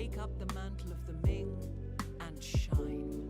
take up the mantle of the Ming and shine.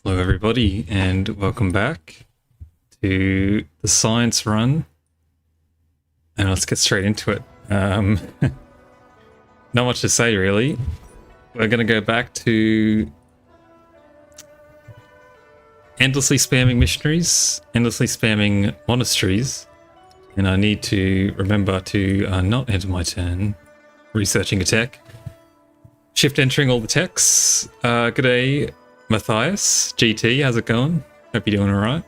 Hello everybody and welcome back to the science run, and let's get straight into it. Not much to say really. We're going to go back to endlessly spamming missionaries, endlessly spamming monasteries, and I need to remember to not enter my turn researching a tech. Shift entering all the techs. G'day Matthias, GT, how's it going? Hope you're doing alright.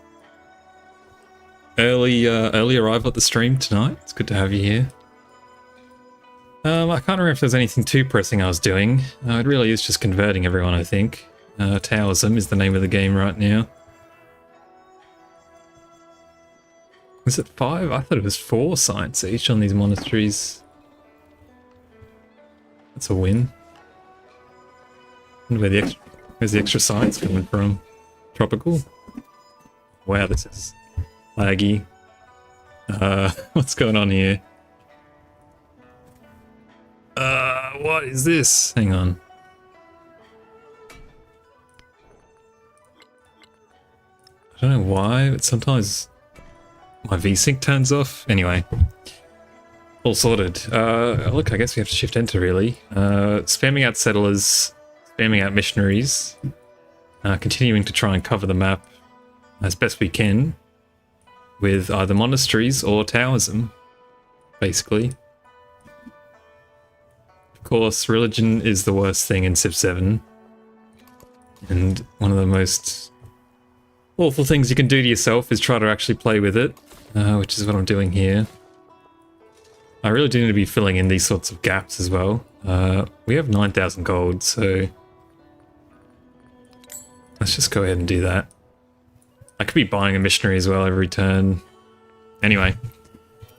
Early arrival at the stream tonight. It's good to have you here. I can't remember if there's anything too pressing I was doing. It really is just converting everyone, I think. Taoism is the name of the game right now. Is it 5? I thought it was 4 science each on these monasteries. That's a win. Wonder where's the extra science coming from? Tropical? Wow, this is laggy. What's going on here? What is this? Hang on. I don't know why, but sometimes my VSync turns off. Anyway, all sorted. Look, I guess we have to shift enter really. Spamming out settlers, spamming out missionaries, continuing to try and cover the map as best we can with either monasteries or Taoism, basically. Of course, religion is the worst thing in Civ 7, and one of the most awful things you can do to yourself is try to actually play with it, which is what I'm doing here. I really do need to be filling in these sorts of gaps as well. We have 9,000 gold, so let's just go ahead and do that. I could be buying a missionary as well every turn. Anyway,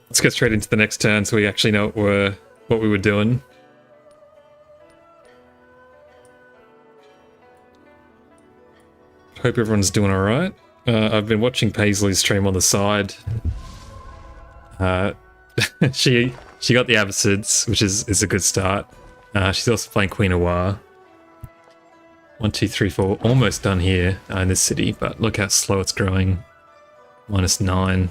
let's get straight into the next turn so we actually know what we were doing. Hope everyone's doing alright. I've been watching Paisley's stream on the side. She got the Abbasids, which is a good start. She's also playing Queen of War. 1, 2, 3, 4, almost done here in this city, but look how slow it's growing. -9.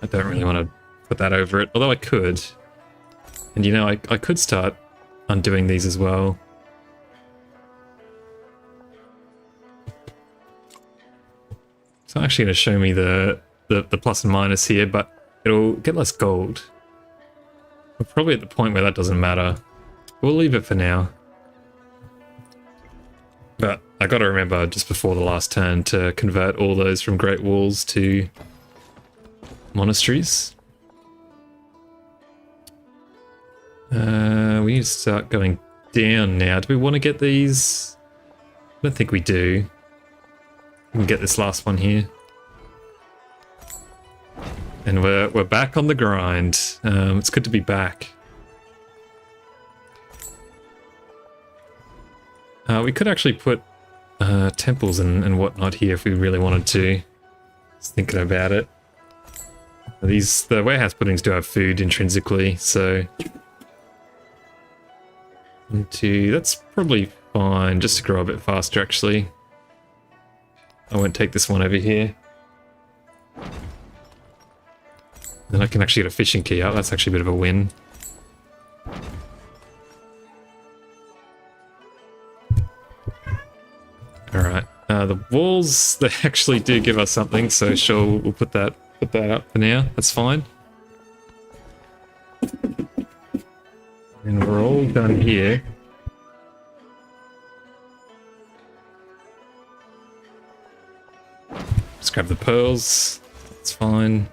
I don't really want to put that over it, although I could. And you know, I could start undoing these as well. It's not actually going to show me the plus and minus here, but it'll get less gold. We're probably at the point where that doesn't matter. We'll leave it for now. But I got to remember just before the last turn to convert all those from Great Walls to monasteries. We need to start going down now. Do we want to get these? I don't think we do. We can get this last one here. And we're back on the grind. It's good to be back. We could actually put temples and whatnot here if we really wanted to. Just thinking about it. The warehouse buildings do have food intrinsically, so 1, 2, that's probably fine, just to grow a bit faster actually. I won't take this one over here. Then I can actually get a fishing key out. That's actually a bit of a win. Alright. The walls, they actually do give us something, so sure, we'll put that up for now. That's fine. And we're all done here. Just grab the pearls. That's fine.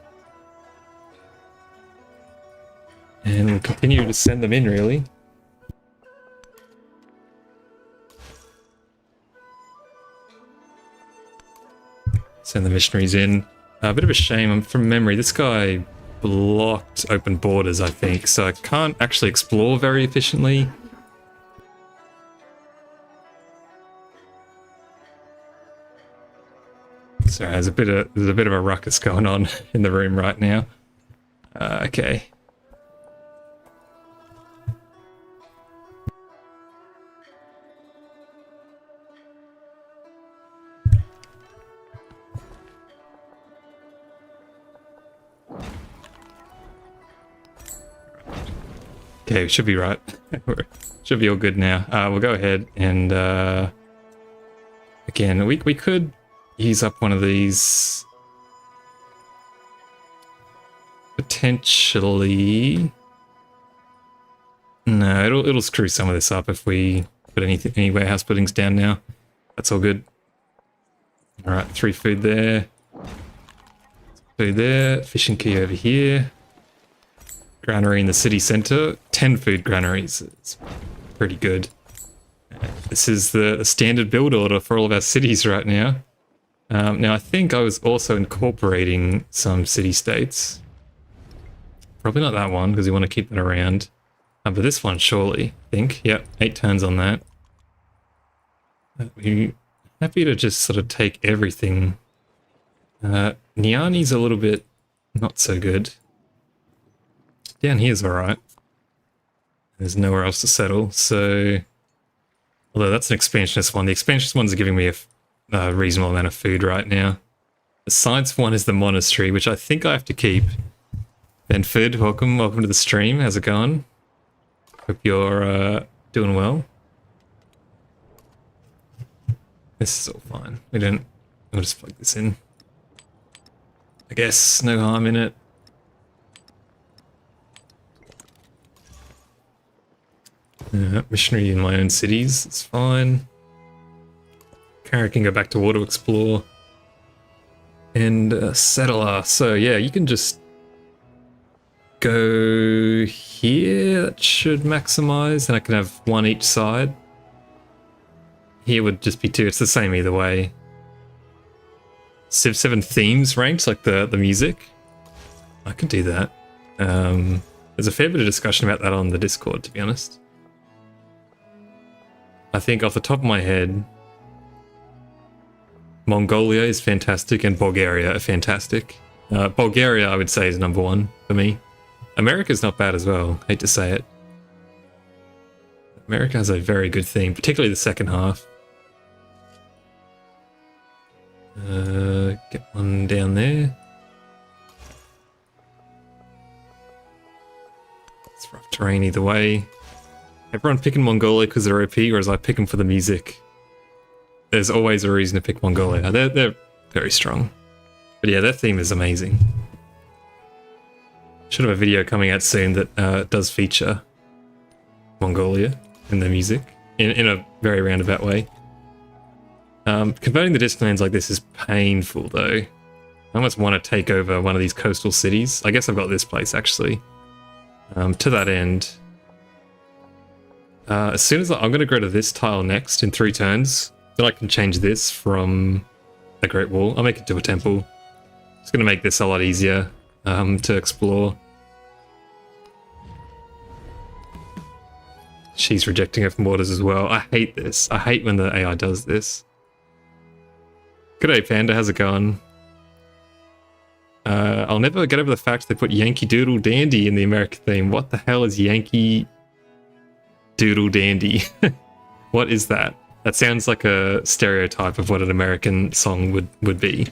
And we'll continue to send them in, really. Send the missionaries in. A bit of a shame, from memory, this guy blocked open borders, I think, so I can't actually explore very efficiently. Sorry, there's a bit of a ruckus going on in the room right now. Okay. Okay, we should be right. Should be all good now. We'll go ahead and again, we could use up one of these potentially. No, it'll screw some of this up if we put any warehouse buildings down now. That's all good. All right, 3 food there. Food there. Fishing key over here. Granary in the city center. 10 food granaries. It's pretty good. This is the standard build order for all of our cities right now. Now, I think I was also incorporating some city-states. Probably not that one, because we want to keep that around. But this one, surely, I think. Yep, 8 turns on that. We're happy to just sort of take everything. Niani's a little bit not so good. Down here's alright. There's nowhere else to settle, so... Although that's an expansionist one. The expansionist ones are giving me a reasonable amount of food right now. The science one is the monastery, which I think I have to keep. Benford, welcome to the stream. How's it going? Hope you're doing well. This is all fine. We'll just plug this in. I guess no harm in it. Missionary in my own cities, it's fine. Kara can go back to Water Explore. And Settler, so yeah, you can just go here. That should maximize, and I can have 1 each side. Here would just be 2, it's the same either way. Civ 7 themes ranked, like the music. I could do that. There's a fair bit of discussion about that on the Discord, to be honest. I think off the top of my head, Mongolia is fantastic and Bulgaria are fantastic. Bulgaria, I would say, is number 1 for me. America's not bad as well, hate to say it. America has a very good theme, particularly the second half. Get one down there. It's rough terrain either way. Everyone picking Mongolia because they're OP, whereas I pick them for the music. There's always a reason to pick Mongolia. They're very strong. But yeah, their theme is amazing. Should have a video coming out soon that does feature Mongolia in the music in a very roundabout way. Converting the Disclands like this is painful though. I almost want to take over one of these coastal cities. I guess I've got this place actually. To that end, as soon as I'm going to go to this tile next in 3 turns, then I can change this from a Great Wall. I'll make it to a temple. It's going to make this a lot easier to explore. She's rejecting her from orders as well. I hate this. I hate when the AI does this. G'day Panda, how's it going? I'll never get over the fact they put Yankee Doodle Dandy in the American theme. What the hell is Yankee Doodle Dandy? What is that? That sounds like a stereotype of what an American song would be.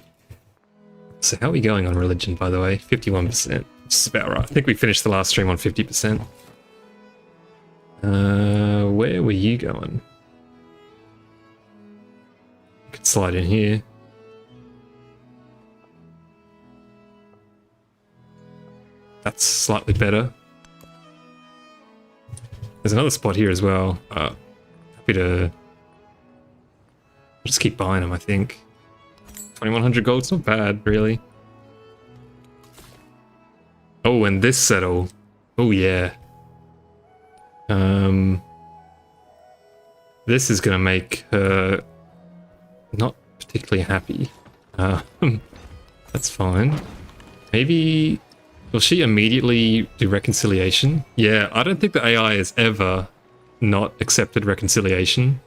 So how are we going on religion, by the way? 51%. Which is about right. I think we finished the last stream on 50%. Where were you going? You could slide in here. That's slightly better. There's another spot here as well. Happy to just keep buying them, I think. 2100 gold's not bad, really. Oh, and this settle. Oh, yeah. This is going to make her not particularly happy. That's fine. Maybe... Will she immediately do reconciliation? Yeah, I don't think the AI has ever not accepted reconciliation.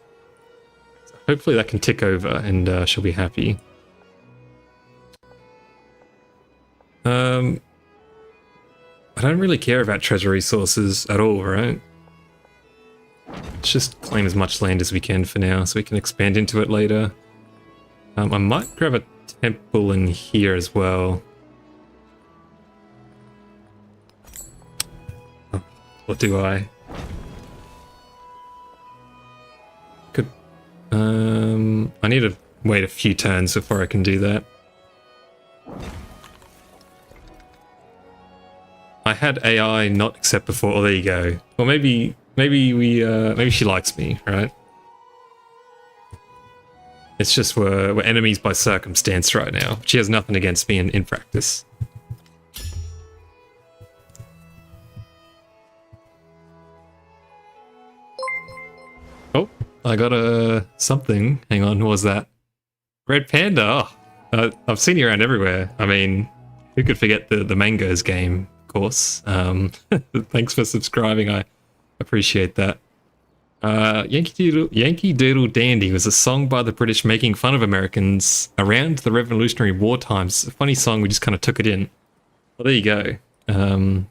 So hopefully that can tick over and she'll be happy. I don't really care about treasure resources at all, right? Let's just claim as much land as we can for now so we can expand into it later. I might grab a temple in here as well. Or do I? Could... I need to wait a few turns before I can do that. I had AI not accept before. Oh, there you go. Well, maybe she likes me, right? It's just we're enemies by circumstance right now. She has nothing against me in practice. Oh, I got a something. Hang on, what was that? Red Panda. Oh, I've seen you around everywhere. I mean, who could forget the Mangoes game, of course. Thanks for subscribing. I appreciate that. Yankee Doodle Dandy was a song by the British making fun of Americans around the Revolutionary War times. A funny song, we just kind of took it in. Well, there you go. I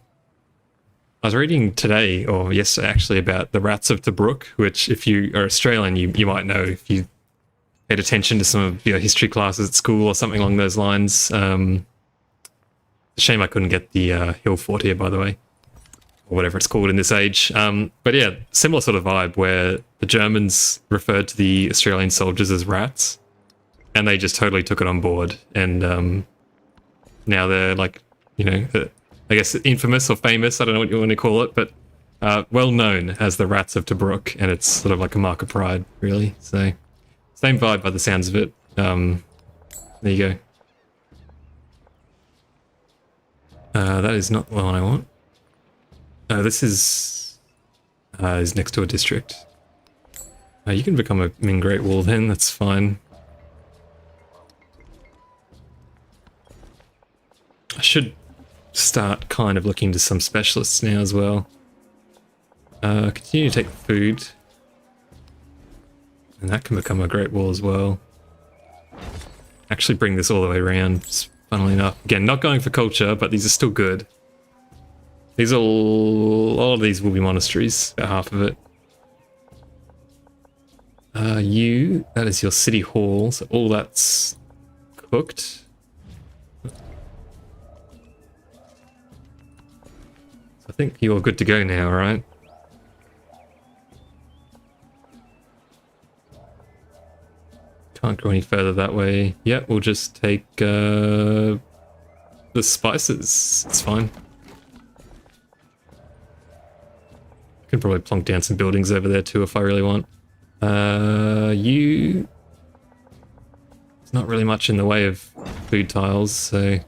was reading today, or yesterday actually, about the Rats of Tobruk, which if you are Australian, you might know if you paid attention to some of your history classes at school or something along those lines. Shame I couldn't get the hill fort here, by the way. Or whatever it's called in this age. But yeah, similar sort of vibe where the Germans referred to the Australian soldiers as rats, and they just totally took it on board. And now they're like, you know, I guess infamous or famous, I don't know what you want to call it, but well known as the Rats of Tobruk, and it's sort of like a mark of pride, really. So, same vibe by the sounds of it. There you go. That is not the one I want. This is next to a district. You can become a Ming Great Wall then, that's fine. I should start kind of looking to some specialists now as well. Continue to take food. And that can become a Great Wall as well. Actually bring this all the way around, funnily enough. Again, not going for culture, but these are still good. These are all of these will be monasteries, about half of it. That is your city hall, so all that's cooked. So I think you're good to go now, right? Can't go any further that way. Yeah, we'll just take the spices. It's fine. Can probably plonk down some buildings over there too if I really want. There's not really much in the way of food tiles, so...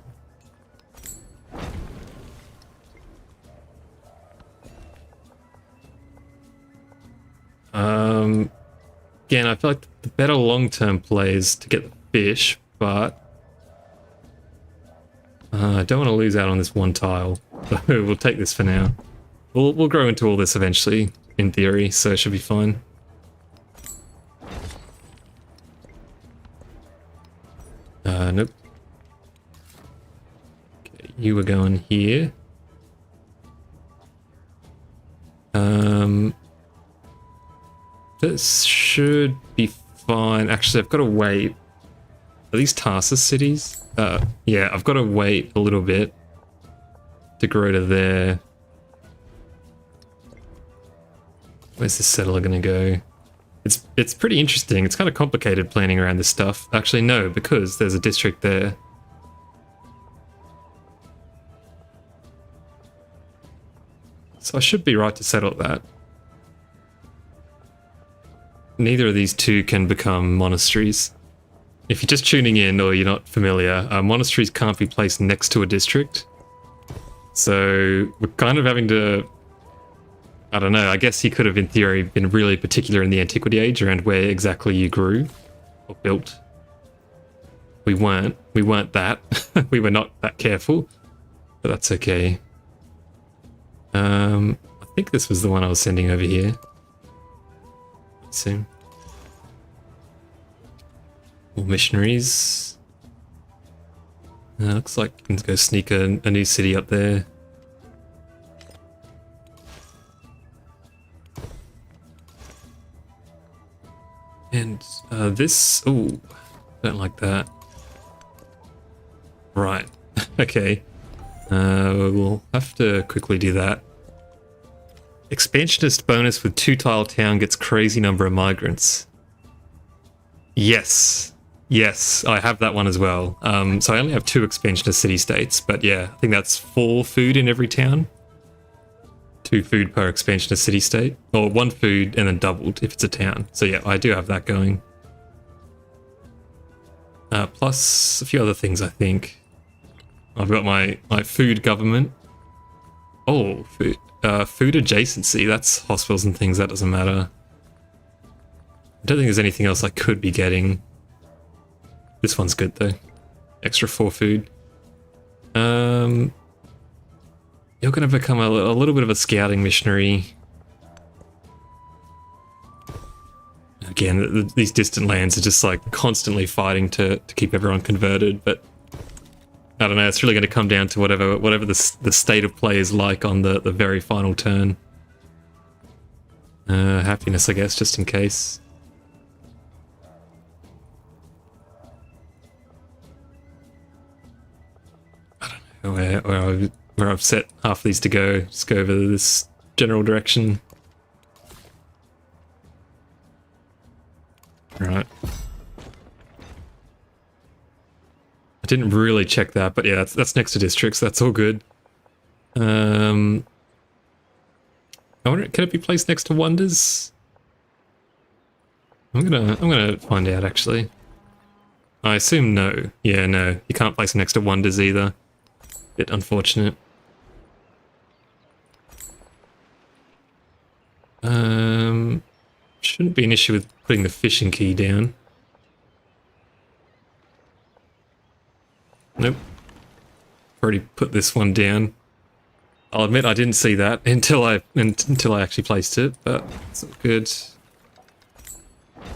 Again, I feel like the better long-term play is to get the fish, but... I don't want to lose out on this one tile, so we'll take this for now. We'll grow into all this eventually, in theory, so it should be fine. Nope. Okay, you were going here. This should be fine. Actually, I've got to wait. Are these Tarsus cities? Yeah, I've got to wait a little bit to grow to there. Where's this settler gonna go? It's pretty interesting. It's kind of complicated planning around this stuff. Actually, no, because there's a district there. So I should be right to settle that. Neither of these two can become monasteries. If you're just tuning in or you're not familiar, monasteries can't be placed next to a district. So we're kind of having to... I don't know, I guess he could have in theory been really particular in the Antiquity Age around where exactly you grew or built. We weren't that. We were not that careful, but that's okay. I think this was the one I was sending over here. Let's see. More missionaries. Looks like you can go sneak a new city up there. And this... Oh, don't like that. Right. Okay. We'll have to quickly do that. Expansionist bonus with 2-tile town gets crazy number of migrants. Yes. Yes, I have that one as well. So I only have 2 expansionist city-states, but yeah, I think that's 4 food in every town. 2 food per expansionist city-state. Or 1 food and then doubled if it's a town. So yeah, I do have that going. Plus a few other things, I think. I've got my food government. Oh, food adjacency. That's hospitals and things. That doesn't matter. I don't think there's anything else I could be getting. This one's good though. Extra 4 food. You're going to become a little bit of a scouting missionary. Again, these distant lands are just like constantly fighting to keep everyone converted, but I don't know, it's really going to come down to whatever the state of play is like on the very final turn. Happiness, I guess, just in case. I don't know where I've set half of these to go. Just go over this general direction. Right. I didn't really check that, but yeah, that's next to districts. That's all good. I wonder, can it be placed next to wonders? I'm gonna find out actually. I assume no. Yeah, no, you can't place it next to wonders either. Bit unfortunate. Shouldn't be an issue with putting the fishing key down. Nope. Already put this one down. I'll admit I didn't see that until I actually placed it, but it's all good.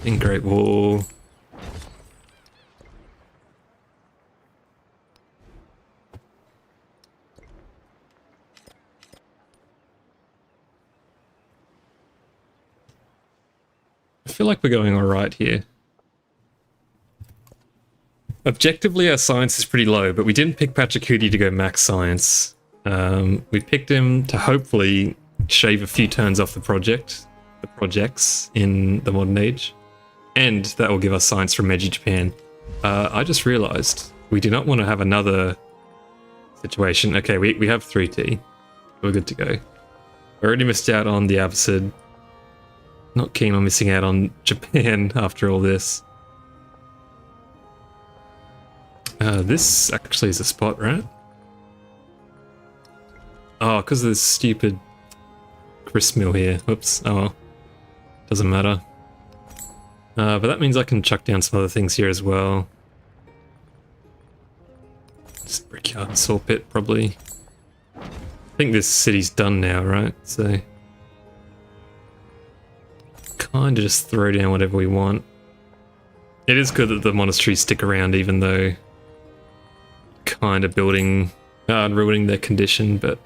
In Great Wall. I feel like we're going alright here. Objectively, our science is pretty low, but we didn't pick Pachacuti to go max science. We picked him to hopefully shave a few turns off the projects in the modern age. And that will give us science from Meiji Japan. I just realized we do not want to have another situation. Okay, we have 3T. We're good to go. We already missed out on the Abbasid. Not keen on missing out on Japan after all this. This actually is a spot, right? Oh, because of this stupid grist mill here. Whoops. Oh well. Doesn't matter. But that means I can chuck down some other things here as well. Just brickyard and saw pit, probably. I think this city's done now, right? So kind of just throw down whatever we want. It is good that the monasteries stick around, even though kind of building and ruining their condition, but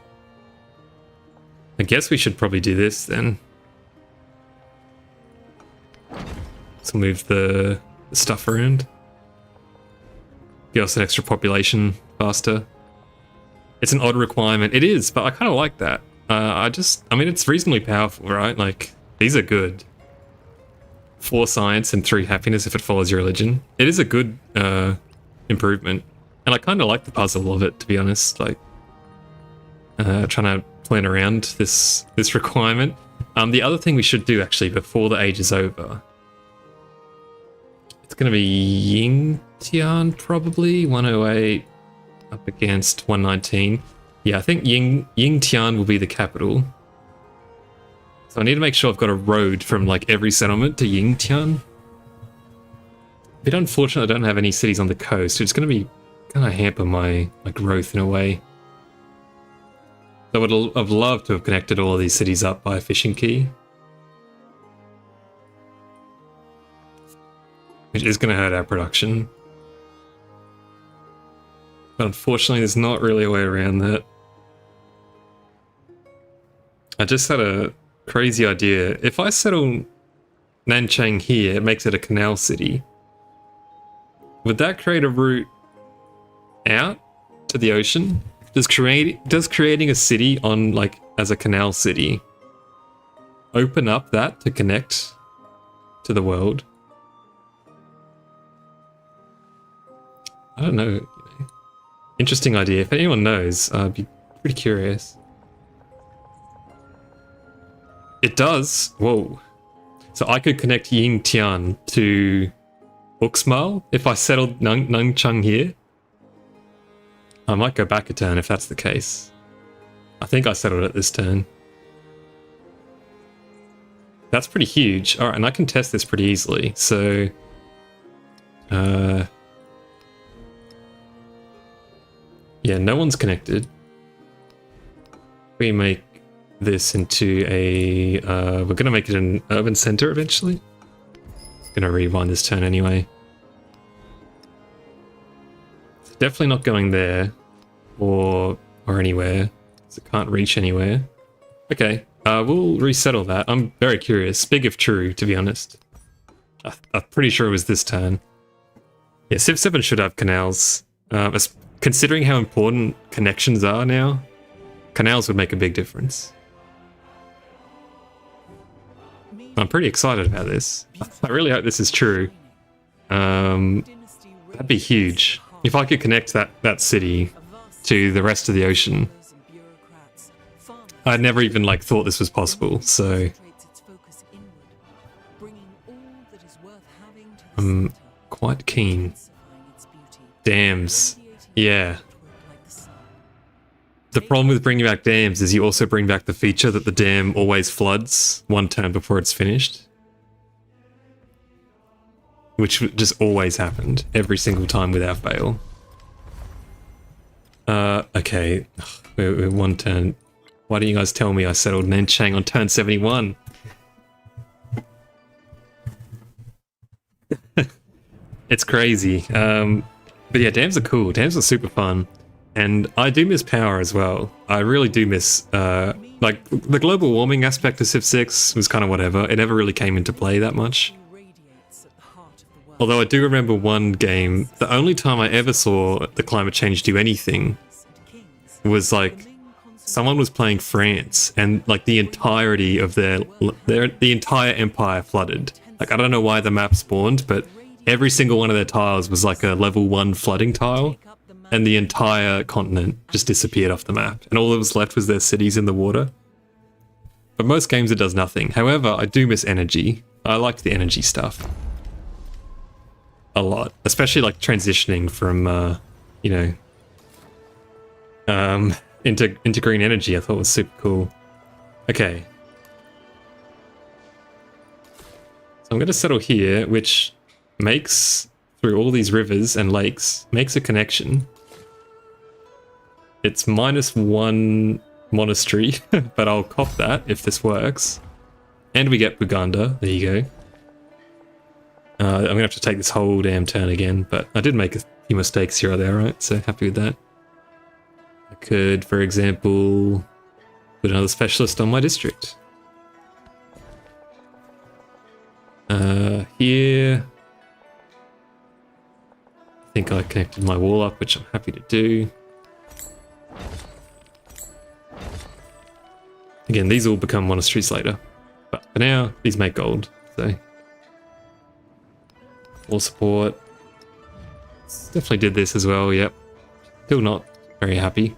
I guess we should probably do this then. So move the stuff around. Give us an extra population faster. It's an odd requirement. It is, but I kind of like that. I mean, it's reasonably powerful, right? Like, these are good. 4 science and 3 happiness if it follows your religion. It is a good improvement. And I kind of like the puzzle of it, to be honest. Like, trying to plan around this requirement. The other thing we should do, actually, before the age is over, it's going to be Yingtian, probably. 108 up against 119. Yeah, I think Yingtian will be the capital. So I need to make sure I've got a road from like every settlement to Yingtian. A bit unfortunate I don't have any cities on the coast. It's going to be kind of hamper my growth in a way. I would have loved to have connected all of these cities up by a fishing key. Which is going to hurt our production. But unfortunately there's not really a way around that. I just had a crazy idea. If I settle Nanchang here, it makes it a canal city. Would that create a route out to the ocean? Does creating a city on as a canal city open up that to connect to the world? I don't know. Interesting idea. If anyone knows, I'd be pretty curious. It does. Whoa. So I could connect Ying Tian to Uxmal if I settled Nangchang here. I might go back a turn if that's the case. I think I settled it this turn. That's pretty huge. Alright, and I can test this pretty easily. So... yeah, no one's connected. We make this into a... we're going to make it an urban center eventually. Going to rewind this turn anyway. It's definitely not going there or anywhere. So it can't reach anywhere. Okay, we'll resettle that. I'm very curious. Big if true, to be honest. I'm pretty sure it was this turn. Yeah, Civ 7 should have canals. Considering how important connections are now, canals would make a big difference. I'm pretty excited about this. I really hope this is true. That'd be huge. If I could connect that city to the rest of the ocean. I'd never even like thought this was possible, so I'm quite keen. Dams. Yeah. The problem with bringing back dams is you also bring back the feature that the dam always floods one turn before it's finished. Which just always happened, every single time without fail. Okay. We're one turn. Why didn't you guys tell me I settled Nanchang on turn 71? It's crazy. But yeah, dams are cool. Dams are super fun. And I do miss power as well. I really do miss, like, the global warming aspect of Civ 6 was kind of whatever. It never really came into play that much. Although I do remember one game, the only time I ever saw the climate change do anything was like, someone was playing France and like the entirety of the entire empire flooded. Like, I don't know why the map spawned, but every single one of their tiles was like a level 1 flooding tile. And the entire continent just disappeared off the map. And all that was left was their cities in the water. But most games it does nothing. However, I do miss energy. I liked the energy stuff. A lot. Especially like transitioning from, you know, into green energy I thought was super cool. Okay. So I'm going to settle here, which makes, through all these rivers and lakes, makes a connection. It's -1 monastery, but I'll cop that if this works. And we get Buganda. There you go. I'm going to have to take this whole damn turn again, but I did make a few mistakes here or there, right? So happy with that. I could, for example, put another specialist on my district. Here... I think I connected my wall up, which I'm happy to do. Again, these will become monasteries later, but for now, these make gold, so. Wall support. Definitely did this as well, yep. Still not very happy.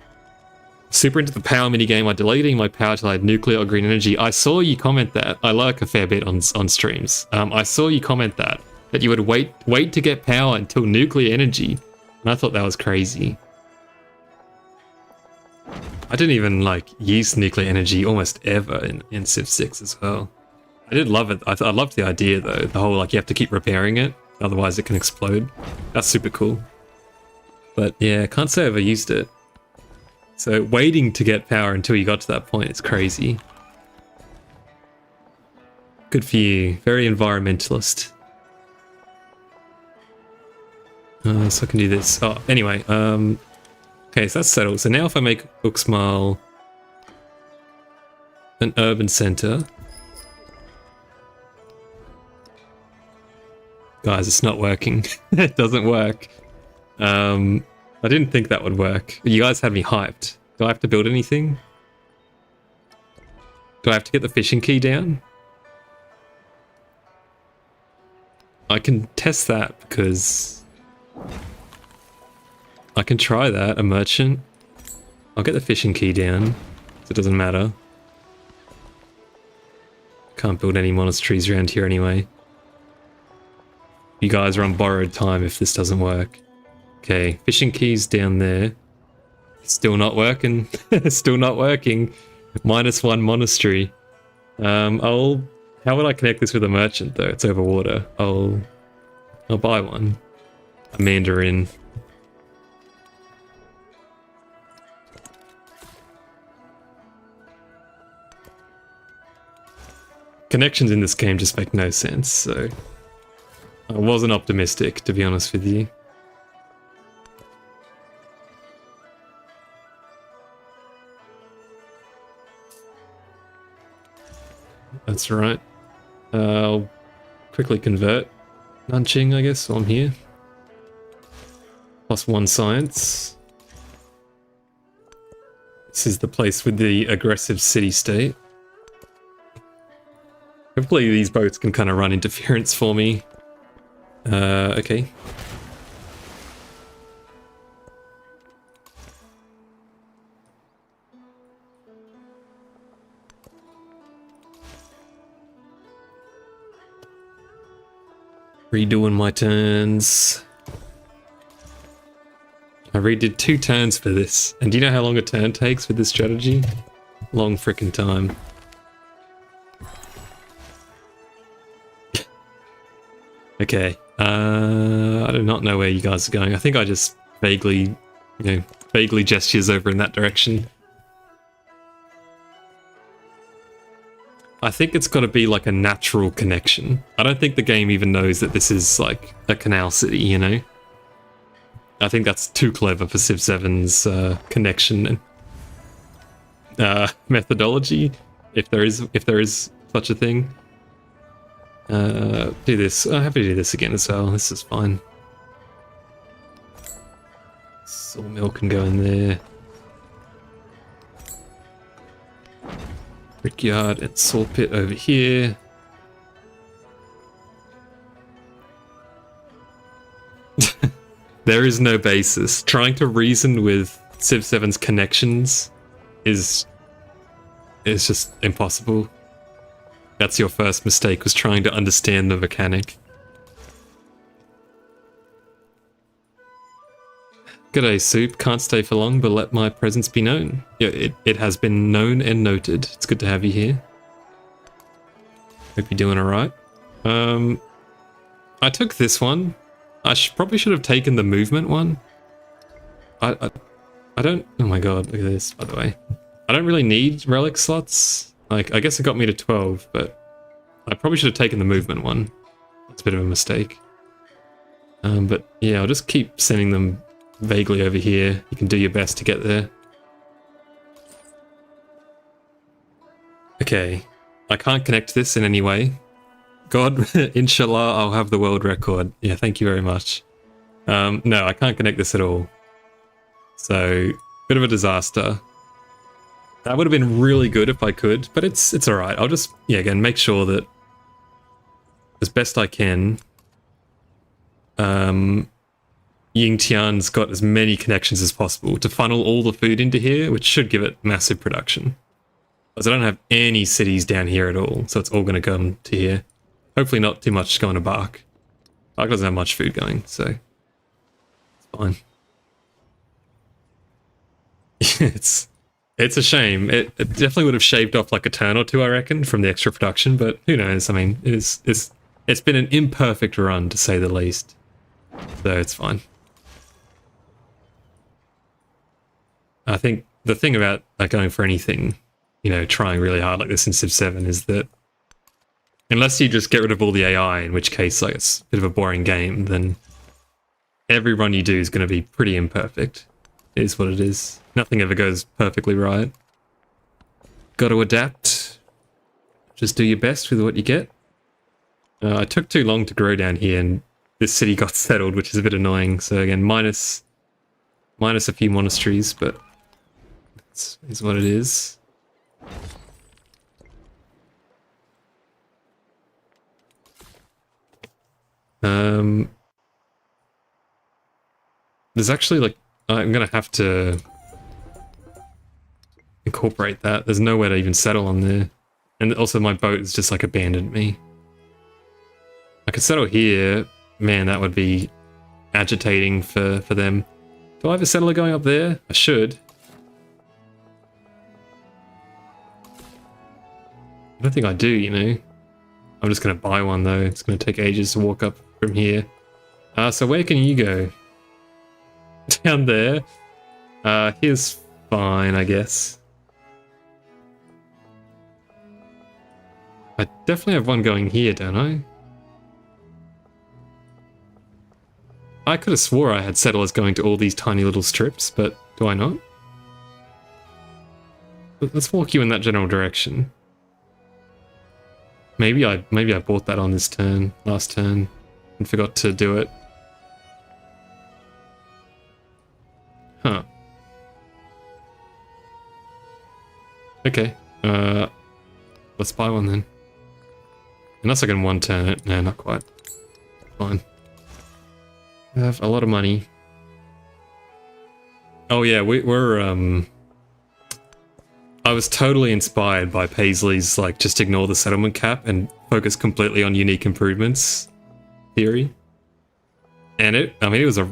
Super into the power minigame. I deleting my power till I had nuclear or green energy. I saw you comment that. I lurk a fair bit on streams. I saw you comment that you would wait to get power until nuclear energy. And I thought that was crazy. I didn't even like use nuclear energy almost ever in Civ 6 as well. I did love it. I loved the idea though. The whole like you have to keep repairing it, otherwise it can explode. That's super cool. But yeah, can't say I ever used it. So waiting to get power until you got to that point is crazy. Good for you. Very environmentalist. So I can do this. Oh, anyway. Okay, so that's settled. So now if I make Uxmal an urban center. Guys, it's not working. It doesn't work. I didn't think that would work. You guys had me hyped. Do I have to build anything? Do I have to get the fishing key down? I can test that because I can try that, a merchant. I'll get the fishing key down, so it doesn't matter. Can't build any monasteries around here anyway. You guys are on borrowed time if this doesn't work. Okay, fishing keys down there. Still not working. Still not working. -1 monastery. How would I connect this with a merchant though? It's over water. I'll buy one. A Mandarin. Connections in this game just make no sense, so I wasn't optimistic, to be honest with you. That's right. I'll quickly convert Nanjing, I guess, while I'm here. +1 science. This is the place with the aggressive city-state. Hopefully these boats can kind of run interference for me. Okay. Redoing my turns. I redid 2 turns for this. And do you know how long a turn takes with this strategy? Long frickin' time. Okay. I do not know where you guys are going. I think I just vaguely gestures over in that direction. I think it's got to be like a natural connection. I don't think the game even knows that this is like a canal city, you know? I think that's too clever for Civ 7's connection methodology, if there is such a thing. Do this. I'm happy to do this again as well. This is fine. Sawmill can go in there. Brickyard and saw pit over here. There is no basis. Trying to reason with Civ 7's connections is just impossible. That's your first mistake, was trying to understand the mechanic. G'day, Soup. Can't stay for long, but let my presence be known. Yeah, it has been known and noted. It's good to have you here. Hope you're doing alright. I took this one. I probably should have taken the movement one. I don't... Oh my god, look at this, by the way. I don't really need relic slots. Like, I guess it got me to 12, but I probably should have taken the movement one. That's a bit of a mistake. But yeah, I'll just keep sending them vaguely over here. You can do your best to get there. Okay, I can't connect this in any way. God, inshallah, I'll have the world record. Yeah, thank you very much. No, I can't connect this at all. So, bit of a disaster. That would have been really good if I could, but it's alright. I'll just, yeah, again, make sure that as best I can, Yingtian's got as many connections as possible to funnel all the food into here, which should give it massive production. Because I don't have any cities down here at all, so it's all going to come to here. Hopefully not too much going to Bark. Bark doesn't have much food going, so it's fine. It's a shame. It definitely would have shaved off like a turn or two, I reckon, from the extra production, but who knows? I mean, it's been an imperfect run, to say the least. So it's fine. I think the thing about going for anything, you know, trying really hard like this in Civ 7 is that unless you just get rid of all the AI, in which case like it's a bit of a boring game, then every run you do is going to be pretty imperfect. It is what it is. Nothing ever goes perfectly right. Got to adapt. Just do your best with what you get. I took too long to grow down here, and this city got settled, which is a bit annoying. So again, minus a few monasteries, but is what it is. There's actually like I'm gonna have to incorporate that. There's nowhere to even settle on there, and also my boat has just like abandoned me. I could settle here, man. That would be agitating for them. Do I have a settler going up there? I should. I don't think I do, you know. I'm just going to buy one though. It's going to take ages to walk up from here. So where can you go? Down there. Here's fine, I guess. I definitely have one going here, don't I? I could have swore I had settlers going to all these tiny little strips, but do I not? Let's walk you in that general direction. Maybe I bought that on this turn, last turn, and forgot to do it. Huh. Okay. Let's buy one then. Unless I can one turn it. No, not quite. Fine. I have a lot of money. Oh yeah, we're I was totally inspired by Paisley's like just ignore the settlement cap and focus completely on unique improvements theory. And it was a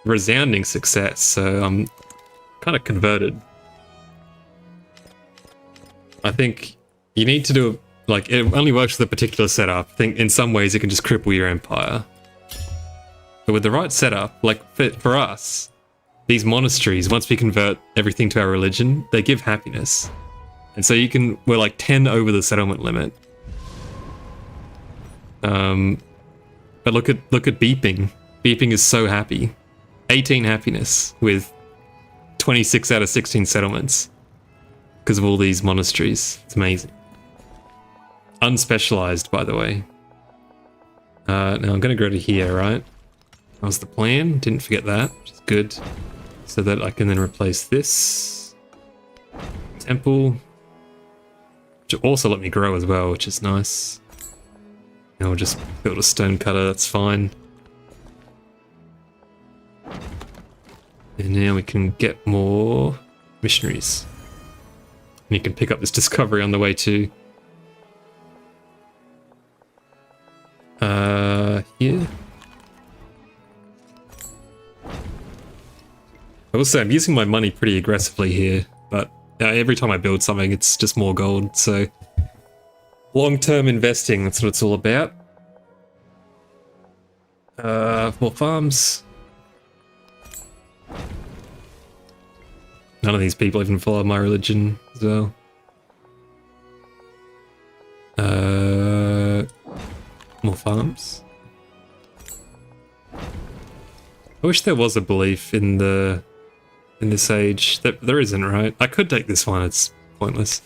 resounding success, so I'm kind of converted. I think you need to do like it only works with a particular setup. I think in some ways it can just cripple your empire. But with the right setup, like for us, these monasteries, once we convert everything to our religion, they give happiness. And so we're like 10 over the settlement limit. But look at Beeping. Beeping is so happy. 18 happiness with 26 out of 16 settlements. Because of all these monasteries. It's amazing. Unspecialized, by the way. Now I'm going to go to here, right? That was the plan. Didn't forget that, which is good. So that I can then replace this temple, which will also let me grow as well, which is nice. And I'll just build a stone cutter, that's fine. And now we can get more missionaries. And you can pick up this discovery on the way too. Here. I will say I'm using my money pretty aggressively here, but every time I build something, it's just more gold, so long-term investing, that's what it's all about. More farms. None of these people even follow my religion as well. More farms. I wish there was a belief in this age. There isn't, right? I could take this one, it's pointless.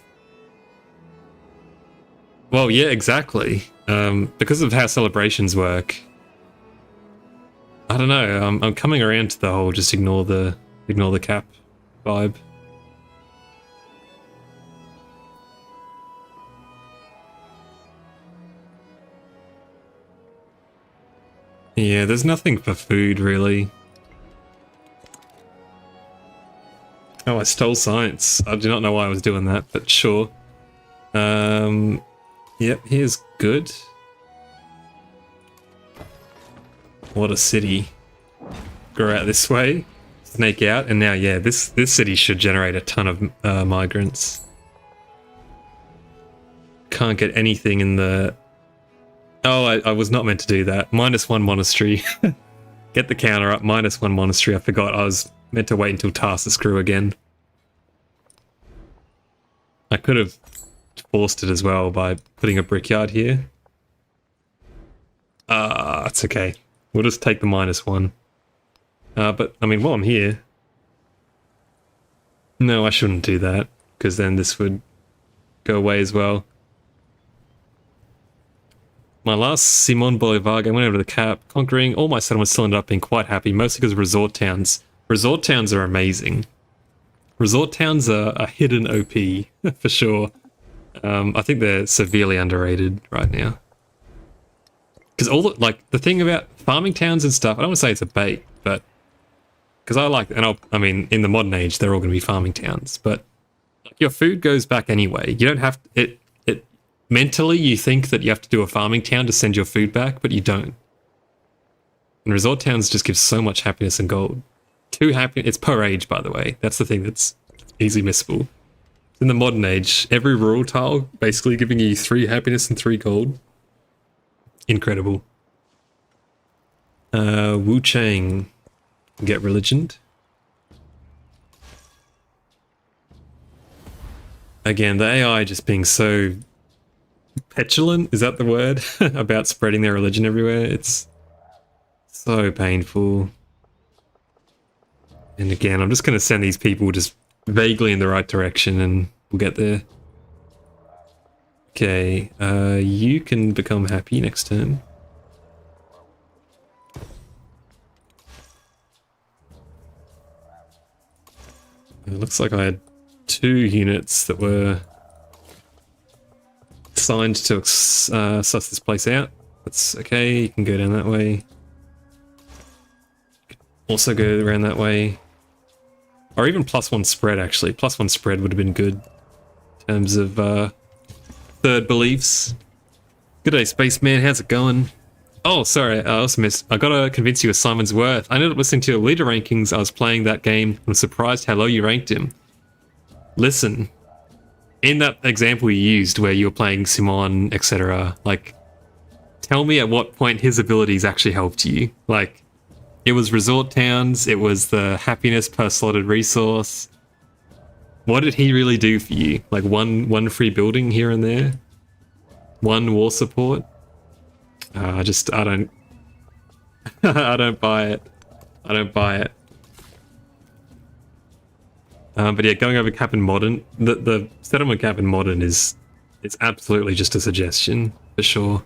Well, yeah, exactly. Because of how celebrations work. I don't know, I'm coming around to the whole just ignore the cap vibe. Yeah, there's nothing for food, really. Oh, I stole science. I do not know why I was doing that, but sure. Yep, here's good. What a city. Grow out this way, snake out, and now, yeah, this city should generate a ton of migrants. Can't get anything in the... Oh, I was not meant to do that. -1 monastery. Get the counter up, -1 monastery. I forgot I was meant to wait until Tarsus grew again. I could have forced it as well by putting a brickyard here. It's okay. We'll just take the -1. But, I mean, while I'm here... No, I shouldn't do that, because then this would go away as well. My last Simon Bolivar game went over the cap, conquering all my settlements, still ended up being quite happy, mostly because of resort towns. Resort towns are amazing. Resort towns are a hidden OP, for sure. I think they're severely underrated right now. Because all the, like the thing about farming towns and stuff, I don't want to say it's a bait, but because I like, and I mean, in the modern age, they're all going to be farming towns, but your food goes back anyway. You don't have it. Mentally, you think that you have to do a farming town to send your food back, but you don't. And resort towns just give so much happiness and gold. It's per age, by the way. That's the thing that's easily missable. In the modern age, every rural tile basically giving you 3 happiness and 3 gold. Incredible. Wu Chang, get religioned. Again, the AI just being so petulant, is that the word? About spreading their religion everywhere. It's so painful. And again, I'm just going to send these people just vaguely in the right direction and we'll get there. Okay, you can become happy next turn. It looks like I had 2 units that were assigned to suss this place out. That's okay, you can go down that way. Also go around that way. Or even +1 spread, actually. +1 spread would have been good in terms of third beliefs. Good day, Spaceman. How's it going? Oh, sorry. I also missed. I gotta convince you of Simon's worth. I ended up listening to your leader rankings. I was playing that game. I'm surprised how low you ranked him. Listen, in that example you used where you were playing Simon, etc., like, tell me at what point his abilities actually helped you. Like, it was resort towns, it was the happiness per slotted resource. What did he really do for you? Like one free building here and there? 1 war support? I don't I don't buy it. I don't buy it. But yeah, going over Cap and Modern, the settlement Cap and Modern it's absolutely just a suggestion, for sure.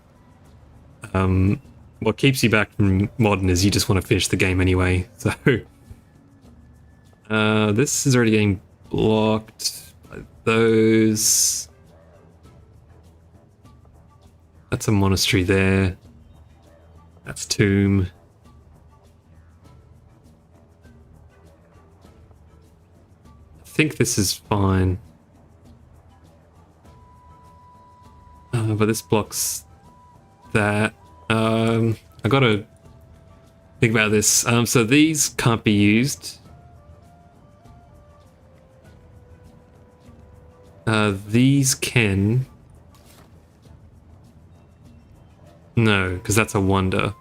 What keeps you back from Modern is you just want to finish the game anyway, so... this is already getting blocked by those... That's a monastery there. That's Tomb. I think this is fine. But this blocks that. I gotta think about this. So these can't be used. These can. No, because that's a wonder.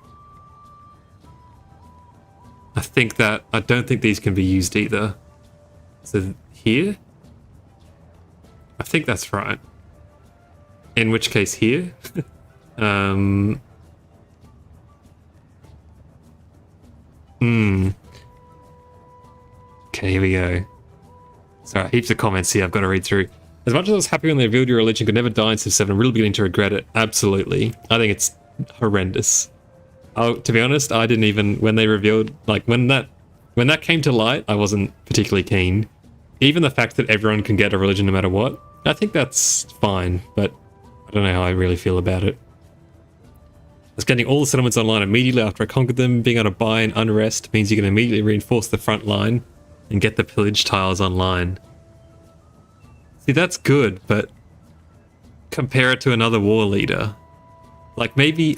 I don't think these can be used either. So here? I think that's right. In which case here? Okay, here we go. Sorry, heaps of comments here I've got to read through. As much as I was happy when they revealed your religion could never die in Civ 7, I'm really beginning to regret it. Absolutely. I think it's horrendous. Oh, to be honest, I didn't even, when they revealed, like, when that came to light, I wasn't particularly keen. Even the fact that everyone can get a religion no matter what, I think that's fine, but I don't know how I really feel about it. I was getting all the settlements online immediately after I conquered them. Being able to buy an unrest means you can immediately reinforce the front line and get the pillage tiles online. See, that's good, but compare it to another war leader. Like, maybe,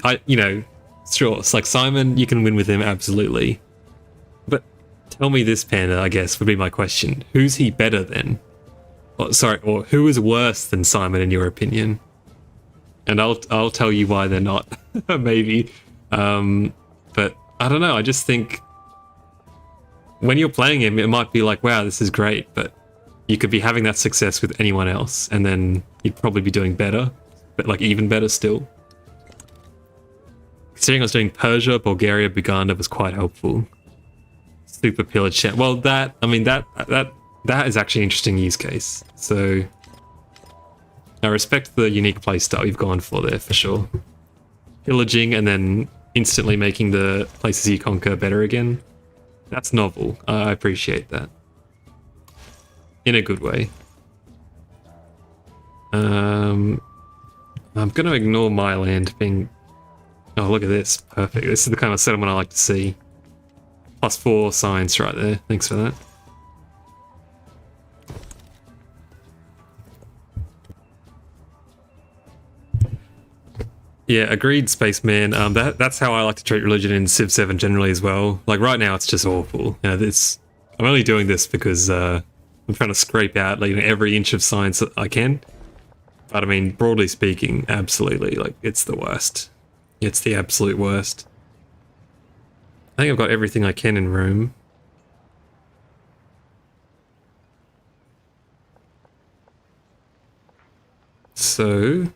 sure, it's like Simon, you can win with him, absolutely. But tell me this, Panda, I guess, would be my question. Who's he better than? Or who is worse than Simon in your opinion? And I'll tell you why they're not, maybe. But I don't know, I just think when you're playing him, it might be like, wow, this is great, but you could be having that success with anyone else, and then you'd probably be doing better, but like even better still. Considering I was doing Persia, Bulgaria, Buganda was quite helpful. Super pillage chat. Well, that is actually an interesting use case. So I respect the unique playstyle you've gone for there, for sure. Pillaging and then instantly making the places you conquer better again. That's novel. I appreciate that. In a good way. I'm going to ignore my land being Oh, look at this. Perfect. This is the kind of settlement I like to see. +4 science right there. Thanks for that. Yeah, agreed, Spaceman. That's how I like to treat religion in Civ 7 generally as well. Like right now, it's just awful. You know, I'm only doing this because I'm trying to scrape out like, every inch of science that I can. But I mean, broadly speaking, absolutely, like it's the worst. It's the absolute worst. I think I've got everything I can in Rome. So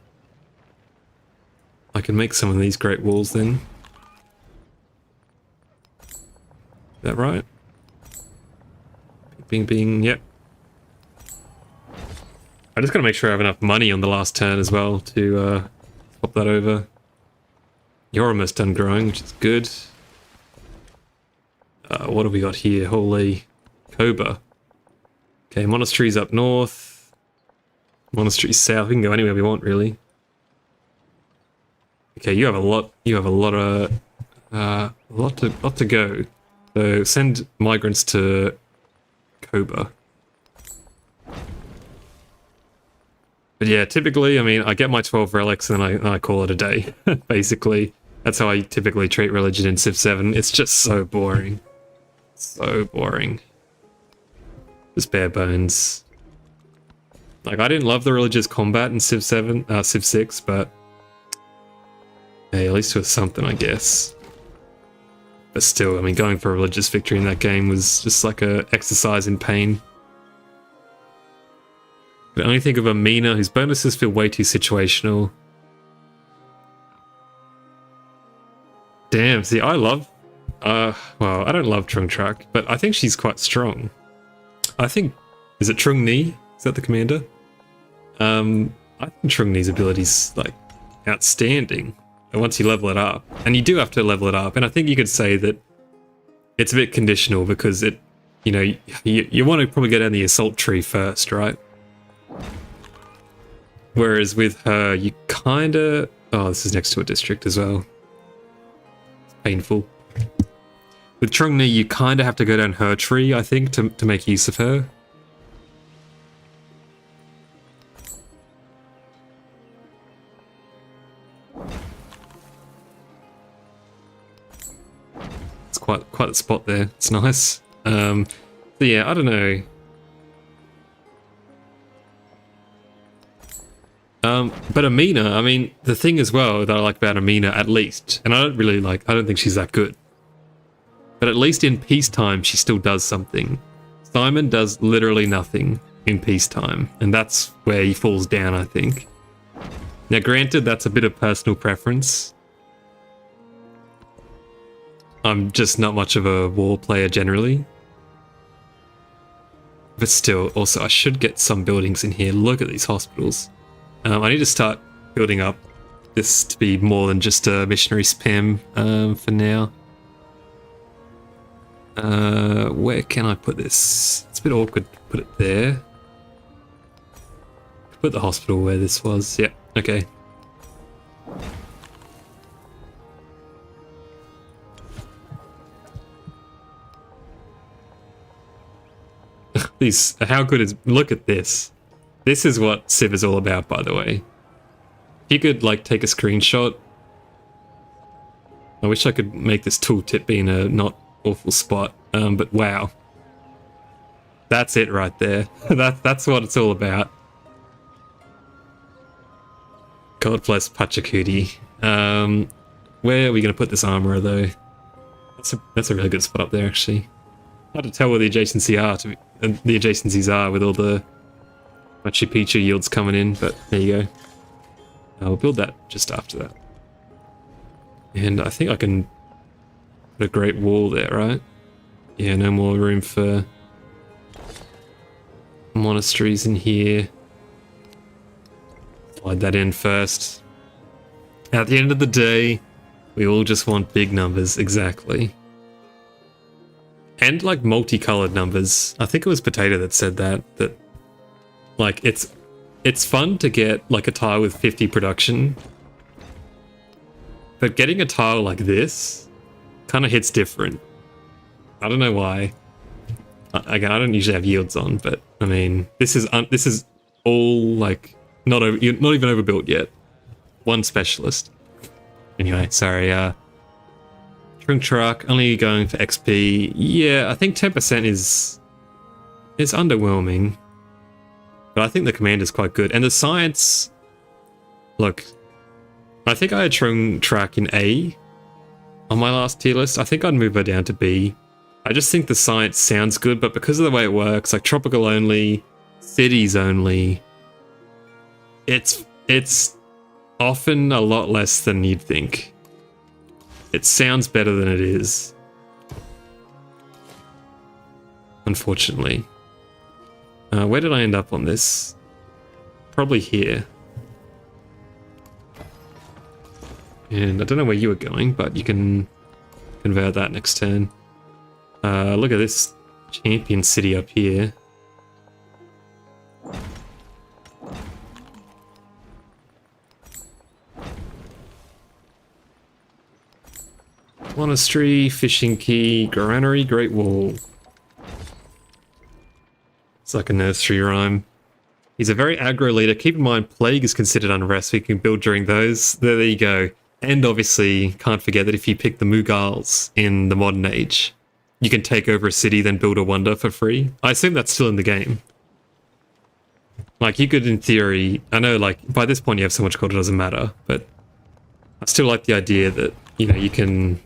I can make some of these great walls then. Is that right? Bing, bing, yep. I just gotta make sure I have enough money on the last turn as well to swap that over. You're almost done growing, which is good. What have we got here? Holy Koba. Okay, monasteries up north. Monasteries south. We can go anywhere we want, really. Okay, you have a lot. You have a lot to go. So send migrants to Koba. But yeah, typically, I mean, I get my 12 relics and then I call it a day. Basically, that's how I typically treat religion in Civ 7. It's just so boring. So boring. Just bare bones. Like, I didn't love the religious combat in Civ 6, but hey, at least it was something, I guess. But still, I mean, going for a religious victory in that game was just like a exercise in pain. But I only think of Amina, whose bonuses feel way too situational. Damn, see, I love... well, I don't love Trung Trak, but I think she's quite strong. I think... Is it Trung Ni? Is that the commander? I think Trung Ni's ability's, like, outstanding. And once you level it up. And you do have to level it up. And I think you could say that it's a bit conditional because it... You know, you want to probably go down the assault tree first, right? Whereas with her, you kinda... Oh, this is next to a district as well. It's painful. With Trung Ni, you kinda have to go down her tree, I think, to make use of her. It's quite a spot there. It's nice. So yeah, I don't know. But Amina, I mean, the thing as well that I like about Amina, at least, and I don't think she's that good. But at least in peacetime, she still does something. Simon does literally nothing in peacetime, and that's where he falls down, I think. Now, granted, that's a bit of personal preference. I'm just not much of a war player generally. But still, also, I should get some buildings in here. Look at these hospitals. I need to start building up this to be more than just a missionary spam for now. Where can I put this? It's a bit awkward to put it there. Put the hospital where this was. Yeah, okay. These, how good is, look at this. This is what Civ is all about, by the way. If you could, like, take a screenshot. I wish I could make this tooltip be in a not awful spot, but wow. That's it right there. That's what it's all about. God bless Pachacuti. Where are we going to put this armorer, though? That's a really good spot up there, actually. Hard to tell where the adjacencies are with all the Machu Picchu yields coming in, but there you go. I'll build that just after that. And I think I can put a great wall there, right? Yeah, no more room for monasteries in here. Slide that in first. At the end of the day, we all just want big numbers, exactly. And like multicolored numbers. I think it was Potato that said that like it's fun to get like a tile with 50 production. But getting a tile like this kind of hits different. I don't know why. Again, I don't usually have yields on, but I mean, this is all like not even overbuilt yet. One specialist. Anyway, sorry. Trunk truck only going for XP. Yeah, I think 10% is underwhelming, but I think the command is quite good, and the science. Look, I think I had Trung Track in A on my last tier list. I think I'd move her down to B. I just think the science sounds good, but because of the way it works, like tropical only, cities only, it's often a lot less than you'd think. It sounds better than it is, unfortunately. Where did I end up on this? Probably here. And I don't know where you were going, but you can convert that next turn. Look at this champion city up here. Monastery, fishing key, granary, great wall. It's like a nursery rhyme. He's a very aggro leader. Keep in mind, plague is considered unrest, so you can build during those. There you go. And obviously, can't forget that if you pick the Mughals in the modern age, you can take over a city, then build a wonder for free. I assume that's still in the game. Like, you could, in theory, I know, like, by this point you have so much gold it doesn't matter, but I still like the idea that, you know, you can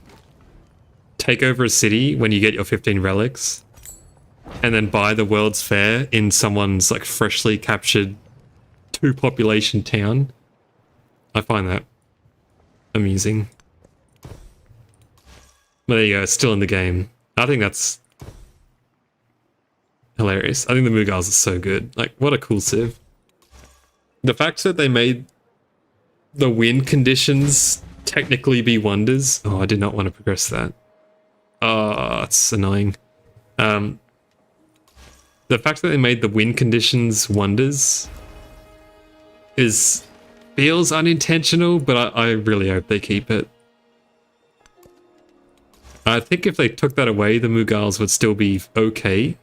take over a city when you get your 15 relics, and then buy the World's Fair in someone's, like, freshly captured 2-population town. I find that amusing. But there you go, it's still in the game. I think that's hilarious. I think the Mughals are so good. Like, what a cool civ. The fact that they made the win conditions technically be wonders. Oh, I did not want to progress that. Oh, it's annoying. The fact that they made the win conditions wonders feels unintentional, but I really hope they keep it. I think if they took that away, the Mughals would still be okay,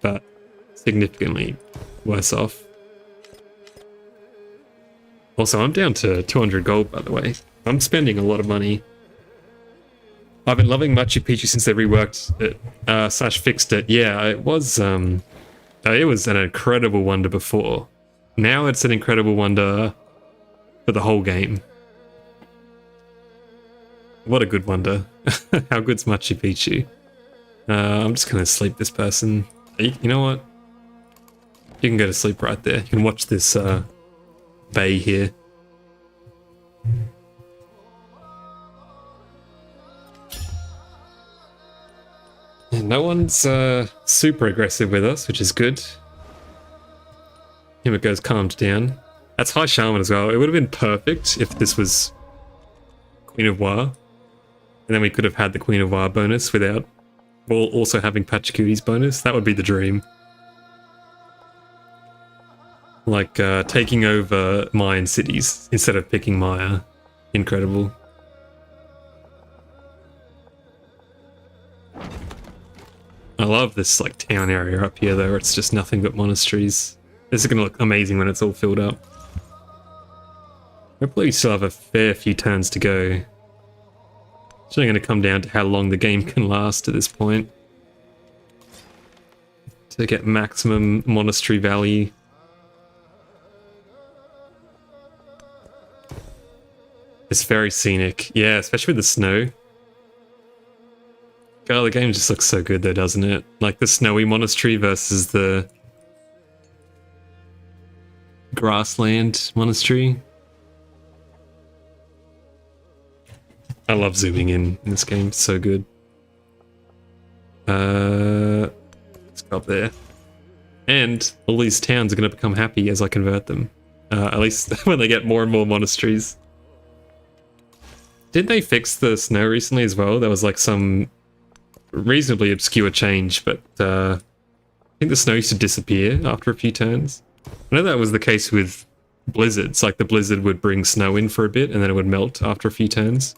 but significantly worse off. Also, I'm down to 200 gold, by the way. I'm spending a lot of money. I've been loving Machu Picchu since they reworked it, / fixed it. Yeah, it was an incredible wonder before. Now it's an incredible wonder for the whole game. What a good wonder. How good's Machu Picchu? I'm just gonna sleep this person. You know what? You can go to sleep right there. You can watch this bay here. And no one's super aggressive with us, which is good. Himiko's calmed down. That's high shaman as well. It would have been perfect if this was Queen of War. And then we could have had the Queen of War bonus without also having Pachacuti's bonus. That would be the dream. Like taking over Mayan cities instead of picking Maya. Incredible. I love this like town area up here though, where it's just nothing but monasteries. This is going to look amazing when it's all filled up. Hopefully we still have a fair few turns to go. It's only going to come down to how long the game can last at this point. To get maximum monastery value. It's very scenic. Yeah, especially with the snow. God, the game just looks so good though, doesn't it? Like the snowy monastery versus the grassland monastery. I love zooming in this game, it's so good. Let's go up there. And all these towns are going to become happy as I convert them. At least when they get more and more monasteries. Didn't they fix the snow recently as well? There was like some reasonably obscure change, but I think the snow used to disappear after a few turns. I know that was the case with blizzards. Like the blizzard would bring snow in for a bit and then it would melt after a few turns.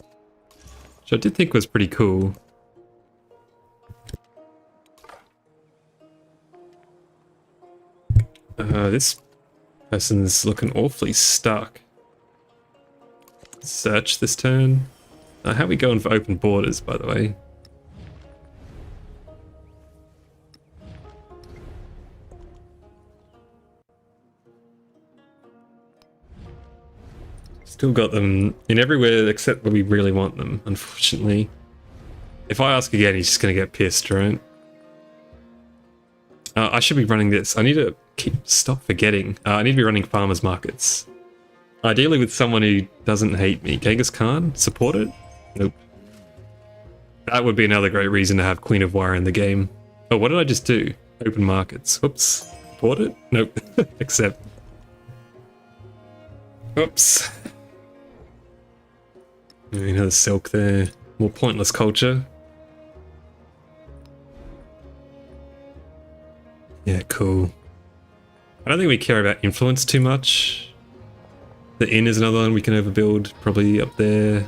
Which I did think was pretty cool. This person's looking awfully stuck. Search this turn. How are we going for open borders, by the way? Still got them in everywhere except where we really want them, unfortunately. If I ask again, he's just going to get pissed, right? I should be running this. I need to stop forgetting. I need to be running farmers markets. Ideally with someone who doesn't hate me. Genghis Khan? Support it? Nope. That would be another great reason to have Queen of War in the game. Oh, what did I just do? Open markets. Whoops. Support it? Nope. Accept. Oops. Another silk there. More pointless culture. Yeah, cool. I don't think we care about influence too much. The inn is another one we can overbuild, probably up there.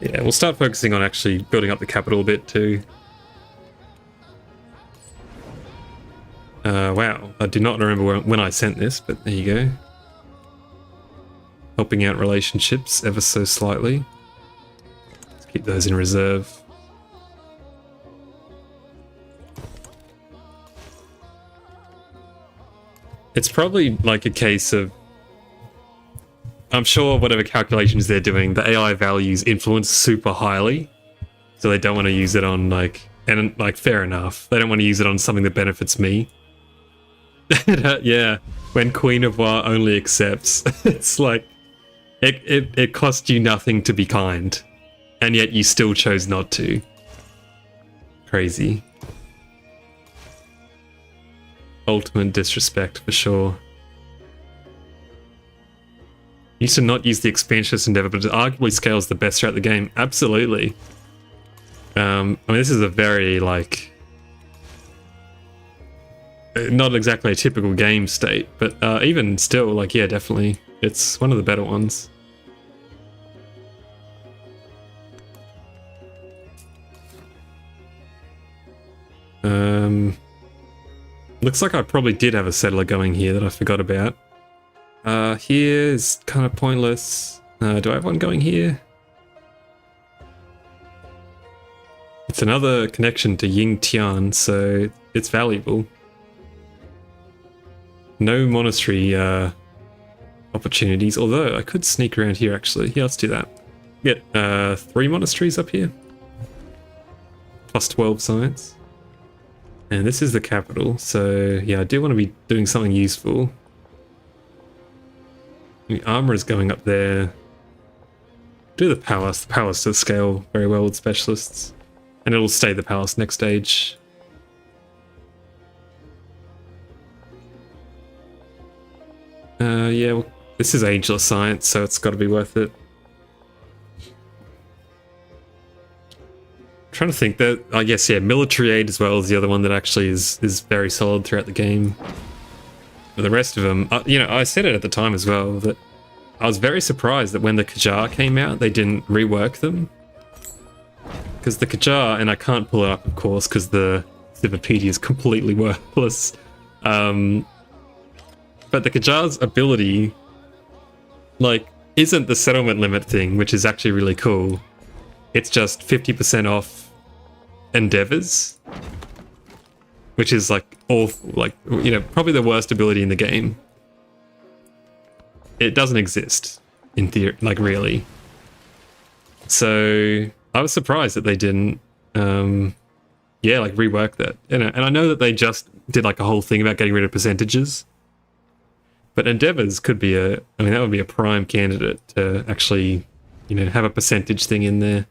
Yeah, we'll start focusing on actually building up the capital a bit too. Wow, I do not remember when I sent this, but there you go. Helping out relationships ever so slightly. Let's keep those in reserve. It's probably like a case of, I'm sure whatever calculations they're doing, the AI values influence super highly. So they don't want to use it on like, and like fair enough. They don't want to use it on something that benefits me. Yeah, when Queen of War only accepts, it's like, it cost you nothing to be kind. And yet you still chose not to. Crazy. Ultimate disrespect for sure. Used to not use the expansionist endeavor, but it arguably scales the best throughout the game. Absolutely. I mean, this is a very, like, not exactly a typical game state, but even still, like, yeah, definitely. It's one of the better ones. Looks like I probably did have a settler going here that I forgot about. Here is kind of pointless. Do I have one going here? It's another connection to Ying Tian, so it's valuable. No monastery opportunities, although I could sneak around here actually. Yeah, let's do that. Get 3 monasteries up here. Plus 12 science. And this is the capital, so yeah, I do want to be doing something useful. The armor is going up there. Do the palace. The palace does scale very well with specialists. And it'll stay the palace next stage. Yeah, well, this is Ageless Science, so it's got to be worth it. Trying to think that, I guess, yeah, military aid as well is the other one that actually is very solid throughout the game. But the rest of them, you know, I said it at the time as well, that I was very surprised that when the Qajar came out, they didn't rework them. Because the Qajar, and I can't pull it up, of course, because the Civipedia is completely worthless. But the Qajar's ability, like, isn't the settlement limit thing, which is actually really cool. It's just 50% off endeavors, which is like awful, like, you know, probably the worst ability in the game. It doesn't exist in theory, like, really. So I was surprised that they didn't yeah, like, rework that, you know. And I know that they just did like a whole thing about getting rid of percentages, but endeavors could be I mean, that would be a prime candidate to actually, you know, have a percentage thing in there.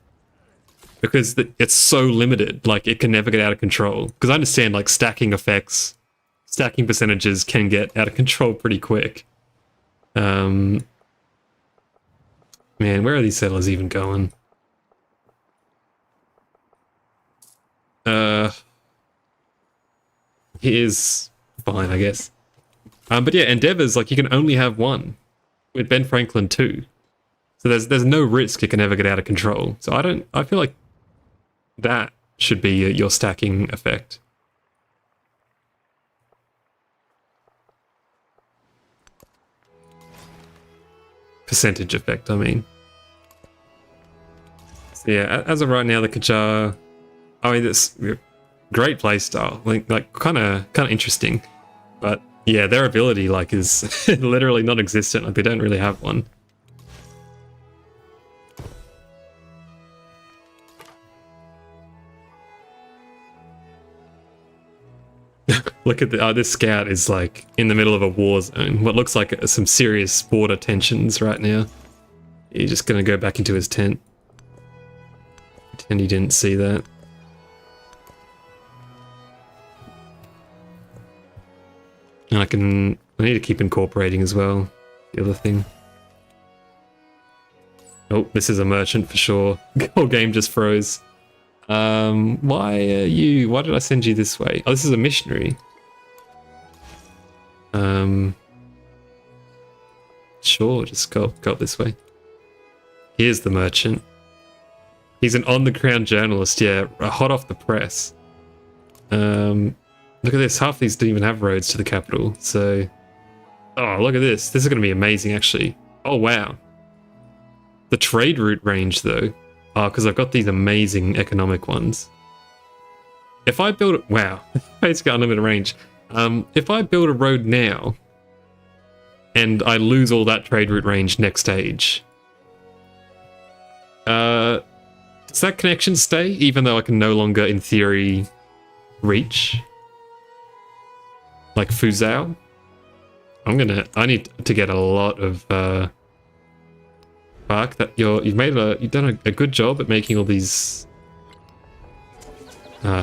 Because it's so limited, like, it can never get out of control. Because I understand, like, stacking effects, stacking percentages can get out of control pretty quick. Man, where are these settlers even going? Here's fine, I guess. But yeah, endeavors, like, you can only have one with Ben Franklin 2. So there's no risk it can ever get out of control. So I feel like that should be your stacking effect. Percentage effect, I mean. So yeah, as of right now, the Kajar, I mean, this great playstyle, like kind of interesting, but yeah, their ability like is literally non-existent. Like they don't really have one. Look at this scout is like in the middle of a war zone. What looks like some serious border tensions right now. He's just gonna go back into his tent. Pretend he didn't see that. And I need to keep incorporating as well. The other thing. Oh, this is a merchant for sure. Whole game just froze. Why did I send you this way? Oh, this is a missionary. Sure, just go up this way. Here's the merchant. He's an on-the-ground journalist, yeah, hot off the press. Look at this, half these don't even have roads to the capital, so... Oh, look at this. This is going to be amazing, actually. Oh, wow. The trade route range, though. Oh, because I've got these amazing economic ones. If I build... Wow. Basically unlimited range. If I build a road now, and I lose all that trade route range next stage, does that connection stay, even though I can no longer, in theory, reach? Like Fuzhou? I need to get a lot of, Fuck, that you've done a good job at making all these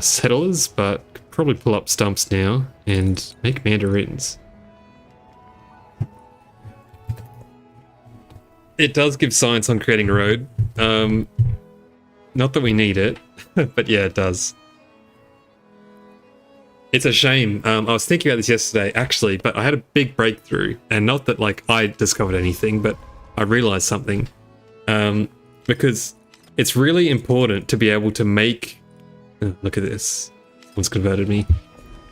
settlers, but could probably pull up stumps now and make mandarins. It does give science on creating a road. Not that we need it, but yeah, it does. It's a shame. I was thinking about this yesterday, actually, but I had a big breakthrough, and not that like I discovered anything, but I realized something. Because it's really important to be able to make... Oh, look at this. Someone's converted me.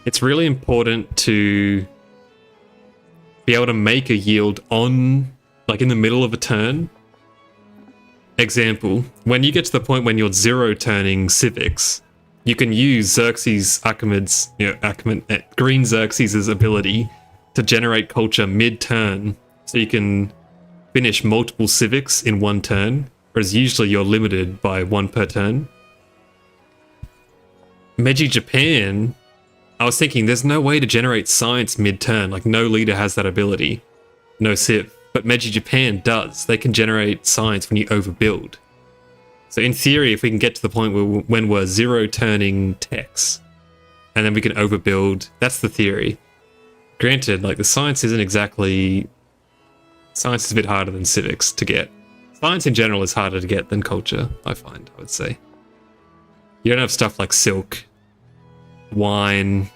It's really important to be able to make a yield on, like in the middle of a turn. Example, when you get to the point when you're zero turning civics, you can use Xerxes Green Xerxes' ability to generate culture mid-turn, so you can finish multiple civics in one turn, whereas usually you're limited by one per turn. Meiji Japan, I was thinking there's no way to generate science mid-turn, like no leader has that ability, no civ, but Meiji Japan does. They can generate science when you overbuild. So in theory, if we can get to the point when we're zero turning techs, and then we can overbuild, that's the theory. Granted, like the science isn't exactly... Science is a bit harder than civics to get. Science in general is harder to get than culture, I would say. You don't have stuff like silk, wine,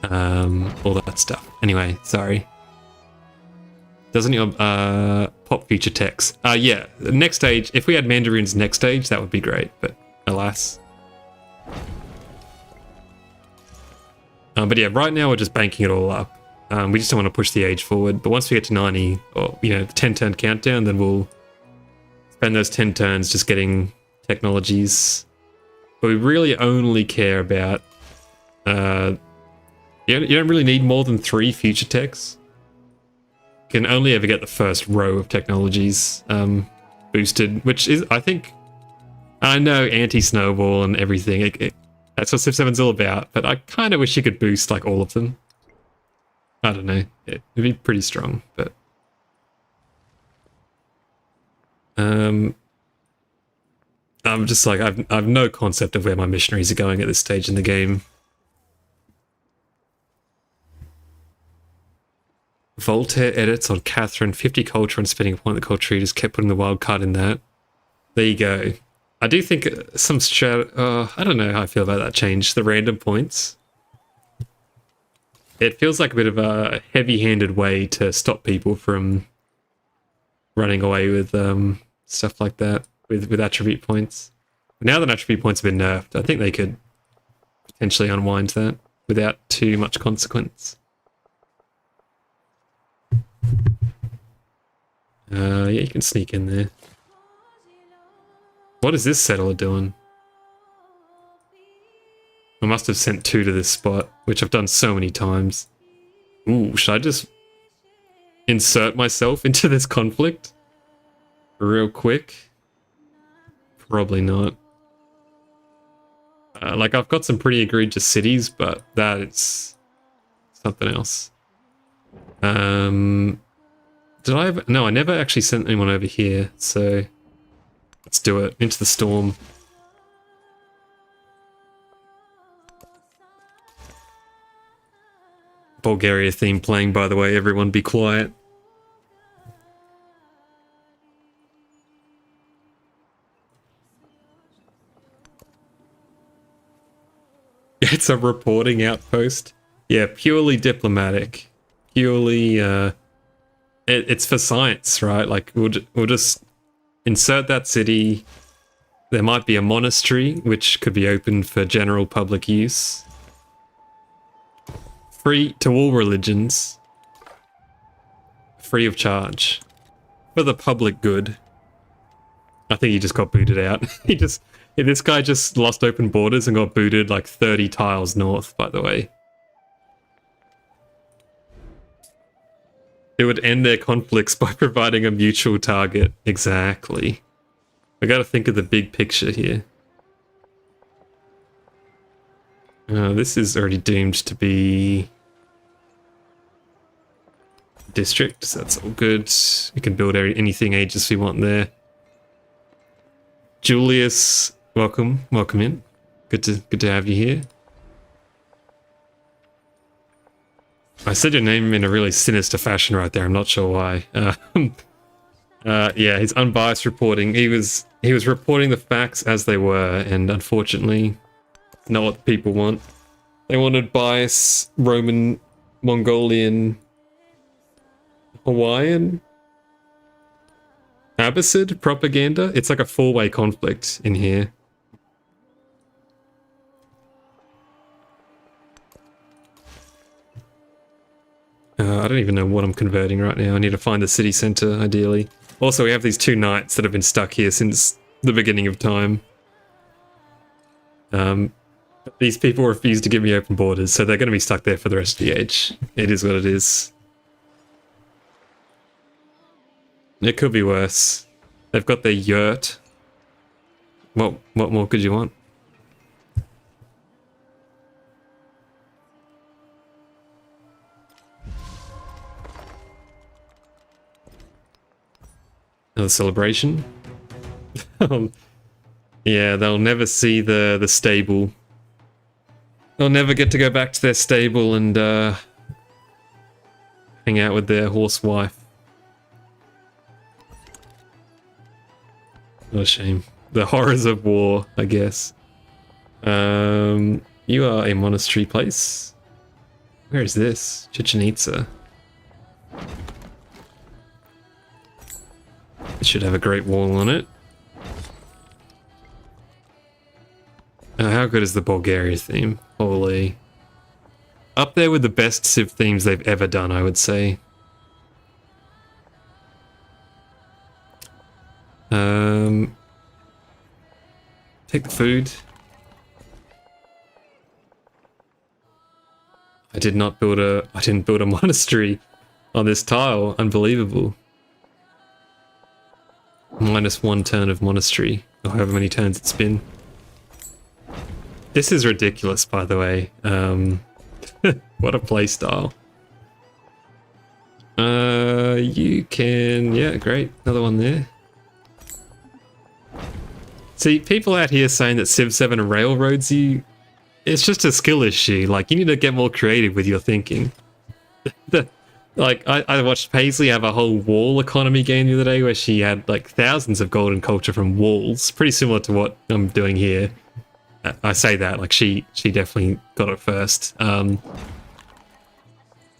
all that stuff. Anyway, sorry. Doesn't your pop future text? Yeah, next stage, if we had mandarins next stage, that would be great, but alas. But yeah, right now we're just banking it all up. We just don't want to push the age forward, but once we get to 90, or, you know, the 10-turn countdown, then we'll spend those 10 turns just getting technologies. But we really only care about... you don't really need more than 3 future techs. You can only ever get the first row of technologies boosted, which is, I think... I know anti-snowball and everything, that's what Civ 7's all about, but I kind of wish you could boost, like, all of them. I don't know. It'd be pretty strong, but... I'm just like, I've no concept of where my missionaries are going at this stage in the game. Voltaire edits on Catherine, 50 culture and spending a point on the culture. Just kept putting the wild card in that. There you go. I do think some I don't know how I feel about that change. The random points. It feels like a bit of a heavy-handed way to stop people from running away with stuff like that with attribute points. Now that attribute points have been nerfed, I think they could potentially unwind that without too much consequence. Yeah, you can sneak in there. What is this settler doing? I must have sent 2 to this spot, which I've done so many times. Ooh, should I just insert myself into this conflict real quick? Probably not. Like, I've got some pretty egregious cities, but that is something else. Did I ever? No, I never actually sent anyone over here, so let's do it. Into the storm. Bulgaria theme playing, by the way. Everyone be quiet. It's a reporting outpost. Yeah, purely diplomatic. Purely, it's for science, right? Like, we'll just insert that city. There might be a monastery, which could be open for general public use. Free to all religions. Free of charge. For the public good. I think he just got booted out. This guy just lost open borders and got booted like 30 tiles north, by the way. It would end their conflicts by providing a mutual target. Exactly. I gotta think of the big picture here. This is already doomed to be district, so that's all good. We can build anything ages we want there. Julius, welcome in. Good to have you here. I said your name in a really sinister fashion right there. I'm not sure why. Yeah, his unbiased reporting. He was reporting the facts as they were, and unfortunately, not what people want. They wanted bias, Roman, Mongolian, Hawaiian, Abbasid propaganda. It's like a 4-way conflict in here. I don't even know what I'm converting right now. I need to find the city center, ideally. Also, we have these 2 knights that have been stuck here since the beginning of time. These people refuse to give me open borders, so they're going to be stuck there for the rest of the age. It is what it is. It could be worse. They've got their yurt. What more could you want? Another celebration. Yeah, they'll never see the stable. They'll never get to go back to their stable and hang out with their horse wife. What a shame. The horrors of war, I guess. You are a monastery place. Where is this? Chichen Itza. It should have a great wall on it. How good is the Bulgaria theme? Holy. Up there with the best Civ themes they've ever done, I would say. Take the food. I didn't build a monastery on this tile. Unbelievable. -1 turn of monastery, or however many turns it's been. This is ridiculous, by the way. What a playstyle. You can... Yeah, great. Another one there. See, people out here saying that Civ 7 railroads you, it's just a skill issue. Like, you need to get more creative with your thinking. Like, I watched Paisley have a whole wall economy game the other day where she had, like, thousands of golden culture from walls. Pretty similar to what I'm doing here. I say that, like, she definitely got it first.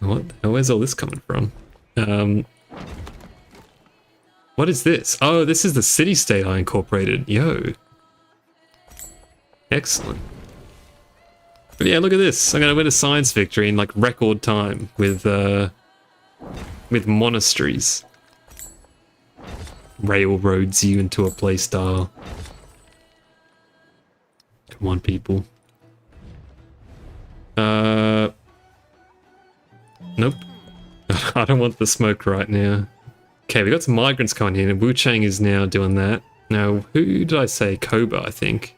What? Where's all this coming from? What is this? Oh, this is the city-state I incorporated. Yo. Excellent. But yeah, look at this. I'm gonna win a science victory in like record time with monasteries. Railroads you into a playstyle. Come on, people. Nope. I don't want the smoke right now. Okay, we got some migrants coming in, and Wu Chang is now doing that. Now, who did I say? Koba, I think.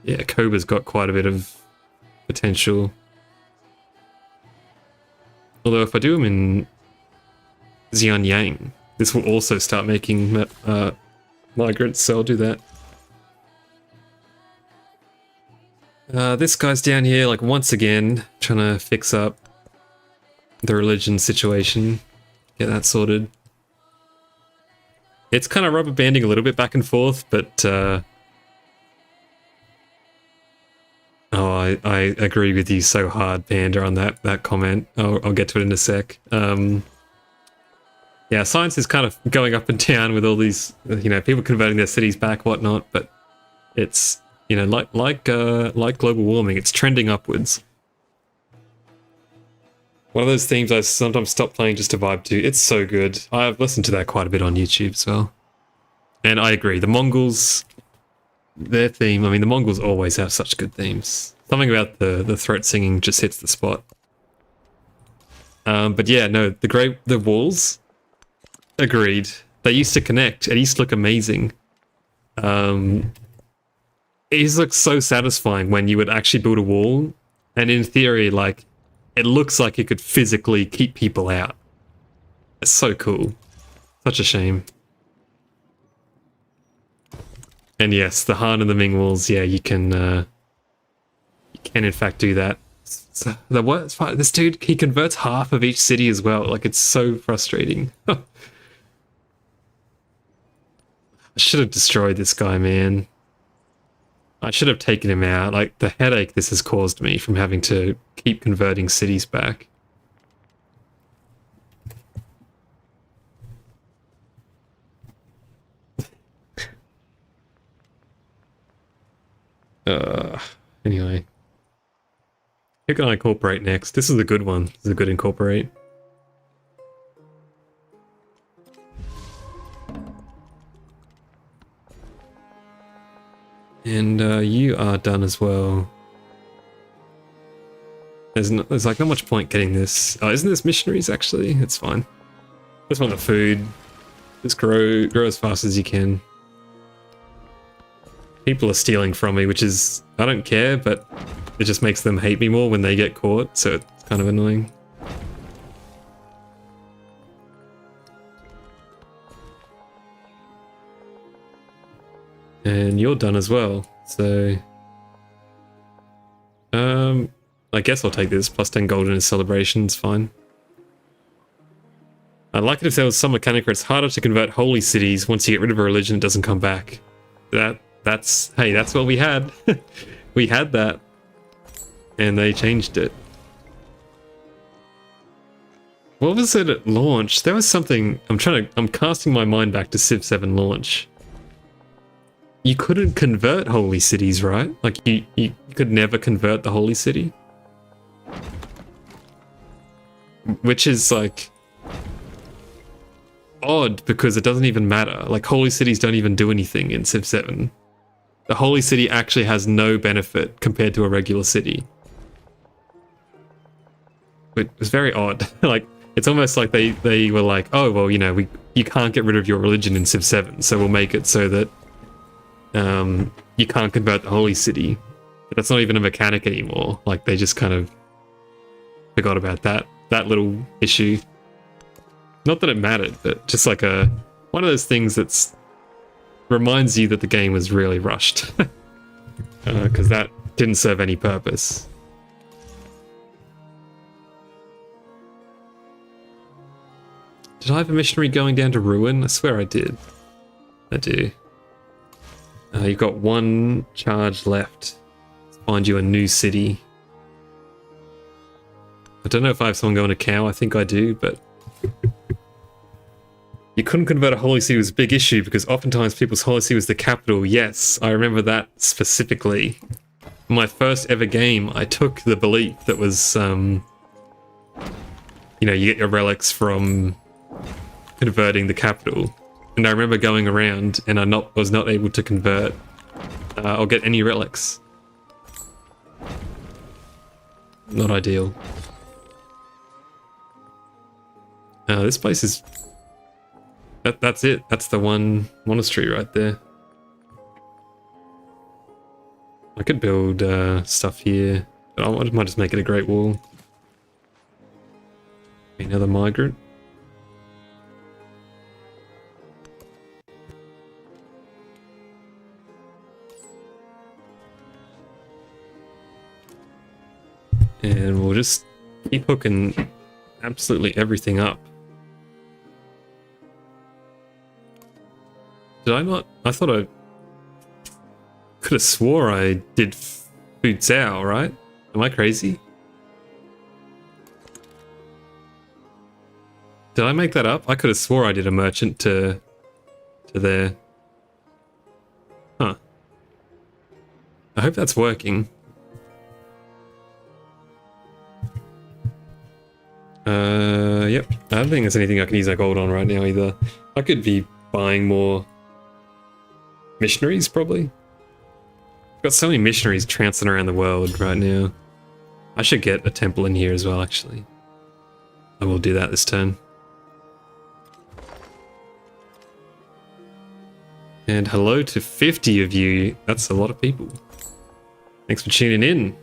Yeah, Koba's got quite a bit of potential. Although if I do them in Xianyang, this will also start making migrants, so I'll do that. This guy's down here, like, once again, trying to fix up the religion situation. Get that sorted. It's kind of rubber banding a little bit back and forth, but oh, I agree with you so hard, Panda, on that comment. I'll get to it in a sec. Yeah, science is kind of going up and down with all these, you know, people converting their cities back, whatnot, but it's, you know, like global warming, it's trending upwards. One of those themes I sometimes stop playing just to vibe to. It's so good. I've listened to that quite a bit on YouTube as well. And I agree, the Mongols, their theme, I mean, the Mongols always have such good themes. Something about the throat singing just hits the spot. But yeah, no, the walls, agreed. They used to connect. It used to look amazing. It used to look so satisfying when you would actually build a wall. And in theory, like, it looks like it could physically keep people out. It's so cool. Such a shame. And yes, the Han and the Ming walls, yeah, you can in fact do that. So the worst part, this dude, he converts half of each city as well. Like, it's so frustrating. I should have destroyed this guy, man. I should have taken him out. Like, the headache this has caused me from having to keep converting cities back. Anyway. Who can I incorporate next? This is a good one. This is a good incorporate. And you are done as well. There's like not much point getting this. Oh, isn't this missionaries actually? It's fine. Just want the food. Just grow as fast as you can. People are stealing from me, which is, I don't care, but it just makes them hate me more when they get caught, so it's kind of annoying. And you're done as well, so I guess I'll take this. Plus 10 gold in his celebrations, fine. I'd like it if there was some mechanic where it's harder to convert holy cities. Once you get rid of a religion, it doesn't come back. That's hey, that's what we had. We had that, and they changed it. What was it at launch? There was something. I'm casting my mind back to Civ 7 launch. You couldn't convert holy cities, right? Like, you could never convert the holy city. Which is, like, odd, because it doesn't even matter. Like, holy cities don't even do anything in Civ 7. The holy city actually has no benefit compared to a regular city. It was very odd. Like, it's almost like they were like, oh, well, you know, you can't get rid of your religion in Civ 7, so we'll make it so that you can't convert the holy city. But that's not even a mechanic anymore. Like, they just kind of forgot about that little issue. Not that it mattered, but just like one of those things that's reminds you that the game was really rushed. Because that didn't serve any purpose. Did I have a missionary going down to ruin? I swear I did. I do. You've got one charge left. Let's find you a new city. I don't know if I have someone going to cow. I think I do, but you couldn't convert a holy city was a big issue because oftentimes people's holy city was the capital. Yes, I remember that specifically. My first ever game, I took the belief that was, you know, you get your relics from converting the capital. And I remember going around and I was not able to convert or get any relics. Not ideal. This place is... That's it. That's the one monastery right there. I could build stuff here, but I might just make it a Great Wall. Another migrant. And we'll just keep hooking absolutely everything up. Did I not? I thought I could have swore I did Food Zao, right? Am I crazy? Did I make that up? I could have swore I did a merchant to there. Huh. I hope that's working. Yep. I don't think there's anything I can use that gold on right now either. I could be buying more missionaries, probably. I've got so many missionaries trouncing around the world right now. I should get a temple in here as well, actually. I will do that this turn. And hello to 50 of you. That's a lot of people. Thanks for tuning in.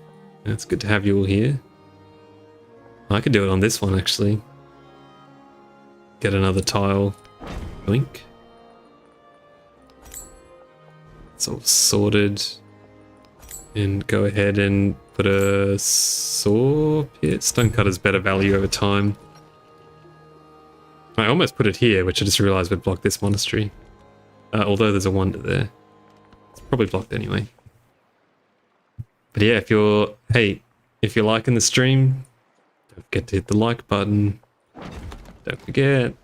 It's good to have you all here. I could do it on this one, actually. Get another tile. Blink. It's all sorted. And go ahead and put a saw pit. Stonecutter's better value over time. I almost put it here, which I just realized would block this monastery. Although there's a wonder there. It's probably blocked anyway. But yeah, if you're liking the stream, don't forget to hit the like button. Don't forget.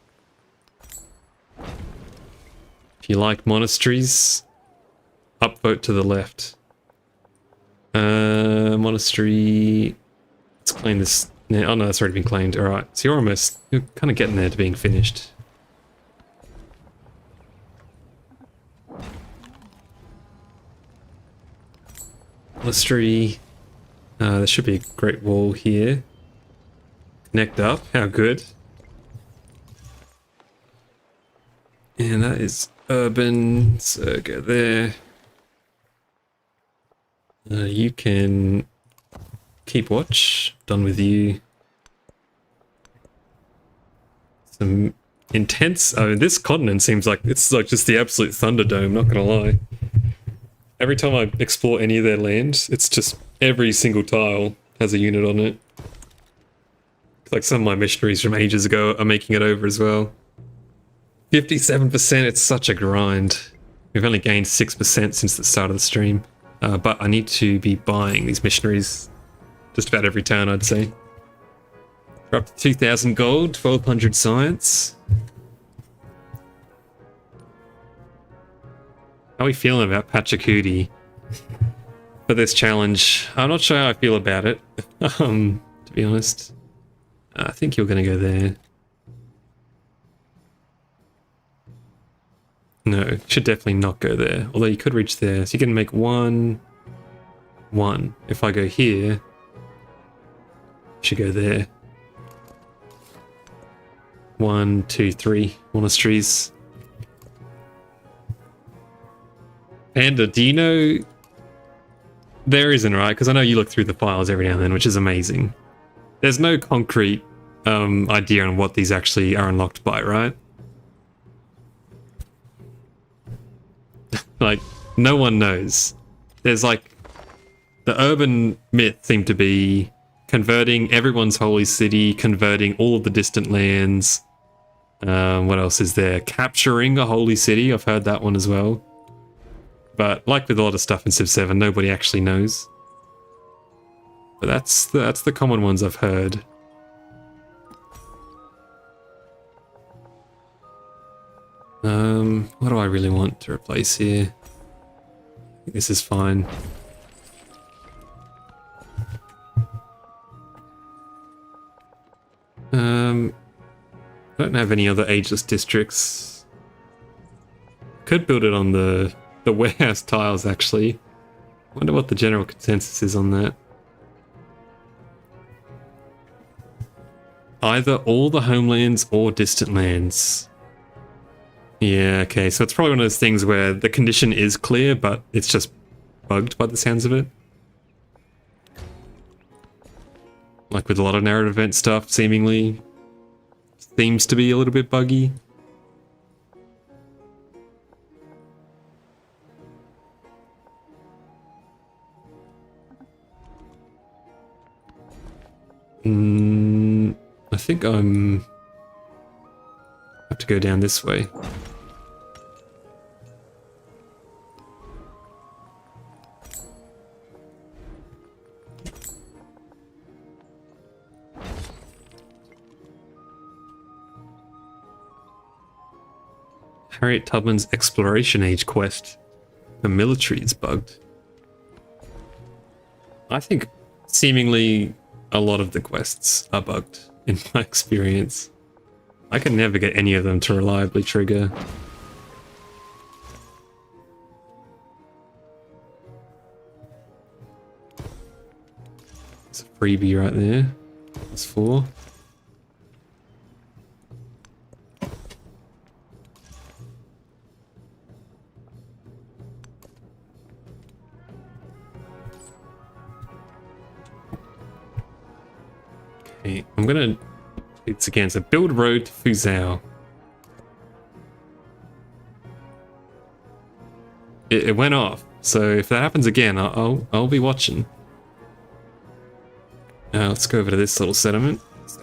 If you like monasteries, upvote to the left. Monastery. Let's claim this. Oh no, that's already been claimed. Alright, so you're kind of getting there to being finished. Monastery. There should be a great wall here. Connect up, how good. And that is urban, so go there. You can keep watch. Done with you. Some intense. This continent seems like it's like just the absolute Thunderdome. Not gonna lie. Every time I explore any of their land, it's just every single tile has a unit on it. It's like some of my missionaries from ages ago are making it over as well. 57%. It's such a grind. We've only gained 6% since the start of the stream. But I need to be buying these missionaries just about every turn, I'd say. We're up to 2,000 gold, 1,200 science. How are we feeling about Pachacudi for this challenge? I'm not sure how I feel about it, to be honest. I think you're going to go there. No, should definitely not go there. Although you could reach there. So you can make 1, 1. If I go here, should go there. 1, 2, 3 monasteries. Panda, do you know... There isn't, right? Because I know you look through the files every now and then, which is amazing. There's no concrete idea on what these actually are unlocked by, right? Like, no one knows. There's like... The urban myth seemed to be converting everyone's holy city, converting all of the distant lands. What else is there? Capturing a holy city, I've heard that one as well. But like with a lot of stuff in Civ 7, nobody actually knows. But that's the common ones I've heard. What do I really want to replace here? I think this is fine. I don't have any other ageless districts. Could build it on the warehouse tiles, actually. Wonder what the general consensus is on that. Either all the homelands or distant lands. Yeah, okay, so it's probably one of those things where the condition is clear, but it's just bugged by the sounds of it. Like with a lot of narrative event stuff, seemingly seems to be a little bit buggy. I think I'm... have to go down this way. Harriet Tubman's Exploration Age quest. The military is bugged. I think seemingly a lot of the quests are bugged, in my experience. I can never get any of them to reliably trigger. It's a freebie right there. That's 4. Okay, I'm gonna... It's again, so build road to Fuzhou. It went off, so if that happens again, I'll be watching. Now let's go over to this little settlement. Let's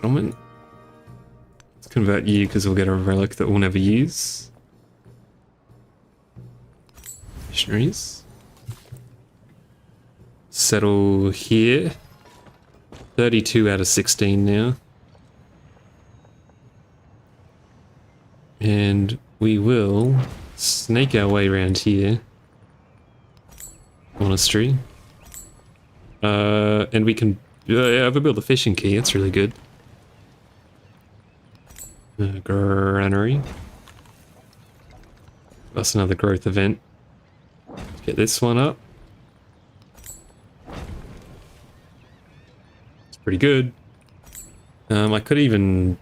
convert you because we'll get a relic that we'll never use. Missionaries. Settle here. 32 out of 16 now. And we will snake our way around here. Monastery. And we can overbuild the fishing key, that's really good. Granary. That's another growth event. Let's get this one up. It's pretty good. I could even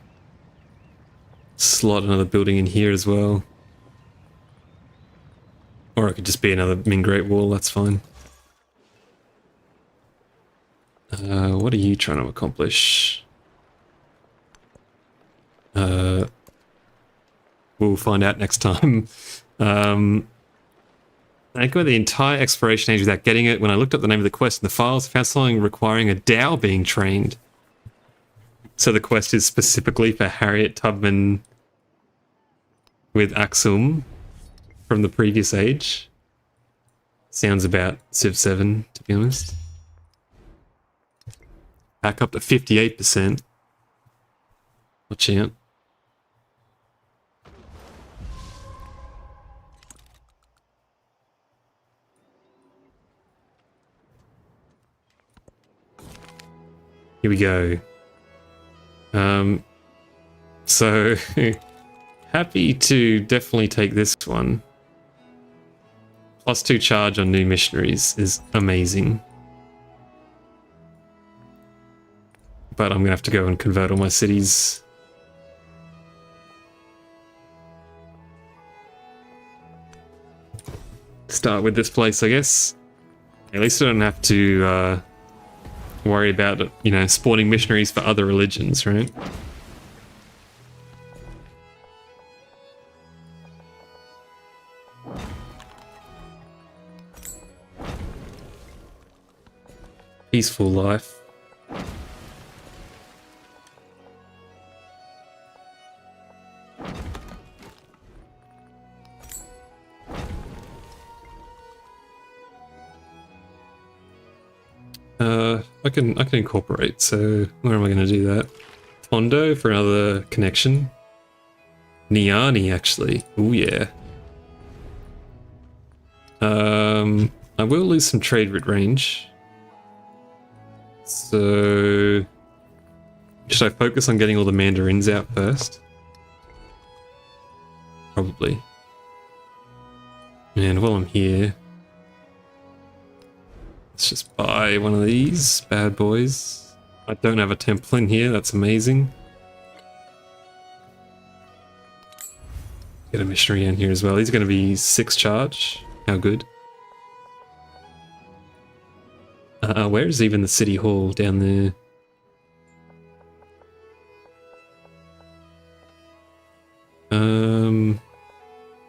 slot another building in here as well. Or it could just be another Ming Great Wall, that's fine. What are you trying to accomplish? We'll find out next time. I go the entire exploration age without getting it. When I looked up the name of the quest in the files, I found something requiring a Dao being trained. So the quest is specifically for Harriet Tubman with Aksum from the previous age. Sounds about Civ 7, to be honest. Back up to 58%. Watch out. Here we go. So happy to definitely take this one. +2 charge on new missionaries is amazing. But I'm gonna have to go and convert all my cities. Start with this place, I guess. At least I don't have to worry about, you know, spawning missionaries for other religions, right? Peaceful life. I can incorporate, so where am I going to do that? Tondo for another connection. Niani, actually. Oh yeah. I will lose some trade route range. So should I focus on getting all the mandarins out first? Probably. And while I'm here, let's just buy one of these bad boys. I don't have a temple in here, that's amazing. Get a missionary in here as well. These are going to be 6 charge. How good. Where's even the city hall down there?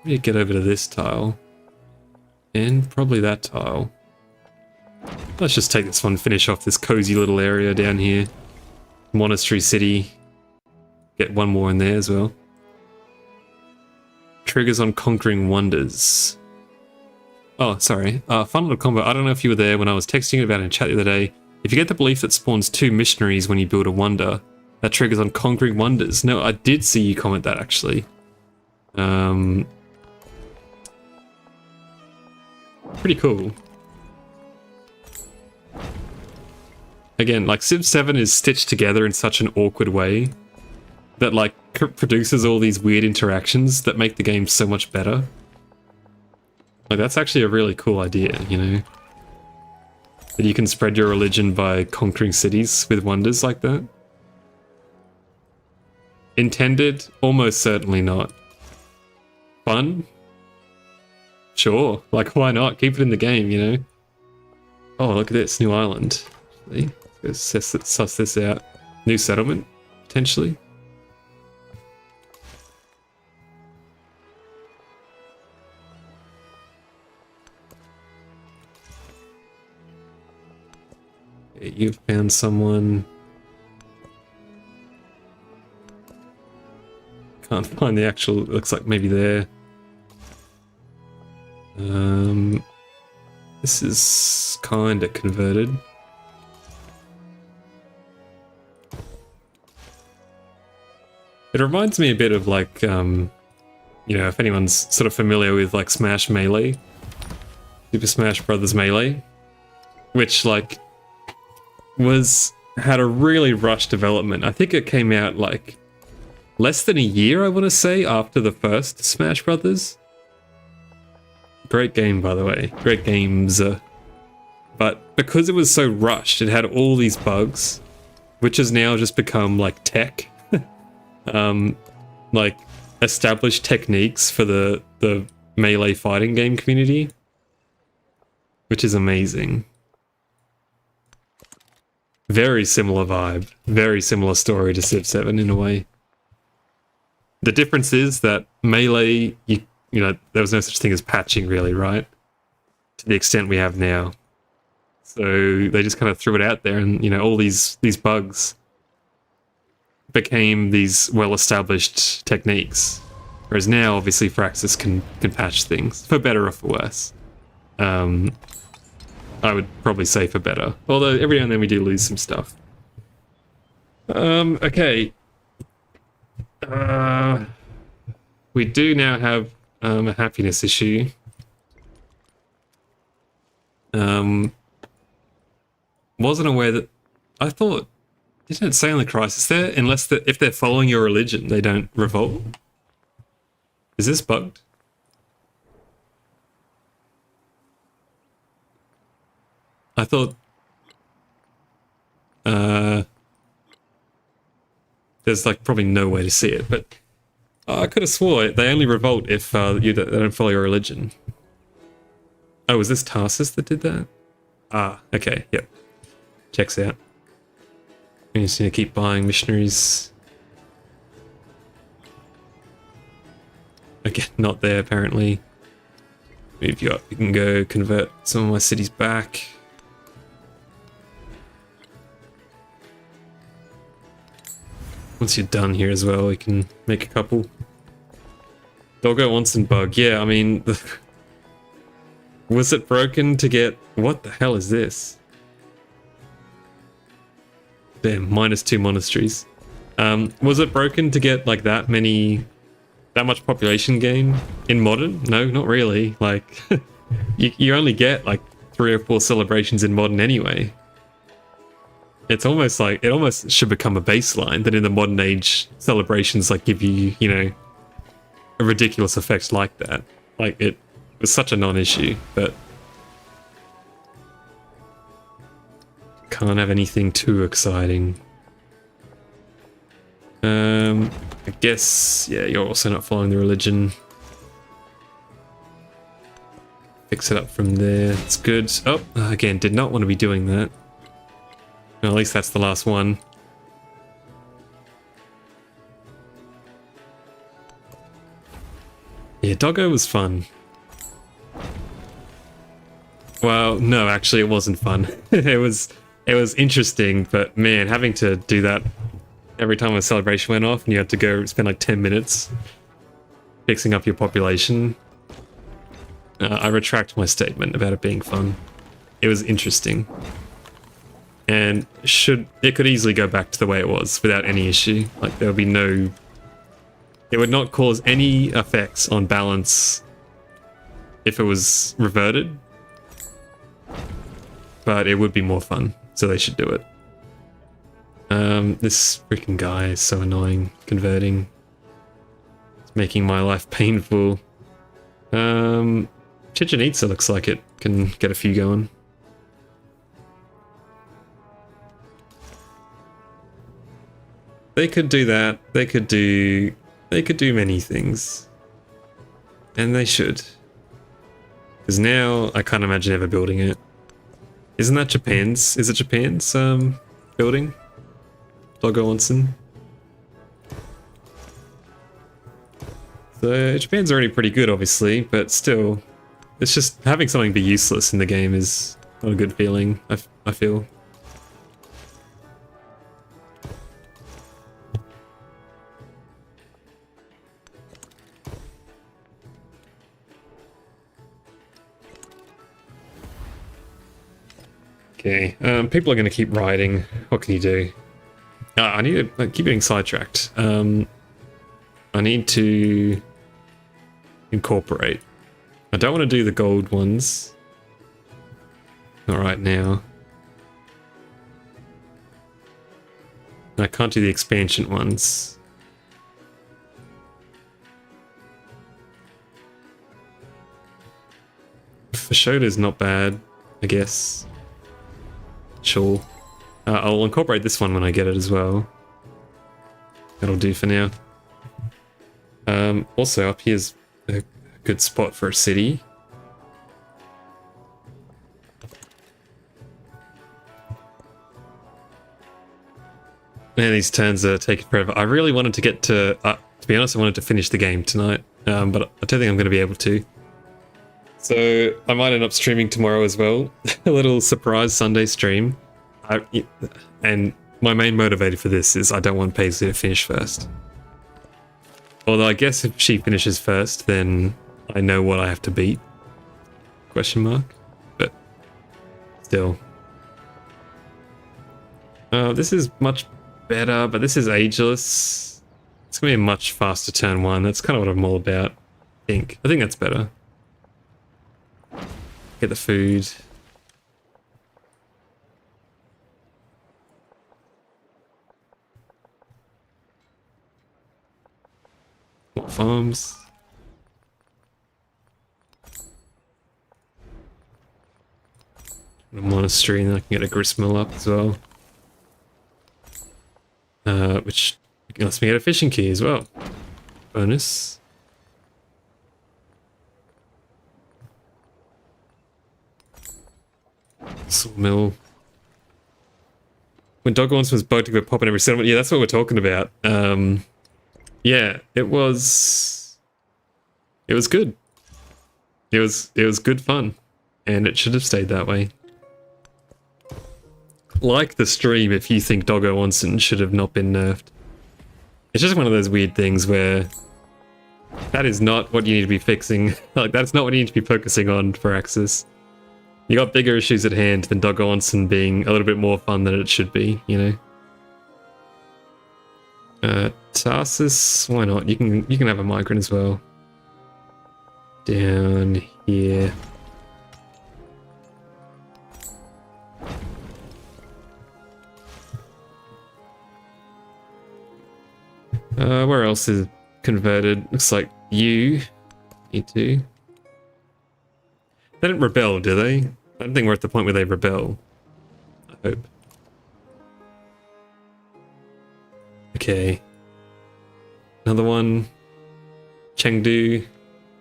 Yeah, get over to this tile. And probably that tile. Let's just take this one, finish off this cozy little area down here. Monastery City. Get one more in there as well. Triggers on Conquering Wonders. Oh, sorry. Fun little combo. I don't know if you were there when I was texting you about it in chat the other day. If you get the belief that spawns 2 missionaries when you build a wonder, that triggers on Conquering Wonders. No, I did see you comment that actually. Pretty cool. Again, like Civ 7 is stitched together in such an awkward way that like produces all these weird interactions that make the game so much better. Like that's actually a really cool idea, you know? That you can spread your religion by conquering cities with wonders like that. Intended? Almost certainly not. Fun? Sure, like why not? Keep it in the game, you know? Oh, look at this, new island. Let's suss this out. New settlement, potentially. Okay, you've found someone. Can't find the actual, it looks like maybe there. This is kinda converted. It reminds me a bit of like, you know, if anyone's sort of familiar with like Smash Melee, Super Smash Brothers Melee, which like had a really rushed development. I think it came out like less than a year, I want to say, after the first Smash Brothers. Great game, by the way. Great games. But because it was so rushed, it had all these bugs, which has now just become like tech. Like established techniques for the Melee fighting game community, which is amazing. Very similar vibe, very similar story to Civ 7 in a way. The difference is that Melee, you know, there was no such thing as patching really, right? To the extent we have now. So they just kind of threw it out there and, you know, all these bugs became these well-established techniques. Whereas now, obviously, Firaxis can patch things, for better or for worse. I would probably say for better. Although every now and then we do lose some stuff. Okay. We do now have a happiness issue. Wasn't aware that... I thought... Didn't it say on the crisis there? Unless if they're following your religion, they don't revolt. Is this bugged? I thought... there's like probably no way to see it, but I could have swore they only revolt if they don't follow your religion. Oh, was this Tarsus that did that? Ah, okay, yep. Checks out. We just need to keep buying missionaries. Again, not there apparently. Move you up, you can go convert some of my cities back. Once you're done here as well, we can make a couple. Doggo wants and bug. Yeah, I mean, was it broken to get... What the hell is this? Damn, -2 monasteries. Was it broken to get like that many that much population gain in modern? No, not really. Like, you only get like 3 or 4 celebrations in modern anyway. It's almost like, it almost should become a baseline that in the modern age celebrations like give you, you know, a ridiculous effect like that. Like, it was such a non-issue, but can't have anything too exciting. I guess, yeah, you're also not following the religion. Fix it up from there. It's good. Oh, again, did not want to be doing that. Well, at least that's the last one. Yeah, Doggo was fun. Well, no, actually, it wasn't fun. it was interesting, but man, having to do that every time a celebration went off and you had to go spend like 10 minutes fixing up your population. I retract my statement about it being fun. It was interesting. And it could easily go back to the way it was without any issue. Like, there would be no... It would not cause any effects on balance if it was reverted. But it would be more fun, so they should do it. This freaking guy is so annoying, converting. It's making my life painful. Chichen Itza looks like it can get a few going. They could do that. They could do many things. And they should. Because now I can't imagine ever building it. Isn't that Japan's? Is it Japan's building? Doggo Onsen. So Japan's already pretty good, obviously, but still, it's just having something be useless in the game is not a good feeling. I feel. Okay, people are going to keep riding. What can you do? I need to keep getting sidetracked. I need to incorporate. I don't want to do the gold ones. Not right now. And I can't do the expansion ones. Fashoda's not bad, I guess. Sure. I'll incorporate this one when I get it as well. That'll do for now. Also, up here's a good spot for a city. Man, these turns are taking forever. I really wanted to get to be honest, I wanted to finish the game tonight, but I don't think I'm going to be able to. So I might end up streaming tomorrow as well. A little surprise Sunday stream. And my main motivator for this is I don't want Paisley to finish first. Although I guess if she finishes first, then I know what I have to beat. Question mark. But still. This is much better, but this is ageless. It's going to be a much faster turn one. That's kind of what I'm all about. I think that's better. Get the food. More farms. A monastery, and then I can get a gristmill up as well. Which lets me get a fishing key as well. Bonus. Sawmill. When Doggo Onsen was bugged to go pop in every settlement. Yeah, that's what we're talking about. Yeah, it was good. It was good fun, and it should have stayed that way. Like the stream if you think Doggo Onsen should have not been nerfed. It's just one of those weird things where that is not what you need to be fixing. Like, that's not what you need to be focusing on for Axis. You got bigger issues at hand than Doggo Onsen being a little bit more fun than it should be, you know? Tarsus, why not? You can have a migrant as well. Down here. Where else is converted? Looks like you too. They didn't rebel, do they? I don't think we're at the point where they rebel. I hope. Okay. Another one. Chengdu.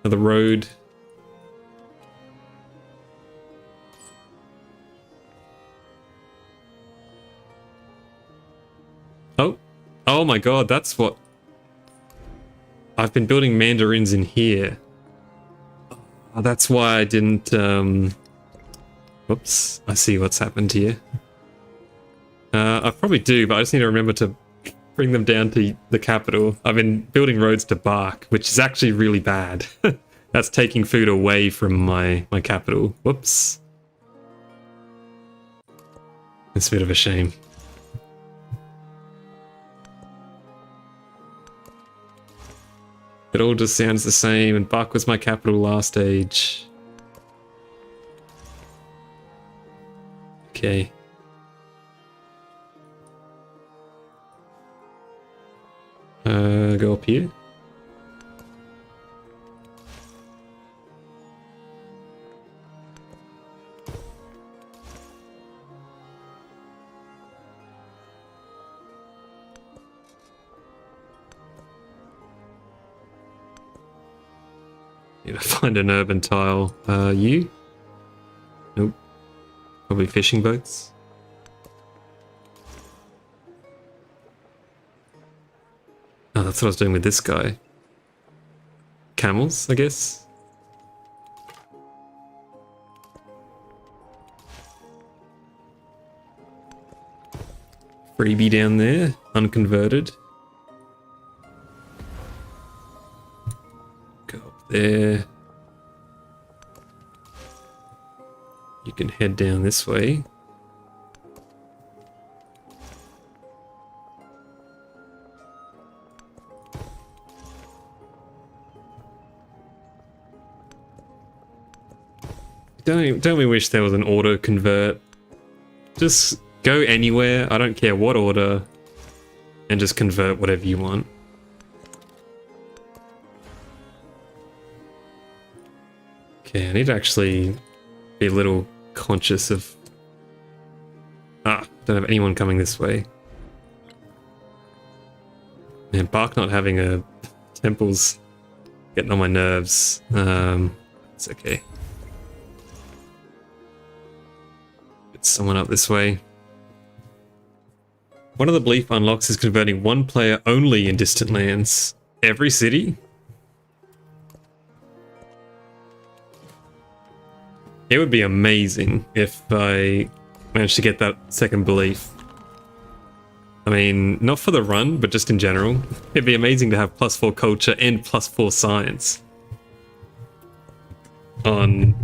Another road. Oh. Oh my god, that's what... I've been building mandarins in here. Oh, that's why I didn't... Whoops. I see what's happened here. I probably do, but I just need to remember to bring them down to the capital. I've been building roads to Bark, which is actually really bad. That's taking food away from my capital. Whoops. It's a bit of a shame. It all just sounds the same, and Bark was my capital last age. Okay. Go up here. Need to find an urban tile. You? Nope. Probably fishing boats. Oh, that's what I was doing with this guy. Camels, I guess. Freebie down there, unconverted. Go up there. You can head down this way. Don't we wish there was an auto convert? Just go anywhere, I don't care what order, and just convert whatever you want. Okay, I need to actually be a little conscious of... don't have anyone coming this way. Man, Bark not having a temple's getting on my nerves. It's okay. Get someone up this way. One of the belief unlocks is converting one player only in distant lands. Every city? It would be amazing if I managed to get that second belief. I mean, not for the run, but just in general. It'd be amazing to have +4 culture and +4 science on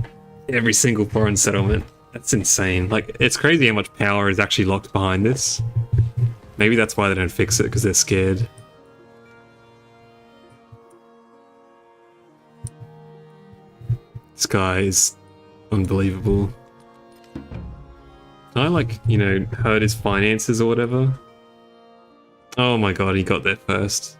every single foreign settlement. That's insane. Like, it's crazy how much power is actually locked behind this. Maybe that's why they don't fix it, because they're scared. This guy is unbelievable. Can I, like, you know, hurt his finances or whatever? Oh my god, he got there first.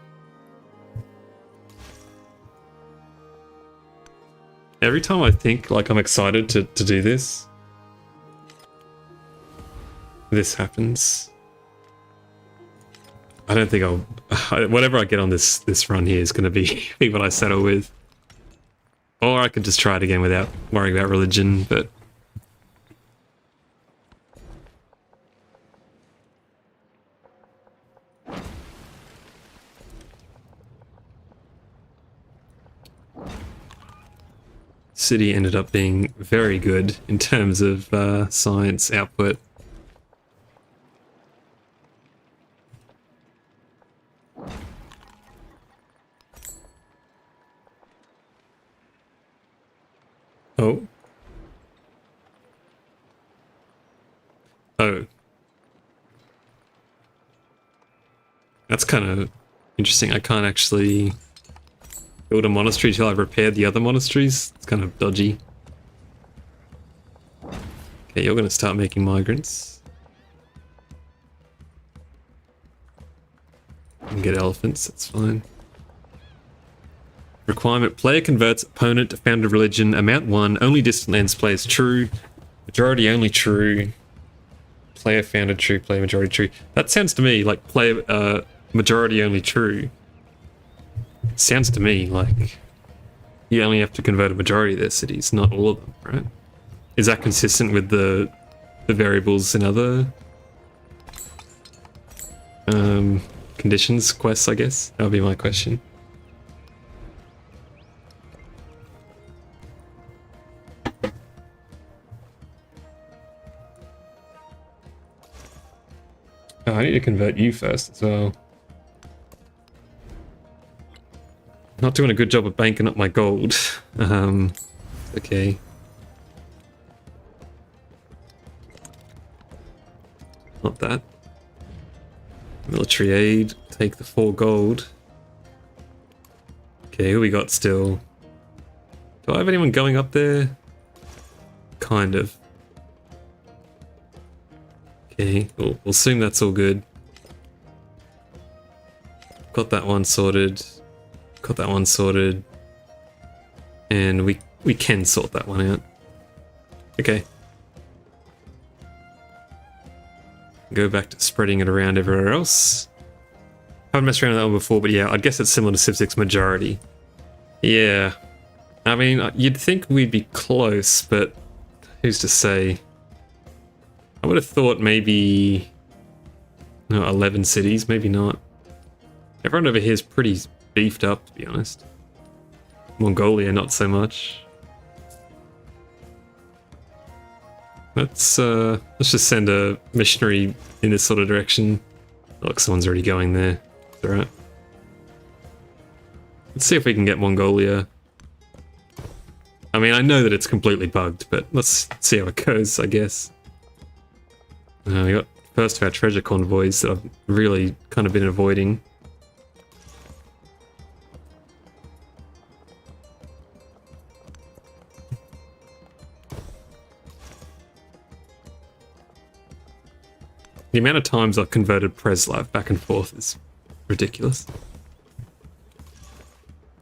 Every time I think, like, I'm excited to do this, this happens. I don't think whatever I get on this run here is going to be what I settle with. Or I could just try it again without worrying about religion, but... City ended up being very good in terms of science output. Oh. Oh. That's kind of interesting. I can't actually build a monastery till I've repaired the other monasteries. It's kind of dodgy. Okay, you're going to start making migrants. And get elephants, that's fine. Requirement, player converts opponent to founded religion, amount 1, only distant lands plays true, majority only true, player founded true, player majority true. That sounds to me like player majority only true. Sounds to me like you only have to convert a majority of their cities, not all of them, right? Is that consistent with the variables in other conditions, quests, I guess? That would be my question. Oh, I need to convert you first as well. Not doing a good job of banking up my gold. Okay. Not that. Military aid, take the 4 gold. Okay, who we got still? Do I have anyone going up there? Kind of. Okay, we'll assume that's all good. Got that one sorted. Got that one sorted. And we can sort that one out. Okay. Go back to spreading it around everywhere else. Haven't messed around with that one before, but yeah, I'd guess it's similar to Civ 6 majority. Yeah. I mean, you'd think we'd be close, but who's to say? I would have thought maybe... No, 11 cities, maybe not. Everyone over here is pretty beefed up, to be honest. Mongolia, not so much. Let's just send a missionary in this sort of direction. Look, someone's already going there. Alright. Let's see if we can get Mongolia. I mean, I know that it's completely bugged, but let's see how it goes, I guess. We got first of our treasure convoys that I've really kind of been avoiding. The amount of times I've converted Preslav back and forth is ridiculous.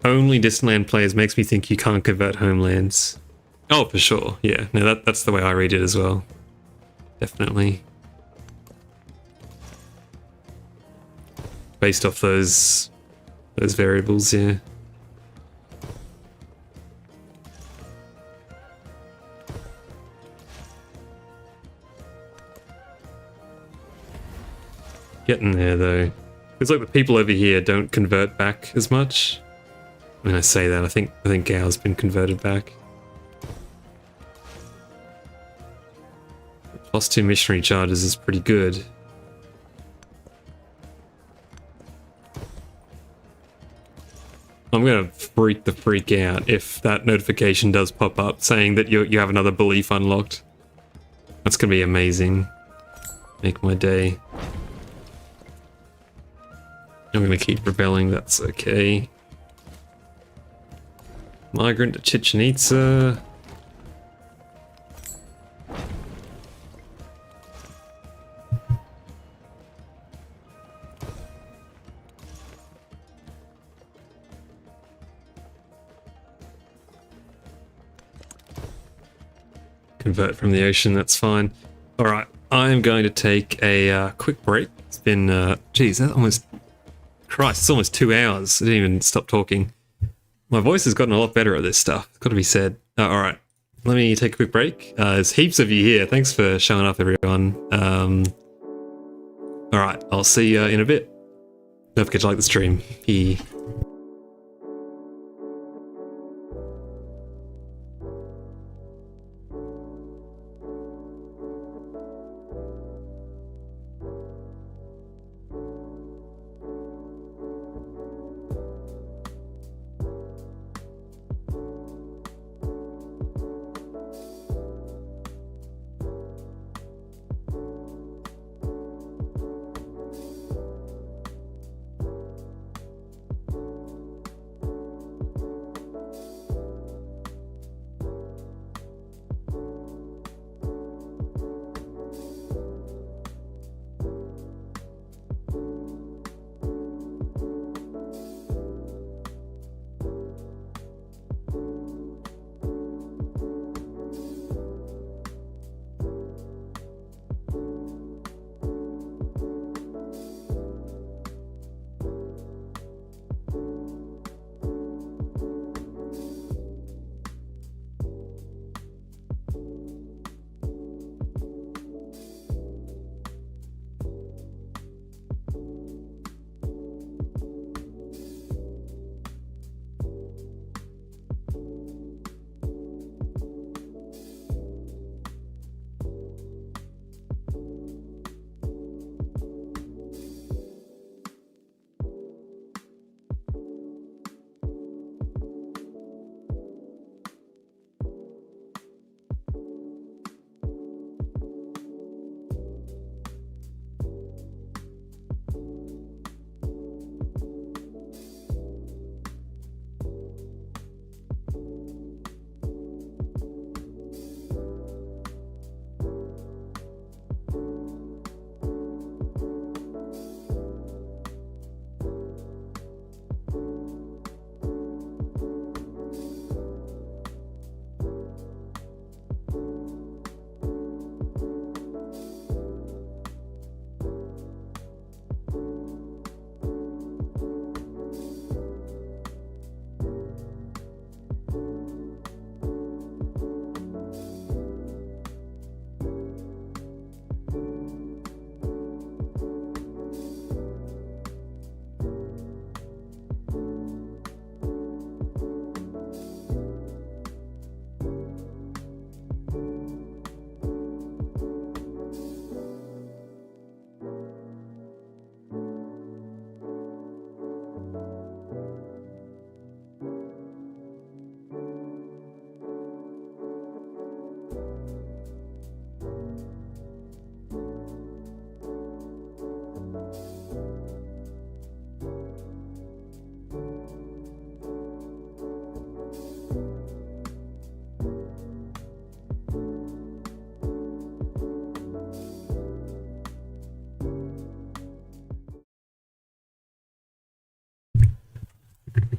Only distant land players makes me think you can't convert homelands. Oh, for sure. Yeah, no, that's the way I read it as well. Definitely. Based off those variables, yeah. Getting there though. It's like the people over here don't convert back as much. When I say that, I think Gao's been converted back. +2 missionary charges is pretty good. I'm gonna freak the freak out if that notification does pop up saying that you have another belief unlocked. That's gonna be amazing. Make my day. I'm gonna keep rebelling, that's okay. Migrant to Chichen Itza. Convert from the ocean, that's fine. Alright, I'm going to take a quick break. It's been, geez, that's almost... Christ, it's almost 2 hours. I didn't even stop talking. My voice has gotten a lot better at this stuff. It's got to be said. Alright, let me take a quick break. There's heaps of you here. Thanks for showing up, everyone. Alright, I'll see you in a bit. Don't forget to like the stream.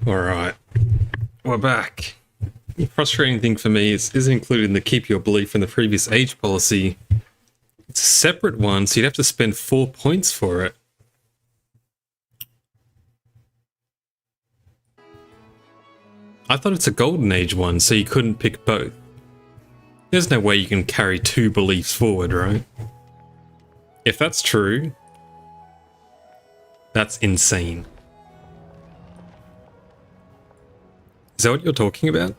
Alright, we're back. The frustrating thing for me isn't included in the keep your belief in the previous age policy. It's a separate one, so you'd have to spend 4 points for it. I thought it's a golden age one, so you couldn't pick both. There's no way you can carry 2 beliefs forward, right? If that's true, that's insane. Is that what you're talking about?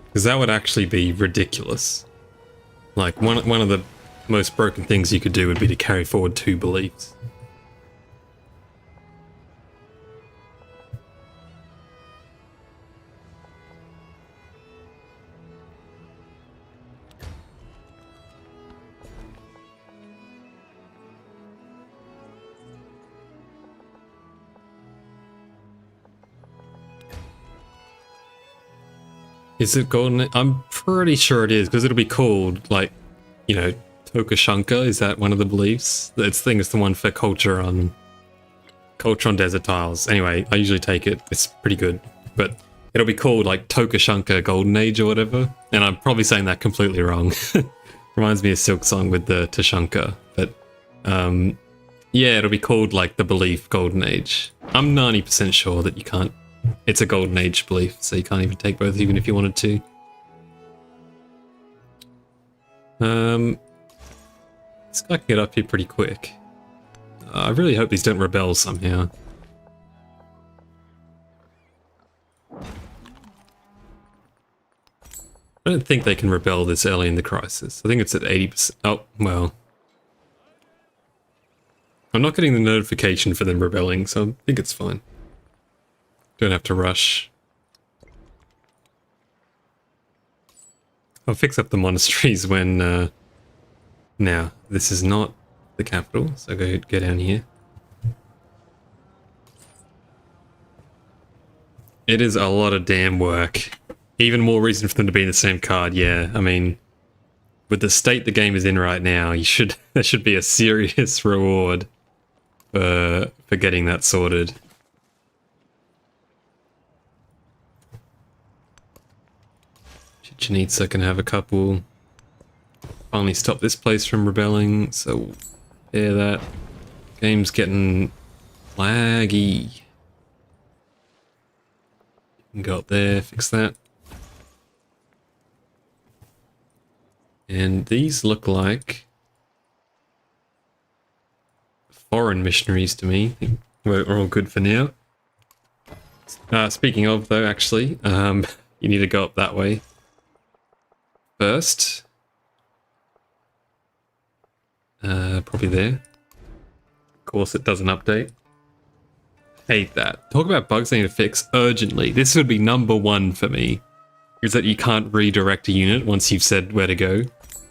Because that would actually be ridiculous. Like, one of the most broken things you could do would be to carry forward 2 beliefs. Is it golden? I'm pretty sure it is, because it'll be called, like, you know, Tokashanka. Is that one of the beliefs? I think it's the one for culture on desert tiles. Anyway, I usually take it. It's pretty good. But it'll be called, like, Tokashanka Golden Age or whatever. And I'm probably saying that completely wrong. Reminds me of Silk Song with the Tashanka. But, yeah, it'll be called, like, the belief Golden Age. I'm 90% sure that you can't. It's a golden age belief, so you can't even take both even if you wanted to. This guy can get up here pretty quick. I really hope these don't rebel somehow. I don't think they can rebel this early in the crisis. I think it's at 80%. Oh, well. I'm not getting the notification for them rebelling, so I think it's fine. Don't have to rush. I'll fix up the monasteries when, now, this is not the capital, so go down here. It is a lot of damn work. Even more reason for them to be in the same card, yeah. I mean, with the state the game is in right now, there should be a serious reward for getting that sorted. Janitsa can have a couple. Finally stop this place from rebelling, so yeah, that game's getting laggy. You can go up there, fix that. And these look like foreign missionaries to me. I think we're all good for now. Speaking of though, actually, you need to go up that way. First, probably there. Of course, it doesn't update. Hate that. Talk about bugs I need to fix urgently. This would be number 1 for me. Is that you can't redirect a unit once you've said where to go.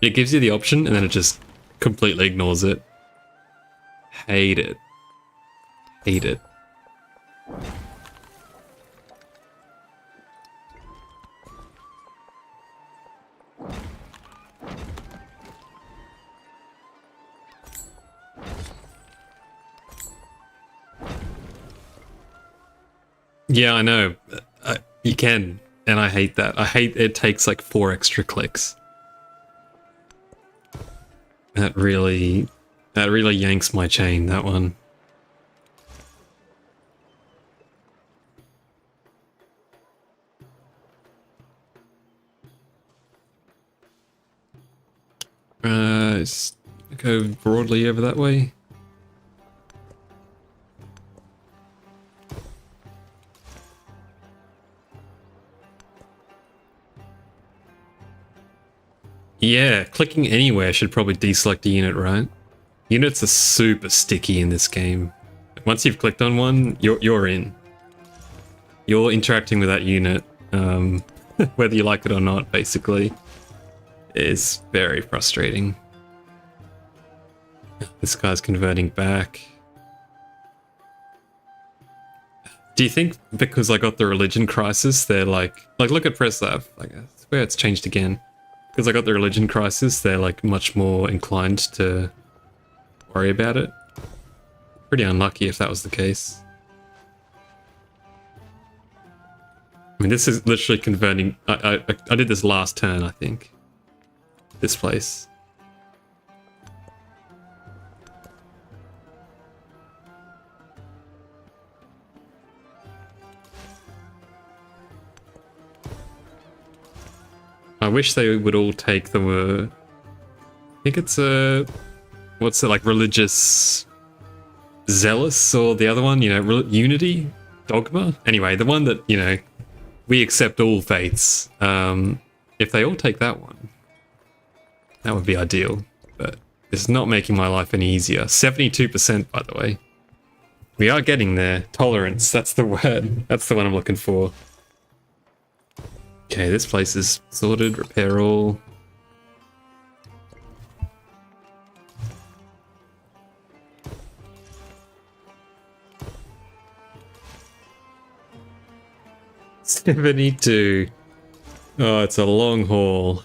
It gives you the option and then it just completely ignores it. Hate it. Hate it. Yeah, I know. You can, and I hate that. I hate it takes like 4 extra clicks. That really yanks my chain, that one. Just go broadly over that way. Yeah, clicking anywhere should probably deselect a unit, right? Units are super sticky in this game. Once you've clicked on one, you're in. You're interacting with that unit, whether you like it or not, basically. Is very frustrating. This guy's converting back. Do you think because I got the religion crisis, they're like look at Preslav, like I swear it's changed again. because I got the religion crisis, they're like much more inclined to worry about it. Pretty unlucky if that was the case. I mean, this is literally converting. I did this last turn, I think. This place. I wish they would all take the. I think it's a. What's it like? Religious. Zealous, or the other one, you know, Unity? Dogma? Anyway, the one that, you know, we accept all faiths. If they all take that one, that would be ideal. But it's not making my life any easier. 72%, by the way. We are getting there. Tolerance, that's the word. That's the one I'm looking for. Okay, this place is sorted. Repair all. $72. Oh, it's a long haul.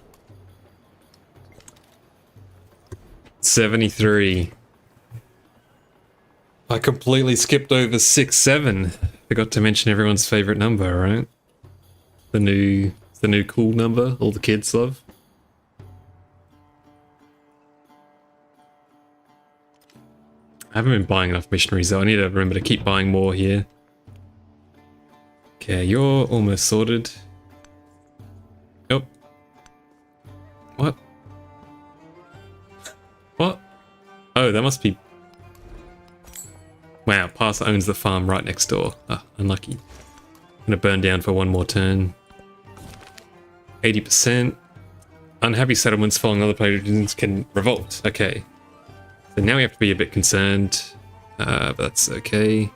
73. I completely skipped over 6-7. Forgot to mention everyone's favorite number, right? The new cool number all the kids love. I haven't been buying enough missionaries though. I need to remember to keep buying more here. Okay, you're almost sorted. Yep. What? What? Oh, that must be... Wow, Pass owns the farm right next door. Ah, unlucky. I'm gonna burn down for one more turn. 80%. Unhappy settlements following other regions can revolt. Okay. So now we have to be a bit concerned. But that's okay.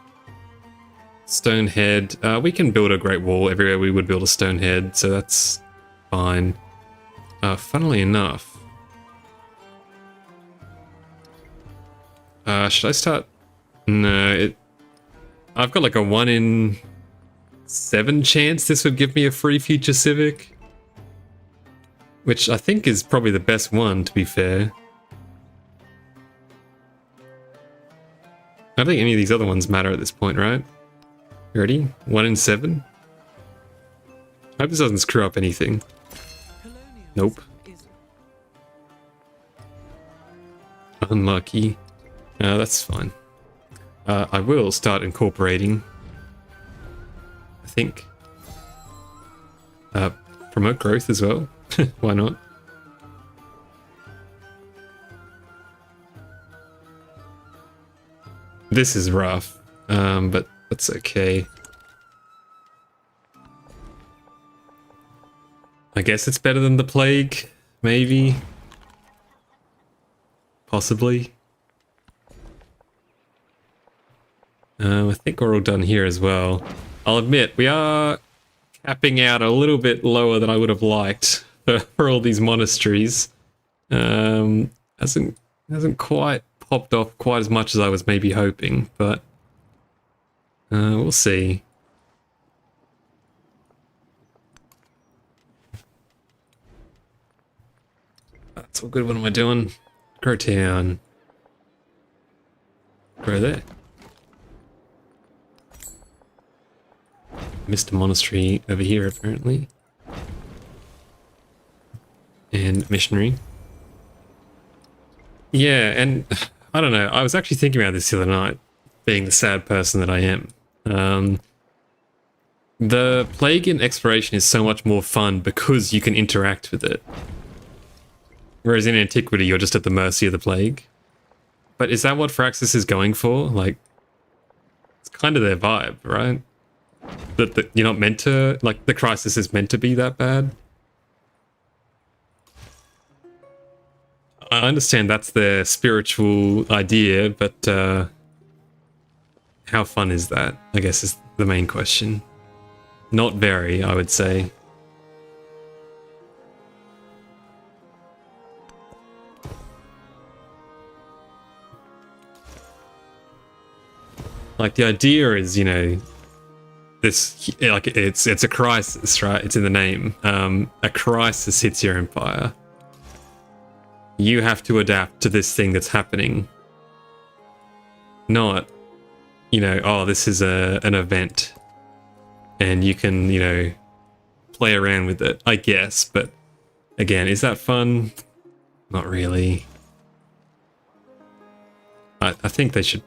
Stonehead. We can build a great wall everywhere we would build a stonehead, so that's fine. Funnily enough, should I start? No, I've got like a 1 in 7 chance this would give me a free future civic, which I think is probably the best one, to be fair. I don't think any of these other ones matter at this point, right? Ready? 1 in 7? I hope this doesn't screw up anything. Nope. Unlucky. That's fine. I will start incorporating. I think. Promote growth as well. Why not? This is rough, but that's okay. I guess it's better than the plague, maybe. Possibly. I think we're all done here as well. I'll admit, we are capping out a little bit lower than I would have liked for all these monasteries. Hasn't quite popped off quite as much as I was maybe hoping, but we'll see. That's all good. What am I doing? Grow town. Grow there. Missed a monastery over here apparently. And missionary. Yeah, and I don't know. I was actually thinking about this the other night, being the sad person that I am. The plague in exploration is so much more fun because you can interact with it. Whereas in antiquity, you're just at the mercy of the plague. But is that what Firaxis is going for? Like, it's kind of their vibe, right? That you're not meant to, like, the crisis is meant to be that bad. I understand that's their spiritual idea, but how fun is that? I guess is the main question. Not very, I would say. Like, the idea is, you know, this, like, it's a crisis, right? It's in the name. A crisis hits your empire. You have to adapt to this thing that's happening. Not, you know, oh, this is an event, and you can, you know, play around with it, I guess. But again, is that fun? Not really. I think they should.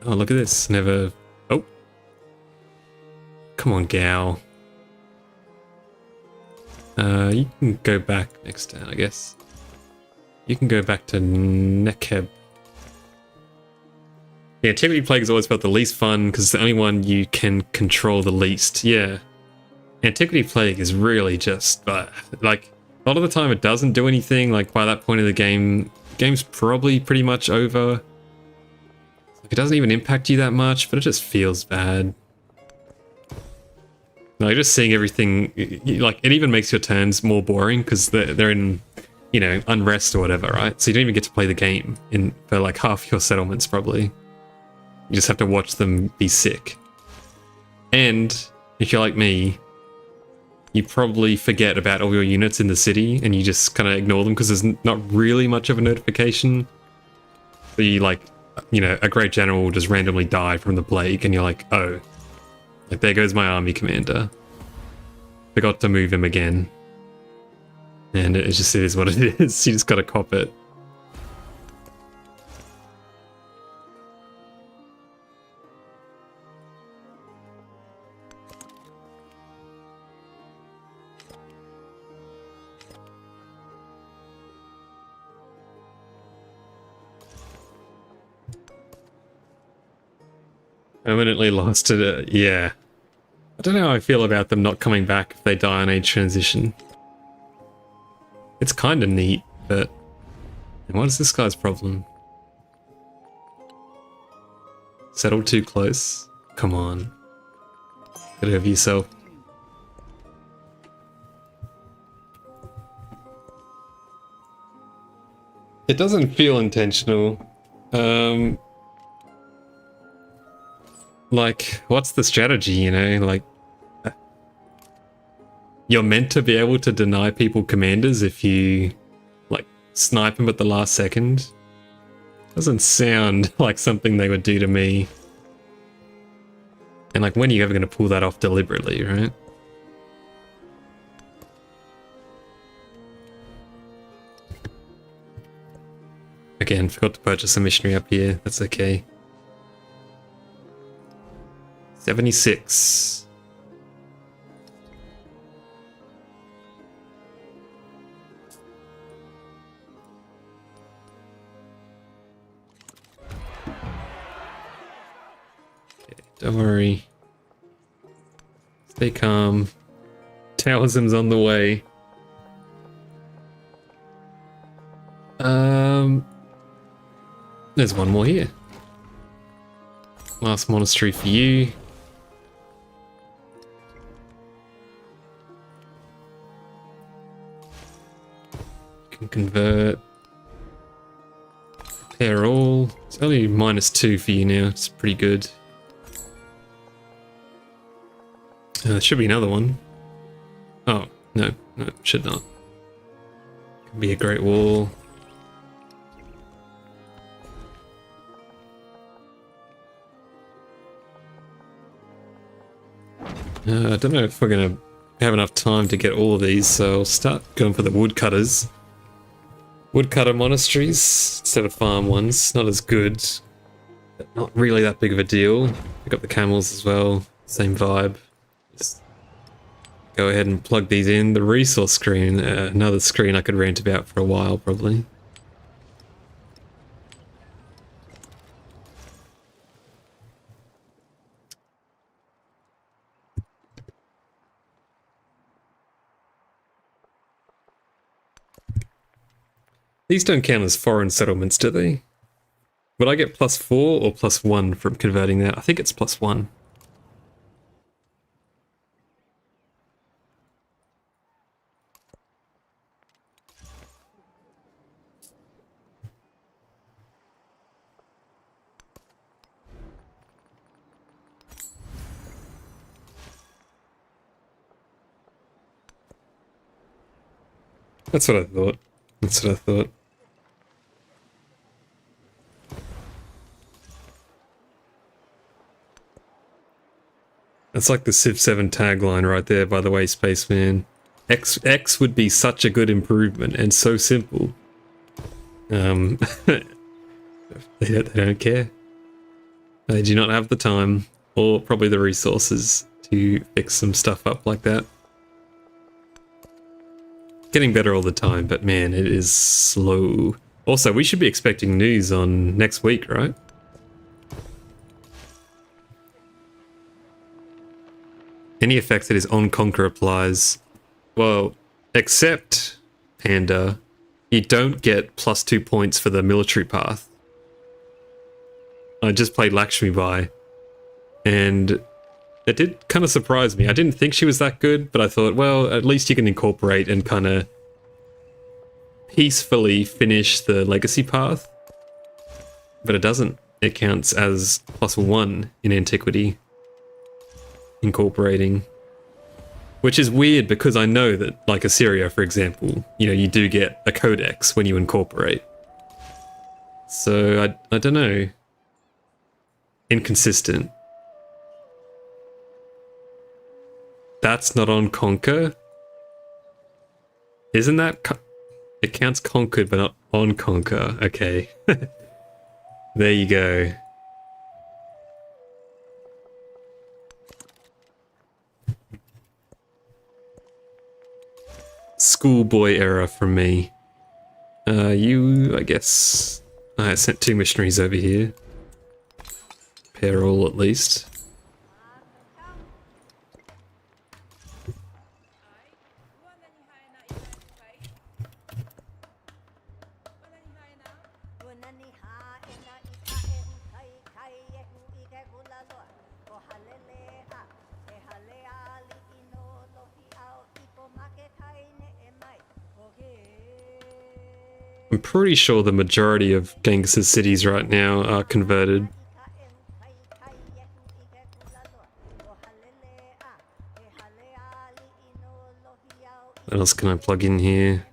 Oh, look at this. Never. Oh. Come on, Gao. You can go back next turn, I guess. You can go back to Nekeb. Yeah, Antiquity Plague has always felt the least fun because it's the only one you can control the least. Yeah. Antiquity Plague is really just, like, a lot of the time it doesn't do anything. Like, by that point of the game's probably pretty much over. Like, it doesn't even impact you that much, but it just feels bad. Like, just seeing everything, like, it even makes your turns more boring because they're in, you know, unrest or whatever, right? So you don't even get to play the game for like half your settlements, probably. You just have to watch them be sick. And if you're like me, you probably forget about all your units in the city and you just kind of ignore them because there's not really much of a notification. But you, like, you know, a great general will just randomly die from the plague and you're like, oh, like, there goes my army commander. Forgot to move him again. And it is what it is. You just gotta cop it. Permanently lost it. Yeah. I don't know how I feel about them not coming back if they die on age transition. It's kind of neat, but what is this guy's problem? Settle too close? Come on. Get over yourself. It doesn't feel intentional. Like, what's the strategy, you know? Like, you're meant to be able to deny people commanders if you, like, snipe them at the last second. Doesn't sound like something they would do to me. And, like, when are you ever going to pull that off deliberately, right? Again, forgot to purchase a missionary up here. That's okay. 76. Okay, don't worry. Stay calm. Taoism's on the way. There's one more here. Last monastery for you. Convert. Repair all. It's only -2 for you now. It's pretty good. There should be another one. Oh, no, should not. Could be a great wall. I don't know if we're going to have enough time to get all of these, so I'll start going for the woodcutters. Woodcutter monasteries instead of farm ones. Not as good, but not really that big of a deal. Pick up the camels as well. Same vibe. Just go ahead and plug these in. The resource screen, another screen I could rant about for a while, probably. These don't count as foreign settlements, do they? Would I get +4 or +1 from converting that? I think it's +1. That's what I thought. That's what I thought. That's like the Civ 7 tagline right there, by the way, Spaceman. X would be such a good improvement and so simple. They don't care. They do not have the time or probably the resources to fix some stuff up like that. Getting better all the time, but man, it is slow. Also, we should be expecting news on next week, right? Any effect that is on Conquer applies. Well, except, Panda, you don't get +2 points for the military path. I just played Lakshmi Bai, and it did kind of surprise me. I didn't think she was that good, but I thought, well, at least you can incorporate and kind of peacefully finish the legacy path. But it doesn't. It counts as +1 in Antiquity. Incorporating. Which is weird because I know that, like Assyria, for example, you know, you do get a codex when you incorporate. So, I don't know. Inconsistent. That's not on Conquer? Isn't that... It counts conquered, but not on Conquer. Okay. There you go. Schoolboy error from me. You, I guess... I sent 2 missionaries over here. Pair all at least. I'm pretty sure the majority of Genghis's cities right now are converted. What else can I plug in here?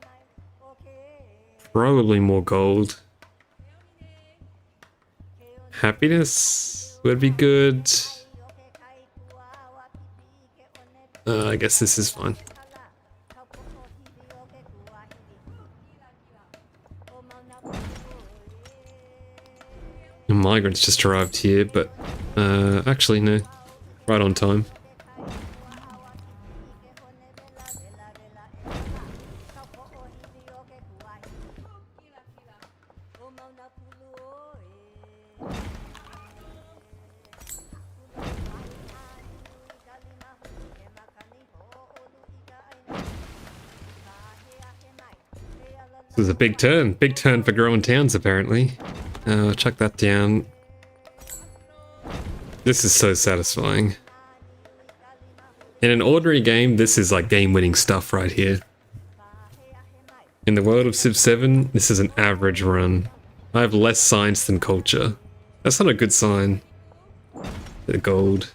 Probably more gold. Happiness would be good. I guess this is fine. Migrants just arrived here, but actually no, right on time. This is a big turn for growing towns apparently. Chuck that down. This is so satisfying. In an ordinary game, this is like game-winning stuff right here. In the world of Civ 7, this is an average run. I have less science than culture. That's not a good sign. The gold.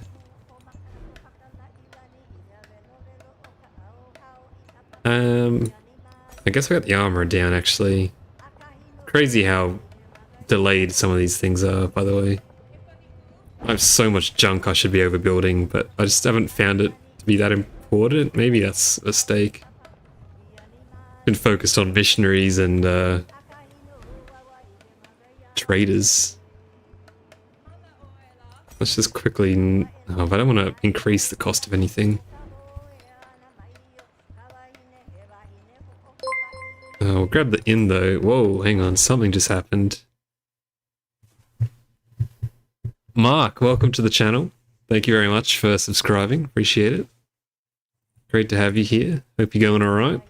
I guess I got the armor down actually. Crazy how delayed some of these things are, by the way. I have so much junk I should be overbuilding, but I just haven't found it to be that important. Maybe that's a mistake. Been focused on missionaries and traders. Let's just quickly... Oh, but I don't want to increase the cost of anything. We'll grab the inn though. Whoa, hang on, something just happened. Mark, welcome to the channel. Thank you very much for subscribing. Appreciate it. Great to have you here. Hope you're going alright.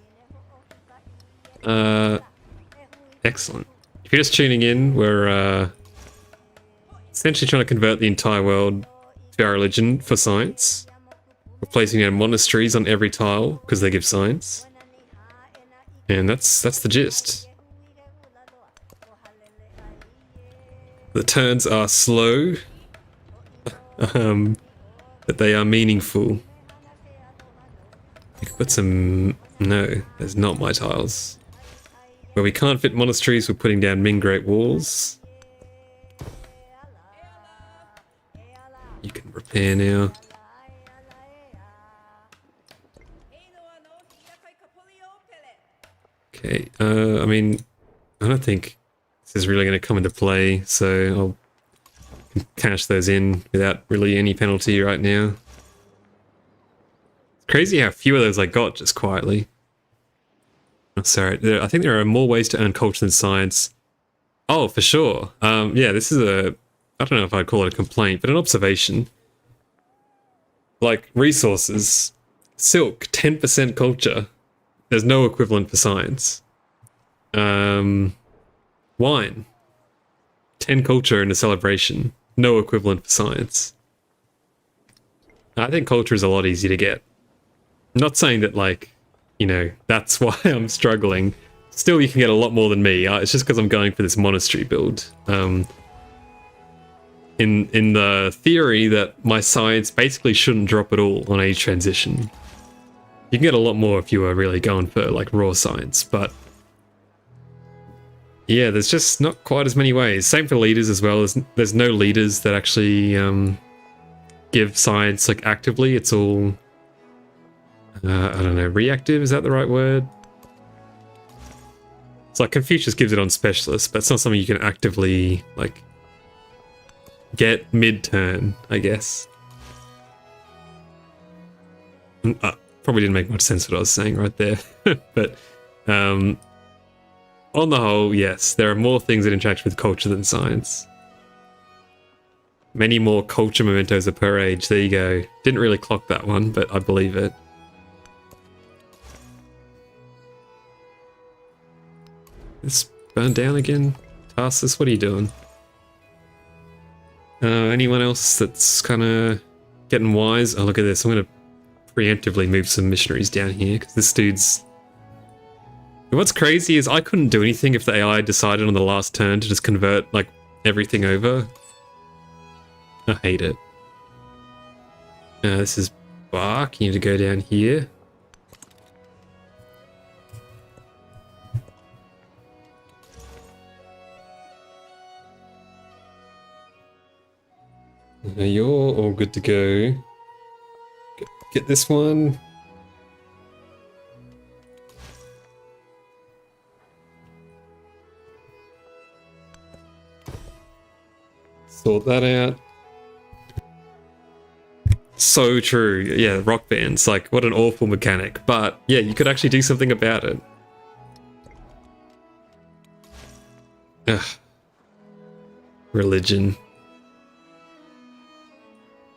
Excellent. If you're just tuning in, we're essentially trying to convert the entire world to our religion for science. We're placing our monasteries on every tile because they give science. And that's the gist. The turns are slow, but they are meaningful. You could put some... No, there's not my tiles. Where we can't fit monasteries, we're putting down Ming Great Walls. You can repair now. Okay, I mean, I don't think this is really going to come into play, so I'll cash those in without really any penalty right now. It's crazy how few of those I got just quietly. Oh, sorry, I think there are more ways to earn culture than science. Oh, for sure. Yeah, this is I don't know if I'd call it a complaint, but an observation. Like, resources. Silk, 10% culture. There's no equivalent for science. Wine. 10 culture in a celebration. No equivalent for science. I think culture is a lot easier to get. I'm not saying that, like, you know, that's why I'm struggling. Still, you can get a lot more than me. It's just because I'm going for this monastery build. In the theory that my science basically shouldn't drop at all on age transition. You can get a lot more if you were really going for, like, raw science, but... yeah, there's just not quite as many ways. Same for leaders as well. There's no leaders that actually give science, like, actively. It's all... I don't know, reactive, is that the right word? It's like Confucius gives it on specialists, but it's not something you can actively, like, get mid-turn, I guess. Probably didn't make much sense what I was saying right there. But on the whole, yes, there are more things that interact with culture than science. Many more culture mementos per age. There you go. Didn't really clock that one, but I believe it. It's burned down again. Tarsus, what are you doing? Anyone else that's kind of getting wise? Oh, look at this. I'm going to preemptively move some missionaries down here because this dude's... What's crazy is I couldn't do anything if the AI decided on the last turn to just convert, like, everything over. I hate it. This is bark. You need to go down here. You're all good to go. Get this one. Sort that out. So true. Yeah, rock bands. Like, what an awful mechanic. But, yeah, you could actually do something about it. Ugh. Religion.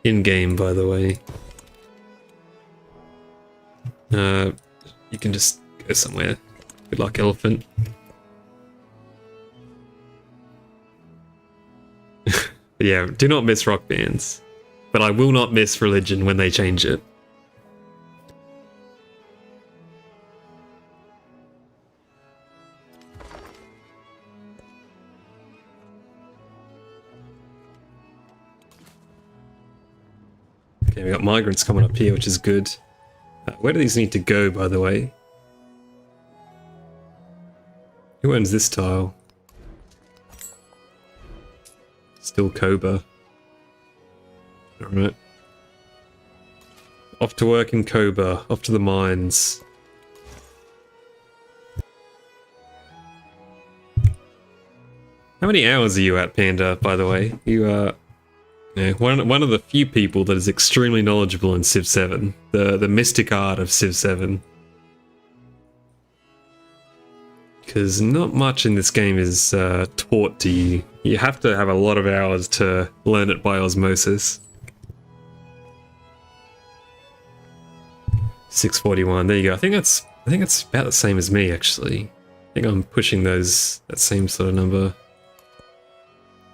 In-game, by the way. You can just go somewhere. Good luck, elephant. Yeah, do not miss rock bands. But I will not miss religion when they change it. Okay, we got migrants coming up here, which is good. Where do these need to go, by the way? Who owns this tile? Still Koba. Alright. Off to work in Koba. Off to the mines. How many hours are you at, Panda, by the way? You are... yeah, one of the few people that is extremely knowledgeable in Civ 7. The mystic art of Civ 7. Because not much in this game is taught to you. You have to have a lot of hours to learn it by osmosis. 641, there you go. I think that's about the same as me, actually. I think I'm pushing that same sort of number.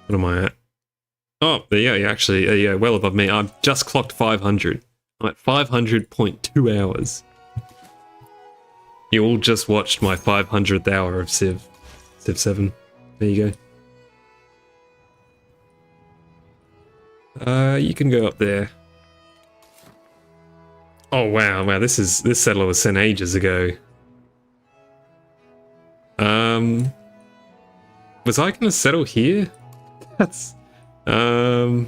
What am I at? Oh, there you go, you're actually, yeah, well above me. I've just clocked 500. I'm at 500.2 hours. You all just watched my 500th hour of Civ 7. There you go. You can go up there. Oh wow, this settler was sent ages ago. Was I gonna settle here? That's yeah,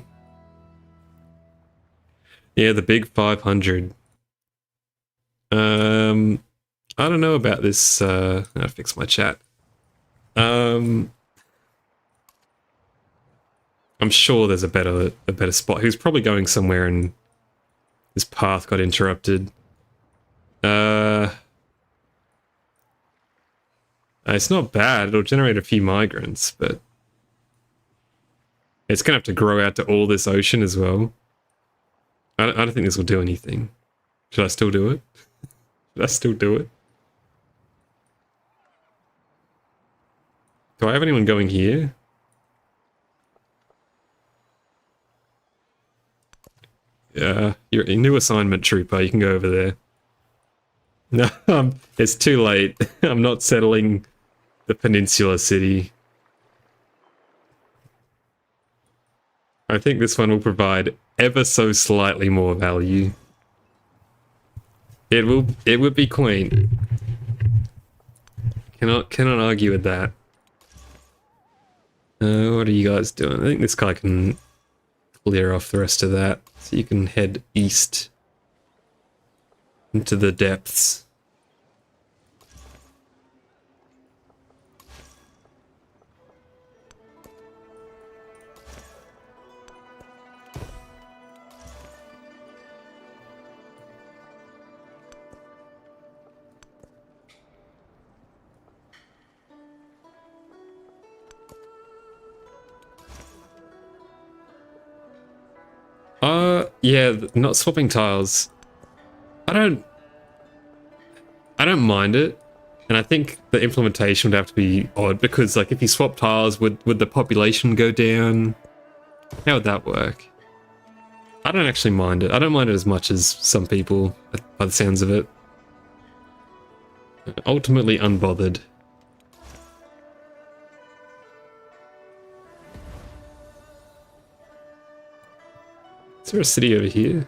the big 500. I don't know about this. I'll fix my chat. I'm sure there's a better spot. He was probably going somewhere and his path got interrupted. It's not bad. It'll generate a few migrants, but it's gonna have to grow out to all this ocean as well. I don't think this will do anything. Should I still do it? Should I still do it? Do I have anyone going here? Yeah, you're a new assignment, trooper. You can go over there. No, it's too late. I'm not settling the peninsula city. I think this one will provide ever so slightly more value. It would be quaint. Cannot argue with that. What are you guys doing? I think this guy can clear off the rest of that, so you can head east into the depths. Yeah, not swapping tiles. I don't mind it. And I think the implementation would have to be odd because, like, if you swap tiles, would the population go down? How would that work? I don't actually mind it. I don't mind it as much as some people, by the sounds of it. Ultimately unbothered. Is there a city over here?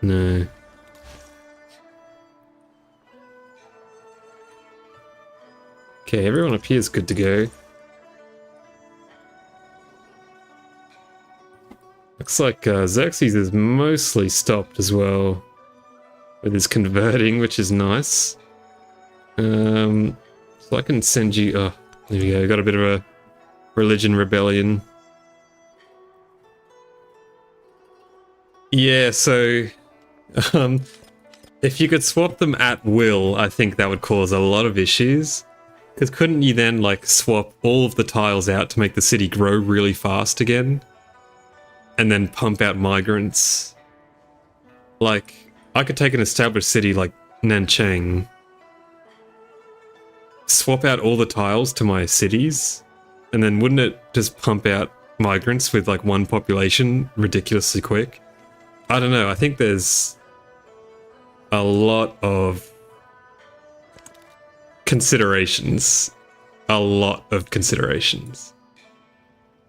No. Okay, everyone up here is good to go. Looks like Xerxes is mostly stopped as well with his converting, which is nice. So I can send you... Oh, there we go. Got a bit of a religion rebellion. Yeah, so if you could swap them at will, I think that would cause a lot of issues. Because couldn't you then, like, swap all of the tiles out to make the city grow really fast again? And then pump out migrants? Like, I could take an established city like Nanchang, swap out all the tiles to my cities, and then wouldn't it just pump out migrants with, like, one population ridiculously quick? I don't know, I think there's a lot of considerations. A lot of considerations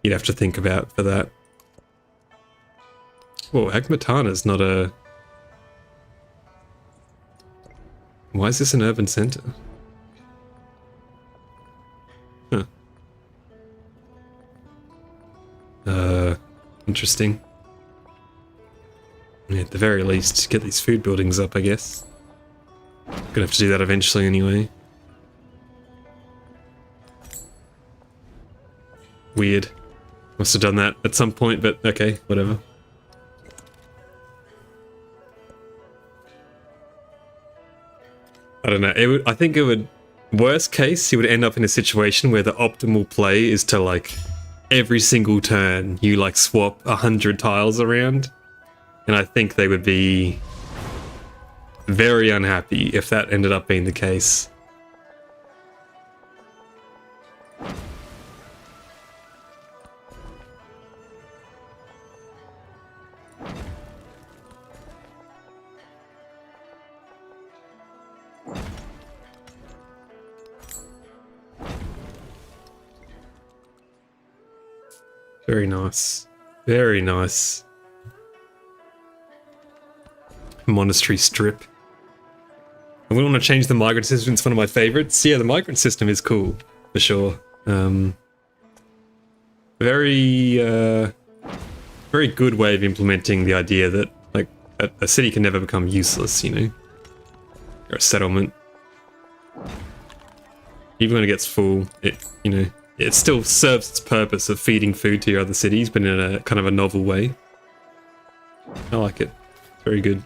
you'd have to think about for that. Whoa, Akmatana's not a... Why is this an urban center? Huh. Interesting. Yeah, at the very least, get these food buildings up, I guess. Gonna have to do that eventually anyway. Weird. Must have done that at some point, but okay, whatever. I don't know. I think it would... Worst case, you would end up in a situation where the optimal play is to, like, every single turn, you, like, swap 100 tiles around. And I think they would be very unhappy if that ended up being the case. Very nice. Very nice. monastery strip. I wouldn't want to change the migrant system. It's one of my favorites. Yeah, the migrant system is cool for sure. Very good way of implementing the idea that like a city can never become useless, you know, or a settlement. Even when it gets full, it still serves its purpose of feeding food to your other cities, but in a kind of a novel way. I like it. Very good.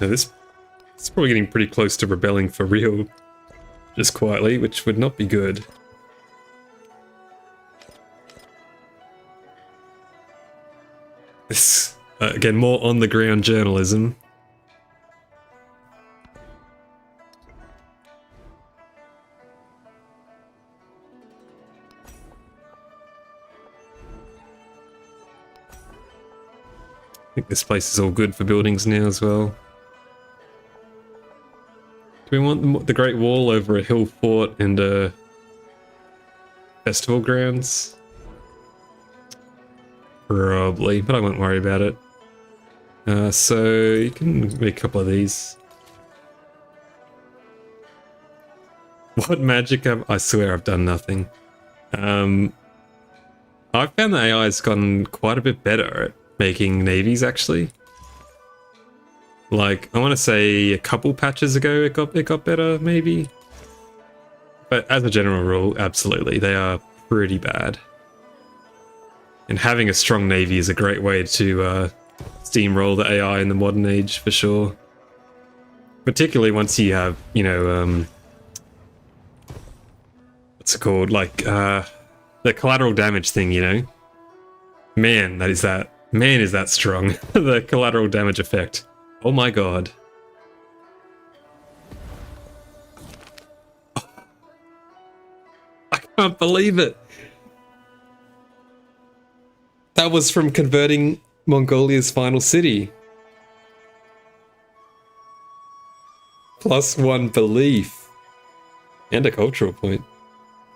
Now this is probably getting pretty close to rebelling for real, just quietly, which would not be good. This, again, more on-the-ground journalism. I think this place is all good for buildings now as well. Do we want the Great Wall over a hill fort and festival grounds? Probably, but I won't worry about it. So you can make a couple of these. What magic I swear I've done nothing. I've found the AI has gotten quite a bit better at making navies, actually. Like, I want to say a couple patches ago it got better, maybe. But as a general rule, absolutely, they are pretty bad. And having a strong navy is a great way to steamroll the AI in the modern age, for sure. Particularly once you have, you know, what's it called? Like, the collateral damage thing, you know? Man, is that strong. The collateral damage effect. Oh my god. I can't believe it. That was from converting Mongolia's final city. +1 belief. And a cultural point.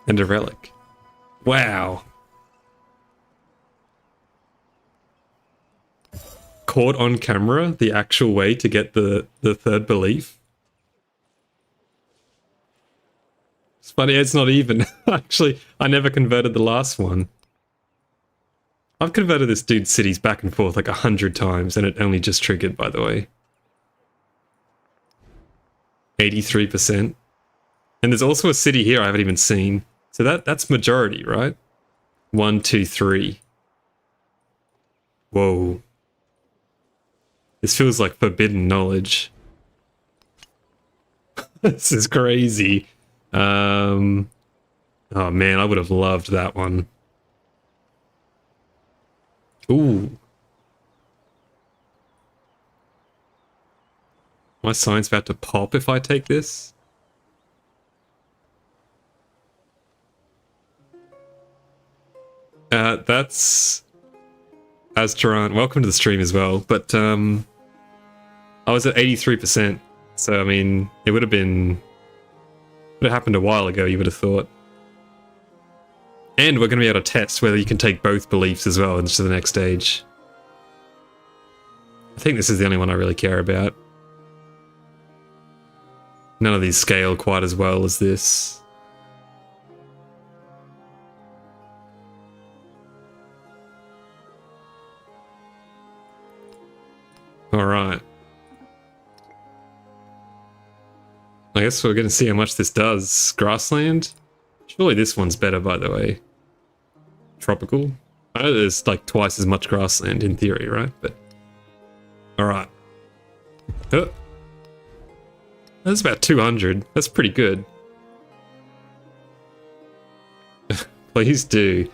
And a relic. Wow. Caught on camera the actual way to get the third belief. It's funny, it's not even. Actually, I never converted the last one. I've converted this dude's cities back and forth like 100 times, and it only just triggered, by the way. 83%. And there's also a city here I haven't even seen. So that's majority, right? 1, 2, 3. Whoa. This feels like forbidden knowledge. This is crazy. Oh man, I would have loved that one. Ooh. My science about to pop if I take this? That's Asteron. Welcome to the stream as well. But I was at 83%. So I mean, it would have happened a while ago, you would have thought. And we're going to be able to test whether you can take both beliefs as well into the next stage. I think this is the only one I really care about. None of these scale quite as well as this. Alright. I guess we're going to see how much this does. Grassland? Surely this one's better, by the way. Tropical? I know there's like twice as much grassland in theory, right? But alright. Oh. That's about 200. That's pretty good. Please do.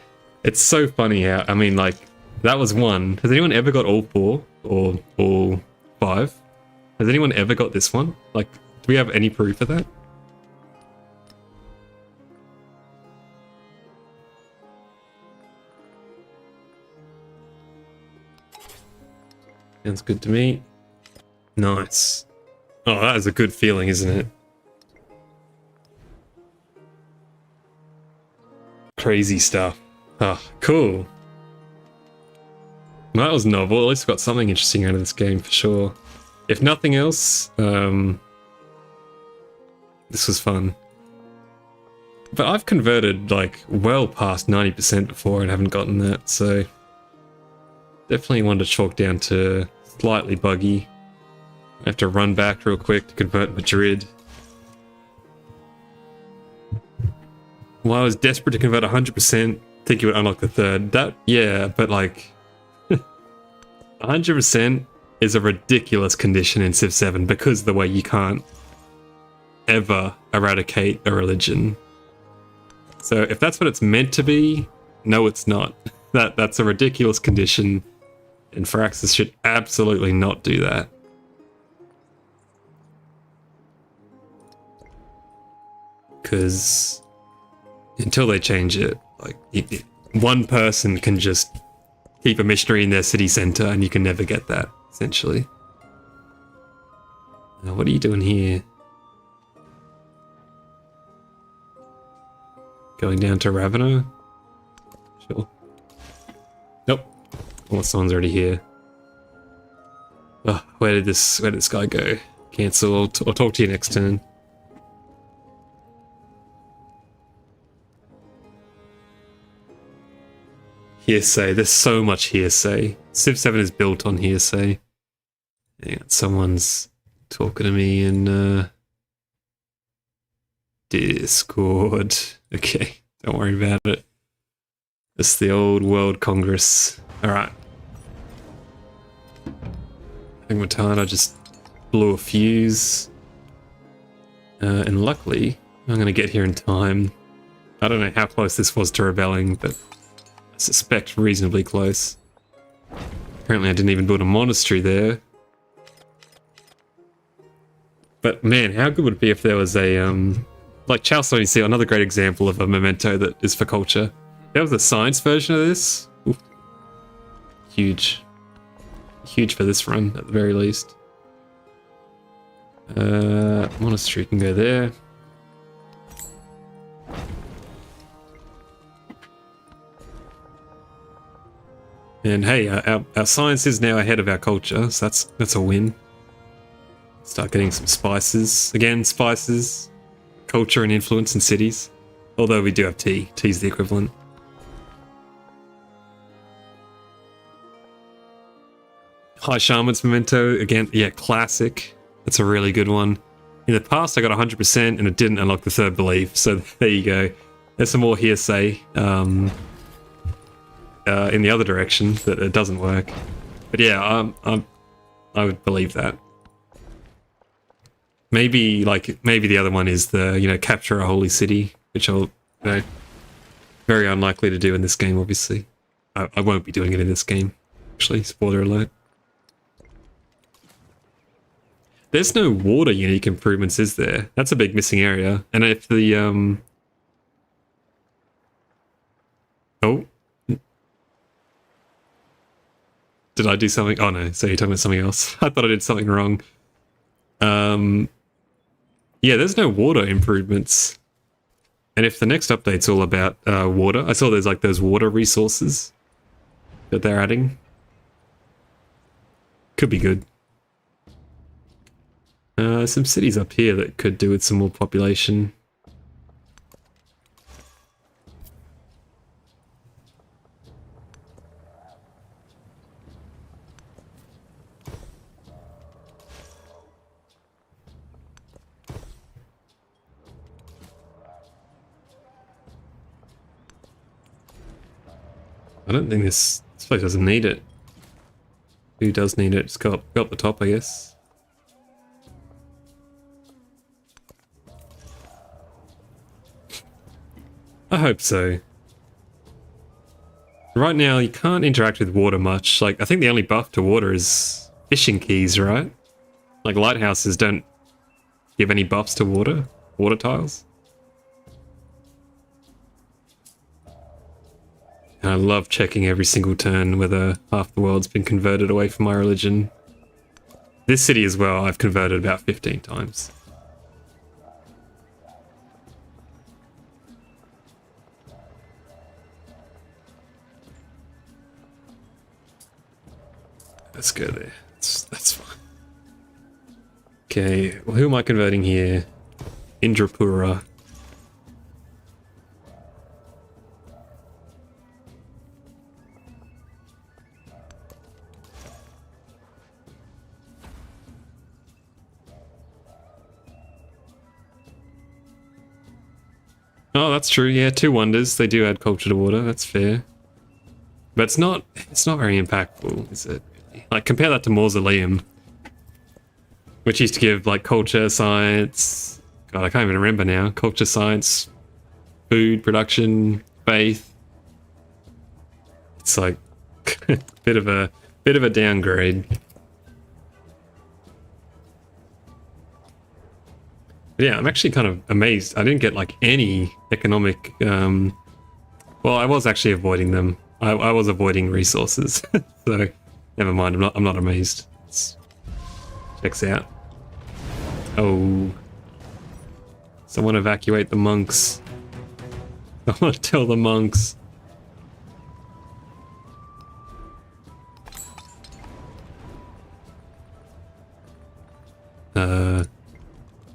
It's so funny how, I mean, like, that was one. Has anyone ever got all 4? Or all 5? Has anyone ever got this one? Like, do we have any proof of that? Sounds good to me. Nice. Oh, that is a good feeling, isn't it? Crazy stuff. Oh, cool. Well, that was novel. At least we got something interesting out of this game for sure. If nothing else, this was fun. But I've converted like well past 90% before and haven't gotten that, so definitely one to chalk down to slightly buggy. I have to run back real quick to convert Madrid. Well, I was desperate to convert 100%, think it would unlock the third. That, yeah, but like 100% is a ridiculous condition in Civ 7 because of the way you can't ever eradicate a religion. So if that's what it's meant to be, no, it's not. That's a ridiculous condition, and Firaxis should absolutely not do that. Because until they change it, like one person can just keep a missionary in their city center, and you can never get that. Essentially. Now, what are you doing here? Going down to Ravenna? Sure. Nope. Well, someone's already here. Oh, where did this guy go? Cancel. I'll talk to you next turn. Hearsay. There's so much hearsay. Civ 7 is built on hearsay. Yeah, someone's talking to me in Discord. Okay, don't worry about it. It's the old World Congress. Alright. I think Matana just blew a fuse. And luckily, I'm going to get here in time. I don't know how close this was to rebelling, but I suspect reasonably close. Apparently I didn't even build a monastery there. But man, how good would it be if there was a, like Charleston, you see another great example of a memento that is for culture. There was a science version of this. Ooh. Huge. Huge for this run, at the very least. Monastery can go there. And hey, our science is now ahead of our culture, so that's a win. Start getting some spices. Again, spices, culture and influence in cities. Although we do have tea. Tea's the equivalent. High Shaman's Memento. Again, yeah, classic. That's a really good one. In the past, I got 100% and it didn't unlock the third belief. So there you go. There's some more hearsay in the other direction that it doesn't work. But yeah, I would believe that. Maybe the other one is the, capture a holy city, which I'll, very unlikely to do in this game, obviously. I won't be doing it in this game, actually, spoiler alert. There's no water unique improvements, is there? That's a big missing area. And if the, oh. Did I do something? Oh no, so you're talking about something else. I thought I did something wrong. Yeah, there's no water improvements. And if the next update's all about water, I saw there's like those water resources that they're adding. Could be good. Some cities up here that could do with some more population. I don't think this place doesn't need it. Who does need it? Just go up the top, I guess. I hope so. Right now, you can't interact with water much. Like, I think the only buff to water is fishing keys, right? Like, lighthouses don't give any buffs to water tiles. And I love checking every single turn whether half the world's been converted away from my religion. This city as well, I've converted about 15 times. let's go there. That's fine. Okay, well, who am I converting here? Indrapura. Oh, that's true. Yeah, 2 wonders. They do add culture to water. That's fair. But it's not very impactful, is it? Like, compare that to Mausoleum, which used to give, like, culture, science... God, I can't even remember now. Culture, science, food, production, faith. It's like bit of a downgrade. But yeah, I'm actually kind of amazed. I didn't get like any economic. Well, I was actually avoiding them. I was avoiding resources, so never mind. I'm not amazed. Checks out. Oh, someone evacuate the monks. I want to tell the monks.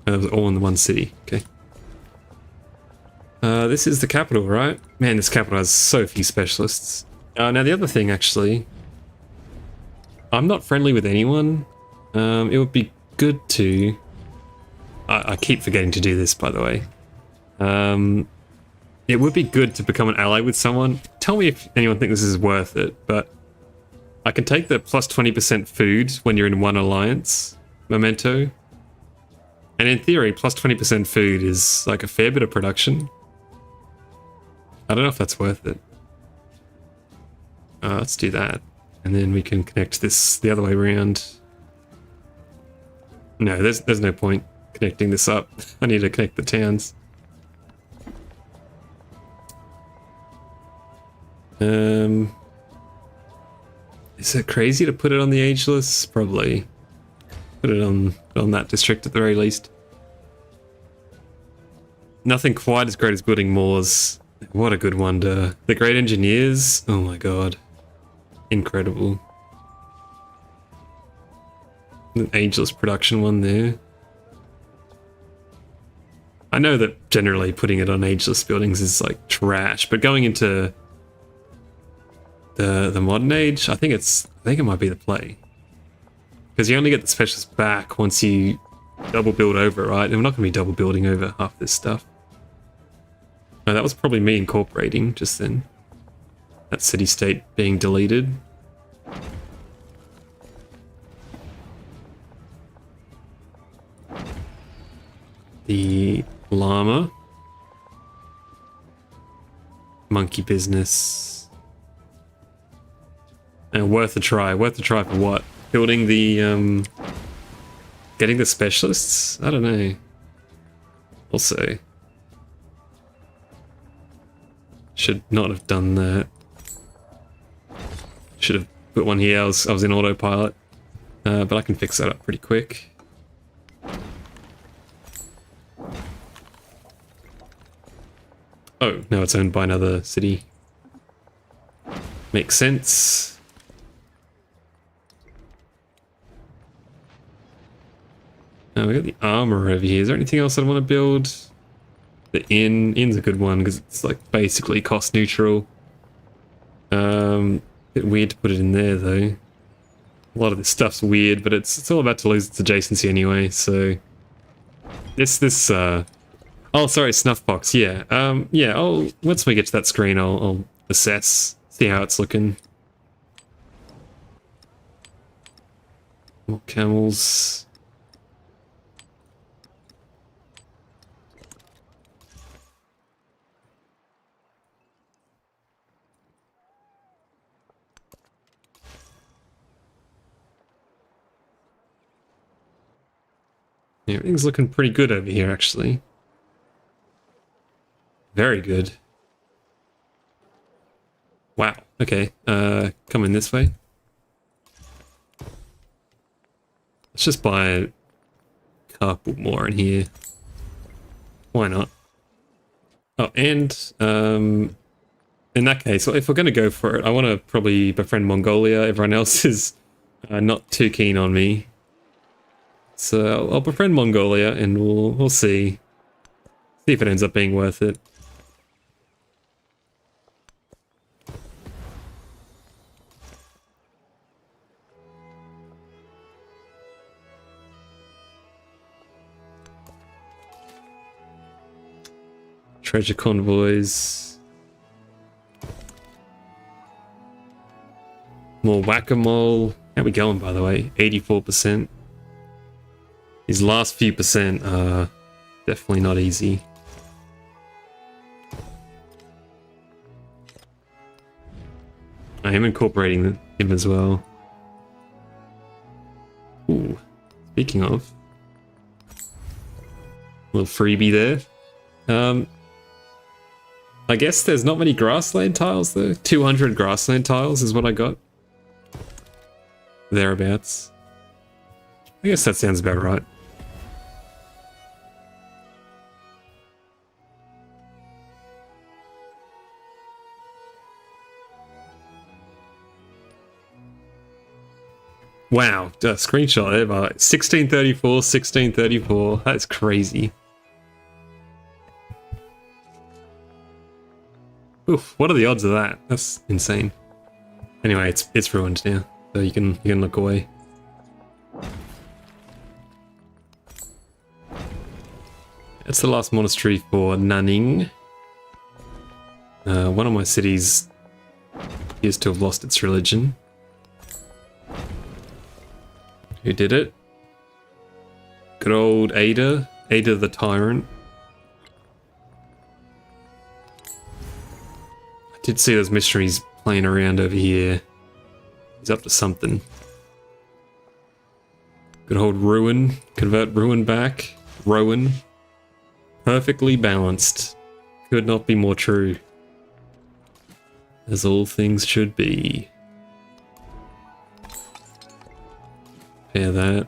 It was all in the one city. Okay. This is the capital, right? Man, this capital has so few specialists. Now the other thing, actually, I'm not friendly with anyone. It would be good to... I keep forgetting to do this, by the way. It would be good to become an ally with someone. Tell me if anyone thinks this is worth it, but I can take the plus 20% food when you're in one alliance memento. And in theory, plus 20% food is like a fair bit of production. I don't know if that's worth it. Let's do that. And then we can connect this the other way around. No, there's no point connecting this up. I need to connect the towns. Is it crazy to put it on the ageless? Probably. Put it on that district at the very least. Nothing quite as great as building Moors. What a good wonder. The great engineers. Oh my god. Incredible. An ageless production one there. I know that generally putting it on ageless buildings is like trash, but going into the modern age, I think it might be the play. Because you only get the specialist back once you double build over, right? And we're not going to be double building over half this stuff. No, that was probably me incorporating just then. That city-state being deleted. The llama. Monkey business. And worth a try. Worth a try for what? Building the, getting the specialists? I don't know. Also, should not have done that. Should have put one here. I was in autopilot. But I can fix that up pretty quick. Oh, now it's owned by another city. Makes sense. We got the armor over here. Is there anything else I want to build? The inn's a good one because it's like basically cost neutral. Bit weird to put it in there though. A lot of this stuff's weird, but it's all about to lose its adjacency anyway. So this oh sorry, Snuffbox. Yeah, yeah. Once we get to that screen, I'll assess, see how it's looking. More camels. Yeah, everything's looking pretty good over here, actually. Very good. Wow. Okay. Coming this way. Let's just buy a couple more in here. Why not? Oh, and in that case, if we're going to go for it, I want to probably befriend Mongolia. Everyone else is not too keen on me. So I'll befriend Mongolia and we'll see if it ends up being worth it. Treasure convoys. More whack-a-mole. How we going, by the way? 84%. These last few percent are definitely not easy. I am incorporating him as well. Ooh, speaking of. Little freebie there. I guess there's not many grassland tiles though. 200 grassland tiles is what I got. Thereabouts. I guess that sounds about right. Wow, screenshot there, but 1634, 1634. That's crazy. Oof, what are the odds of that? That's insane. Anyway, it's ruined now, so you can look away. That's the last monastery for Nanning. One of my cities appears to have lost its religion. Who did it? Good old Ada. Ada the Tyrant. I did see those missionaries playing around over here. He's up to something. Good old Ruin. Convert Ruin back. Rowan. Perfectly balanced. Could not be more true. As all things should be. Yeah, that.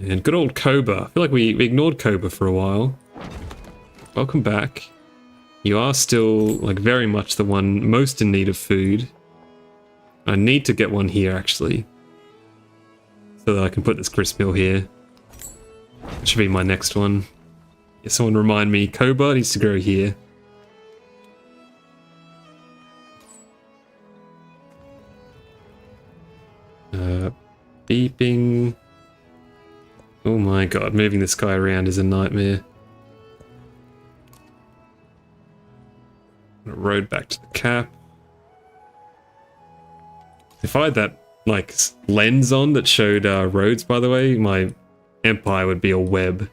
And good old Koba. I feel like we ignored Koba for a while. Welcome back. You are still, like, very much the one most in need of food. I need to get one here, actually. So that I can put this grist mill here. That should be my next one. Yeah, someone remind me, Koba needs to grow here. Beeping. Oh my god, moving this guy around is a nightmare. Road back to the cap. If I had that, like, lens on that showed roads, by the way, my empire would be a web.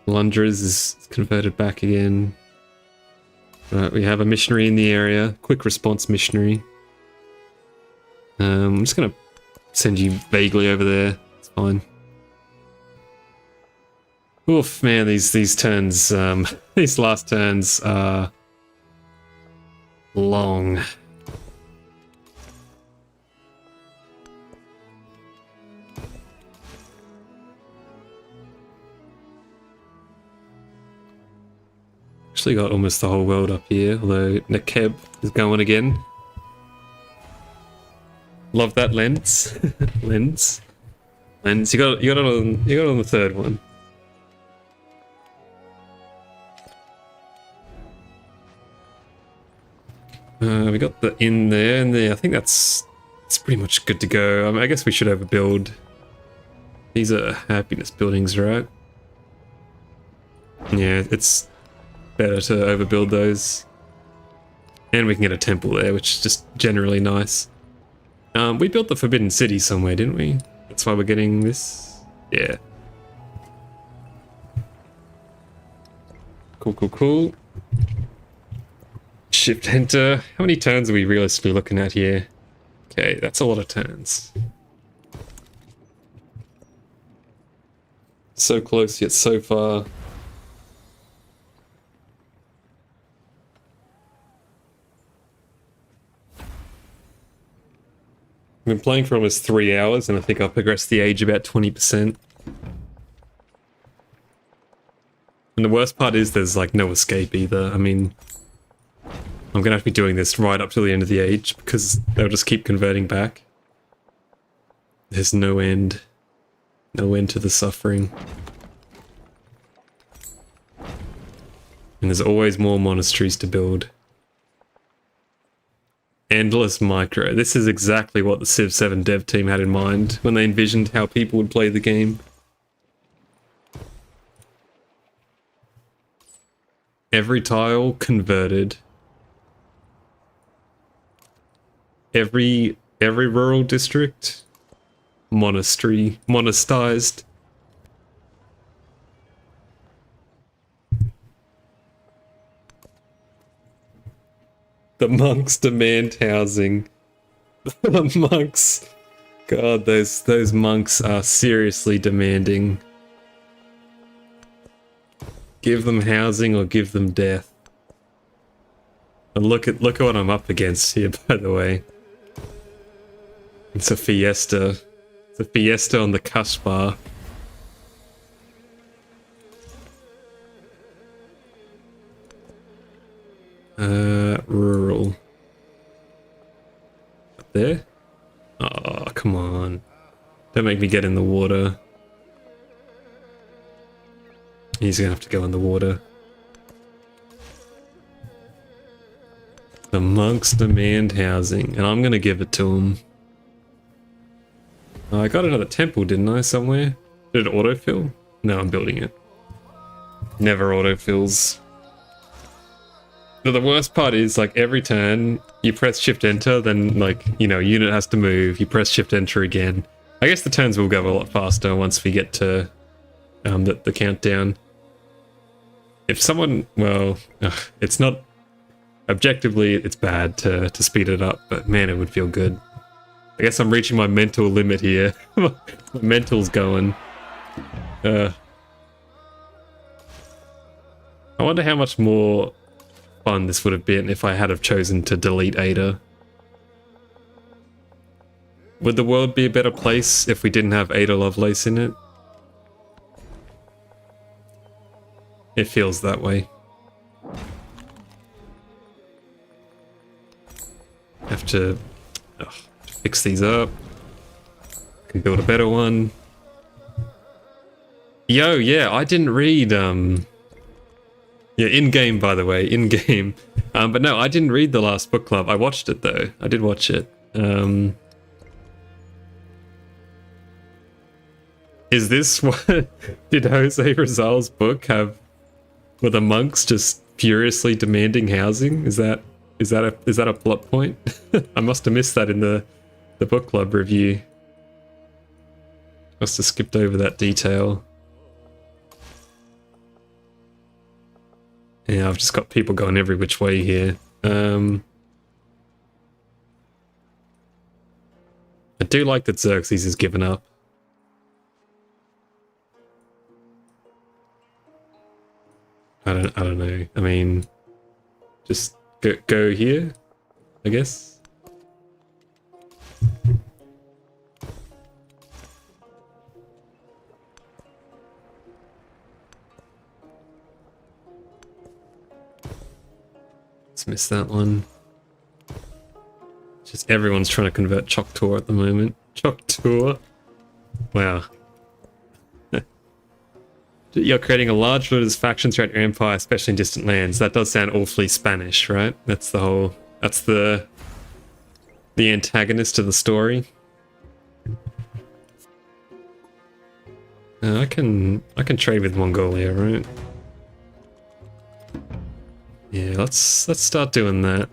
Lundras is converted back again. Right, we have a missionary in the area. Quick response missionary. I'm just gonna send you vaguely over there. It's fine. Oof, man, these turns, these last turns are long. Actually got almost the whole world up here, although Nekeb is going again. Love that lens. lens. You got it on the third one. We got the inn there, and I think it's pretty much good to go. I mean, I guess we should overbuild. These are happiness buildings, right? Yeah, it's better to overbuild those. And we can get a temple there, which is just generally nice. We built the Forbidden City somewhere, didn't we? That's why we're getting this. Yeah. Cool. Shift enter. How many turns are we realistically looking at here? Okay, that's a lot of turns. So close yet so far. I've been playing for almost 3 hours and I think I've progressed the age about 20%. And the worst part is there's like no escape either. I mean, I'm gonna have to be doing this right up to the end of the age because they'll just keep converting back. There's no end. No end to the suffering. And there's always more monasteries to build. Endless micro. This is exactly what the Civ 7 dev team had in mind when they envisioned how people would play the game. Every tile converted. Every rural district monastized. The monks demand housing. The monks. God, those monks are seriously demanding. Give them housing or give them death. And look at what I'm up against here, by the way. It's a fiesta. It's a fiesta on the cusp bar. Rural. Up there? Oh, come on. Don't make me get in the water. He's gonna have to go in the water. The monks demand housing, and I'm gonna give it to them. Oh, I got another temple, didn't I, somewhere? Did it autofill? No, I'm building it. Never autofills. But the worst part is, like, every turn, you press shift enter, then, like, you know, unit has to move, you press shift enter again. I guess the turns will go a lot faster once we get to the countdown. If someone, well, it's not, objectively, it's bad to speed it up, but man, it would feel good. I guess I'm reaching my mental limit here. My mental's going. I wonder how much more fun this would have been if I had have chosen to delete Ada. Would the world be a better place if we didn't have Ada Lovelace in it? It feels that way. Have to fix these up. Can build a better one. Yo, yeah, I didn't read, yeah, in-game, by the way, in-game. But no, I didn't read the last book club. I watched it, though. I did watch it. Is this what... Did Jose Rizal's book have... Were the monks just furiously demanding housing? Is that a plot point? I must have missed that in the book club review. Must have skipped over that detail. Yeah, I've just got people going every which way here. I do like that Xerxes has given up. I don't know. I mean, just go here, I guess. Let's miss that one. Just everyone's trying to convert Choctaw at the moment. Choctaw. Wow. You're creating a large looters faction throughout your empire, especially in distant lands. That does sound awfully Spanish, right? That's the whole... That's the antagonist of the story. I can trade with Mongolia, right? Yeah, let's start doing that.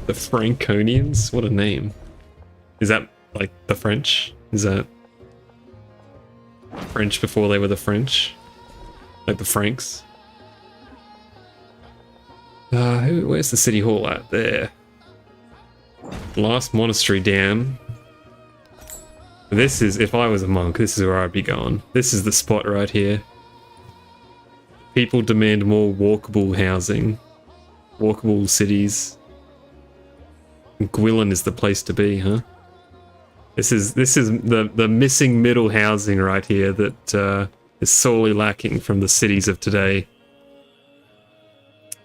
The Franconians? What a name. Is that like the French? Is that French before they were the French? Like the Franks? Where's the city hall at? There. Last monastery dam. This is, if I was a monk, this is where I'd be going. This is the spot right here. People demand more walkable housing. Walkable cities. Gwilyn is the place to be, huh? This is the missing middle housing right here that is sorely lacking from the cities of today.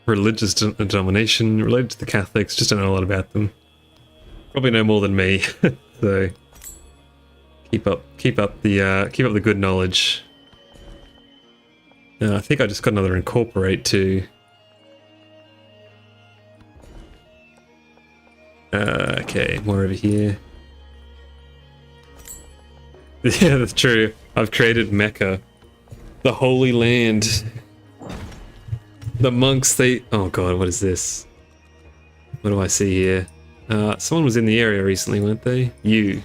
Religious denomination related to the Catholics. Just don't know a lot about them. Probably know more than me. So keep up the good knowledge. I think I just got another incorporate too. Okay, more over here. Yeah, that's true. I've created Mecca, the Holy Land. The monks, they... Oh god, what is this? What do I see here? Someone was in the area recently, weren't they? You're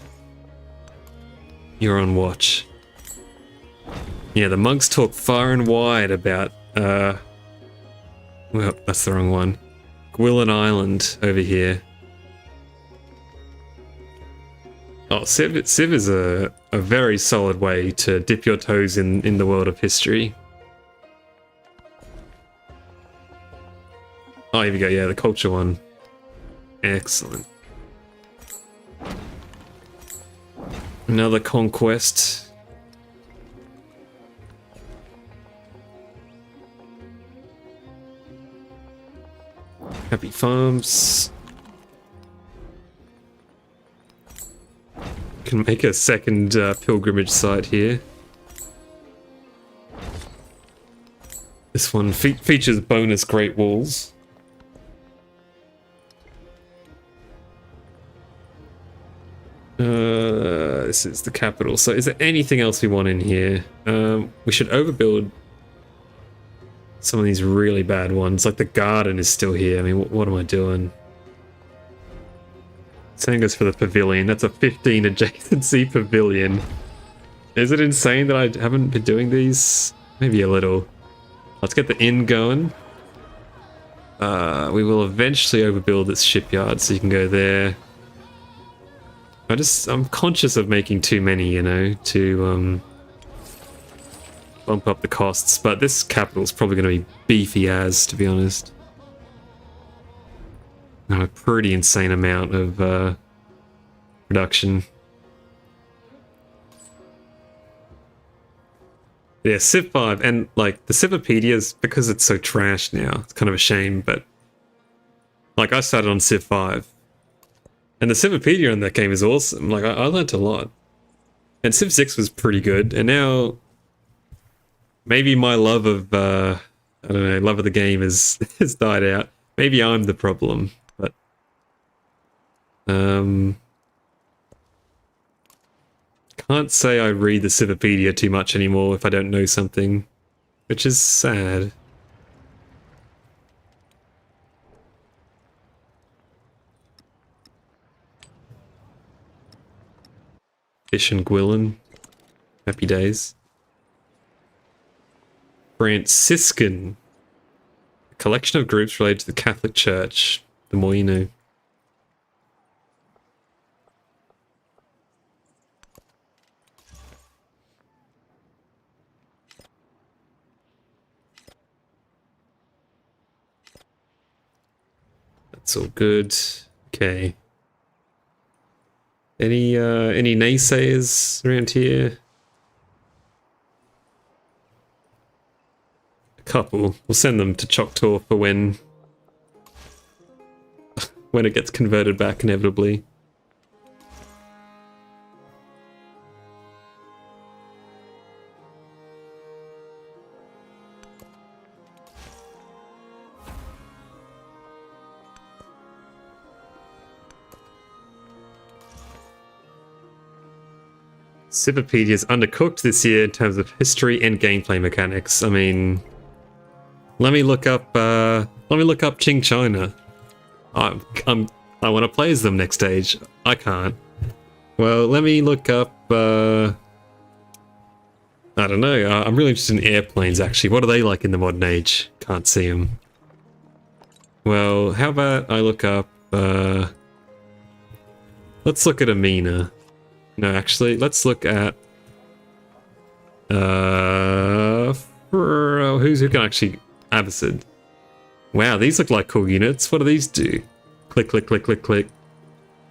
on watch. Yeah, the monks talk far and wide about, well, that's the wrong one. Gwilyn Island over here. Oh, Civ is a very solid way to dip your toes in the world of history. Oh, here we go, yeah, the culture one. Excellent. Another conquest. Happy Farms. Can make a second pilgrimage site here. This one features bonus Great Walls. This is the capital. So is there anything else we want in here? We should overbuild some of these really bad ones. Like the garden is still here. I mean, what am I doing? Same goes for the pavilion. That's a 15 adjacency pavilion. Is it insane that I haven't been doing these? Maybe a little. Let's get the inn going. We will eventually overbuild this shipyard, so you can go there. I'm conscious of making too many, you know, to bump up the costs, but this capital's probably going to be beefy as, to be honest. A pretty insane amount of production. Yeah, Civ 5, and like the Civipedia, because it's so trash now, it's kind of a shame, but like I started on Civ 5. And the Civipedia in that game is awesome. Like, I learnt a lot. And Civ 6 was pretty good. And now, maybe my love of, I don't know, love of the game has died out. Maybe I'm the problem. But, can't say I read the Civipedia too much anymore if I don't know something. Which is sad. Fish and Gwilyn. Happy days. Franciscan. A collection of groups related to the Catholic Church. The more you know. That's all good. Okay. Any naysayers around here? A couple. We'll send them to Choctaw for when it gets converted back inevitably. Civipedia is undercooked this year in terms of history and gameplay mechanics. I mean, let me look up Qing China. I want to play as them next stage. I can't. Well, let me look up. I don't know. I'm really interested in airplanes. Actually, what are they like in the modern age? Can't see them. Well, how about I look up. Let's look at Amina. No, actually, let's look at who can actually Abbasid. Wow, these look like cool units. What do these do? Click, click, click, click, click.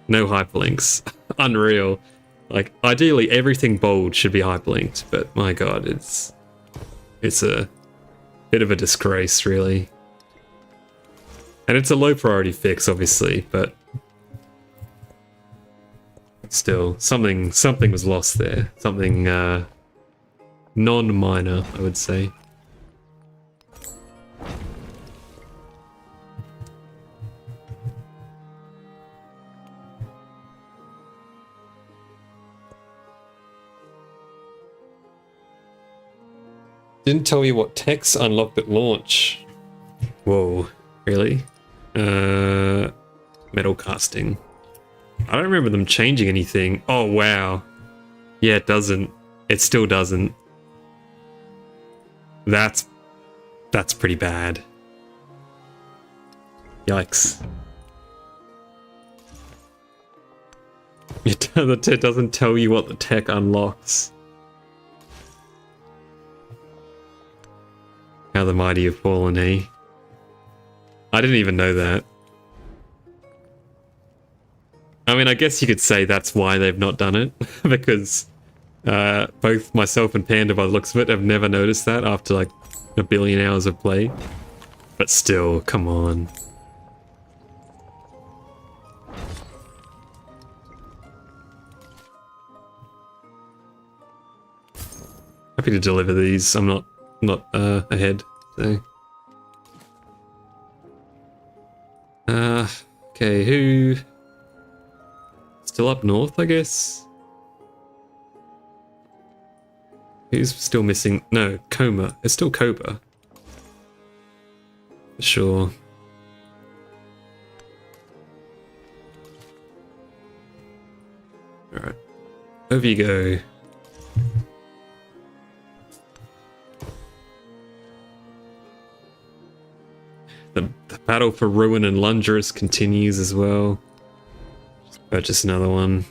No hyperlinks. Unreal. Like, ideally, everything bold should be hyperlinked, but my god, it's a bit of a disgrace, really. And it's a low priority fix, obviously, but still, something was lost there. Something non-minor, I would say. Didn't tell you what techs unlocked at launch. Whoa, really? Metal casting. I don't remember them changing anything. Oh, wow. Yeah, it doesn't. It still doesn't. That's pretty bad. Yikes. It doesn't tell you what the tech unlocks. How the mighty have fallen, eh? I didn't even know that. I mean, I guess you could say that's why they've not done it, because both myself and Panda, by the looks of it, have never noticed that after like a billion hours of play. But still, come on. Happy to deliver these. I'm not ahead. So. Okay, who? Still up north, I guess. Who's still missing? No, Coma. It's still Cobra. Sure. Alright. Over you go. The battle for Ruin and Lungers continues as well. Just purchase another one.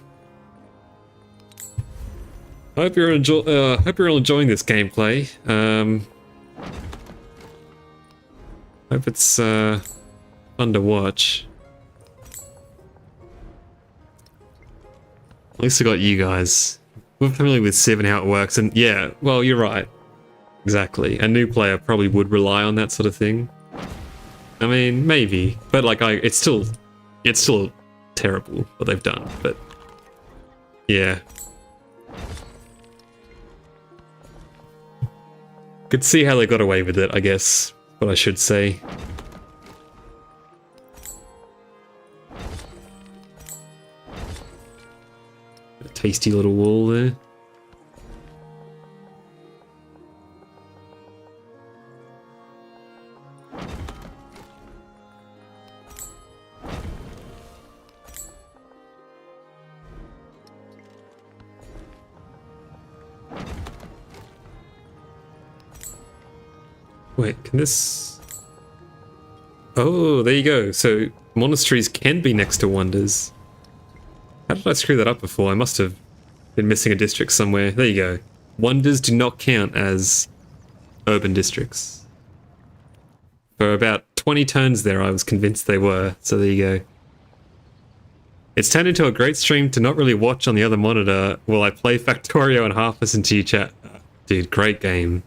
I hope you're all enjoying this gameplay. Hope it's fun to watch. At least I got you guys. We're familiar with Civ and how it works, and yeah, well, you're right. Exactly. A new player probably would rely on that sort of thing. I mean, maybe, but like, it's still terrible what they've done. But yeah, could see how they got away with it, I guess. What I should say. A tasty little wall there. Wait, can this... Oh, there you go. So, monasteries can be next to wonders. How did I screw that up before? I must have been missing a district somewhere. There you go. Wonders do not count as urban districts. For about 20 turns there, I was convinced they were. So there you go. It's turned into a great stream to not really watch on the other monitor while I play Factorio and half listen to you chat. Dude, great game.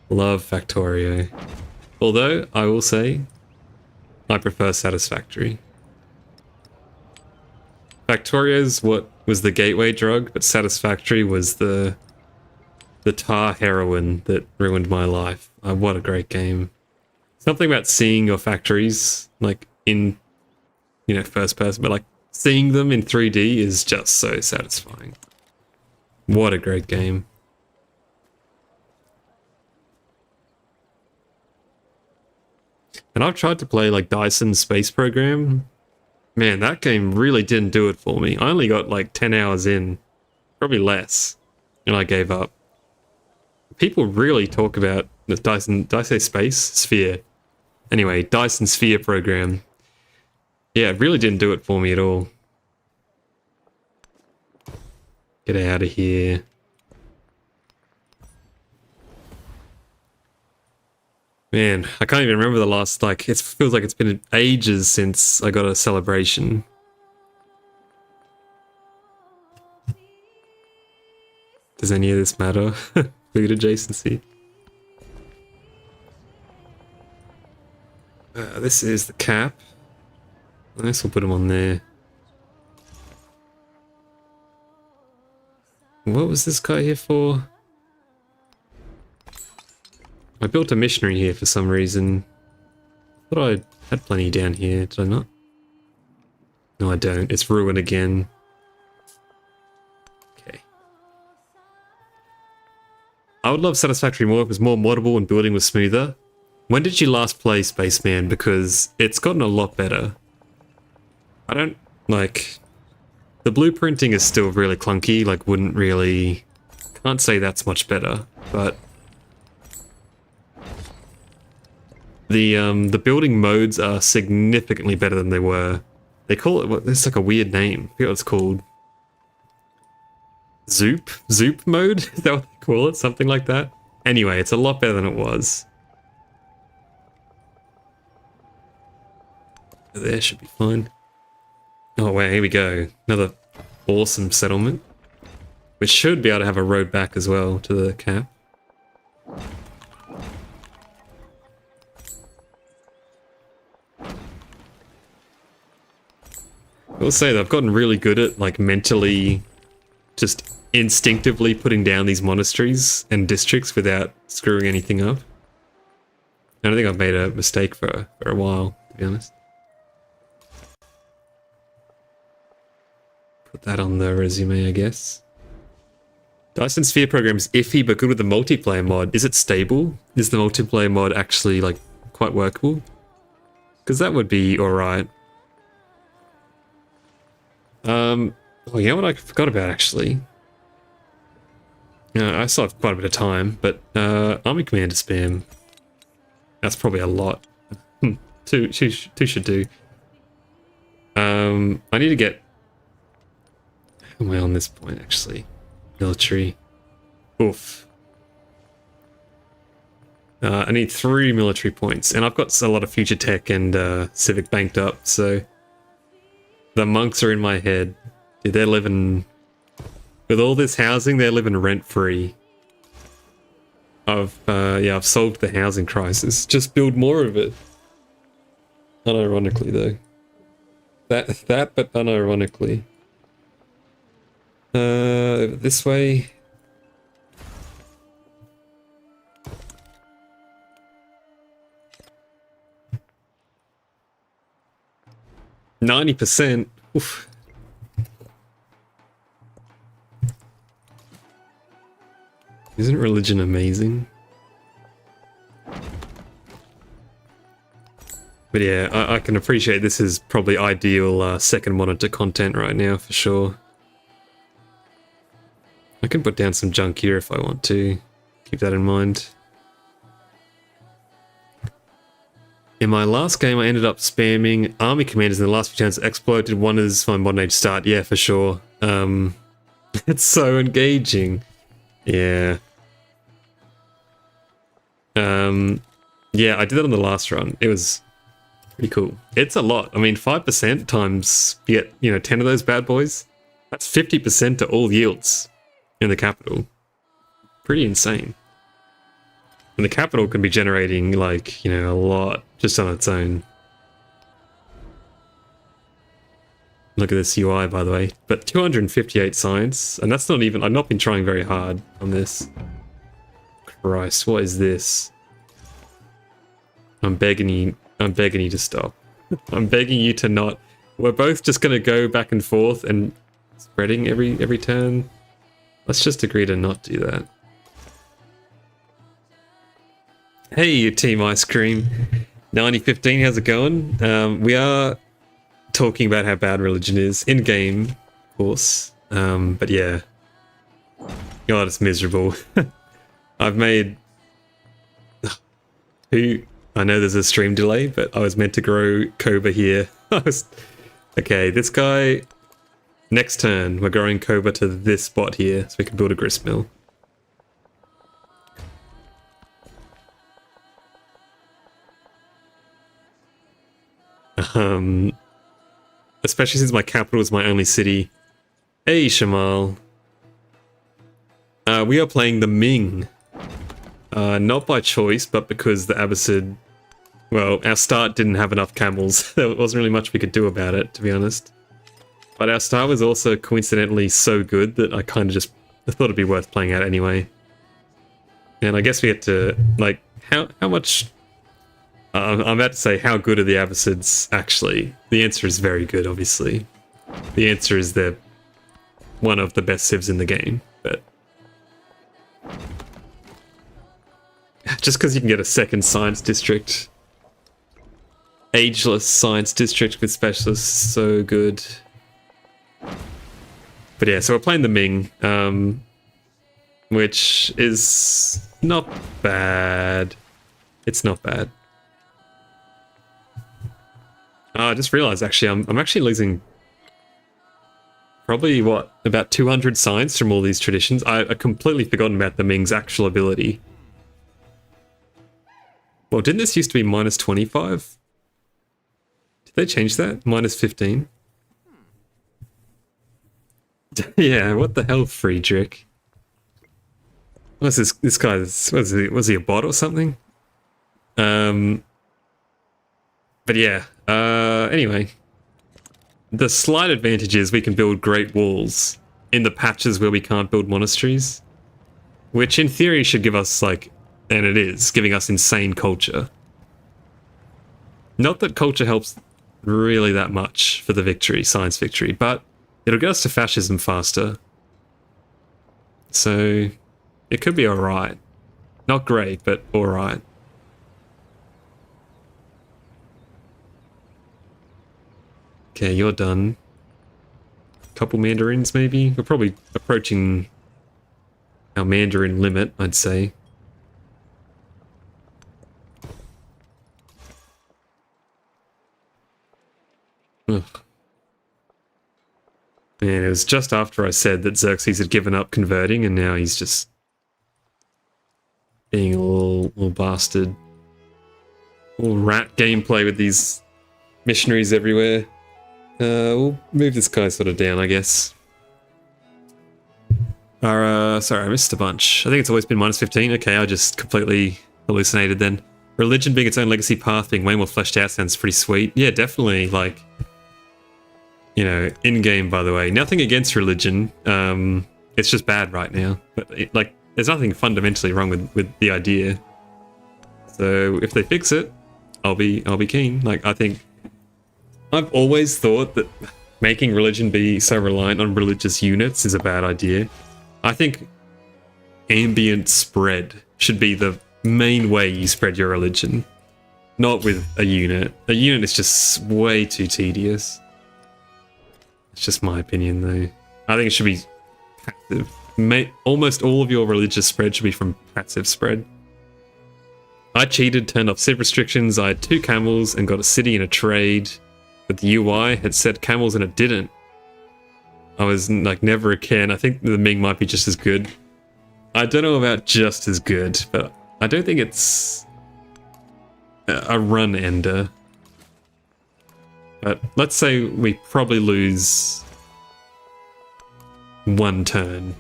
Love Factorio. Although, I will say, I prefer Satisfactory. Factorio's what was the gateway drug, but Satisfactory was the tar heroin that ruined my life. What a great game. Something about seeing your factories, like, in, you know, first person, but like, seeing them in 3D is just so satisfying. What a great game. And I've tried to play like Dyson Space Program. Man, that game really didn't do it for me. I only got like 10 hours in, probably less, and I gave up. People really talk about the Dyson, did I say Space? Sphere. Anyway, Dyson Sphere Program. Yeah, it really didn't do it for me at all. Get out of here. Man, I can't even remember the last, like, it feels like it's been ages since I got a celebration. Does any of this matter? Food adjacency. This is the cap. I guess we'll put them on there. What was this guy here for? I built a missionary here for some reason. I thought I had plenty down here, did I not? No, I don't. It's ruined again. Okay. I would love Satisfactory more if it was more moddable and building was smoother. When did you last play Spaceman? Because it's gotten a lot better. I don't, like... The blueprinting is still really clunky, like wouldn't really... Can't say that's much better, but... The building modes are significantly better than they were. They call it, it's like a weird name. I forget what it's called. Zoop? Zoop mode? Is that what they call it? Something like that? Anyway, it's a lot better than it was. There should be fine. Oh wait, here we go. Another awesome settlement. We should be able to have a road back as well to the cap. I will say that I've gotten really good at like mentally just instinctively putting down these monasteries and districts without screwing anything up. I don't think I've made a mistake for a while, to be honest. Put that on the resume, I guess. Dyson Sphere program is iffy but good with the multiplayer mod. Is it stable? Is the multiplayer mod actually like quite workable? Because that would be alright. Oh, you know what I forgot about actually? I still have quite a bit of time, but Army Commander spam. That's probably a lot. Two should do. I need to get... How am I on this point actually? Military. Oof. I need 3 military points, and I've got a lot of future tech and civic banked up, so... The monks are in my head. Dude, they're living... With all this housing, they're living rent-free. I've solved the housing crisis. Just build more of it. Unironically, though. That, but unironically. This way... 90%. Oof. Isn't religion amazing? But yeah, I can appreciate this is probably ideal second monitor content right now for sure. I can put down some junk here if I want to. Keep that in mind. In my last game, I ended up spamming army commanders in the last few turns. Exploited one as my modern age start. Yeah, for sure. It's so engaging. Yeah. Yeah, I did that on the last run. It was pretty cool. It's a lot. I mean, 5% times you get, 10 of those bad boys. That's 50% to all yields in the capital. Pretty insane. And the capital can be generating, like, a lot just on its own. Look at this UI, by the way. But 258 science, and that's not even... I've not been trying very hard on this. Christ, what is this? I'm begging you to stop. I'm begging you to not... We're both just going to go back and forth and spreading every turn. Let's just agree to not do that. Hey, you Team Ice Cream. 9015, how's it going? We are talking about how bad religion is in-game, of course. But yeah. God, it's miserable. I've made... I know there's a stream delay, but I was meant to grow Cobra here. Okay, this guy... Next turn, we're growing Cobra to this spot here, so we can build a grist mill. Especially since my capital is my only city. Hey, Shamal. We are playing the Ming. Not by choice, but because the Abbasid... Well, our start didn't have enough camels. There wasn't really much we could do about it, to be honest. But our start was also coincidentally so good that I kind of just thought it'd be worth playing out anyway. And I guess we had to, like, how much... I'm about to say, how good are the Abbasids actually? The answer is very good, obviously. The answer is they're one of the best civs in the game, but... Just because you can get a second science district. Ageless science district with specialists, so good. But yeah, so we're playing the Ming, which is not bad. It's not bad. I just realized, actually, I'm actually losing probably, what, about 200 science from all these traditions. I completely forgotten about the Ming's actual ability. Well, didn't this used to be minus 25? Did they change that? Minus 15? Yeah, what the hell, Friedrich? What's this guy? Was he a bot or something? But yeah, anyway. The slight advantage is we can build great walls in the patches where we can't build monasteries. Which in theory should give us, like, and it is, giving us insane culture. Not that culture helps really that much for the victory, science victory, but it'll get us to fascism faster. So, it could be alright. Not great, but alright. Okay, you're done. Couple mandarins, maybe? We're probably approaching our mandarin limit, I'd say. Ugh. Man, it was just after I said that Xerxes had given up converting, and now he's just being a little bastard. Little rat gameplay with these missionaries everywhere. We'll move this guy sort of down, I guess. Sorry, I missed a bunch. I think it's always been minus 15. Okay, I just completely hallucinated then. Religion being its own legacy path, being way more fleshed out sounds pretty sweet. Yeah, definitely, like... You know, in-game, by the way. Nothing against religion. It's just bad right now. But, like, there's nothing fundamentally wrong with the idea. So, if they fix it, I'll be keen. Like, I think... I've always thought that making religion be so reliant on religious units is a bad idea. I think ambient spread should be the main way you spread your religion. Not with a unit. A unit is just way too tedious. It's just my opinion, though. I think it should be passive. Almost all of your religious spread should be from passive spread. I cheated, turned off civ restrictions, I had 2 camels and got a city and a trade. But the UI had said camels and it didn't. I was like, never again. I think the Ming might be just as good. I don't know about just as good, but I don't think it's a run ender. But let's say we probably lose 1 turn.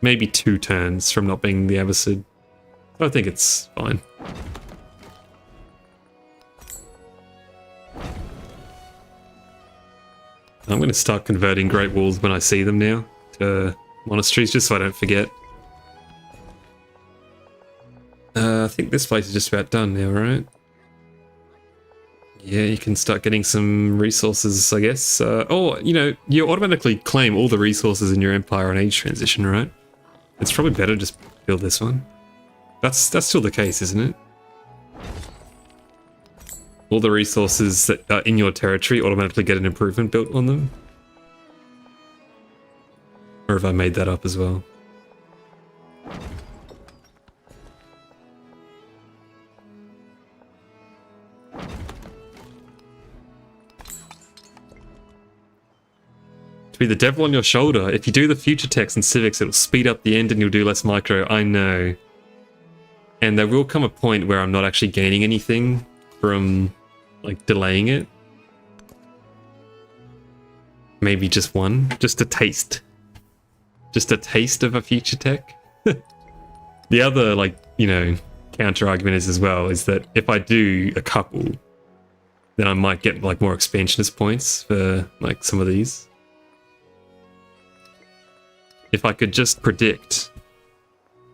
Maybe 2 turns from not being the Abbasid. I think it's fine. I'm going to start converting Great Walls when I see them now to monasteries, just so I don't forget. I think this place is just about done now, right? Yeah, you can start getting some resources, I guess. Or, you know, you automatically claim all the resources in your empire on age transition, right? It's probably better to just build this one. That's still the case, isn't it? All the resources that are in your territory automatically get an improvement built on them? Or have I made that up as well? To be the devil on your shoulder. If you do the future techs and civics, it'll speed up the end and you'll do less micro. I know. And there will come a point where I'm not actually gaining anything from... like, delaying it. Maybe just one. Just a taste. Just a taste of a future tech. The other, like, you know, counter argument is as well is that if I do a couple, then I might get like more expansionist points for like some of these. If I could just predict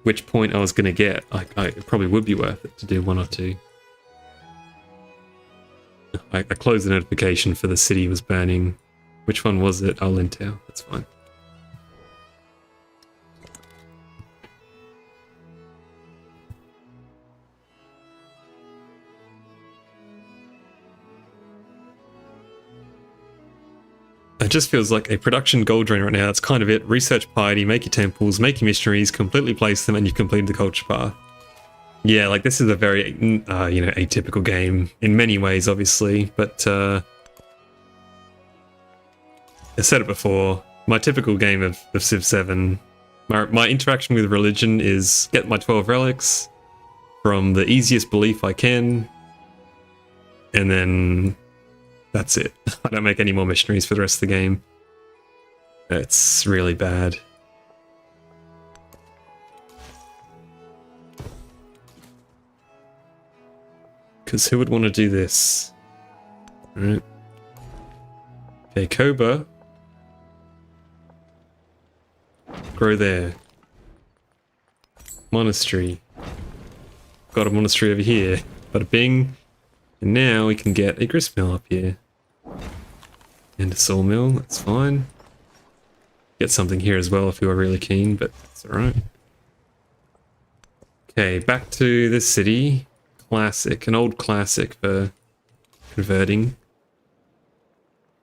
which point I was going to get, it probably would be worth it to do one or two. I closed the notification for the city was burning. Which one was it? Oh, Lintel. That's fine. It just feels like a production gold drain right now. That's kind of it. Research piety, make your temples, make your missionaries, completely place them, and you've completed the culture path. Yeah, like this is a very, you know, atypical game in many ways, obviously. But I said it before. My typical game of Civ 7, my interaction with religion is get my 12 relics from the easiest belief I can, and then that's it. I don't make any more missionaries for the rest of the game. It's really bad. Because who would want to do this? Alright. Okay, Koba. Grow there. Monastery. Got a monastery over here. Bada bing. And now we can get a gristmill up here. And a sawmill, that's fine. Get something here as well if you are really keen, but it's alright. Okay, back to the city. Classic, an old classic for converting.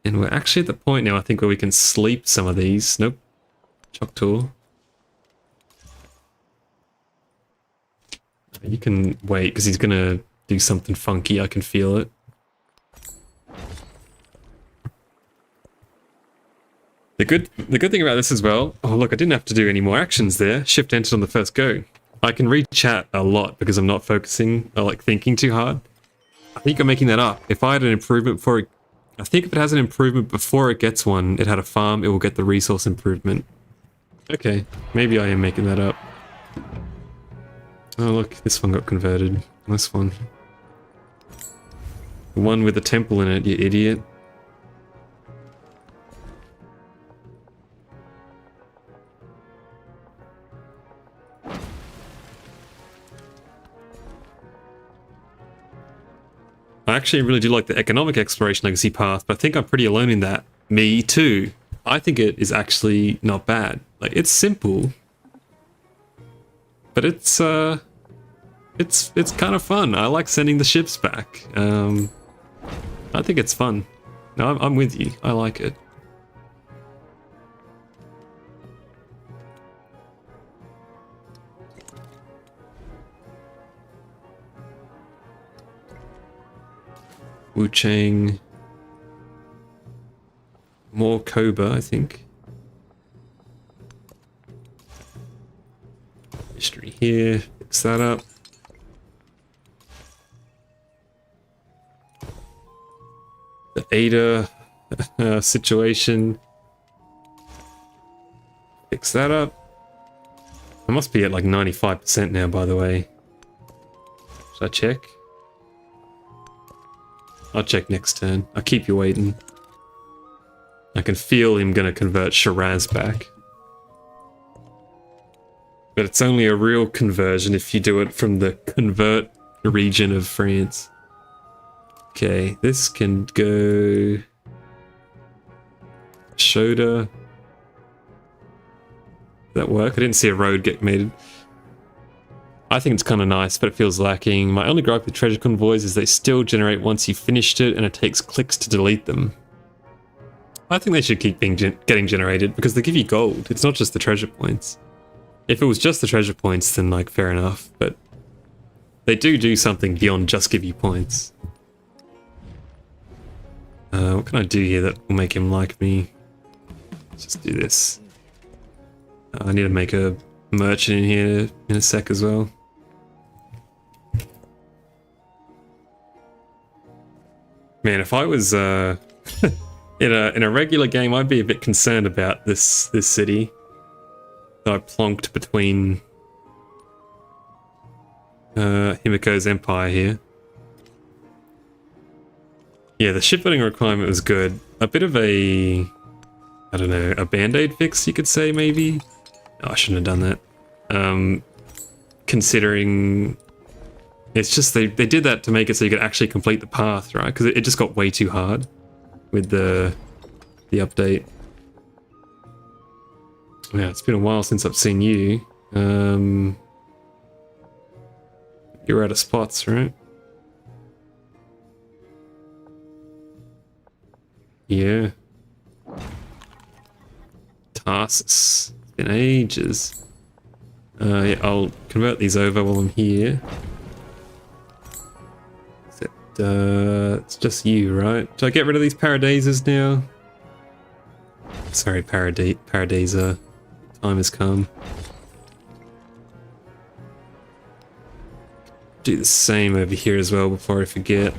And we're actually at the point now, I think, where we can sleep some of these. Nope. Choctaw. You can wait, because he's gonna do something funky, I can feel it. The good thing about this as well, oh look, I didn't have to do any more actions there. Shift entered on the first go. I can read chat a lot because I'm not focusing or like thinking too hard. I think I'm making that up. If I had an improvement for it, I think if it has an improvement before it gets one, it had a farm, it will get the resource improvement. Okay, maybe I am making that up. Oh look, this one got converted. This one. The one with the temple in it, you idiot. I actually really do like the economic exploration legacy path, but I think I'm pretty alone in that. Me too. I think it is actually not bad. Like, it's simple, but it's kind of fun. I like sending the ships back. I think it's fun. No, I'm with you. I like it. Wu Chang. More Koba, I think. History here. Fix that up. The Ada situation. Fix that up. I must be at like 95% now, by the way. Should I check? I'll check next turn. I'll keep you waiting. I can feel him gonna convert Shiraz back. But it's only a real conversion if you do it from the convert region of France. Okay, this can go... Shoda. Did that work? I didn't see a road get made. I think it's kind of nice, but it feels lacking. My only gripe with treasure convoys is they still generate once you've finished it, and it takes clicks to delete them. I think they should keep being getting generated, because they give you gold. It's not just the treasure points. If it was just the treasure points, then like, fair enough, but they do something beyond just give you points. What can I do here that will make him like me? Let's just do this. I need to make a merchant in here in a sec as well. Man, if I was in a regular game, I'd be a bit concerned about this city that I plonked between Himiko's Empire here. Yeah, the shipbuilding requirement was good. A bit of a, I don't know, a band-aid fix, you could say, maybe? Oh, I shouldn't have done that. Considering it's just they did that to make it so you could actually complete the path, right? Because it just got way too hard with the update. Yeah, it's been a while since I've seen you. You're out of spots, right? Yeah. Tasks. It's been ages. Yeah, I'll convert these over while I'm here. Except, it's just you, right? Do I get rid of these Paradisers now? Sorry, Paradiser. Time has come. Do the same over here as well before I forget.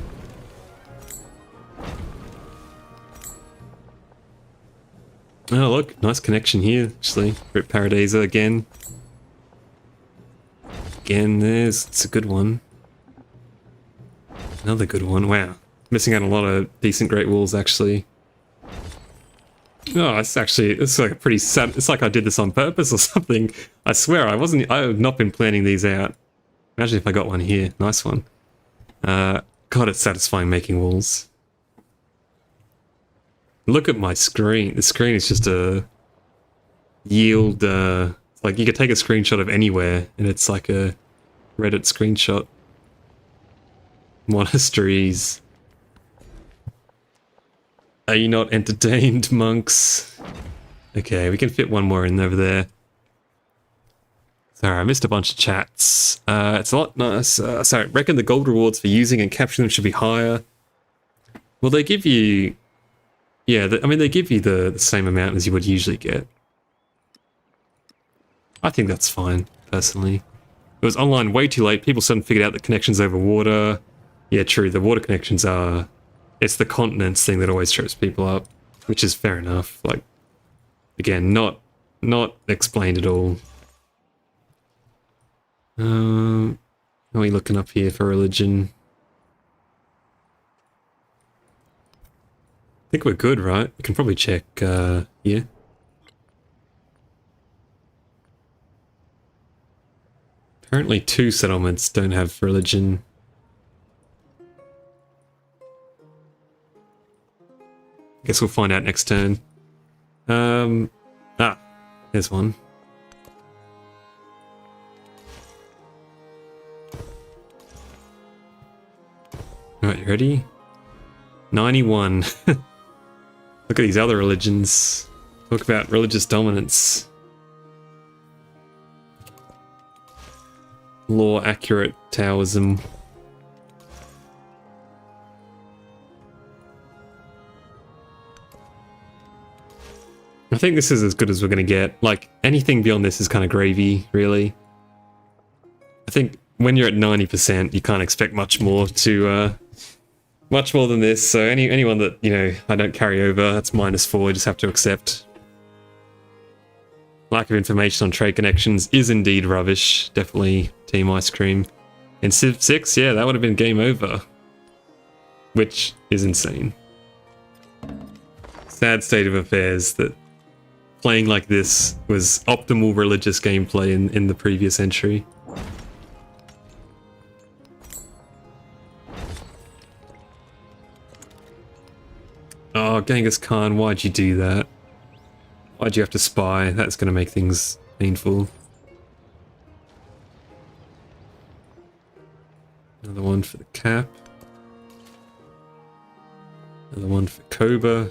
Oh look, nice connection here, actually. Rip Paradiser again. Again, it's a good one. Another good one, wow. Missing out on a lot of decent Great Walls, actually. Oh, it's like a pretty sad, it's like I did this on purpose or something. I swear, I have not been planning these out. Imagine if I got one here, nice one. God, it's satisfying making walls. Look at my screen. The screen is just a yield, like you could take a screenshot of anywhere and it's like a Reddit screenshot. Monasteries. Are you not entertained, monks? Okay, we can fit one more in over there. Sorry, I missed a bunch of chats. It's a lot nice. So I reckon the gold rewards for using and capturing them should be higher. Well, they give you... Yeah, I mean, they give you the same amount as you would usually get. I think that's fine, personally. It was online way too late. People suddenly figured out the connections over water. Yeah, true. The water connections are... It's the continents thing that always trips people up, which is fair enough. Like, again, not explained at all. Are we looking up here for religion? I think we're good, right? We can probably check here. Apparently 2 settlements don't have religion. Guess we'll find out next turn. There's one. Alright, you ready? 91. Look at these other religions. Talk about religious dominance. Law-accurate Taoism. I think this is as good as we're going to get. Like, anything beyond this is kind of gravy, really. I think when you're at 90%, you can't expect much more to... much more than this, so anyone that, you know, I don't carry over, that's -4, I just have to accept. Lack of information on trade connections is indeed rubbish. Definitely Team Ice Cream. In Civ 6, yeah, that would have been game over. Which is insane. Sad state of affairs that playing like this was optimal religious gameplay in the previous entry. Oh, Genghis Khan, why'd you do that? Why'd you have to spy? That's going to make things painful. Another one for the cap. Another one for Koba.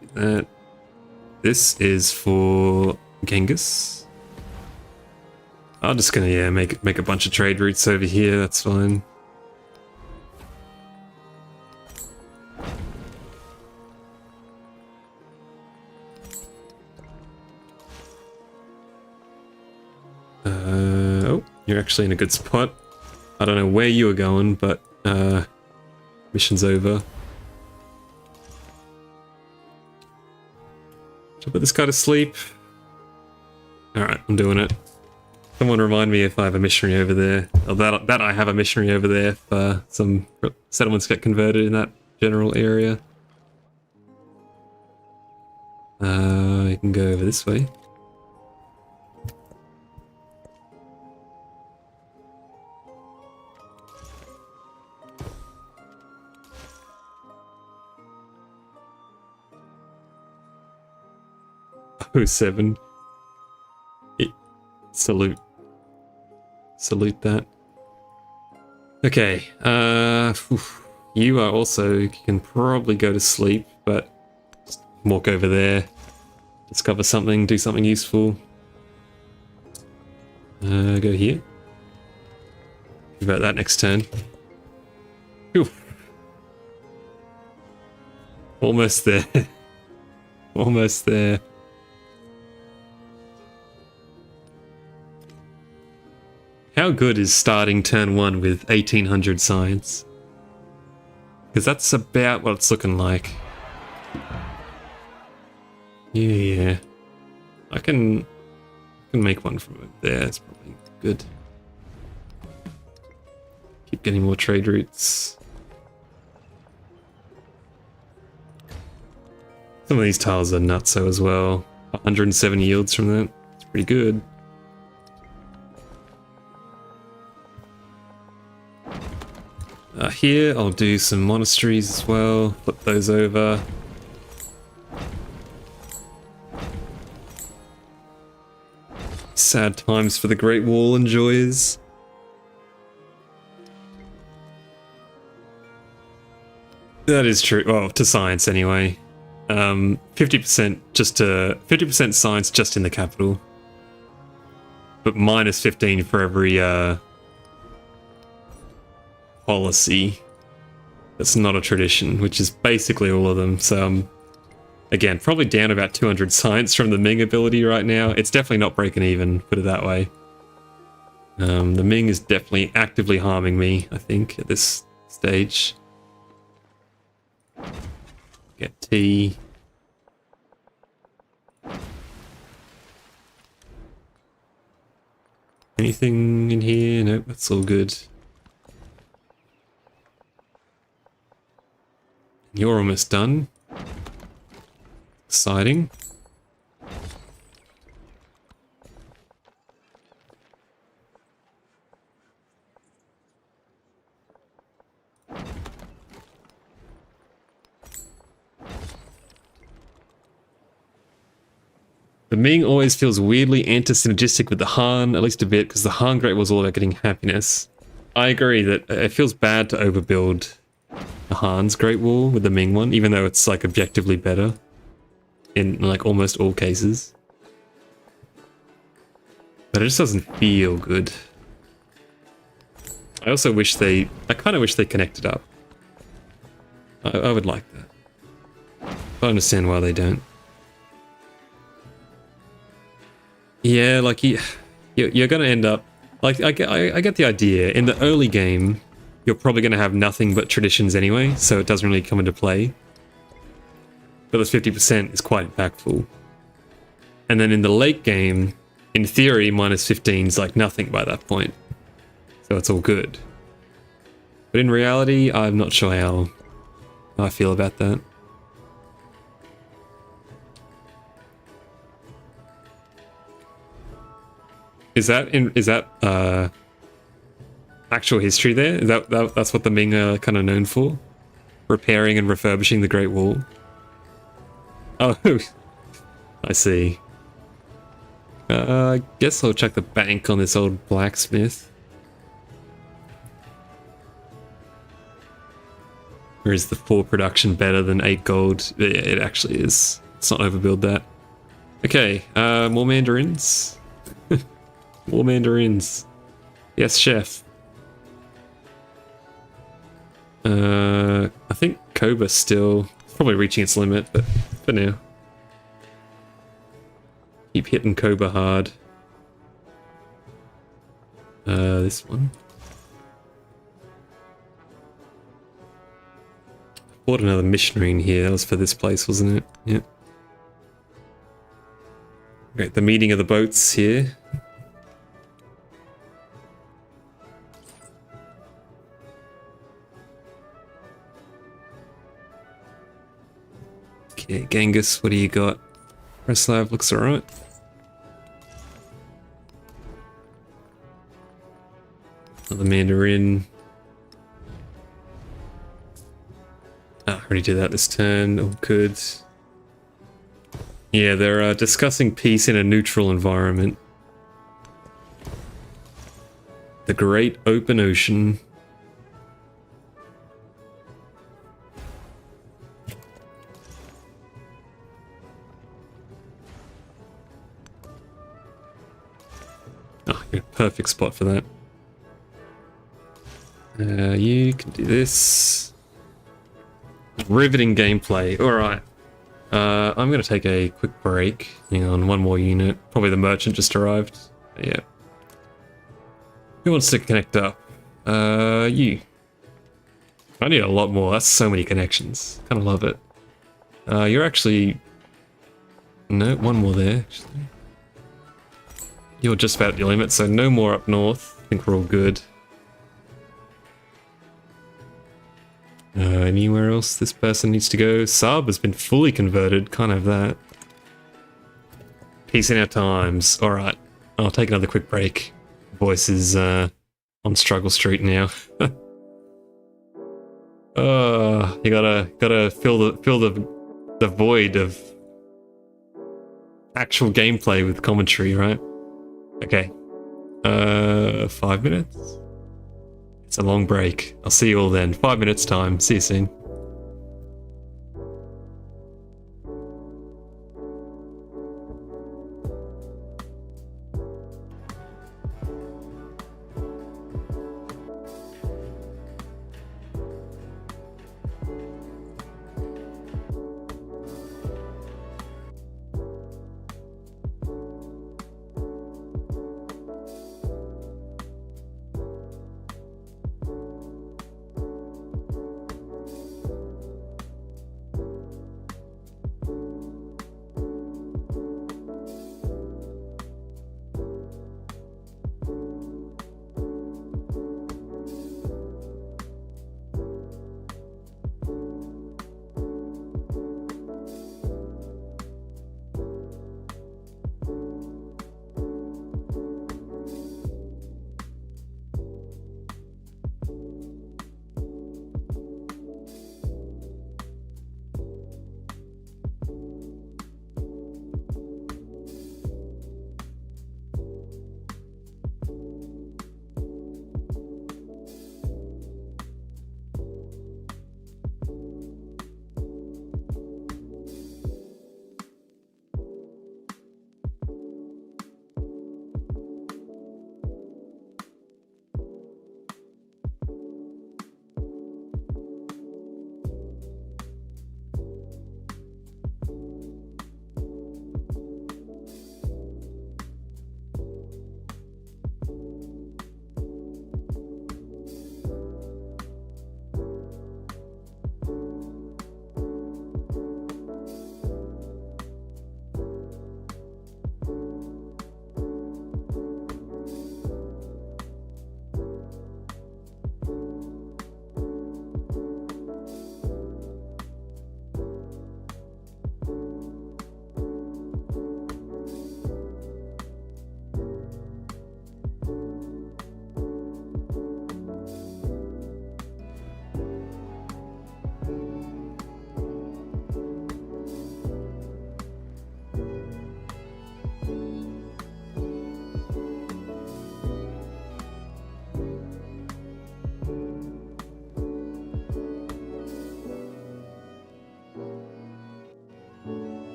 Do that. This is for Genghis. I'm just gonna, yeah, make a bunch of trade routes over here, that's fine. Oh, you're actually in a good spot. I don't know where you were going, but mission's over. To put this guy to sleep. Alright, I'm doing it. Someone remind me if I have a missionary over there. Or that I have a missionary over there if some settlements get converted in that general area. You can go over this way. Oh, 7. Salute that. Okay, you are also, you can probably go to sleep, but just walk over there, discover something, do something useful. Go here. Think about that next turn. Phew. Almost there. Almost there. How good is starting turn 1 with 1800 science? Because that's about what it's looking like. Yeah. I can make one from over there. It's probably good. Keep getting more trade routes. Some of these tiles are nutso as well. 107 yields from that. It's pretty good. Here, I'll do some monasteries as well. Flip those over. Sad times for the Great Wall enjoyers. That is true. Well, to science anyway. 50% just to 50% science just in the capital, but minus 15 for every policy that's not a tradition, which is basically all of them. So again, probably down about 200 science from the Ming ability right now. It's definitely not breaking even, put it that way. The Ming is definitely actively harming me, I think, at this stage. Get tea. Anything in here? Nope, that's all good. You're almost done. Exciting. The Ming always feels weirdly anti-synergistic with the Han, at least a bit, because the Han Great was all about getting happiness. I agree that it feels bad to overbuild the Han's Great Wall with the Ming one, even though it's like objectively better in like almost all cases. But it just doesn't feel good. I also wish I kind of wish they connected up. I would like that. I understand why they don't. Yeah, like you're gonna end up like I get the idea. In the early game, you're probably gonna have nothing but traditions anyway, so it doesn't really come into play. But this 50% is quite impactful. And then in the late game, in theory, minus 15 is like nothing by that point, so it's all good. But in reality, I'm not sure how I feel about that. Is that actual history there? Is that's what the Ming are kind of known for? Repairing and refurbishing the Great Wall? Oh, I see. I guess I'll check the bank on this old blacksmith. Or is the 4 production better than 8 gold? It actually is. Let's not overbuild that. Okay, more mandarins. More mandarins. Yes, chef. I think Koba still probably reaching its limit, but for now. Keep hitting Koba hard. This one. Bought another missionary in here. That was for this place, wasn't it? Yep. Great, the meeting of the boats here. Okay, Genghis, what do you got? Preslav looks alright. Another Mandarin. Ah, already did that this turn. Oh, good. Yeah, they're discussing peace in a neutral environment. The Great Open Ocean. Oh, you're in a perfect spot for that. You can do this. Riveting gameplay. Alright. I'm going to take a quick break. Hang on, one more unit. Probably the merchant just arrived. Yeah. Who wants to connect up? You. I need a lot more. That's so many connections. Kind of love it. You're actually... No, one more there, actually. You're just about at your limit, so no more up north. I think we're all good. Anywhere else this person needs to go? Saab has been fully converted. Can't have that. Peace in our times. Alright. I'll take another quick break. Voice is on struggle street now. You gotta fill the void of actual gameplay with commentary, right? Okay. 5 minutes? It's a long break. I'll see you all then. 5 minutes time. See you soon.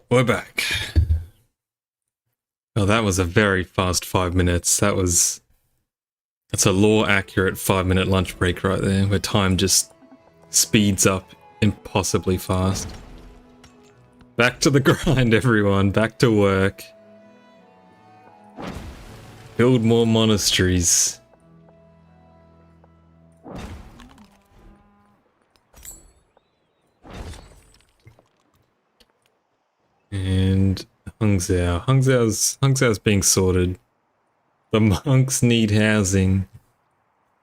We're back. Oh, that was a very fast 5 minutes. That's a lore accurate 5-minute lunch break right there, where time just speeds up impossibly fast. Back to the grind, everyone. Back to work. Build more monasteries. And Hungzhao's being sorted. The monks need housing.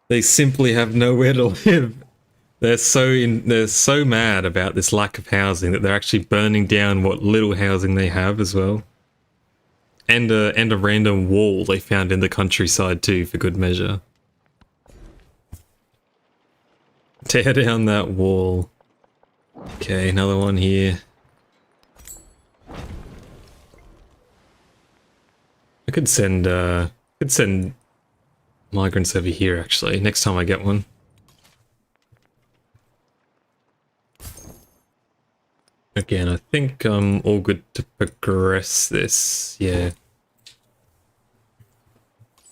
They simply have nowhere to live. They're so mad about this lack of housing that they're actually burning down what little housing they have as well. And a random wall they found in the countryside too, for good measure. Tear down that wall. Okay, another one here. I could send migrants over here actually, next time I get one. Again, I think I'm all good to progress this, yeah.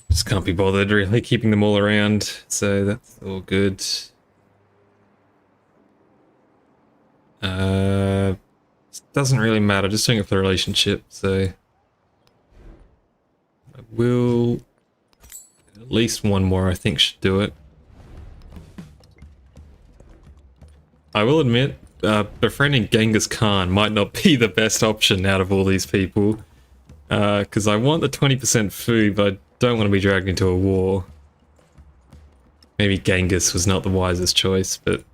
Just can't be bothered really keeping them all around, so that's all good. Doesn't really matter, just doing it for the relationship, so I will at least one more I think should do it. I will admit, befriending Genghis Khan might not be the best option out of all these people, because I want the 20% food, but I don't want to be dragged into a war. Maybe Genghis was not the wisest choice, but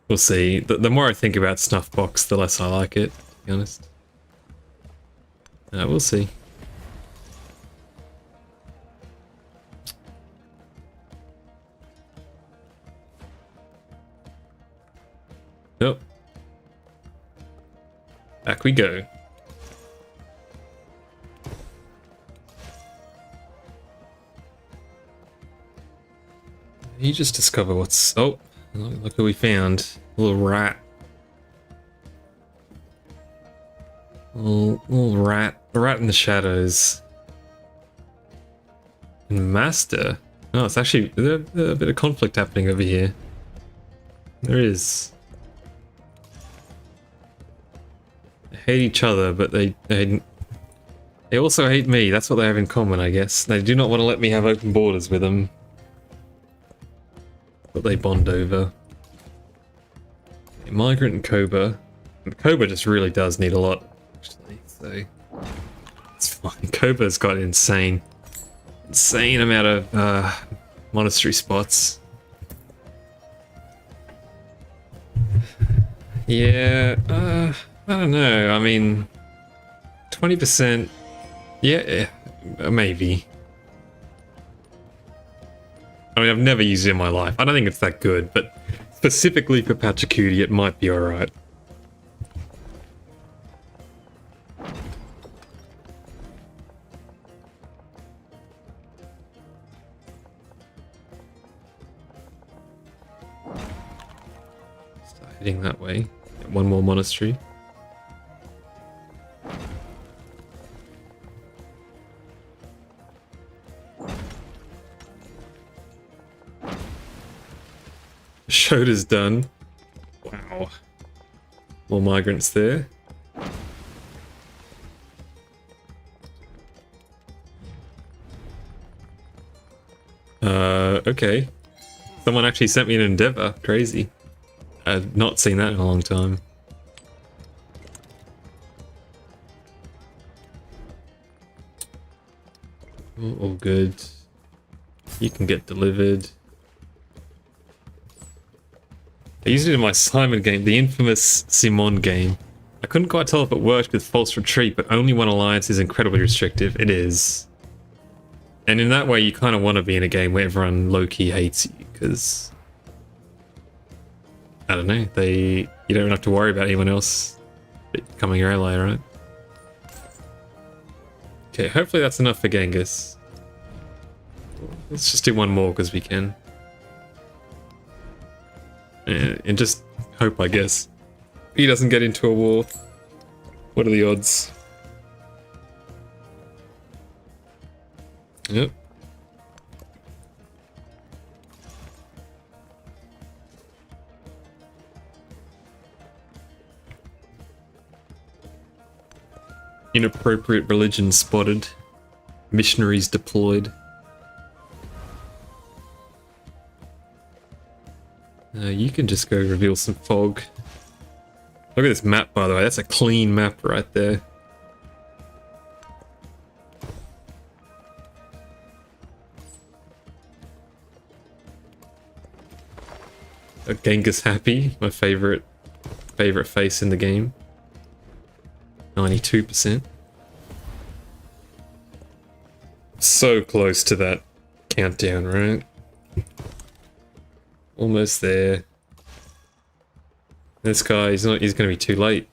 we'll see. The more I think about Snuffbox, the less I like it, to be honest. We'll see. Oh. Back we go. You just discover what's... Oh, look who we found. A little rat. Little rat. A rat in the shadows. And Master. Oh, it's actually a bit of conflict happening over here. There is. They hate each other, but they also hate me. That's what they have in common, I guess. They do not want to let me have open borders with them. But they bond over. Migrant and Koba. And Koba just really does need a lot, actually, so it's fine. Koba's got an insane amount of monastery spots. Yeah, I don't know. I mean, 20%. Yeah, maybe. I mean, I've never used it in my life. I don't think it's that good, but specifically for Pachacuti, it might be alright. Start heading that way. Get one more monastery. Shoda's done. Wow. More migrants there. Okay. Someone actually sent me an endeavor. Crazy. I've not seen that in a long time. All good. You can get delivered. I used it in my Simon game, the infamous Simon game. I couldn't quite tell if it worked with False Retreat, but only when Alliance is incredibly restrictive. It is. And in that way, you kind of want to be in a game where everyone low-key hates you, because... I don't know, you don't have to worry about anyone else becoming your ally, right? Okay, hopefully that's enough for Genghis. Let's just do one more, because we can. And just hope, I guess. he doesn't get into a war. What are the odds? Yep. Inappropriate religion spotted. Missionaries deployed. You can just go reveal some fog. Look at this map, by the way. That's a clean map right there. Genghis happy, my favorite face in the game. 92%. So close to that countdown, right? Almost there. This guy, he's gonna be too late.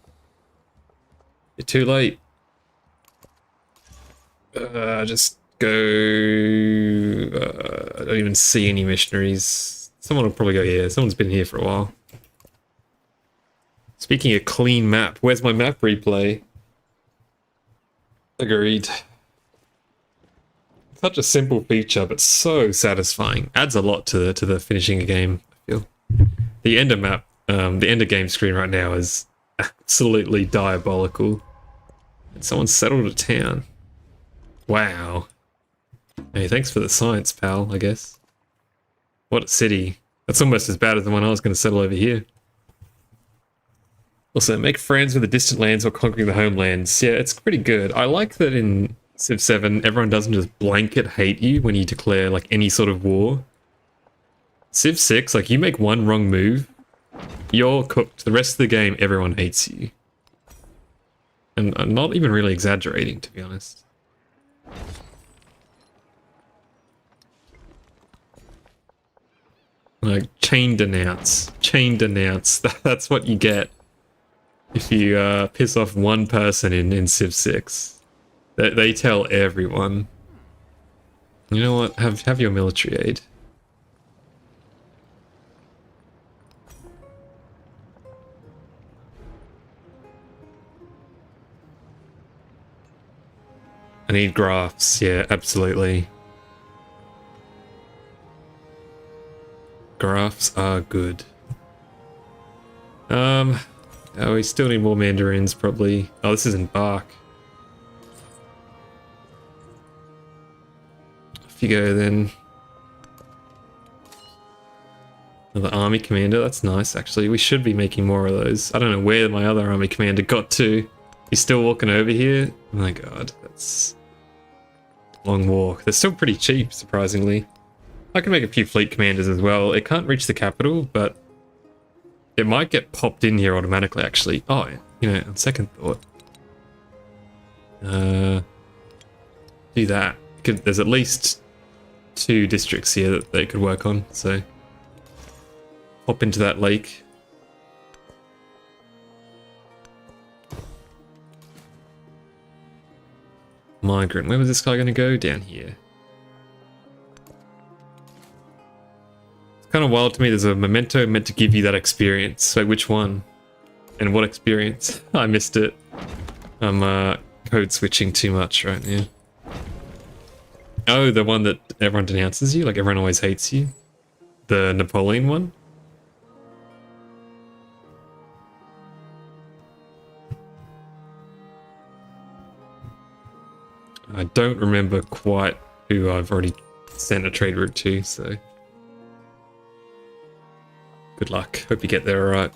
You're too late. Just go. I don't even see any missionaries. Someone will probably go here. Someone's been here for a while. Speaking of clean map, where's my map replay? Agreed. Such a simple feature, but so satisfying. Adds a lot to the finishing a game, I feel. The ender map, the ender game screen right now is absolutely diabolical. And someone settled a town. Wow. Hey, thanks for the science, pal, I guess. What a city. That's almost as bad as the one I was going to settle over here. Also, make friends with the distant lands while conquering the homelands. Yeah, it's pretty good. I like that in Civ 7, everyone doesn't just blanket hate you when you declare, like, any sort of war. Civ 6, like, you make one wrong move, you're cooked. The rest of the game, everyone hates you. And I'm not even really exaggerating, to be honest. Like, chain denounce. Chain denounce. That's what you get if you piss off one person in Civ 6. They tell everyone. You know what? Have your military aid. I need graphs. Yeah, absolutely. Graphs are good. Oh, we still need more mandarins, probably. Oh, this isn't bark. Off you go, then. Another army commander, that's nice, actually. We should be making more of those. I don't know where my other army commander got to. He's still walking over here? Oh my god, that's a long walk. They're still pretty cheap, surprisingly. I can make a few fleet commanders as well. It can't reach the capital, but it might get popped in here automatically, actually. Oh, you know, on second thought. Do that. There's at least 2 districts here that they could work on, so pop into that lake. Migrant. Where was this guy going to go? Down here. Kind of wild to me. There's a memento meant to give you that experience. So which one? And what experience? I missed it. I'm code switching too much right now. Oh, the one that everyone denounces you? Like everyone always hates you? The Napoleon one? I don't remember quite who I've already sent a trade route to, so good luck. Hope you get there alright.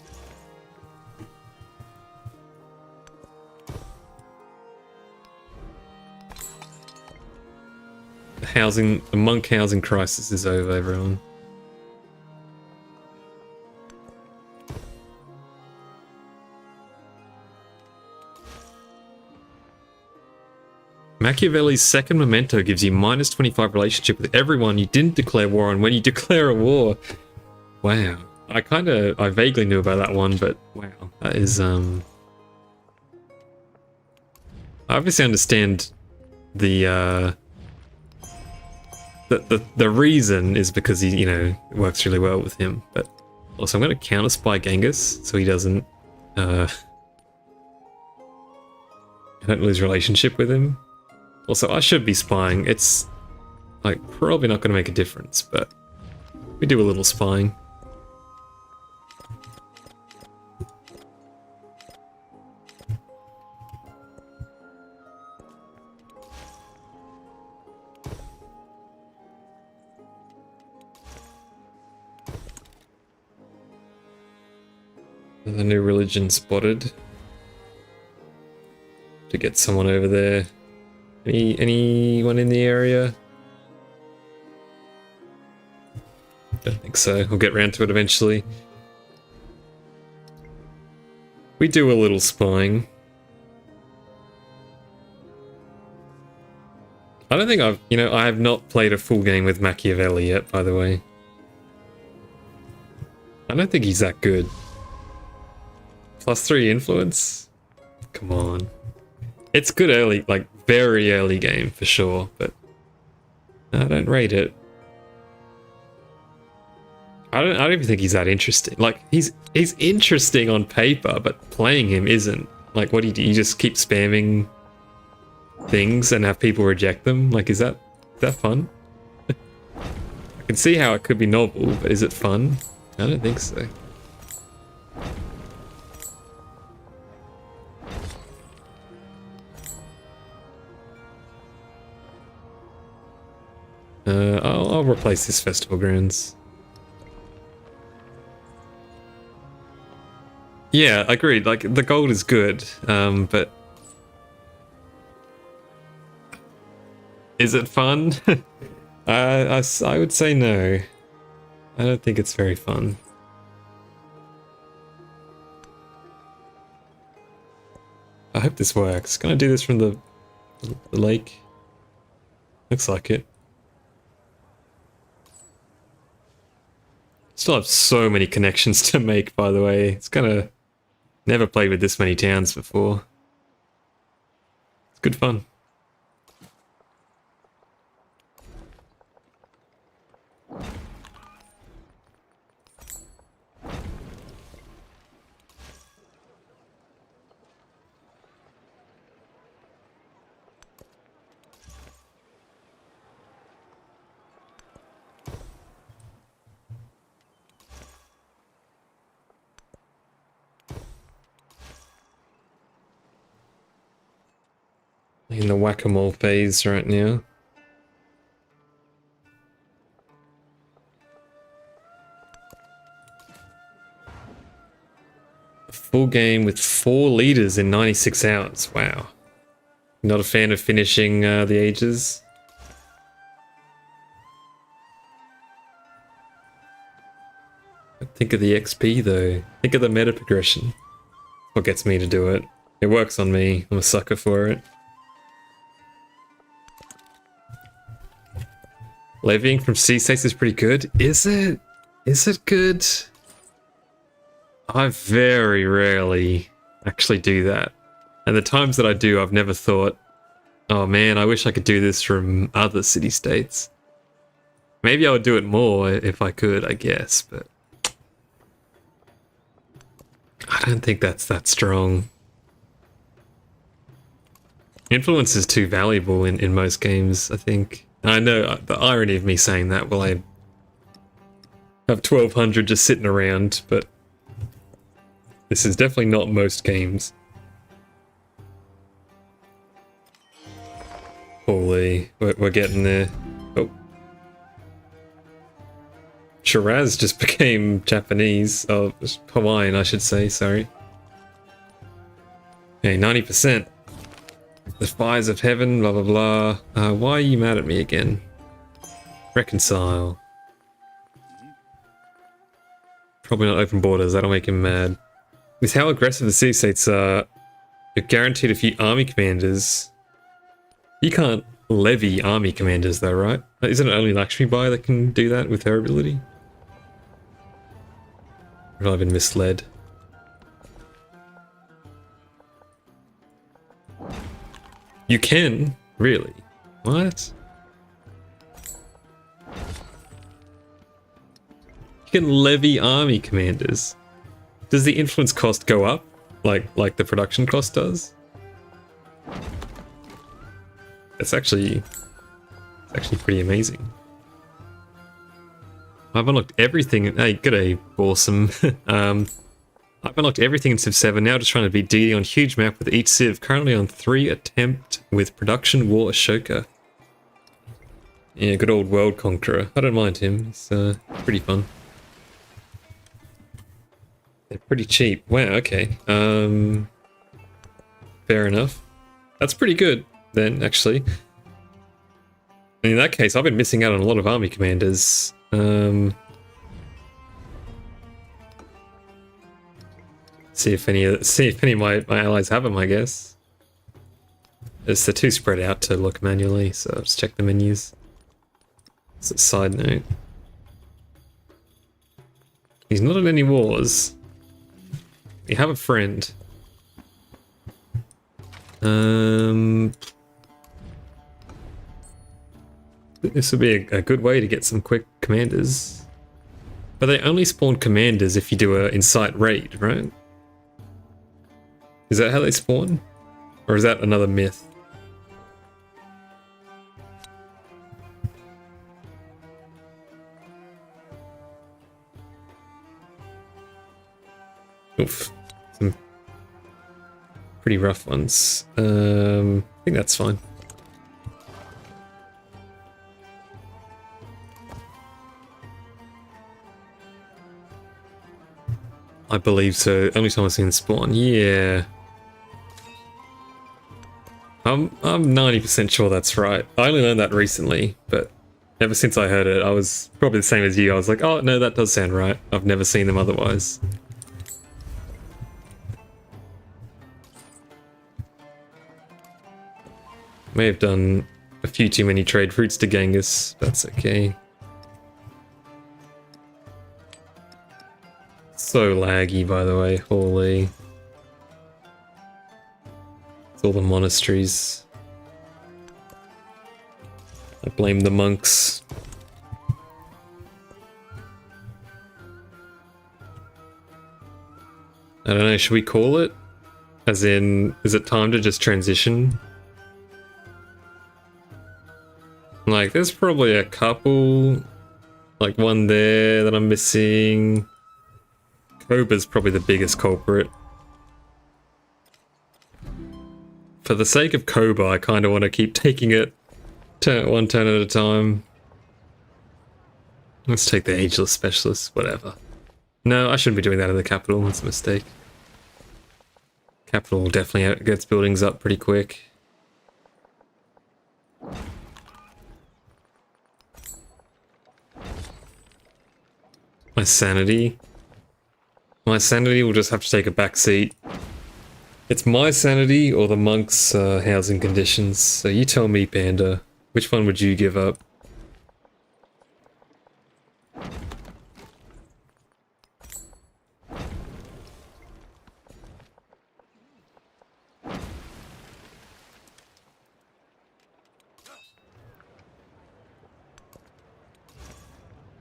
The monk housing crisis is over, everyone. Machiavelli's second memento gives you minus 25 relationship with everyone you didn't declare war on when you declare a war. Wow. I vaguely knew about that one, but wow, that is, I obviously understand the reason is because he, you know, works really well with him, but also I'm going to counter spy Genghis so he doesn't I don't lose relationship with him. Also, I should be spying. It's like probably not going to make a difference, but we do a little spying. The new religion spotted. To get someone over there. Anyone in the area? Don't think so. We'll get round to it eventually. We do a little spying. I don't think I have not played a full game with Machiavelli yet, by the way. I don't think he's that good. +3 influence? Come on. It's good early, like very early game for sure, but I don't rate it. I don't even think he's that interesting. Like he's interesting on paper, but playing him isn't. Like what do? You just keep spamming things and have people reject them? Like is that fun? I can see how it could be novel, but is it fun? I don't think so. I'll replace this festival grounds. Yeah, agreed. Like the gold is good, but is it fun? I would say no. I don't think it's very fun. I hope this works. Can I do this from the lake? Looks like it. Still have so many connections to make, by the way. It's gonna... Never played with this many towns before. It's good fun. In the whack-a-mole phase right now. A full game with 4 leaders in 96 hours. Wow. Not a fan of finishing the ages. Think of the XP though. Think of the meta progression. What gets me to do it. It works on me. I'm a sucker for it. Levying from C-states is pretty good. Is it? Is it good? I very rarely actually do that. And the times that I do, I've never thought, oh man, I wish I could do this from other city-states. Maybe I would do it more if I could, I guess, but... I don't think that's that strong. Influence is too valuable in most games, I think. I know the irony of me saying that while I have 1200 just sitting around, but this is definitely not most games. Holy, we're getting there. Oh. Shiraz just became Japanese. Oh, Hawaiian, I should say, sorry. Okay, 90%. The fires of heaven, blah blah blah. Why are you mad at me again? Reconcile. Probably not open borders, that'll make him mad. With how aggressive the city-states are, you're guaranteed a few army commanders. You can't levy army commanders though, right? Isn't it only Lakshmi Bai that can do that with her ability? Or have I been misled? You can? Really? What? You can levy army commanders. Does the influence cost go up like the production cost does. It's actually pretty amazing. I've unlocked everything. Hey, g'day, awesome. I've unlocked everything in Civ 7, now just trying to beat DD on huge map with each Civ, currently on 3 attempt with Production War Ashoka. Yeah, good old World Conqueror. I don't mind him, he's pretty fun. They're pretty cheap. Wow, okay. Fair enough. That's pretty good, then, actually. And in that case, I've been missing out on a lot of army commanders. See if any of my allies have them, I guess. They're too spread out to look manually, so I'll just check the menus. It's a side note. He's not in any wars. We have a friend. This would be a good way to get some quick commanders. But they only spawn commanders if you do a incite raid, right? Is that how they spawn? Or is that another myth? Oof. Some pretty rough ones. I think that's fine. I believe so. Only time I've seen spawn. Yeah. I'm 90% sure that's right. I only learned that recently, but ever since I heard it, I was probably the same as you. I was like, oh no, that does sound right. I've never seen them otherwise. May have done a few too many trade fruits to Genghis. That's okay. So laggy, by the way. Holy. It's all the monasteries. I blame the monks. I don't know, should we call it? As in, is it time to just transition? Like, there's probably a couple. Like one there that I'm missing. Koba's probably the biggest culprit. For the sake of Koba, I kind of want to keep taking it one turn at a time. Let's take the Ageless Specialist, whatever. No, I shouldn't be doing that in the capital, that's a mistake. Capital definitely gets buildings up pretty quick. My sanity. My sanity will just have to take a back seat. It's my sanity or the monks' housing conditions. So you tell me, Panda. Which one would you give up?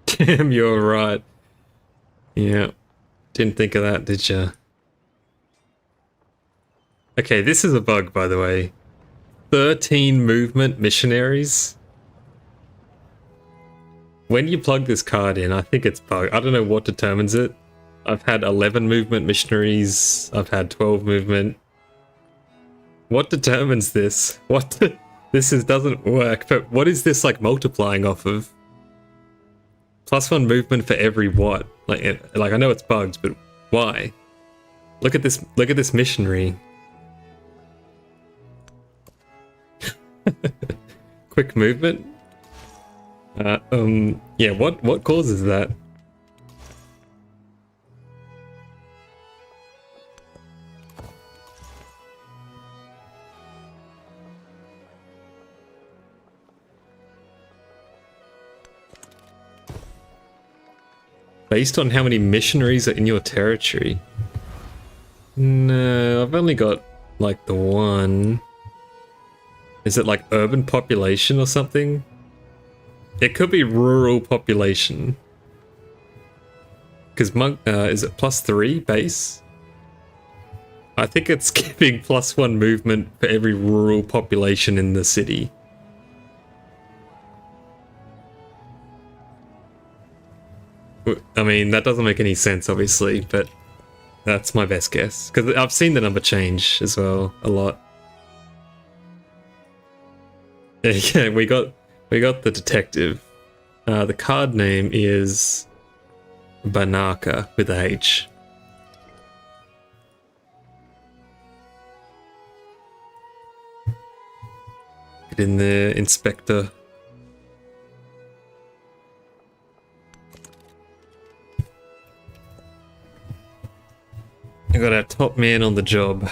Damn, you're right. Yeah. Didn't think of that, did ya? Okay, this is a bug, by the way. 13 movement missionaries. When you plug this card in, I think it's bugged. I don't know what determines it. I've had 11 movement missionaries. I've had 12 movement. What determines this? What? Doesn't work, but what is this like multiplying off of? +1 movement for every what? Like I know it's bugged, but why? Look at this missionary. Quick movement? Yeah, what causes that? Based on how many missionaries are in your territory? No, I've only got like the one. Is it like urban population or something? It could be rural population. Because monk, is it +3 base? I think it's giving +1 movement for every rural population in the city. I mean, that doesn't make any sense, obviously, but that's my best guess. Because I've seen the number change as well a lot. Yeah, we got the detective. The card name is Banaka with a H. Get in there, Inspector. I got our top man on the job.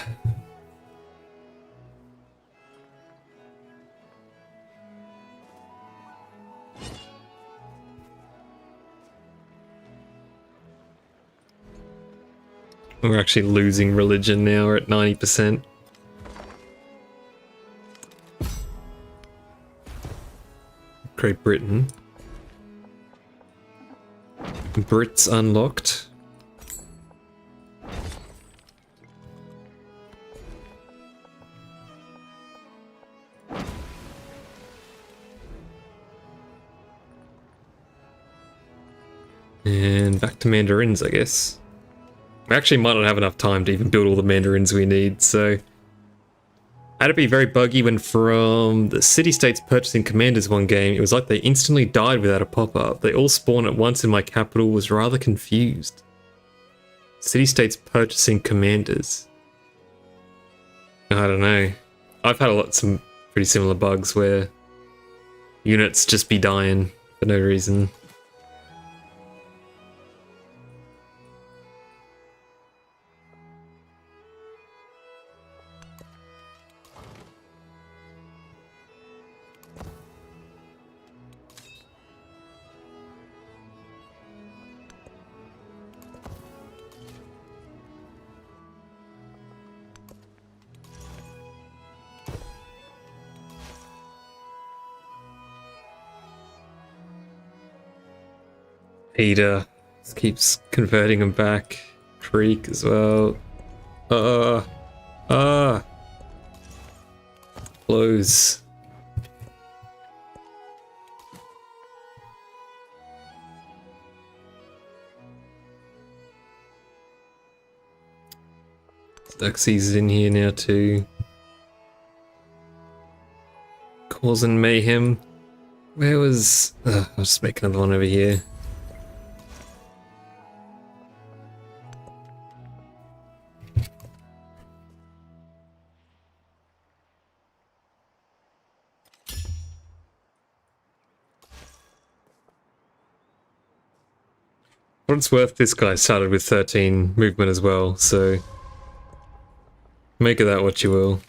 We're actually losing religion now, we're at 90%. Great Britain. Brits unlocked. And back to Mandarins, I guess. We actually might not have enough time to even build all the Mandarins we need, so... Had it be very buggy when from the city-states purchasing commanders one game, it was like they instantly died without a pop-up. They all spawn at once in my capital, was rather confused. City-states purchasing commanders. I don't know. I've had some pretty similar bugs where units just be dying for no reason. Peter just keeps converting him back. Creek as well. Close. Xerxes is in here now too. Causing mayhem. Where was... I'll just make another one over here. For what it's worth, this guy started with 13 movement as well, so make of that what you will.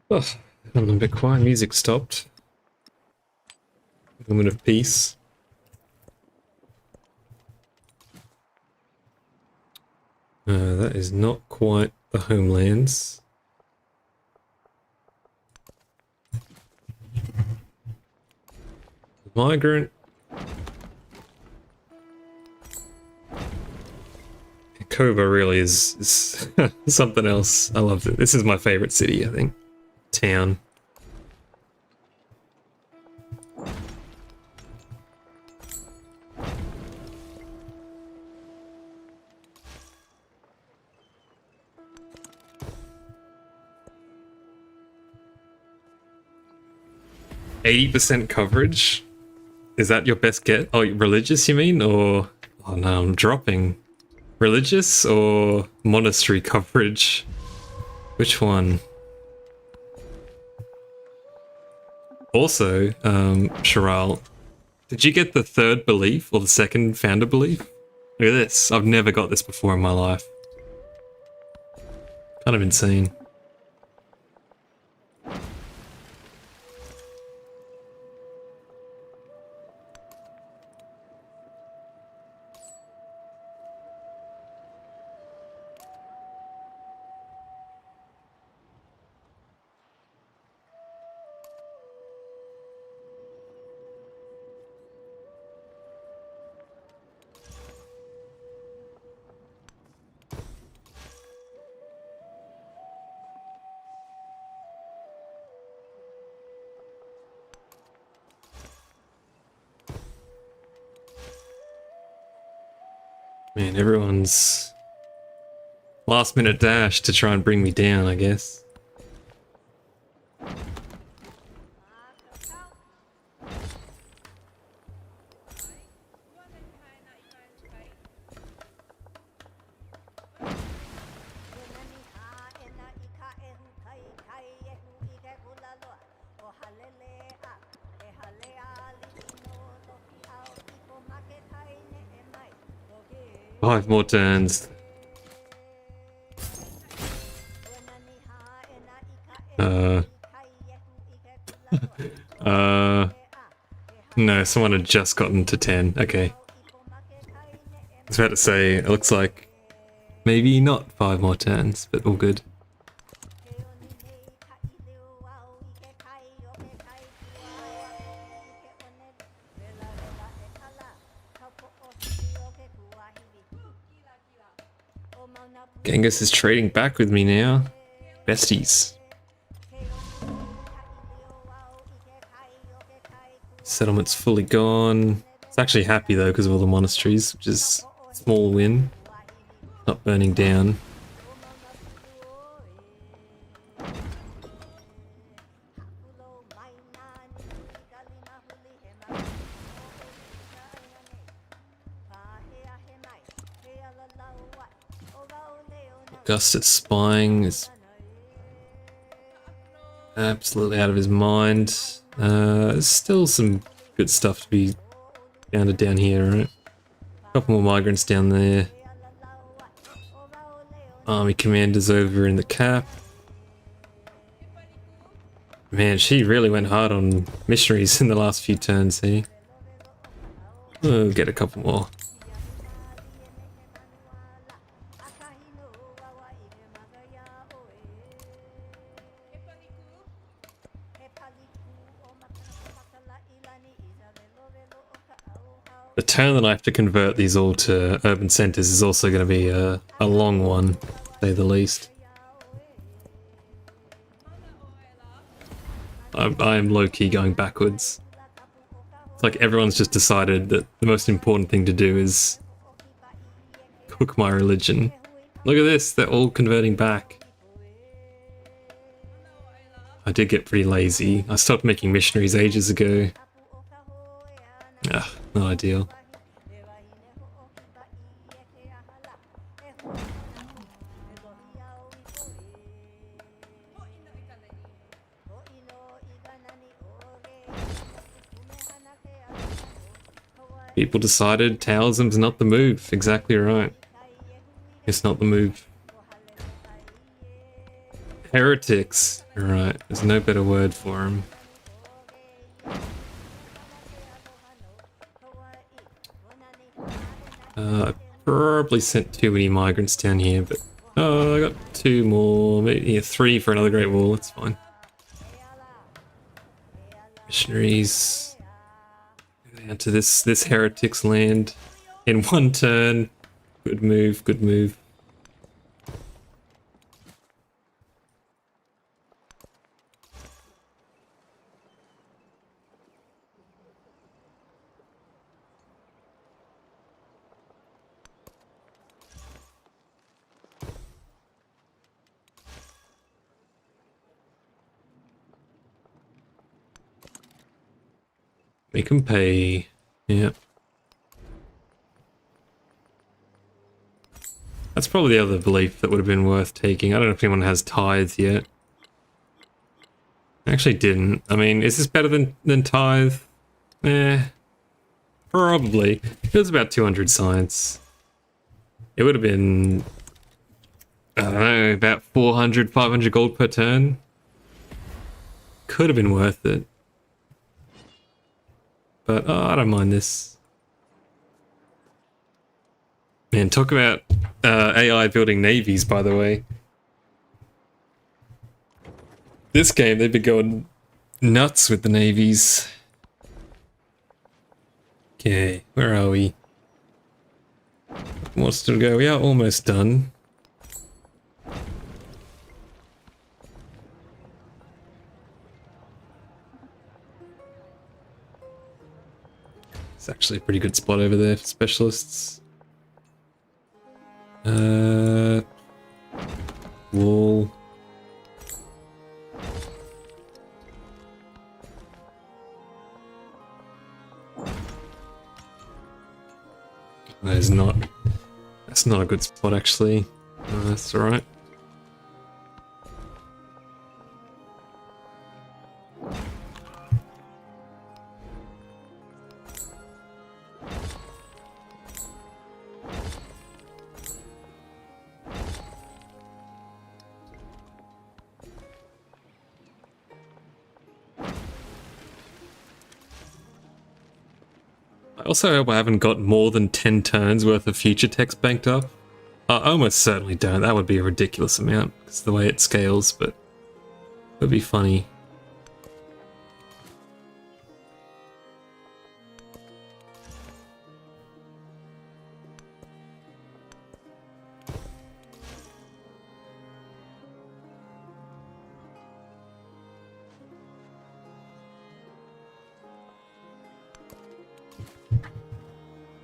Oh, I'm a bit quiet. Music stopped. Moment of peace. That is not quite the homelands. Migrant. Kova really is something else. I love it. This is my favorite city, I think. Town. %80 coverage? Is that your best get? Oh, religious you mean? Or... Oh no, I'm dropping. Religious or monastery coverage? Which one? Also, Chiral, Did you get the third belief or the second founder belief? Look at this. I've never got this before in my life. Kind of insane. Man, everyone's last minute dash to try and bring me down, I guess. Five more turns. No, someone had just gotten to 10. Okay. I was about to say, it looks like maybe not 5 more turns, but all good. Genghis is trading back with me now. Besties. Settlement's fully gone. It's actually happy though because of all the monasteries, which is a small win. Not burning down. Augustus spying is absolutely out of his mind. There's still some good stuff to be founded down here, right? A couple more migrants down there. Army commanders over in the cap. Man, she really went hard on missionaries in the last few turns here. We'll get a couple more. The turn that I have to convert these all to urban centers is also going to be a long one, to say the least. I am low-key going backwards. It's like everyone's just decided that the most important thing to do is cook my religion. Look at this, they're all converting back. I did get pretty lazy. I stopped making missionaries ages ago. Not ideal. People decided Taoism's not the move. Exactly right. It's not the move. Heretics. Right, there's no better word for them. I probably sent too many migrants down here, but I got 2 more, maybe 3 for another Great Wall. It's fine. Missionaries down to this heretic's land in 1 turn. Good move, good move. Make them pay. Yeah. That's probably the other belief that would have been worth taking. I don't know if anyone has tithe yet. I actually didn't. I mean, is this better than tithe? Eh. Probably. It was about 200 science. It would have been, I don't know, about 400, 500 gold per turn. Could have been worth it. But I don't mind this. Man, talk about AI building navies, by the way. This game, they've been going nuts with the navies. Okay, where are we? More still to go. We are almost done. It's actually a pretty good spot over there for specialists. Wall. That's not a good spot actually. That's alright. I also hope I haven't got more than 10 turns worth of future text banked up. I almost certainly don't. That would be a ridiculous amount. It's the way it scales, but it would be funny.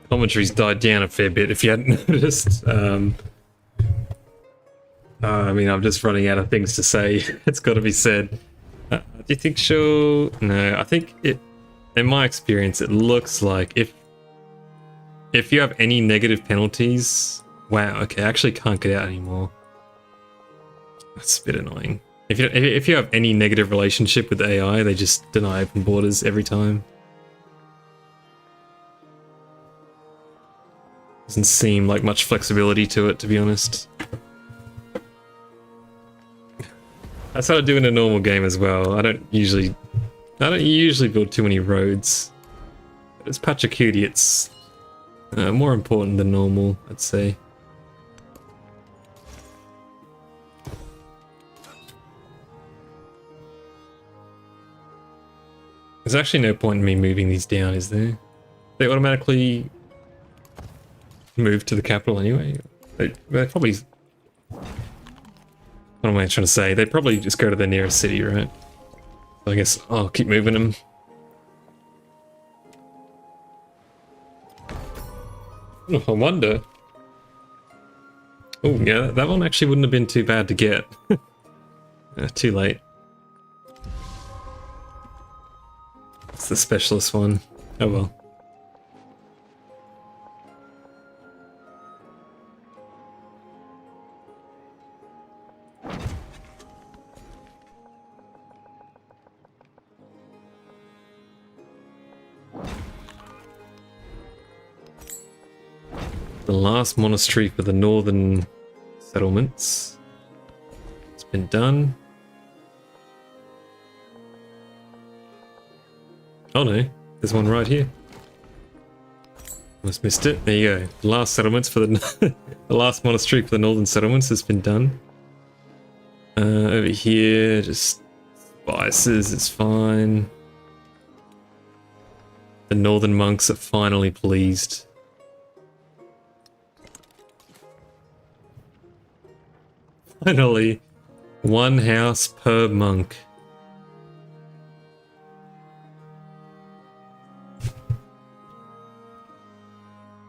Commentary's died down a fair bit if you hadn't noticed. I mean, I'm just running out of things to say. It's got to be said. Do you think she'll... No, I think it... In my experience, it looks like if you have any negative penalties... Wow, okay, I actually can't get out anymore. That's a bit annoying. If you have any negative relationship with AI, they just deny open borders every time. Doesn't seem like much flexibility to it, to be honest. That's how I do in a normal game as well. I don't usually build too many roads. But as Pachacuti, it's more important than normal, I'd say. There's actually no point in me moving these down, is there? They automatically move to the capital anyway. They probably... What am I trying to say? They probably just go to the nearest city, right? So I guess I'll keep moving them. Oh, I wonder. Oh yeah, that one actually wouldn't have been too bad to get. Too late. It's the specialist one. Oh well. The last monastery for the northern settlements. It's been done. Oh no, there's one right here. Almost missed it. There you go. The last settlements for the the last monastery for the northern settlements has been done. Over here, just spices is fine. The northern monks are finally pleased. Finally, one house per monk.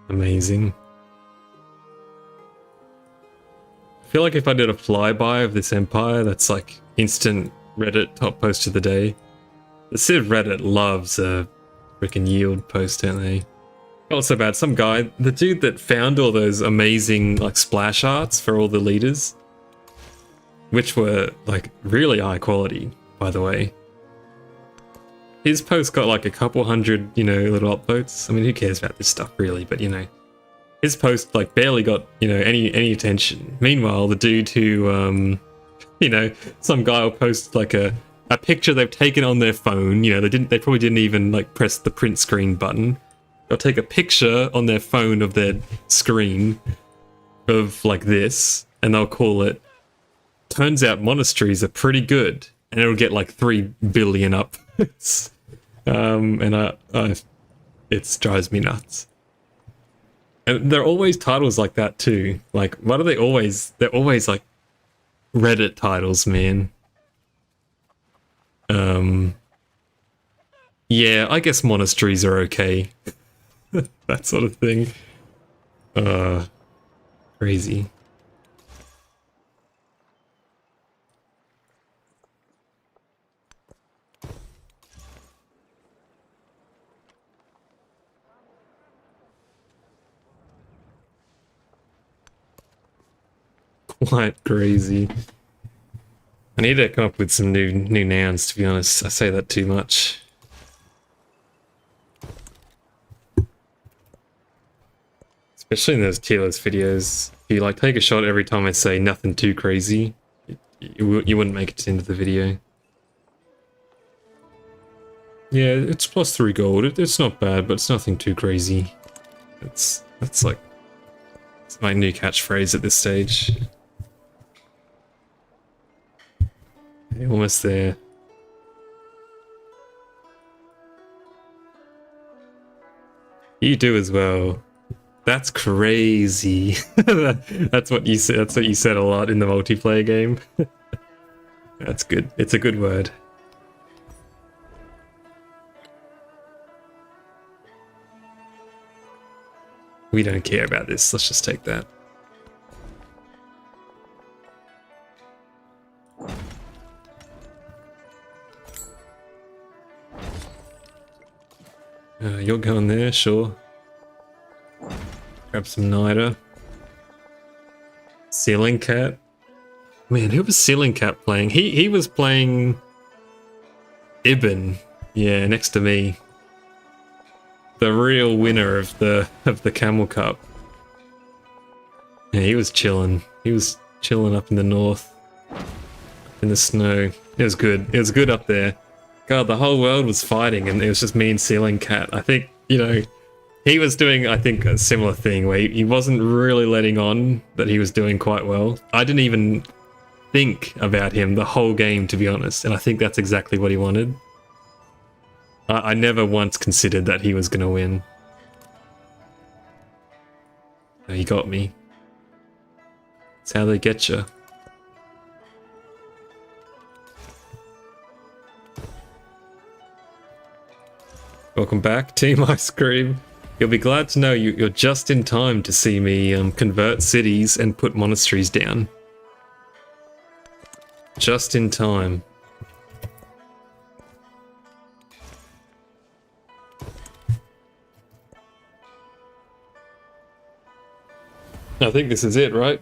Amazing. I feel like if I did a flyby of this empire, that's like instant Reddit top post of the day. The Civ Reddit loves a freaking yield post, don't they? Also bad, some guy, the dude that found all those amazing like splash arts for all the leaders, which were like really high quality, by the way. his post got like a couple hundred, you know, little upvotes. I mean, who cares about this stuff really? But you know, his post like barely got, you know, any attention. Meanwhile, the dude who, you know, some guy will post like a picture they've taken on their phone. You know, they probably didn't even like press the print screen button. They'll take a picture on their phone of their screen of like this, and they'll call it, turns out monasteries are pretty good, and it'll get like 3 billion upvotes. And it drives me nuts. And they're always titles like that too. Like, what are they always? They're always like Reddit titles, man. Yeah, I guess monasteries are okay. That sort of thing. Crazy. Quite crazy. I need to come up with some new nouns, to be honest. I say that too much. Especially in those tier list videos. If you like take a shot every time I say nothing too crazy, you wouldn't make it to the end of the video. Yeah, it's +3 gold. It's not bad, but it's nothing too crazy. That's like, it's my new catchphrase at this stage. Okay, almost there. You do as well. That's crazy. That's what you said. That's what you said a lot in the multiplayer game. That's good. It's a good word. We don't care about this. Let's just take that. You're going there, sure. Grab some Nida. Ceiling Cat. Man, who was Ceiling Cat playing? He was playing Ibn. Yeah, next to me. The real winner of the Camel Cup. Yeah, he was chilling. He was chilling up in the north. In the snow. It was good. It was good up there. God, the whole world was fighting and it was just me and Ceiling Cat. I think, you know, he was doing, I think, a similar thing where he wasn't really letting on that he was doing quite well. I didn't even think about him the whole game, to be honest, and I think that's exactly what he wanted. I never once considered that he was going to win. He got me. That's how they get you. Welcome back, Team Ice Cream. You'll be glad to know you're just in time to see me convert cities and put monasteries down. Just in time. I think this is it, right?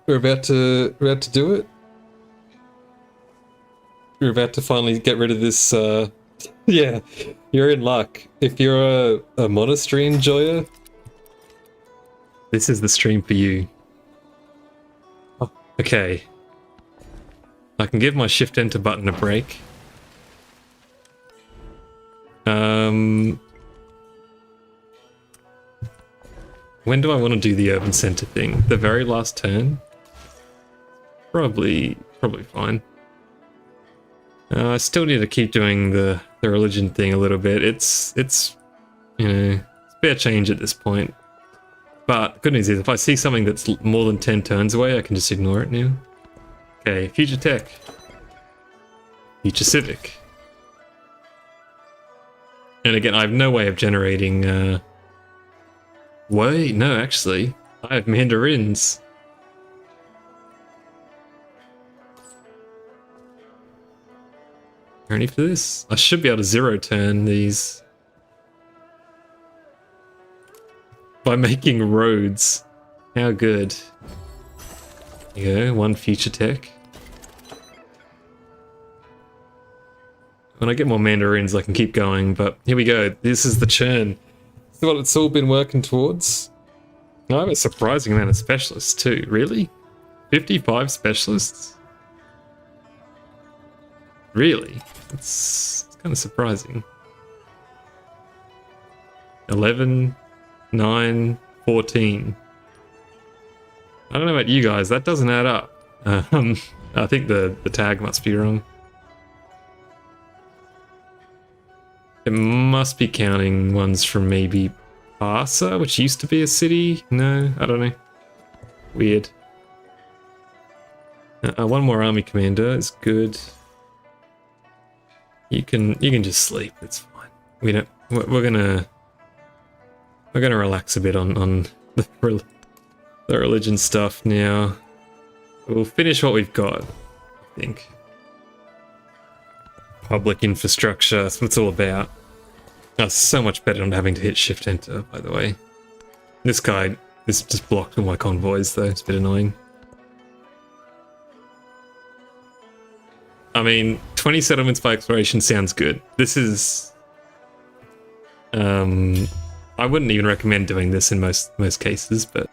We're about to do it. We're about to finally get rid of this. Yeah, you're in luck. If you're a monastery enjoyer, this is the stream for you. Oh, okay. I can give my Shift Enter button a break. When do I want to do the urban center thing? The very last turn? Probably fine. I still need to keep doing the religion thing a little bit. It's you know, it's fair change at this point. But good news is if I see something that's more than 10 turns away, I can just ignore it now. Okay, Future Tech. Future Civic. And again, I have no way of generating wait, no, actually. I have mandarins. Ready for this? I should be able to zero turn these by making roads. How good. There you go, one Future Tech. When I get more mandarins, I can keep going, but here we go. This is the churn. This is what it's all been working towards. I have a surprising amount of specialists too. Really? 55 specialists? Really? It's kind of surprising. 11, 9, 14. I don't know about you guys, that doesn't add up. I think the tag must be wrong. It must be counting ones from maybe Parsa, which used to be a city? No, I don't know. Weird. One more army commander is good. You can just sleep. It's fine. We don't. We're gonna relax a bit on the religion stuff now. We'll finish what we've got, I think. Public infrastructure, that's what it's all about. That's so much better than having to hit Shift Enter, by the way. This just blocked all my convoys, though. It's a bit annoying. I mean, 20 settlements by exploration sounds good. This is... I wouldn't even recommend doing this in most cases, but...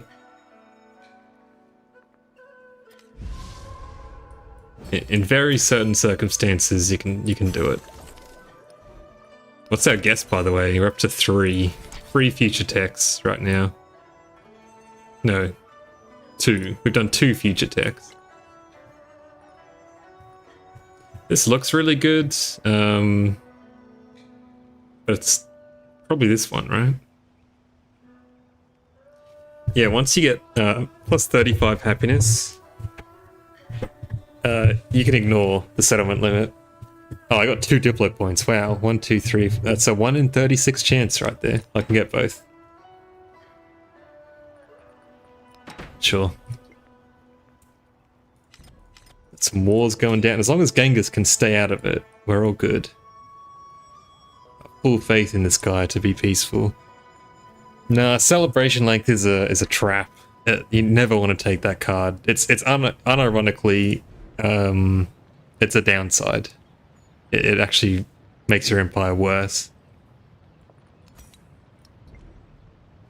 in very certain circumstances, you can do it. What's our guess, by the way? We're up to 3 future techs right now. No, 2. We've done 2 future techs. This looks really good, but it's probably this one, right? Yeah, once you get plus 35 happiness, you can ignore the settlement limit. Oh, I got 2 Diplo points. Wow, 1, 2, 3. That's a 1 in 36 chance right there. I can get both. Sure. Some wars going down. As long as Genghis can stay out of it, we're all good. Full faith in this guy to be peaceful. Nah, celebration length is a trap. You never want to take that card. It's unironically, it's a downside. It actually makes your empire worse.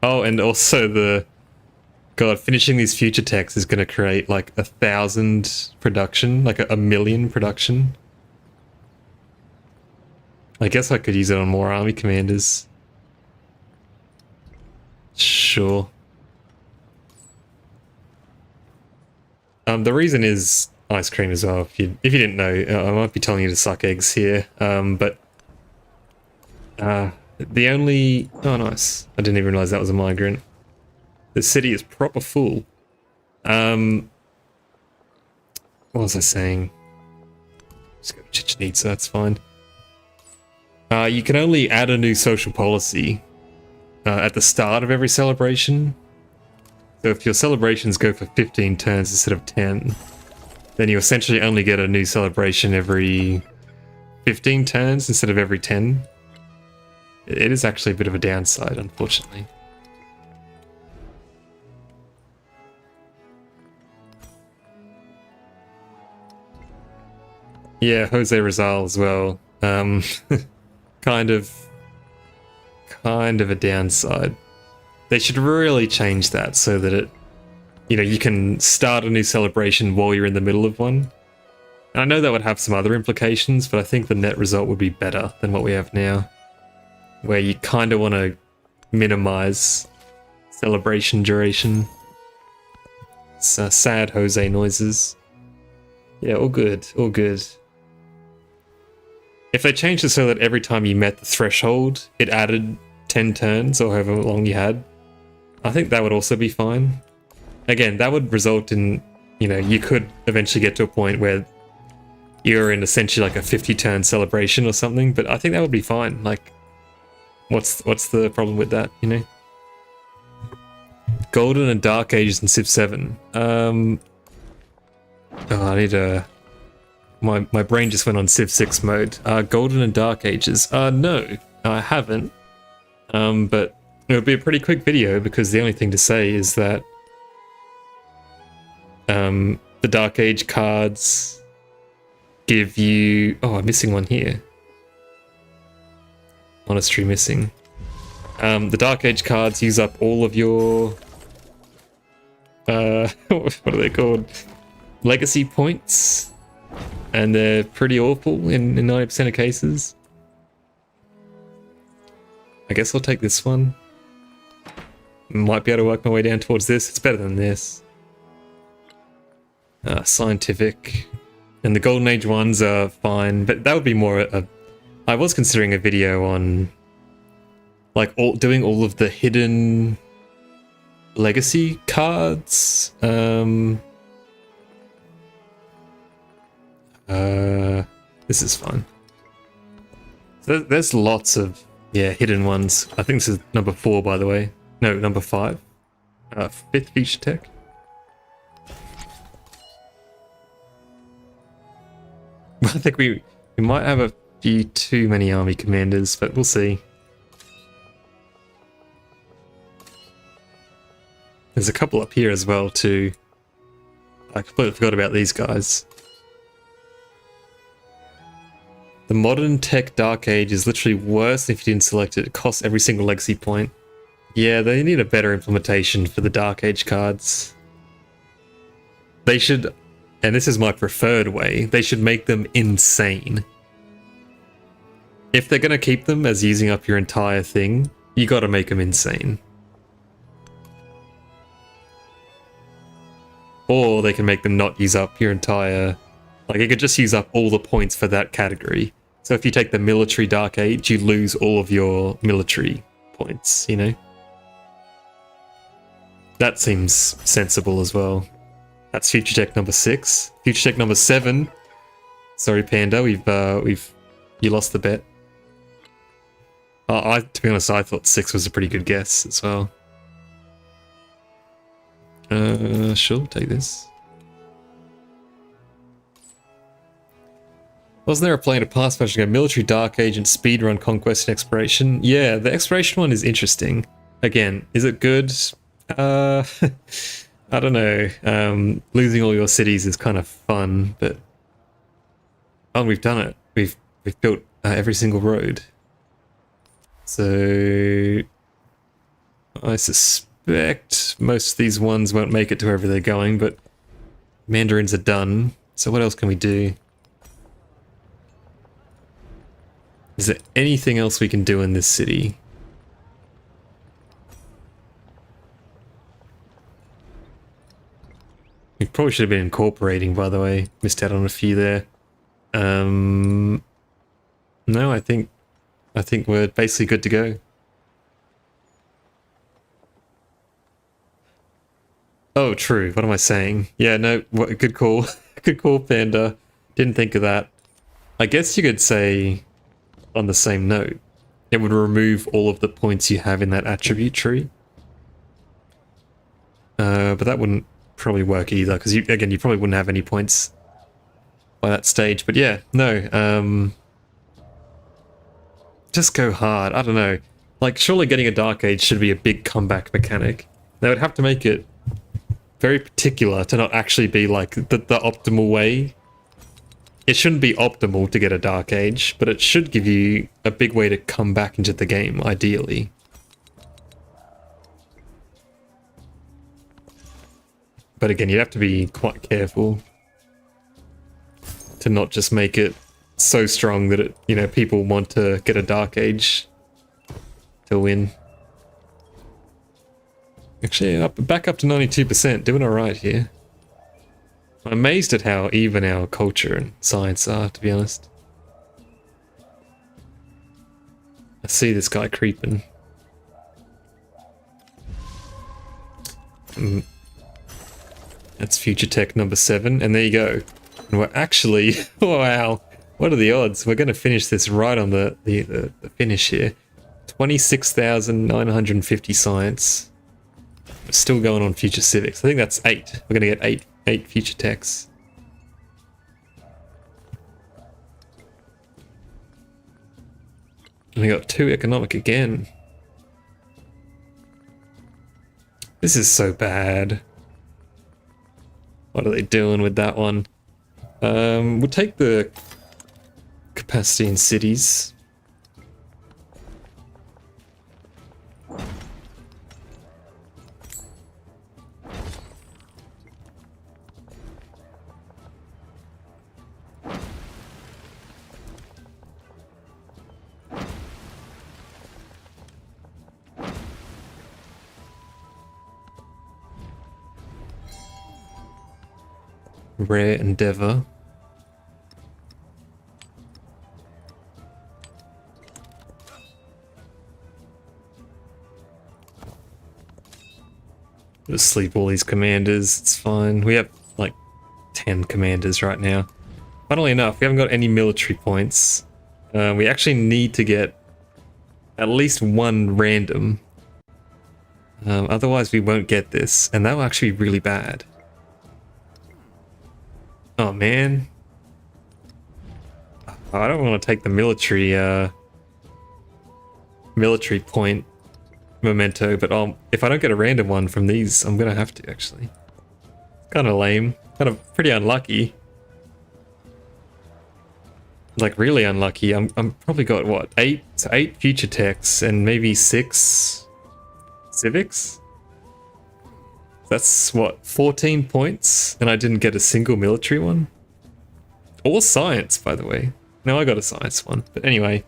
Oh, and also God, finishing these future techs is going to create like 1,000 production, like a million production. I guess I could use it on more army commanders. Sure. The reason is ice cream as well. If you didn't know, I might be telling you to suck eggs here. But the only... Oh, nice. I didn't even realize that was a migrant. The city is proper full. What was I saying? Just go to Chichen Itza, that's fine. You can only add a new social policy at the start of every celebration. So if your celebrations go for 15 turns instead of 10, then you essentially only get a new celebration every 15 turns instead of every 10. It is actually a bit of a downside, unfortunately. Yeah, Jose Rizal as well. Kind of a downside. They should really change that so that it, you can start a new celebration while you're in the middle of one. And I know that would have some other implications, but I think the net result would be better than what we have now, where you kind of want to minimize celebration duration. It's sad Jose noises. Yeah, all good, all good. If they changed it so that every time you met the threshold, it added 10 turns or however long you had, I think that would also be fine. Again, that would result in, you could eventually get to a point where you're in essentially like a 50-turn celebration or something, but I think that would be fine. Like, what's the problem with that, Golden and Dark Ages in Civ 7. I need a... My brain just went on Civ 6 mode. Golden and Dark Ages. No, I haven't. But it'll be a pretty quick video because the only thing to say is that the Dark Age cards give you... Oh, I'm missing one here. monastery missing. The Dark Age cards use up all of your what are they called? Legacy points, and they're pretty awful in 90% of cases. I guess I'll take this one. Might be able to work my way down towards this. It's better than this. Scientific. And the Golden Age ones are fine, but that would be more I was considering a video on like doing all of the hidden legacy cards. This is fun. So there's lots of hidden ones. I think this is number 4, by the way. No, number 5. 5th feature tech. I think we might have a few too many army commanders, but we'll see. There's a couple up here as well too. I completely forgot about these guys. The modern tech Dark Age is literally worse if you didn't select it. It costs every single legacy point. Yeah, they need a better implementation for the Dark Age cards. They should, and this is my preferred way, they should make them insane. If they're going to keep them as using up your entire thing, you got to make them insane. Or they can make them not use up your entire... Like, you could just use up all the points for that category. So if you take the military Dark Age, you lose all of your military points, you know? That seems sensible as well. That's Future Tech number 6. Future Tech number 7. Sorry, Panda, you lost the bet. To be honest, I thought 6 was a pretty good guess as well. Sure, take this. Wasn't there a plan to pass much ago? Military Dark Age and speedrun Conquest and Exploration? Yeah, the Exploration one is interesting. Again, is it good? I don't know. Losing all your cities is kind of fun, but... Oh, we've done it. We've built every single road. So... I suspect most of these ones won't make it to wherever they're going, but Mandarins are done. So what else can we do? Is there anything else we can do in this city? We probably should have been incorporating, by the way. Missed out on a few there. No, I think we're basically good to go. Oh, true. What am I saying? Yeah, no, good call. Good call, Panda. Didn't think of that. I guess you could say, on the same note, it would remove all of the points you have in that attribute tree. But that wouldn't probably work either, because you probably wouldn't have any points by that stage. But yeah, no. Just go hard. I don't know. Like, surely getting a Dark Age should be a big comeback mechanic. They would have to make it very particular to not actually be like the optimal way. It shouldn't be optimal to get a Dark Age, but it should give you a big way to come back into the game, ideally. But again, you have to be quite careful to not just make it so strong that it, you know, people want to get a Dark Age to win. Actually, back up to 92%, doing alright here. I'm amazed at how even our culture and science are, to be honest. I see this guy creeping. That's Future Tech number 7, and there you go. And we're actually, wow, what are the odds? We're going to finish this right on the finish here. 26,950 science. We're still going on Future Civics. I think that's 8. We're going to get 8 Future Techs. And we got 2 economic again. This is so bad. What are they doing with that one? We'll take the capacity in cities. Rare endeavor. Just sleep all these commanders, it's fine. We have like 10 commanders right now. Funnily enough, we haven't got any military points. We actually need to get at least one random. Otherwise we won't get this, and that will actually be really bad. Oh man. I don't want to take the military point memento, but if I don't get a random one from these, I'm gonna have to actually. Kind of lame. Kind of pretty unlucky. Like really unlucky. I'm probably got what, 8 future techs and maybe 6 civics? That's what, 14 points? And I didn't get a single military one? Or science, by the way. No, I got a science one. But anyway.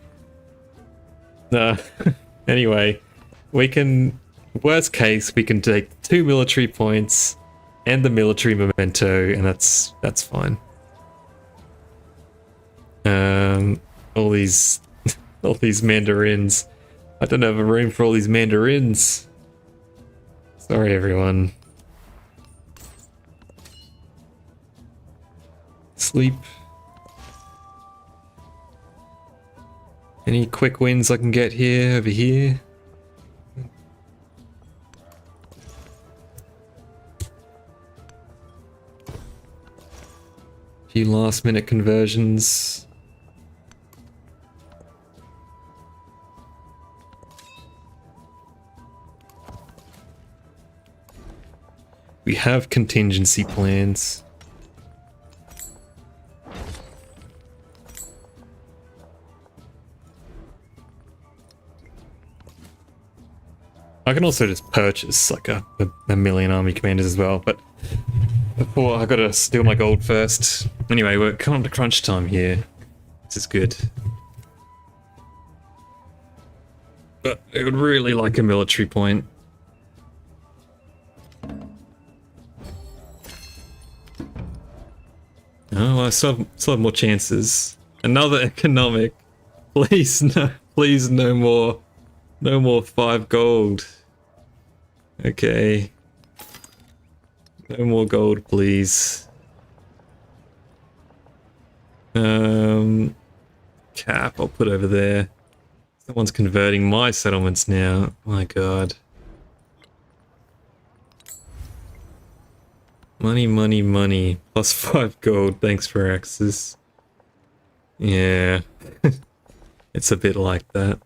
Anyway, we can, worst case, we can take 2 military points and the military memento, and that's fine. All these mandarins. I don't have a room for all these mandarins. Sorry, everyone. Sleep. Any quick wins I can get here, over here? Few last minute conversions. We have contingency plans. I can also just purchase like a million army commanders as well, but before I gotta steal my gold first. Anyway, we're coming to crunch time here. This is good. But I would really like a military point. Oh, I still have more chances. Another economic. Please, no. Please, no more. No more 5 gold. Okay. No more gold, please. Cap, I'll put over there. Someone's converting my settlements now. My god. Money, money, money. Plus 5 gold, thanks for access. Yeah. It's a bit like that.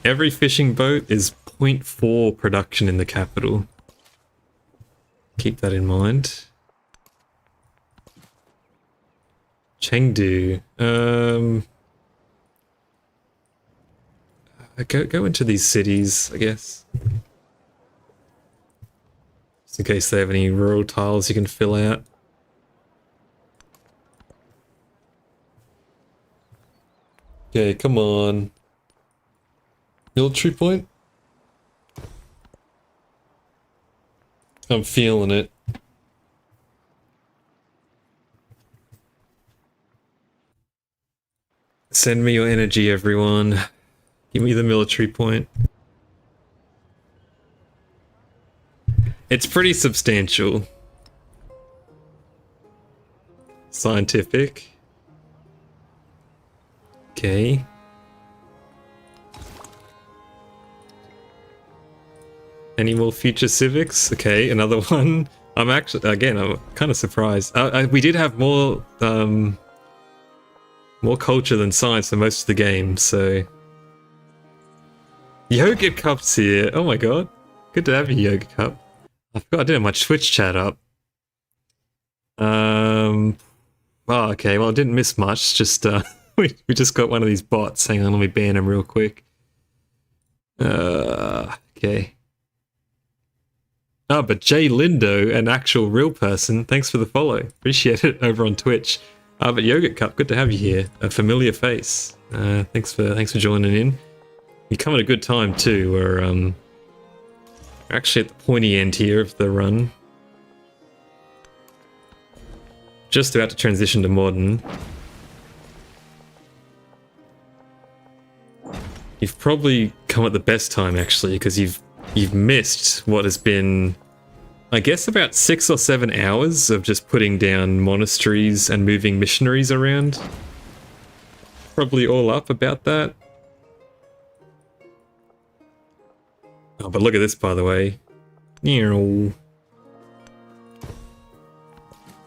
Every fishing boat is 0.4 production in the capital. Keep that in mind. Chengdu. Go into these cities, I guess. Just in case they have any rural tiles you can fill out. Okay, come on. Military point? I'm feeling it. Send me your energy, everyone. Give me the military point. It's pretty substantial. Scientific. Okay. Any more future civics? Okay, another one. I'm actually, again, I'm kind of surprised. We did have more culture than science for most of the game, so... Yoga Cup's here. Oh my god. Good to have you, Yoga Cup. I forgot I didn't have my Twitch chat up. Oh, okay, well, I didn't miss much. Just, we just got one of these bots. Hang on, let me ban him real quick. Okay. Oh, but Jay Lindo, an actual real person, thanks for the follow. Appreciate it over on Twitch. But Yogurt Cup, good to have you here. A familiar face. Thanks for joining in. You come at a good time too. We're actually at the pointy end here of the run. Just about to transition to modern. You've probably come at the best time actually, because you've missed what has been, I guess, about 6 or 7 hours of just putting down monasteries and moving missionaries around. Probably all up about that. Oh, but look at this, by the way.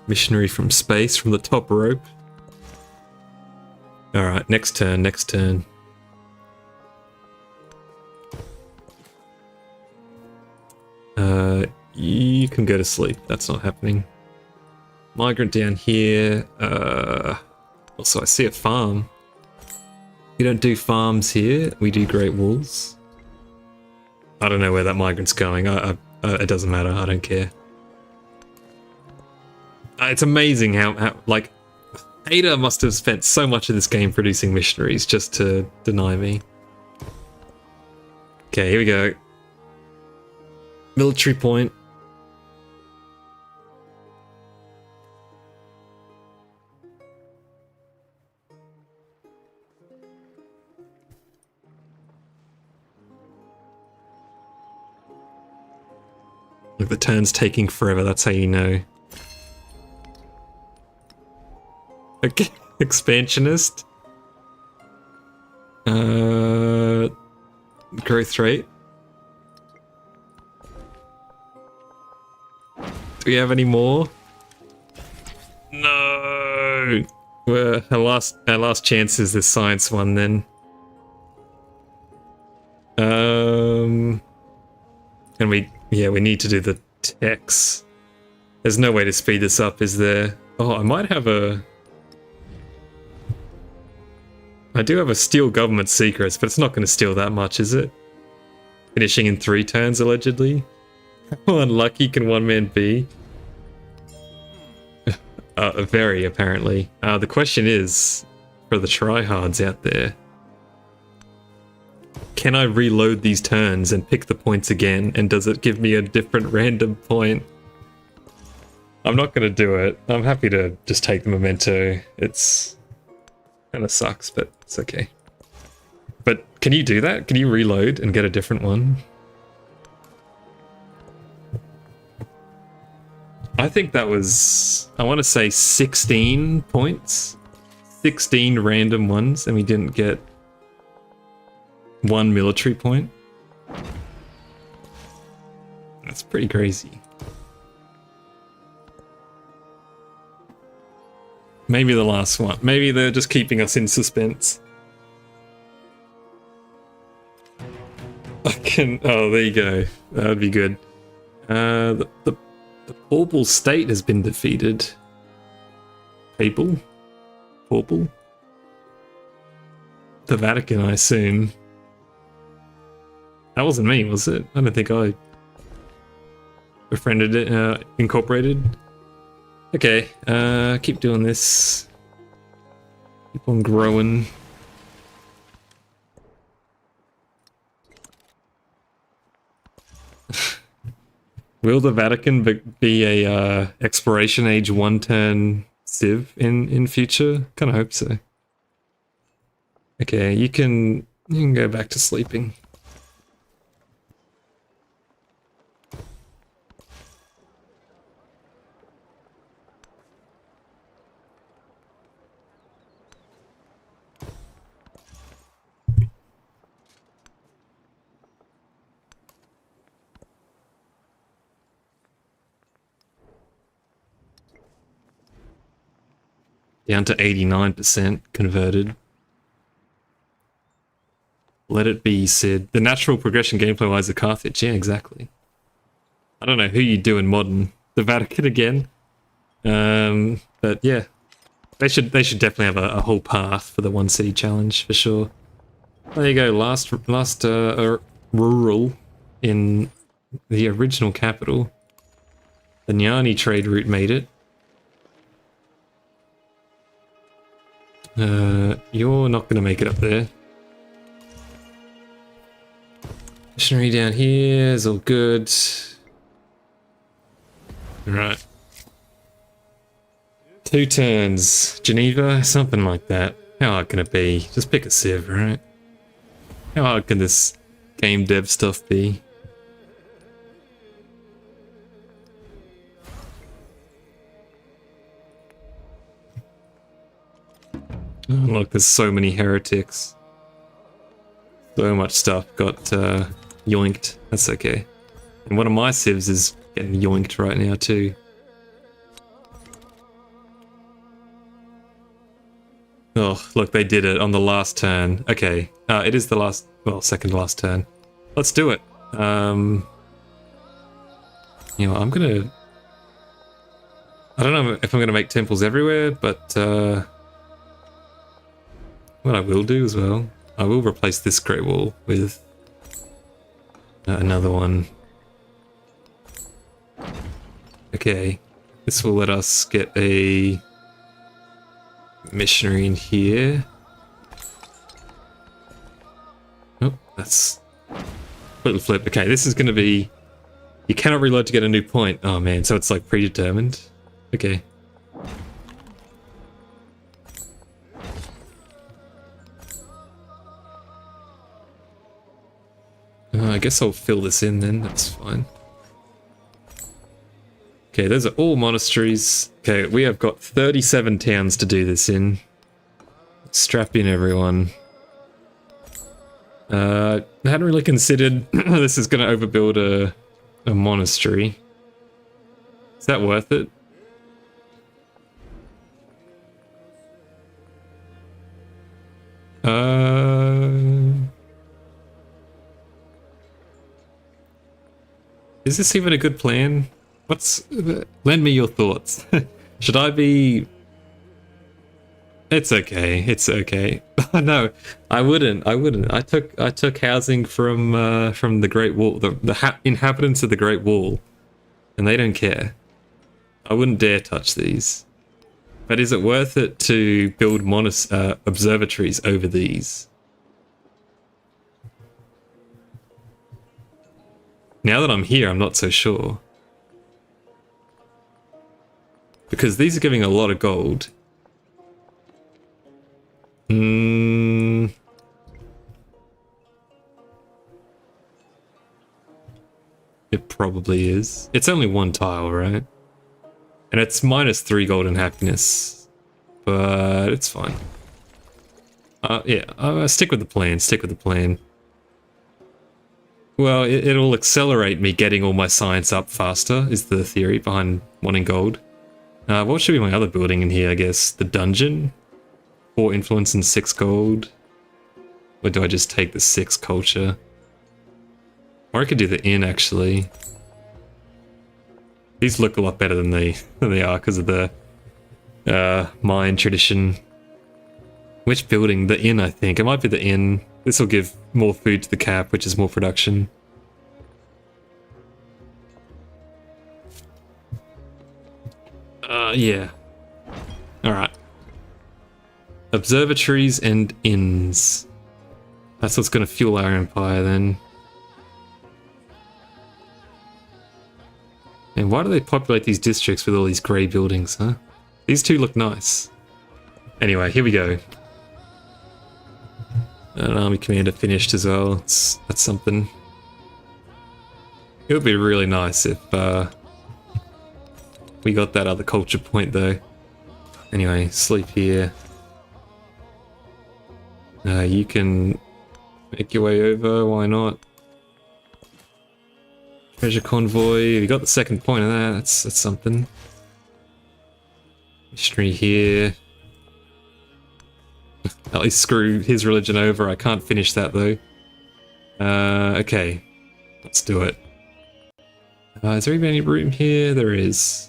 Missionary from space, from the top rope. Alright, next turn, next turn. You can go to sleep. That's not happening. Migrant down here. Also, I see a farm. We don't do farms here. We do Great Walls. I don't know where that migrant's going. It doesn't matter. I don't care. It's amazing how like, Ada must have spent so much of this game producing missionaries just to deny me. Okay, here we go. Military point. Look, the turn's taking forever, that's how you know. Okay, expansionist. Growth rate. Do we have any more? No. Well, our last chance is the science one then. And we need to do the techs. There's no way to speed this up, is there? Oh, I might have a... I do have a steal government secrets, but it's not going to steal that much, is it? Finishing in 3 turns, allegedly. How unlucky can one man be? Very, apparently. The question is, for the tryhards out there, can I reload these turns and pick the points again, and does it give me a different random point? I'm not going to do it. I'm happy to just take the memento. It's kind of sucks, but it's okay. But can you do that? Can you reload and get a different one? I think that was, I want to say 16 points. 16 random ones, and we didn't get 1 military point. That's pretty crazy. Maybe the last one. Maybe they're just keeping us in suspense. I can... Oh, there you go. That would be good. The Papal State has been defeated. Papal? Papal? The Vatican, I assume. That wasn't me, was it? I don't think I befriended it, incorporated. Okay, keep doing this. Keep on growing. Will the Vatican be a exploration age 1-turn civ in future? Kind of hope so. Okay, you can go back to sleeping. Down to 89% converted. Let it be, Sid. The natural progression gameplay-wise of Carthage. Yeah, exactly. I don't know who you do in modern. The Vatican again. But yeah. They should definitely have a whole path for the one city challenge for sure. There you go, last rural in the original capital. The Nyani trade route made it. You're not gonna make it up there. Missionary down here is all good. Alright. 2 turns. Geneva? Something like that. How hard can it be? Just pick a civ, right? How hard can this game dev stuff be? Oh, look, there's so many heretics. So much stuff got yoinked. That's okay. And one of my civs is getting yoinked right now too. Oh, look, they did it on the last turn. Okay, it is the last, well, second to last turn. Let's do it. You know, I'm gonna... I don't know if I'm gonna make temples everywhere, but what I will do as well, I will replace this Great Wall with another one. Okay, this will let us get a missionary in here. Oh, that's completely flip. Okay, this is going to be... You cannot reload to get a new point. Oh man, so it's like predetermined. Okay. I guess I'll fill this in then, that's fine. Okay, those are all monasteries. Okay, we have got 37 towns to do this in. Strap in, everyone. I hadn't really considered this is going to overbuild a monastery. Is that worth it? Is this even a good plan? Lend me your thoughts. Should I be... It's okay, it's okay. No, I wouldn't. I took housing from the Great Wall, the inhabitants of the Great Wall, and they don't care. I wouldn't dare touch these. But is it worth it to build observatories over these? Now that I'm here, I'm not so sure. Because these are giving a lot of gold. It probably is. It's only 1 tile, right? And it's -3 gold and happiness. But it's fine. Yeah, stick with the plan, stick with the plan. Well, it'll accelerate me getting all my science up faster, is the theory behind wanting gold. What should be my other building in here, I guess? The dungeon? 4 influence and 6 gold? Or do I just take the 6 culture? Or I could do the inn, actually. These look a lot better than they are because of the Mayan tradition. Which building? The inn, I think. It might be the inn. This will give more food to the cap, which is more production. Yeah. Alright. Observatories and inns. That's what's going to fuel our empire then. And why do they populate these districts with all these grey buildings, huh? These two look nice. Anyway, here we go. An army commander finished as well. That's something. It would be really nice if we got that other culture point though. Anyway, sleep here. You can make your way over, why not? Treasure convoy, we got the second point of that, that's something. Missionary here. At least screw his religion over, I can't finish that though. Okay, let's do it. Is there even any room here? There is.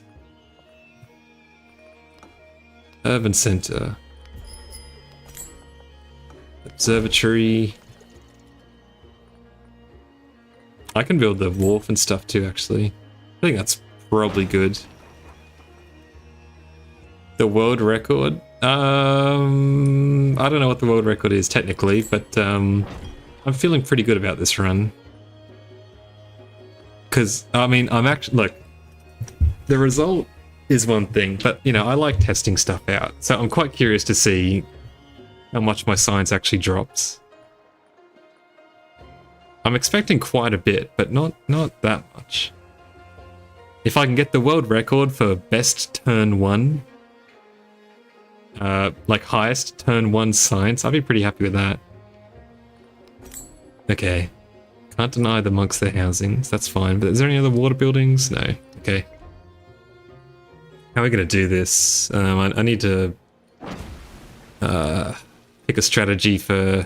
Urban center. Observatory. I can build the wharf and stuff too, actually. I think that's probably good. The world record? I don't know what the world record is technically, but I'm feeling pretty good about this run. Because, I mean, I'm actually, look, the result is one thing, but, you know, I like testing stuff out. So I'm quite curious to see how much my science actually drops. I'm expecting quite a bit, but not that much. If I can get the world record for best turn 1, like highest turn 1 science, I'd be pretty happy with that. Okay. Can't deny the monks their housings, that's fine. But is there any other water buildings? No. Okay. How are we going to do this? I need to pick a strategy for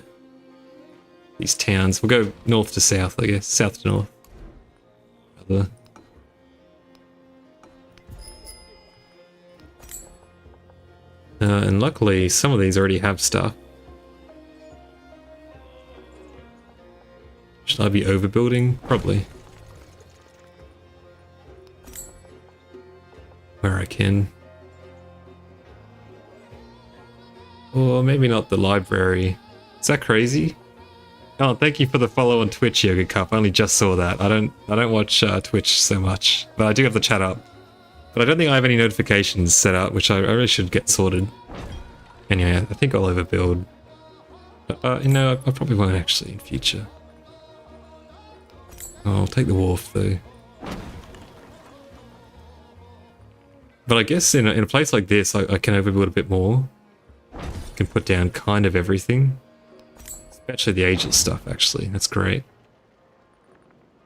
these towns. We'll go north to south, I guess. South to north. Rather. And luckily, some of these already have stuff. Should I be overbuilding? Probably. Where I can. Or maybe not the library. Is that crazy? Oh, thank you for the follow on Twitch, Yoga Cup. I only just saw that. I don't watch Twitch so much, but I do have the chat up. But I don't think I have any notifications set up, which I really should get sorted. Anyway, I think I'll overbuild. You know, I probably won't actually in future. Oh, I'll take the wharf though. But I guess in a place like this, I can overbuild a bit more. I can put down kind of everything. Especially the ageless stuff, actually. That's great.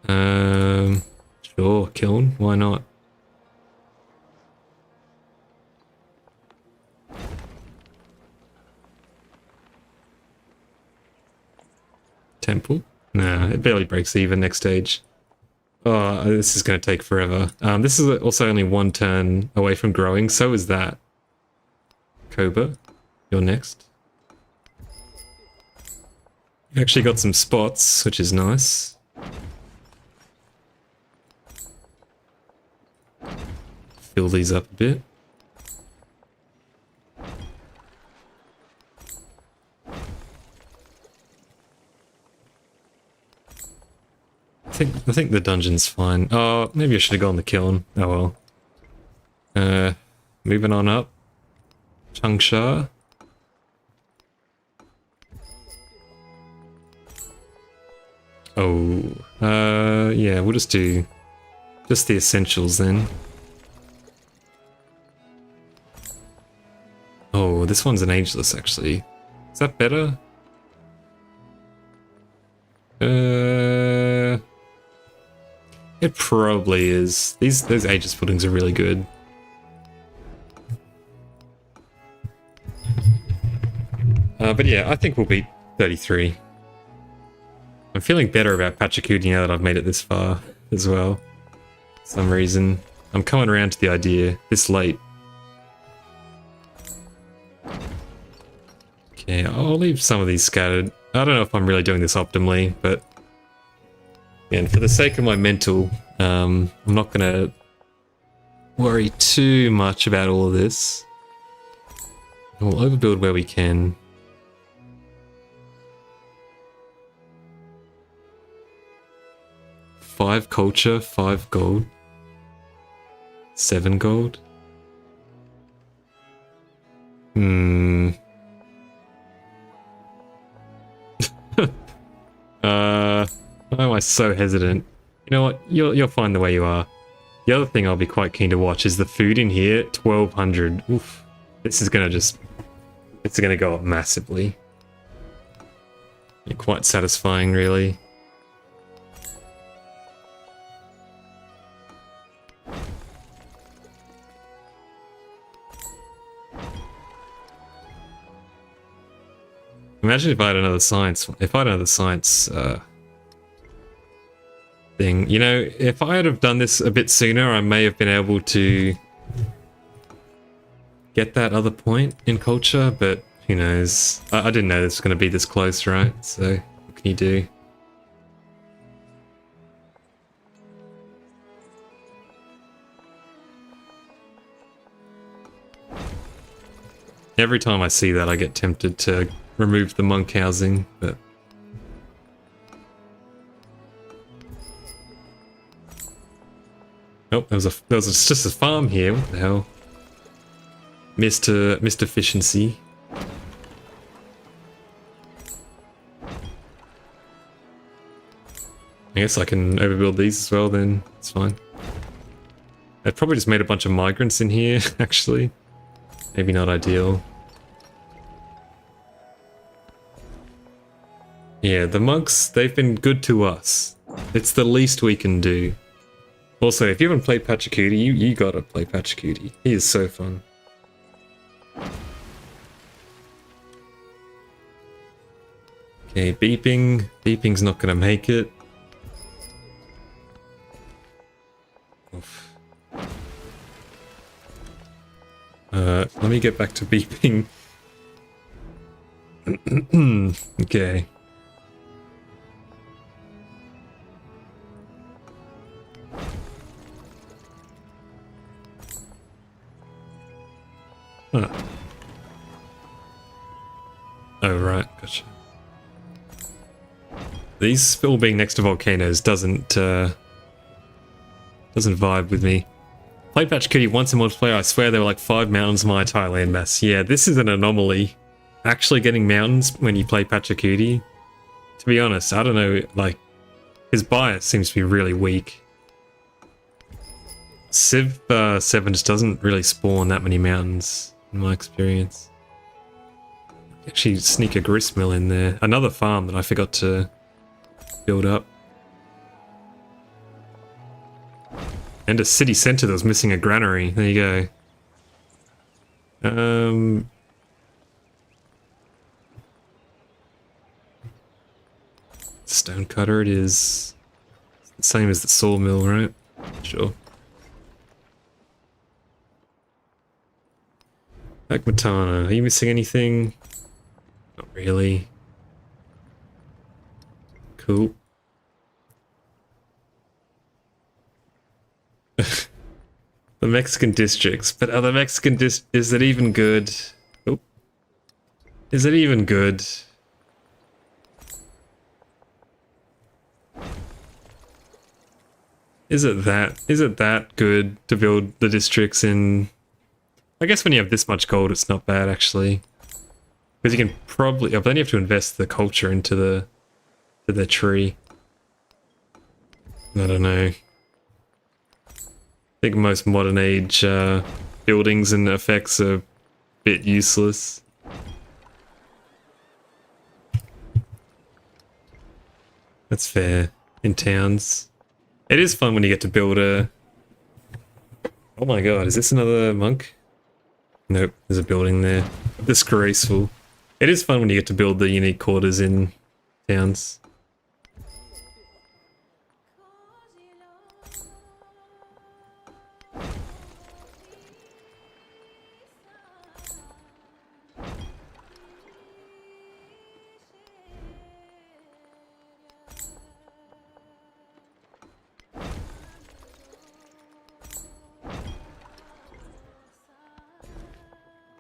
Sure, kiln. Why not? Temple? Nah, it barely breaks even next stage. Oh, this is going to take forever. This is also only 1 turn away from growing, so is that. Koba, you're next. You actually got some spots, which is nice. Fill these up a bit. I think the dungeon's fine. Oh, maybe I should have gone the kiln. Oh well. Moving on up. Changsha. Oh, yeah, we'll just do just the essentials then. Oh, this one's an ageless actually. Is that better? It probably is. Those ageless buildings are really good. But yeah, I think we'll beat 33. I'm feeling better about Pachacudi now that I've made it this far as well. For some reason. I'm coming around to the idea this late. Okay, I'll leave some of these scattered. I don't know if I'm really doing this optimally, but and for the sake of my mental, I'm not going to worry too much about all of this. We'll overbuild where we can. Five culture, 5 gold. 7 gold. Why am I so hesitant? You know what? You'll find the way you are. The other thing I'll be quite keen to watch is the food in here. 1200. Oof. This is gonna just... It's gonna go up massively. Quite satisfying, really. Imagine if I had another science. If I had another science thing, you know, if I had have done this a bit sooner, I may have been able to get that other point in culture. But who knows? I didn't know this was going to be this close, right? So what can you do? Every time I see that, I get tempted to remove the monk housing, but... Oh, there was just a farm here. What the hell? Missed efficiency. I guess I can overbuild these as well then. It's fine. I've probably just made a bunch of migrants in here, actually. Maybe not ideal. Yeah, the monks, they've been good to us. It's the least we can do. Also, if you haven't played Pachacooty, you gotta play Pachacooty. He is so fun. Okay, beeping. Beeping's not gonna make it. Oof. Let me get back to beeping. Okay. Huh. Oh, right, gotcha. These all being next to volcanoes doesn't vibe with me. Played Pachacooty once in multiplayer, I swear there were like 5 mountains in my entire landmass. Yeah, this is an anomaly. Actually getting mountains when you play Pachacooty. To be honest, I don't know, like, his bias seems to be really weak. Civ 7 just doesn't really spawn that many mountains, in my experience. Actually sneak a gristmill in there. Another farm that I forgot to build up. And a city centre that was missing a granary. There you go. Stonecutter it is. It's the same as the sawmill, right? Sure. Akmatana, are you missing anything? Not really. Cool. The Mexican districts, but are the Mexican is it even good? Oh. Is it even good? Is it that good to build the districts in? I guess when you have this much gold, it's not bad actually, because you can probably. But then you have to invest the culture into the tree. I don't know. I think most modern age buildings and effects are a bit useless. That's fair. In towns. It is fun when you get to build a... Oh my god, is this another monk? Nope, there's a building there. Disgraceful. It is fun when you get to build the unique quarters in towns.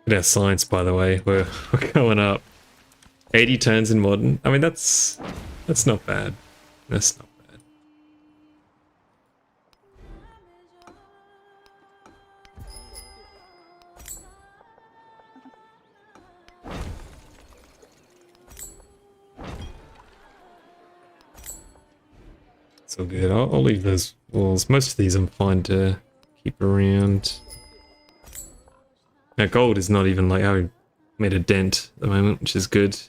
Look at our science, by the way. We're going up. 80 turns in modern. I mean, that's not bad. That's not bad. It's all good. I'll leave those walls. Most of these I'm fine to keep around. Now gold is not even like, I made a dent at the moment, which is good.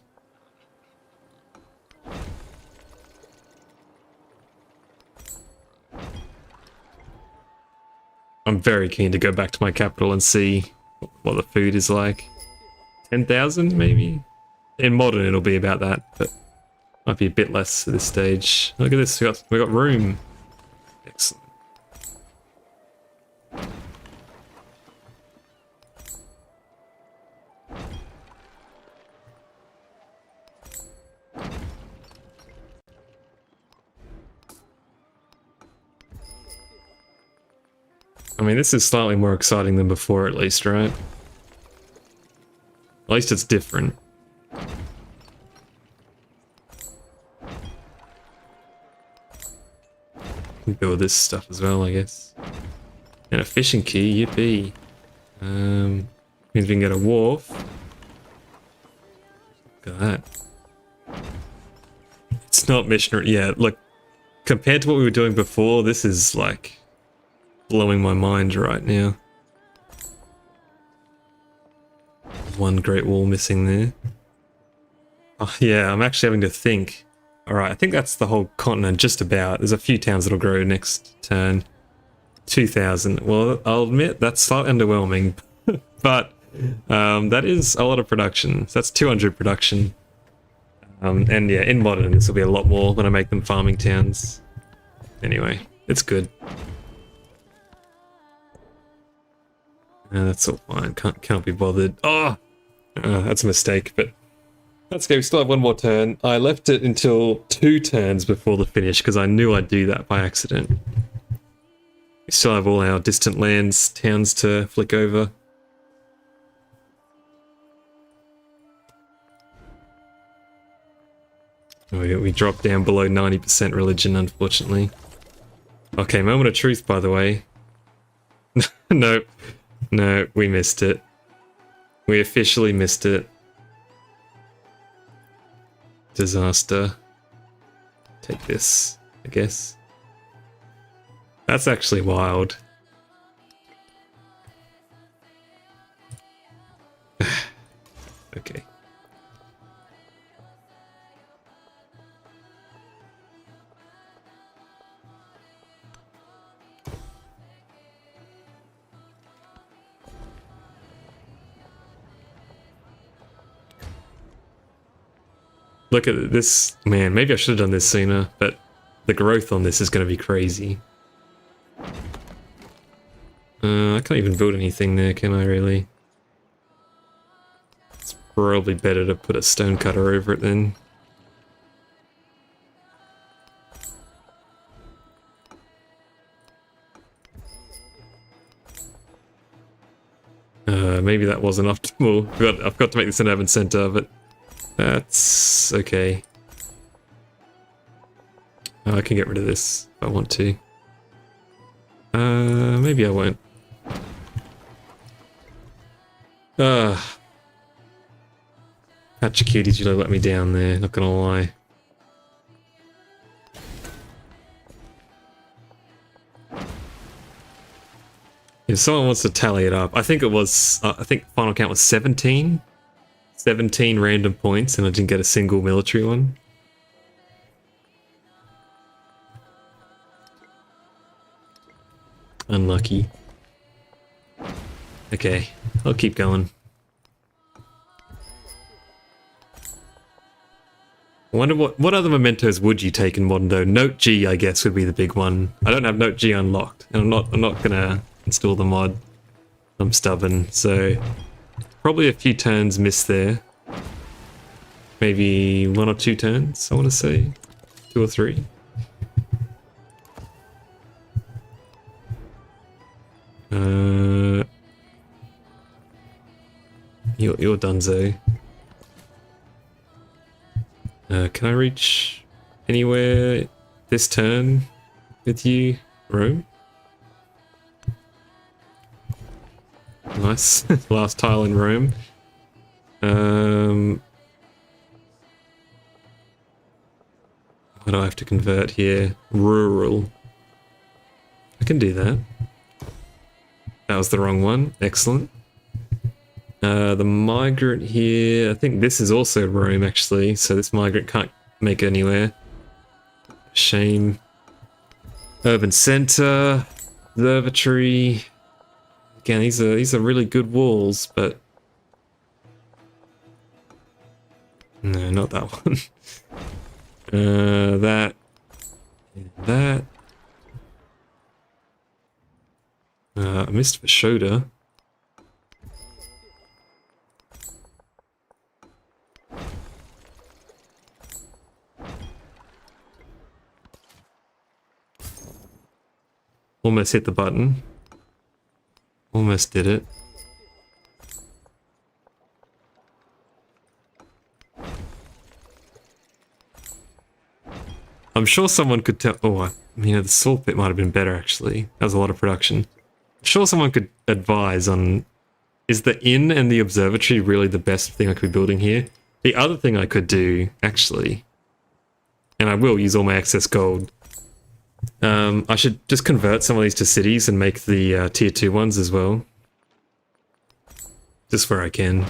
I'm very keen to go back to my capital and see what the food is like. 10,000 maybe? In modern it'll be about that, but might be a bit less at this stage. Look at this, we got room. Excellent. I mean, this is slightly more exciting than before, at least, right? At least it's different. Can build this stuff as well, I guess. And a fishing key, yippee. Means we can get a wharf. Look at that. It's not missionary. Yeah, look, compared to what we were doing before, this is like blowing my mind right now. One Great Wall missing there. Oh, yeah, I'm actually having to think. Alright, I think that's the whole continent just about. There's a few towns that'll grow next turn. 2,000. Well, I'll admit that's slightly underwhelming, but that is a lot of production. So that's 200 production. And yeah, in modern this will be a lot more when I make them farming towns. Anyway, it's good. That's all fine. Can't be bothered. Oh, that's a mistake, but that's okay. We still have one more turn. I left it until 2 turns before the finish because I knew I'd do that by accident. We still have all our distant lands, towns to flick over. We dropped down below 90% religion, unfortunately. Okay, moment of truth, by the way. No, we missed it. We officially missed it. Disaster. Take this, I guess. That's actually wild. Okay. Look at this, man, maybe I should have done this sooner, but the growth on this is going to be crazy. I can't even build anything there, can I really? It's probably better to put a stone cutter over it then. Maybe that wasn't optimal. I've got to make this an urban center, but that's okay. I can get rid of this if I want to. Maybe I won't. Patch of cuties, you let me down there, not gonna lie. If someone wants to tally it up, I think it was, I think final count was 17? 17 random points and I didn't get a single military one. Unlucky. Okay, I'll keep going. I wonder what other mementos would you take in modern though? Note G, I guess, would be the big one. I don't have Note G unlocked, and I'm not gonna install the mod. I'm stubborn, so probably a few turns missed there. Maybe 1 or 2 turns, I want to say, 2 or 3. You're donezo. Can I reach anywhere this turn with you, Rome? Nice. Last tile in Rome. What do I have to convert here? Rural. I can do that. That was the wrong one. Excellent. The migrant here, I think this is also Rome actually, so this migrant can't make it anywhere. Shame. Urban Center, Observatory. Again, these are really good walls, but no, not that one. That. I missed Vashoda. Almost hit the button. Almost did it. I'm sure someone could tell. Oh, the salt bit might have been better actually. That was a lot of production. I'm sure someone could advise on, is the inn and the observatory really the best thing I could be building here? The other thing I could do, actually, and I will use all my excess gold, I should just convert some of these to cities and make the tier 2 ones as well. Just where I can.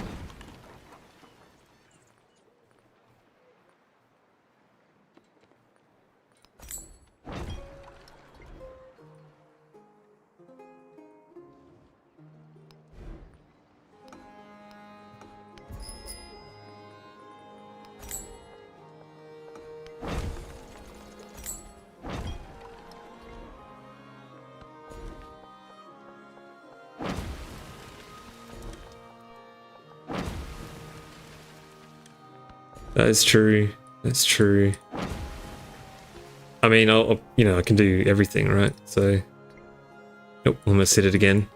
That is true. That's true. I mean, I can do everything, right? So, nope, almost hit it again.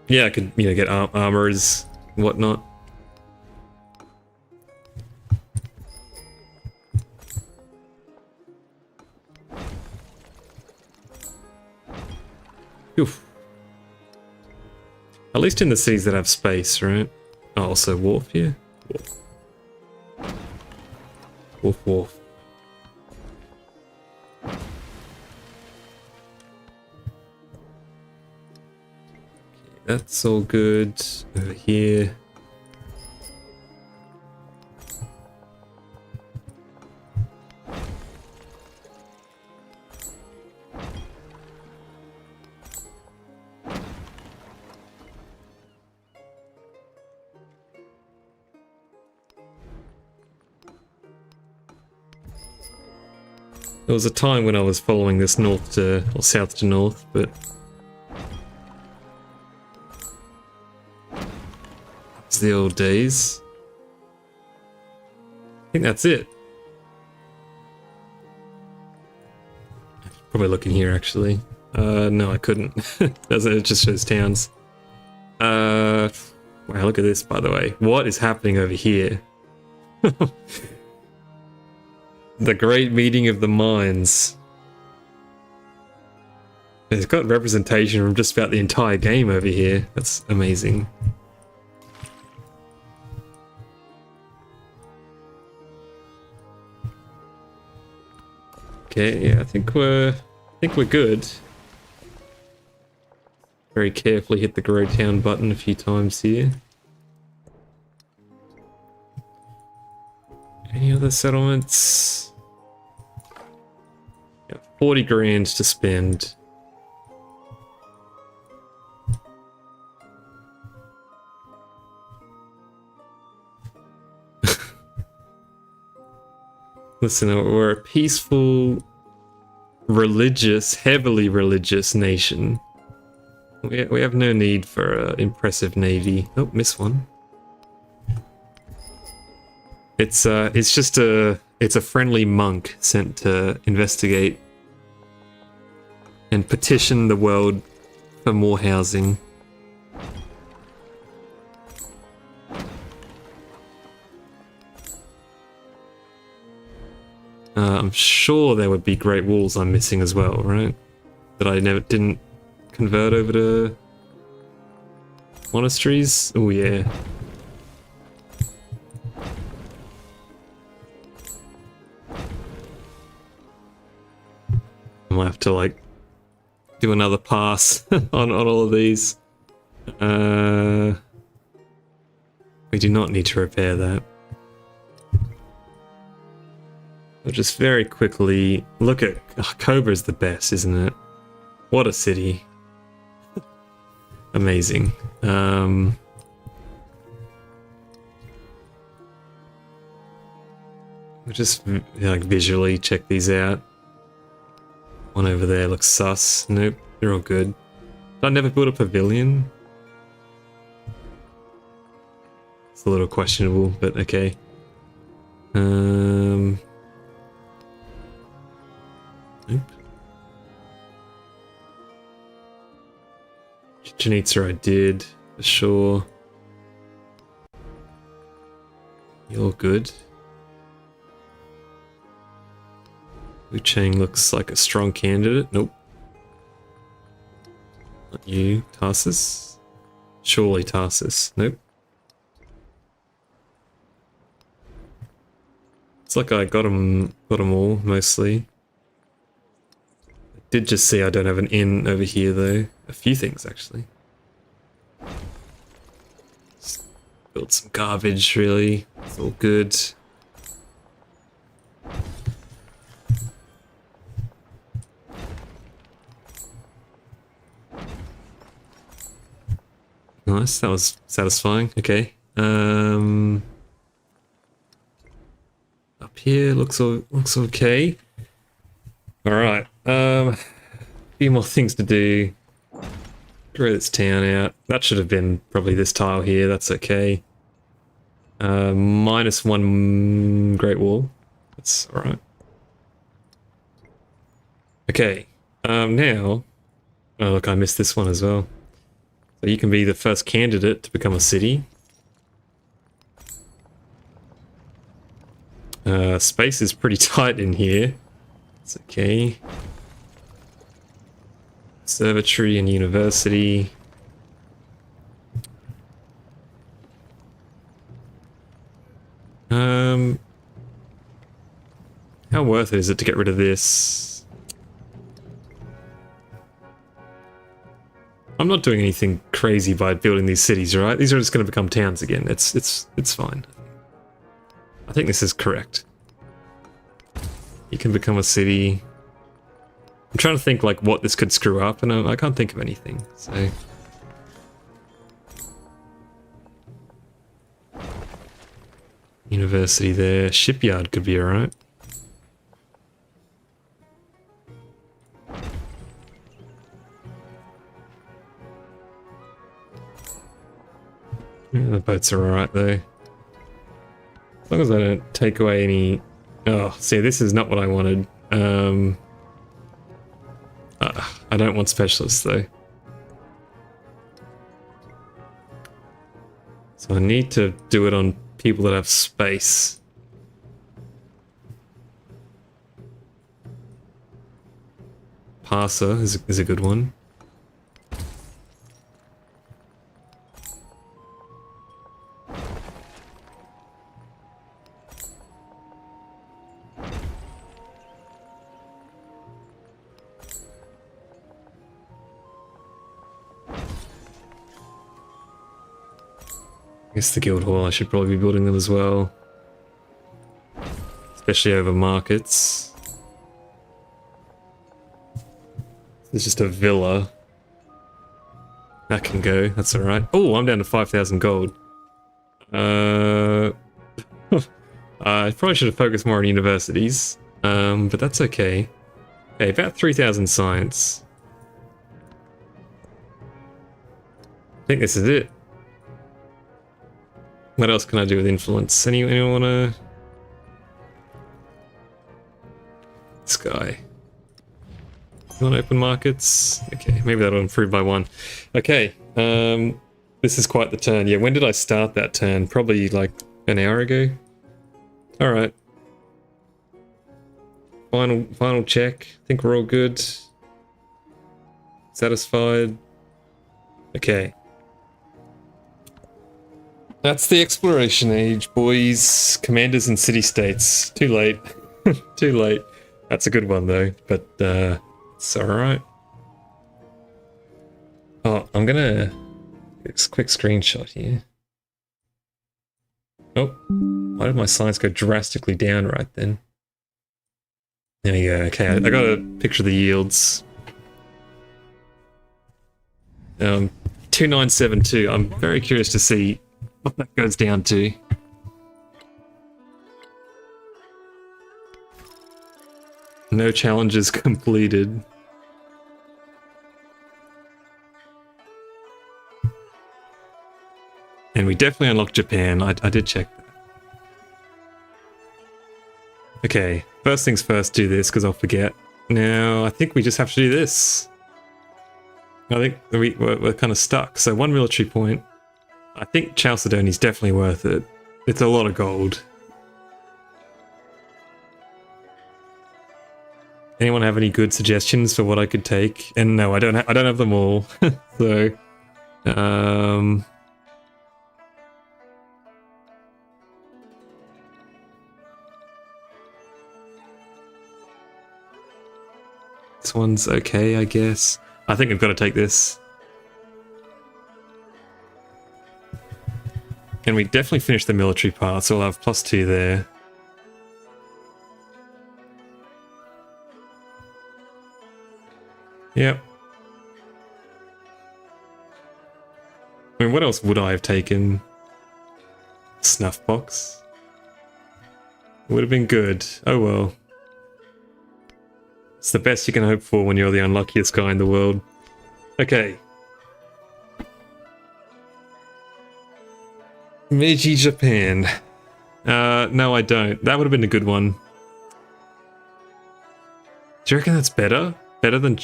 Yeah, I could, get armors, whatnot. Oof. At least in the cities that have space, right? Oh, also wharf here. Wharf. That's all good. Over here. There was a time when I was following this north to, or south to north, but it's the old days. I think that's it. Probably looking here actually. No, I couldn't. It just shows towns. Wow, look at this, by the way. What is happening over here? The great meeting of the minds. It's got representation from just about the entire game over here. That's amazing. Okay, yeah, I think we're good. Very carefully hit the grow town button a few times here. Any other settlements? Yeah, 40 grand to spend. Listen, we're a peaceful, religious, heavily religious nation. We have no need for an impressive navy. Oh, missed one. It's just it's a friendly monk sent to investigate and petition the world for more housing. I'm sure there would be great walls I'm missing as well, right? That I didn't convert over to monasteries. Oh yeah. I might have to do another pass on all of these. We do not need to repair that. We'll just very quickly look at Cobra's the best, isn't it? What a city. Amazing. We'll just visually check these out. One over there looks sus. Nope, they're all good. Did I never build a pavilion? It's a little questionable, but okay. Nope. Chichen Itza I did, for sure. You're good. Wu Chang looks like a strong candidate. Nope. Not you, Tarsus. Surely Tarsus. Nope. It's like I got them all, mostly. I did just see I don't have an inn over here, though. A few things, actually. Just built some garbage, really. It's all good. Nice, that was satisfying. Okay. Up here looks okay. All right. A few more things to do. Grow this town out. That should have been probably this tile here. That's okay. -1 Great Wall. That's all right. Okay. Now. Oh look, I missed this one as well. So you can be the first candidate to become a city. Space is pretty tight in here. It's okay. Conservatory and university. How worth it is it to get rid of this? I'm not doing anything crazy by building these cities, right? These are just going to become towns again. It's fine. I think this is correct. You can become a city. I'm trying to think like what this could screw up, and I can't think of anything. So university there, shipyard could be alright. Yeah, the boats are alright though. As long as I don't take away any... Oh, see, this is not what I wanted. I don't want specialists though. So I need to do it on people that have space. Parser is a good one. I guess the guild hall, I should probably be building them as well. Especially over markets. There's just a villa. That can go, that's alright. Oh, I'm down to 5,000 gold. I probably should have focused more on universities. But that's okay. Okay, about 3,000 science. I think this is it. What else can I do with influence? Anyone wanna... This guy. You want open markets? Okay, maybe that'll improve by 1. Okay, this is quite the turn. Yeah, when did I start that turn? Probably like an hour ago? Alright. Final check. I think we're all good. Satisfied. Okay. That's the exploration age, boys. Commanders and city-states. Too late. Too late. That's a good one, though. But, it's alright. Oh, I'm gonna... Quick screenshot here. Oh. Why did my science go drastically down right then? There we go. Okay, I got a picture of the yields. 2972. I'm very curious to see what that goes down to. No challenges completed. And we definitely unlocked Japan. I did check that. Okay, first things first, do this because I'll forget. Now, I think we just have to do this. I think we're kind of stuck. So 1 military point. I think Chalcedon is definitely worth it. It's a lot of gold. Anyone have any good suggestions for what I could take? And no, I don't have them all. So, this one's okay, I guess. I think I've got to take this. And we definitely finished the military part, so we'll have +2 there. Yep. I mean, what else would I have taken? Snuff box. Would have been good. Oh well. It's the best you can hope for when you're the unluckiest guy in the world. Okay. Meiji Japan. No I don't. That would have been a good one. Do you reckon that's better? Better than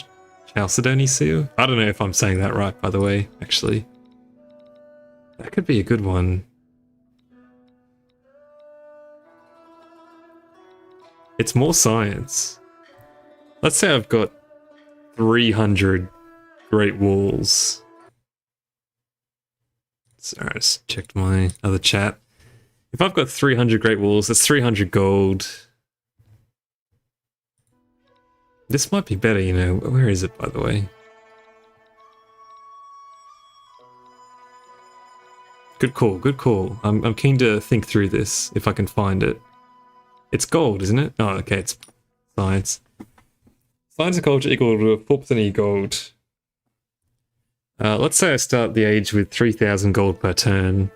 Chalcedony Seal? I don't know if I'm saying that right, by the way, actually. That could be a good one. It's more science. Let's say I've got 300 Great Walls. Sorry, I just checked my other chat. If I've got 300 Great Walls, that's 300 gold. This might be better, you know. Where is it, by the way? Good call, good call. I'm keen to think through this, if I can find it. It's gold, isn't it? Oh, okay, it's science. Science and culture equal to 4% gold. Let's say I start the age with 3,000 gold per turn.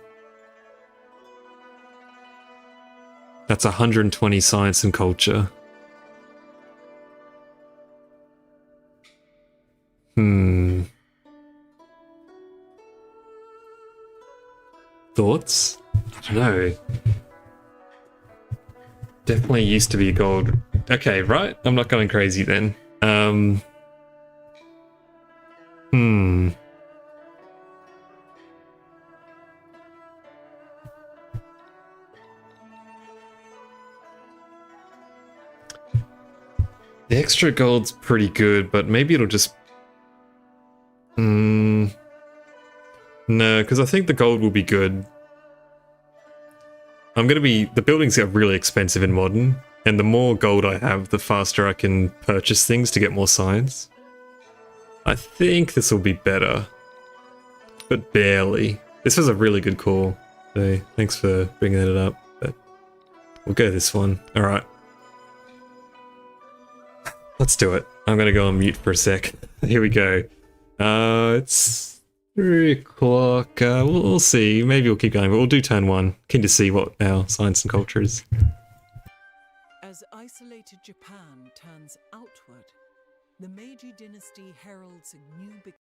That's 120 science and culture. Thoughts? I don't know. Definitely used to be gold. Okay, right? I'm not going crazy then. The extra gold's pretty good, but maybe it'll just... No, because I think the gold will be good. The buildings get really expensive in Modern, and the more gold I have, the faster I can purchase things to get more science. I think this will be better, but barely. This was a really good call, so thanks for bringing it up, but we'll go this one. Alright. Let's do it. I'm gonna go on mute for a sec. Here we go. It's 3 o'clock. We'll see. Maybe we'll keep going, but we'll do turn 1. Keen to see what our science and culture is. As isolated Japan turns outward, the Meiji dynasty heralds a new beginning.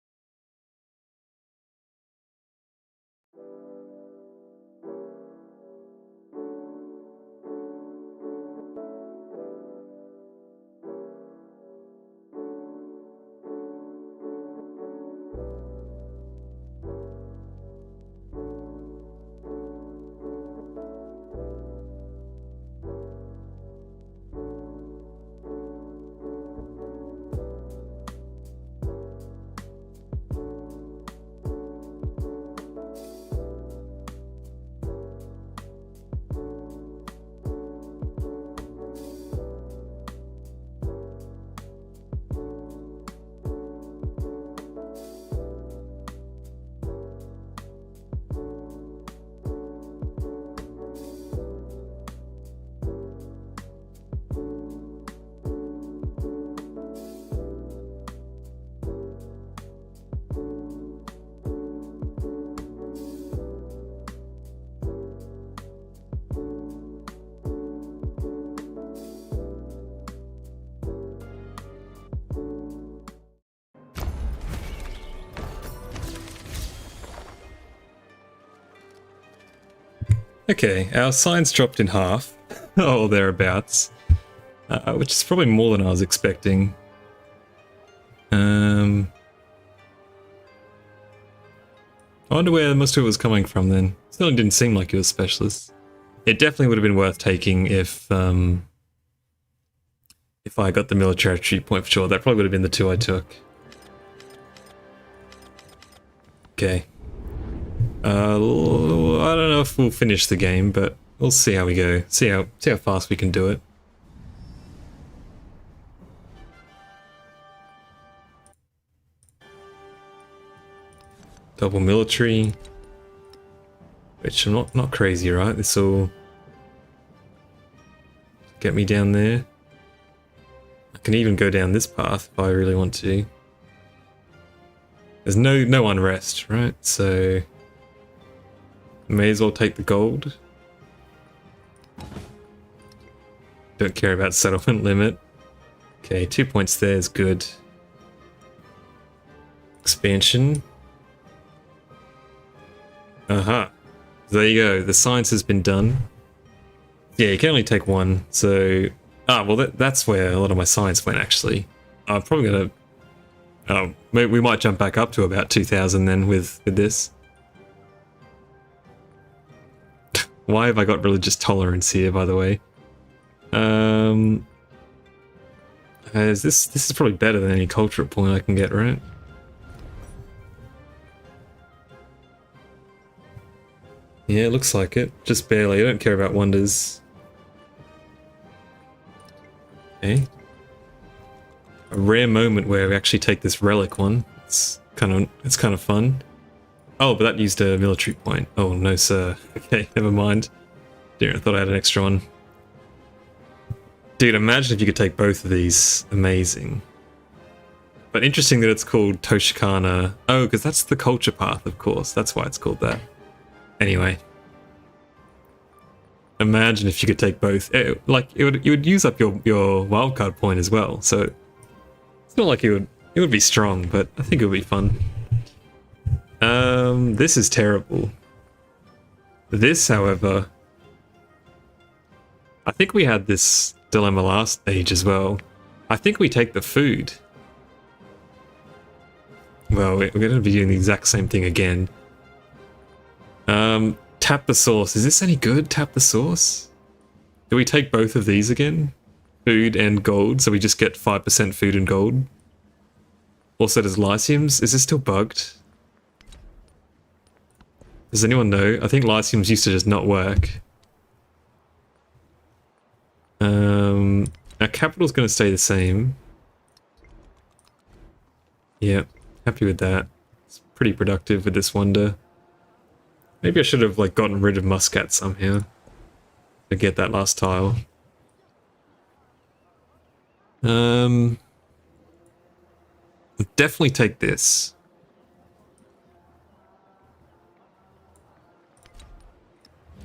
Okay, our science dropped in half, or thereabouts, which is probably more than I was expecting. I wonder where most of it was coming from then. Certainly didn't seem like it was specialist. It definitely would have been worth taking if If I got the military attribute point for sure, that probably would have been the 2 I took. Okay. I don't know if we'll finish the game, but we'll see how we go. See how fast we can do it. Double military. Which I'm not crazy, right? This will get me down there. I can even go down this path if I really want to. There's no unrest, right? So may as well take the gold. Don't care about settlement limit. Okay, 2 points there is good. Expansion. Aha. There you go. The science has been done. Yeah, you can only take 1. So, well, that's where a lot of my science went. Actually, I'm probably gonna. Maybe we might jump back up to about 2,000 then with this. Why have I got religious tolerance here, by the way? This is probably better than any culture point I can get, right? Yeah, it looks like it. Just barely. I don't care about wonders. Okay. A rare moment where we actually take this relic one. It's kind of fun. Oh, but that used a military point. Oh no, sir. Okay, never mind. Dear, I thought I had an extra one. Dude, imagine if you could take both of these. Amazing. But interesting that it's called Toshikana. Oh, because that's the culture path, of course. That's why it's called that. Anyway. Imagine if you could take both. It would use up your wildcard point as well. So it's not like it would be strong, but I think it would be fun. This is terrible. This, however, I think we had this dilemma last age as well. I think we take the food. Well, we're going to be doing the exact same thing again. Tap the source. Is this any good? Tap the source? Do we take both of these again? Food and gold, so we just get 5% food and gold. Also, does Lyceums? Is this still bugged? Does anyone know? I think Lyceums used to just not work. Our capital's going to stay the same. Yeah, happy with that. It's pretty productive with this wonder. Maybe I should have gotten rid of Muscat somehow to get that last tile. Definitely take this.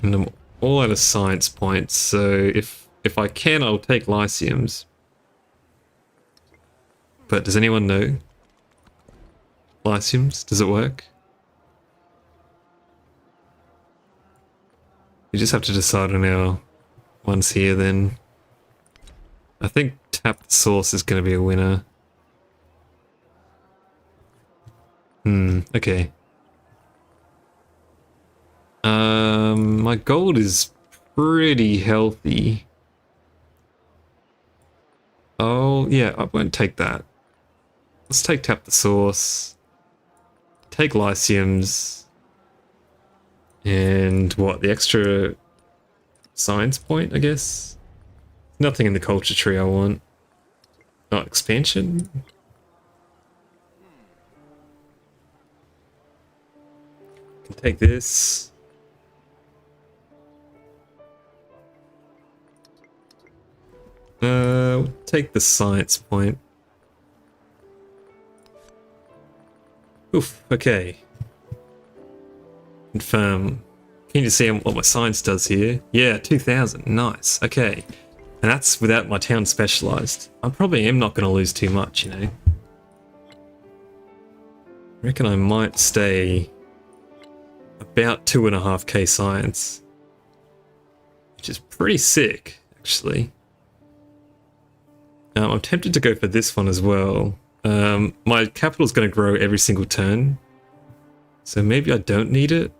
And I'm all out of science points, so if I can, I'll take Lyceums. But does anyone know? Lyceums, does it work? You just have to decide on our ones here then. I think tap the source is going to be a winner. Okay. My gold is pretty healthy. Oh, yeah, I won't take that. Let's take tap the source. Take Lyceums. And what, the extra science point, I guess? Nothing in the culture tree I want. Not expansion? Can take this. We'll take the science point. Oof, okay. Confirm. Can you see what my science does here? Yeah, 2,000. Nice. Okay. And that's without my town specialized. I probably am not going to lose too much, you know. I reckon I might stay about 2.5k science. Which is pretty sick, actually. I'm tempted to go for this one as well. My capital's going to grow every single turn. So maybe I don't need it.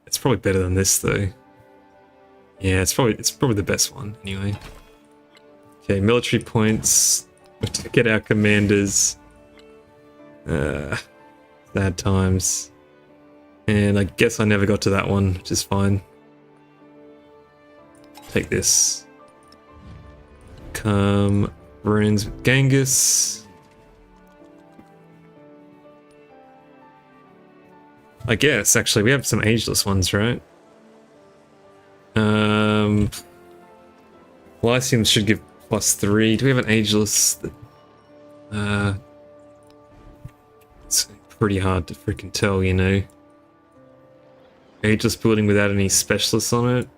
It's probably better than this, though. Yeah, it's probably the best one anyway. Okay, military points. We have to get our commanders. Sad times. And I guess I never got to that one, which is fine. Take this. Come ruins with Genghis. I guess actually we have some ageless ones, right? Lyceum should give +3. Do we have an ageless? It's pretty hard to freaking tell, you know. Ageless building without any specialists on it.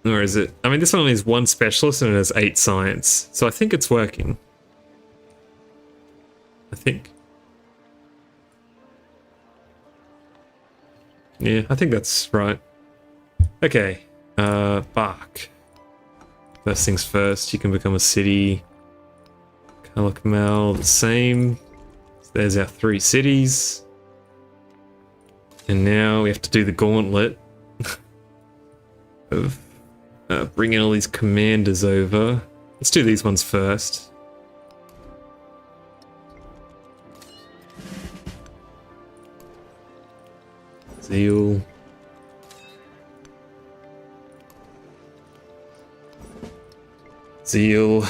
Or is it? I mean, this one only has 1 specialist and it has 8 science. So I think it's working. I think. Yeah, I think that's right. Okay. Bach. First things first, you can become a city. Kalakmal, the same. So there's our 3 cities. And now we have to do the gauntlet of bringing all these commanders over. Let's do these ones first. Zeal. Zeal.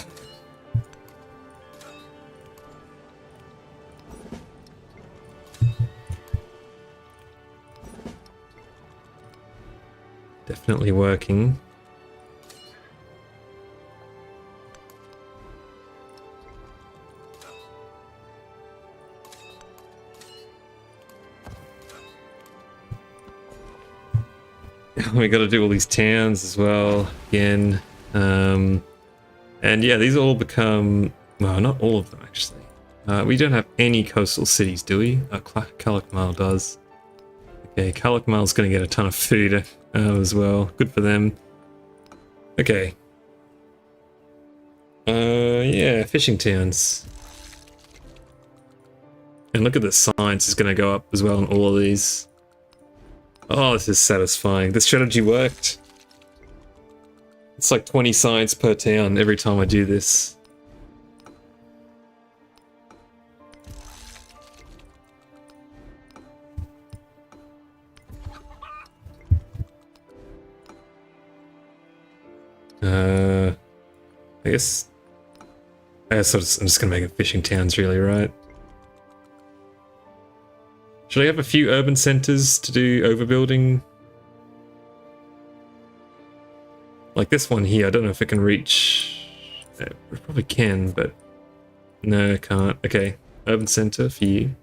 Definitely working. We got to do all these towns as well again. And yeah, these all become, well, not all of them actually. We don't have any coastal cities, do we? Kalakmal does. Okay, Kalakmal's going to get a ton of food as well. Good for them. Okay. Yeah, fishing towns. And look at the science is going to go up as well on all of these. Oh, this is satisfying. The strategy worked. It's like 20 science per town every time I do this. I guess I'm just gonna make it fishing towns, really, right? Should I have a few urban centers to do overbuilding? Like this one here, I don't know if it can reach... It probably can, but... No, it can't. Okay, urban center for you.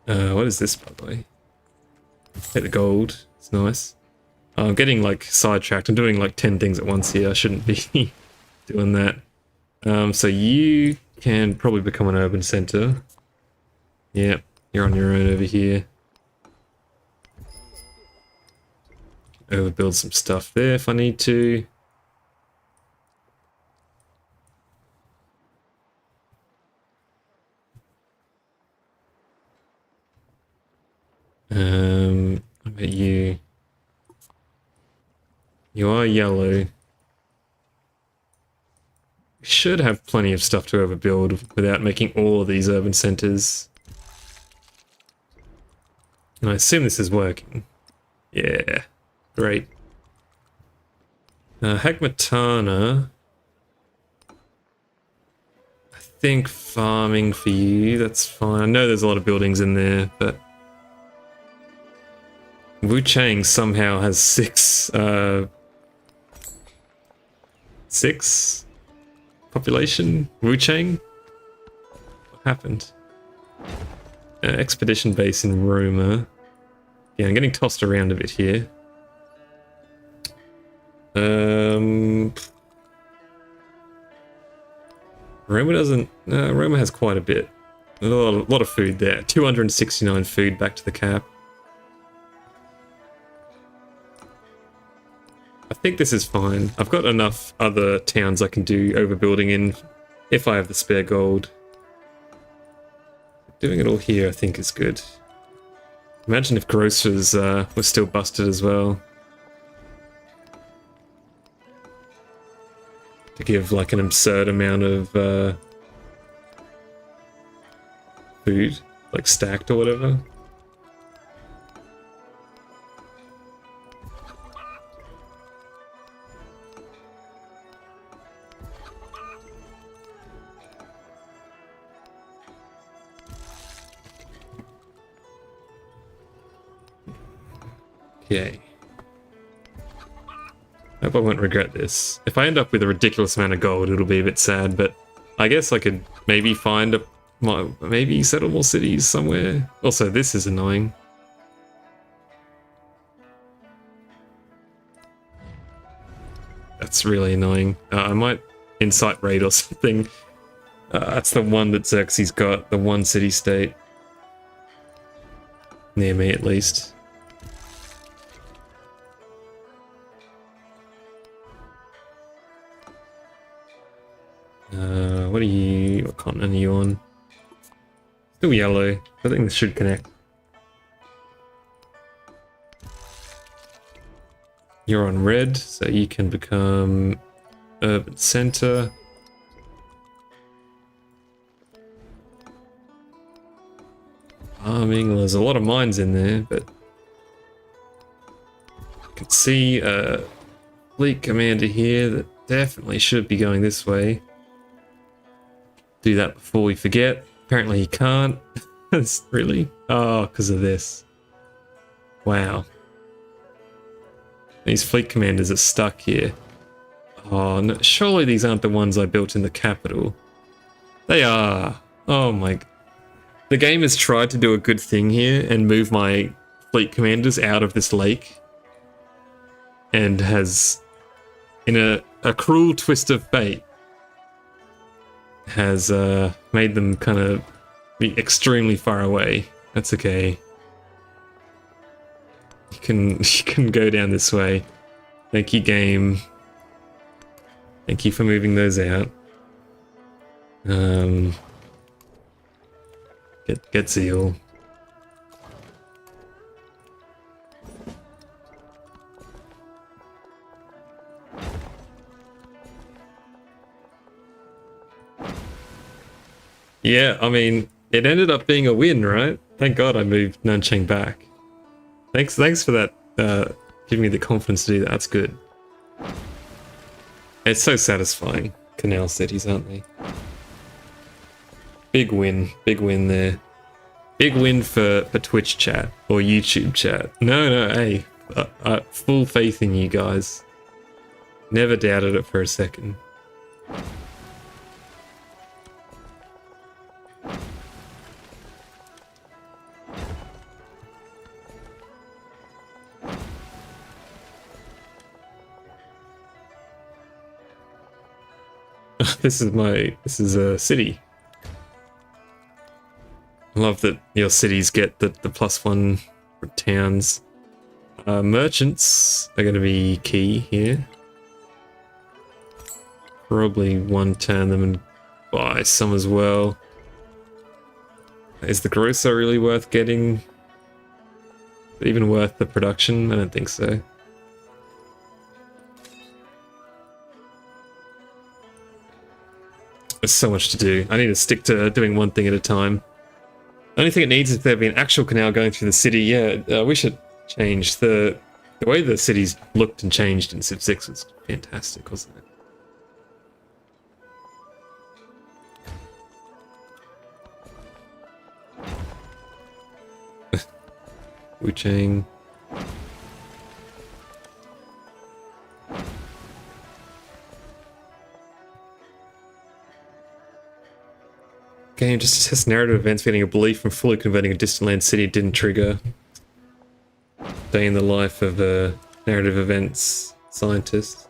What is this, by the way? Take the gold. It's nice. I'm getting, like, sidetracked. I'm doing, like, 10 things at once here. I shouldn't be doing that. So you can probably become an urban center. Yep, you're on your own over here. Overbuild some stuff there if I need to. I bet you are yellow. We should have plenty of stuff to overbuild without making all of these urban centers. And I assume this is working. Yeah, great. Hagmatana. I think farming for you, that's fine. I know there's a lot of buildings in there, but... Wu Chang somehow has 6 population. Wu Chang? What happened? Expedition base in Roma. Yeah, I'm getting tossed around a bit here. Roma doesn't... Roma has quite a bit. A lot of food there. 269 food back to the cap. I think this is fine. I've got enough other towns I can do overbuilding in if I have the spare gold. doing it all here I think is good. Imagine if grocers was still busted as well. To give like an absurd amount of food, like stacked or whatever. Okay. I hope I won't regret this. If I end up with a ridiculous amount of gold, it'll be a bit sad, but I guess I could maybe find maybe settle more cities somewhere. Also, this is annoying. That's really annoying. I might incite raid or something. That's the one that Xerxes got, the one city-state. Near me, at least. What continent are you on? Still yellow. I think this should connect. You're on red, so you can become urban center. Farming, well, there's a lot of mines in there, but you can see a fleet commander here that definitely should be going this way. Do that before we forget. Apparently he can't. Really? Oh, because of this. Wow. These fleet commanders are stuck here. Oh, no, surely these aren't the ones I built in the capital. They are. Oh my... The game has tried to do a good thing here and move my fleet commanders out of this lake. And has, in a cruel twist of fate, has made them kind of be extremely far away. That's okay. You can go down this way. Thank you, game. Thank you for moving those out. Get Zeal. Yeah, I mean, it ended up being a win, right? Thank God I moved Nanchang back. Thanks for that, giving me the confidence to do that. That's good. It's so satisfying. Canal cities, aren't they? Big win there. Big win for Twitch chat or YouTube chat. No, hey, full faith in you guys. Never doubted it for a second. This is a city. I love that your cities get the +1 for towns. Merchants are going to be key here. Probably one-turn them and buy some as well. Is the grocer really worth getting? Even worth the production? I don't think so. There's so much to do. I need to stick to doing one thing at a time. The only thing it needs is there be an actual canal going through the city. Yeah, I wish it changed. The way the cities looked and changed in Civ 6 was fantastic, wasn't it? Wuchang. Game just to test narrative events, getting a belief from fully converting a distant land city didn't trigger. Day in the life of a narrative events scientist.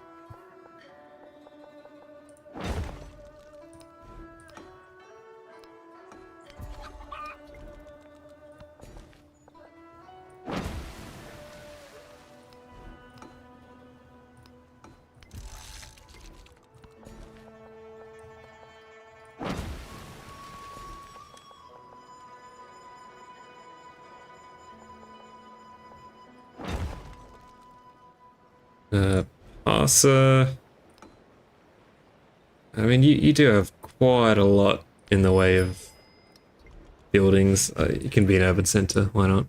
Parser. I mean, you do have quite a lot in the way of buildings. It can be an urban center, why not?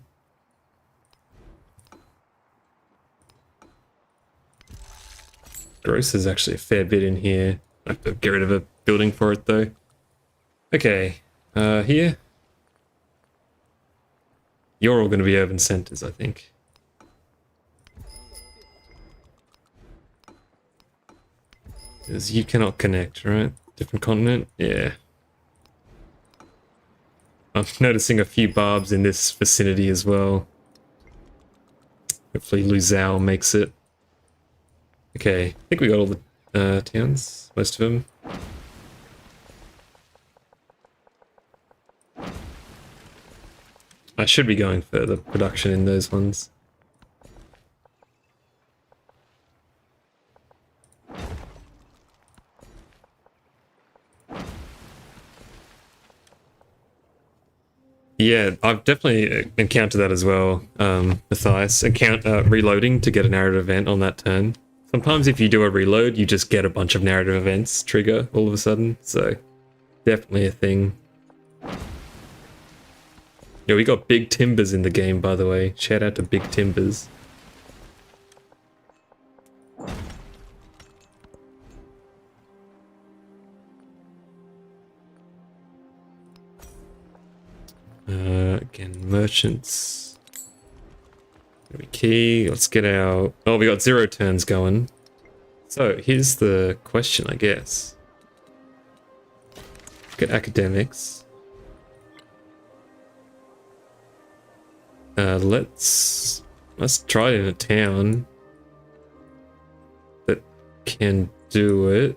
Gross is actually a fair bit in here. I have to get rid of a building for it though. Okay, here. You're all going to be urban centers, I think. Because you cannot connect, right? Different continent? Yeah. I'm noticing a few barbs in this vicinity as well. Hopefully Luzao makes it. Okay, I think we got all the towns, most of them. I should be going for the production in those ones. Yeah, I've definitely encountered that as well, Matthias. Reloading to get a narrative event on that turn. Sometimes if you do a reload, you just get a bunch of narrative events trigger all of a sudden, so definitely a thing. Yeah, we got Big Timbers in the game, by the way. Shout out to Big Timbers. Again, merchants. Key. Let's get our... Oh, we got 0 turns going. So, here's the question, I guess. Get academics. Let's try it in a town that can do it.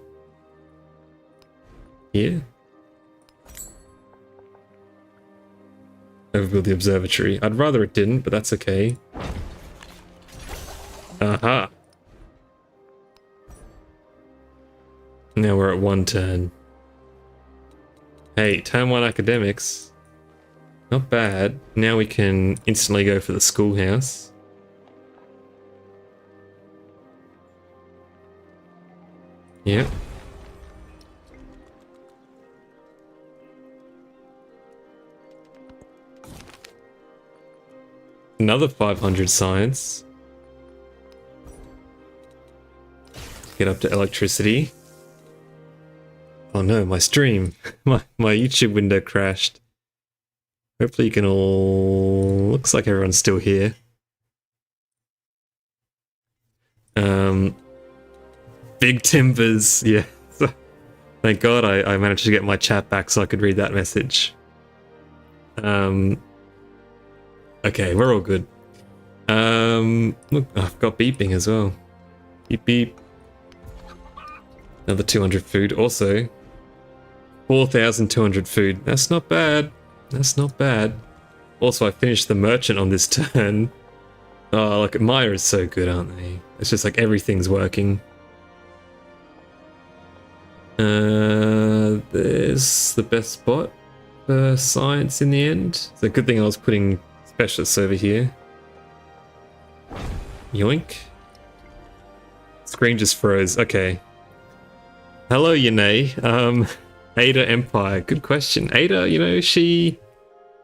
Here. Overbuild the observatory. I'd rather it didn't, but that's okay. Aha. Now we're at 1 turn. Hey, turn 1 academics. Not bad. Now we can instantly go for the schoolhouse. Yep. Another 500 science. Get up to electricity. Oh no, my stream. my YouTube window crashed. Hopefully you can all... Looks like everyone's still here. Big Timbers, yeah. Thank God I managed to get my chat back so I could read that message. Okay, we're all good. Look, I've got beeping as well. Beep beep. Another 200 food. Also, 4,200 food. That's not bad. That's not bad. Also, I finished the merchant on this turn. Oh, look, Maya is so good, aren't they? It's just like everything's working. There's the best spot for science in the end. It's a good thing I was putting specialists over here. Yoink. Screen just froze. Okay. Hello, Yane. Ada Empire. Good question. Ada, you know, she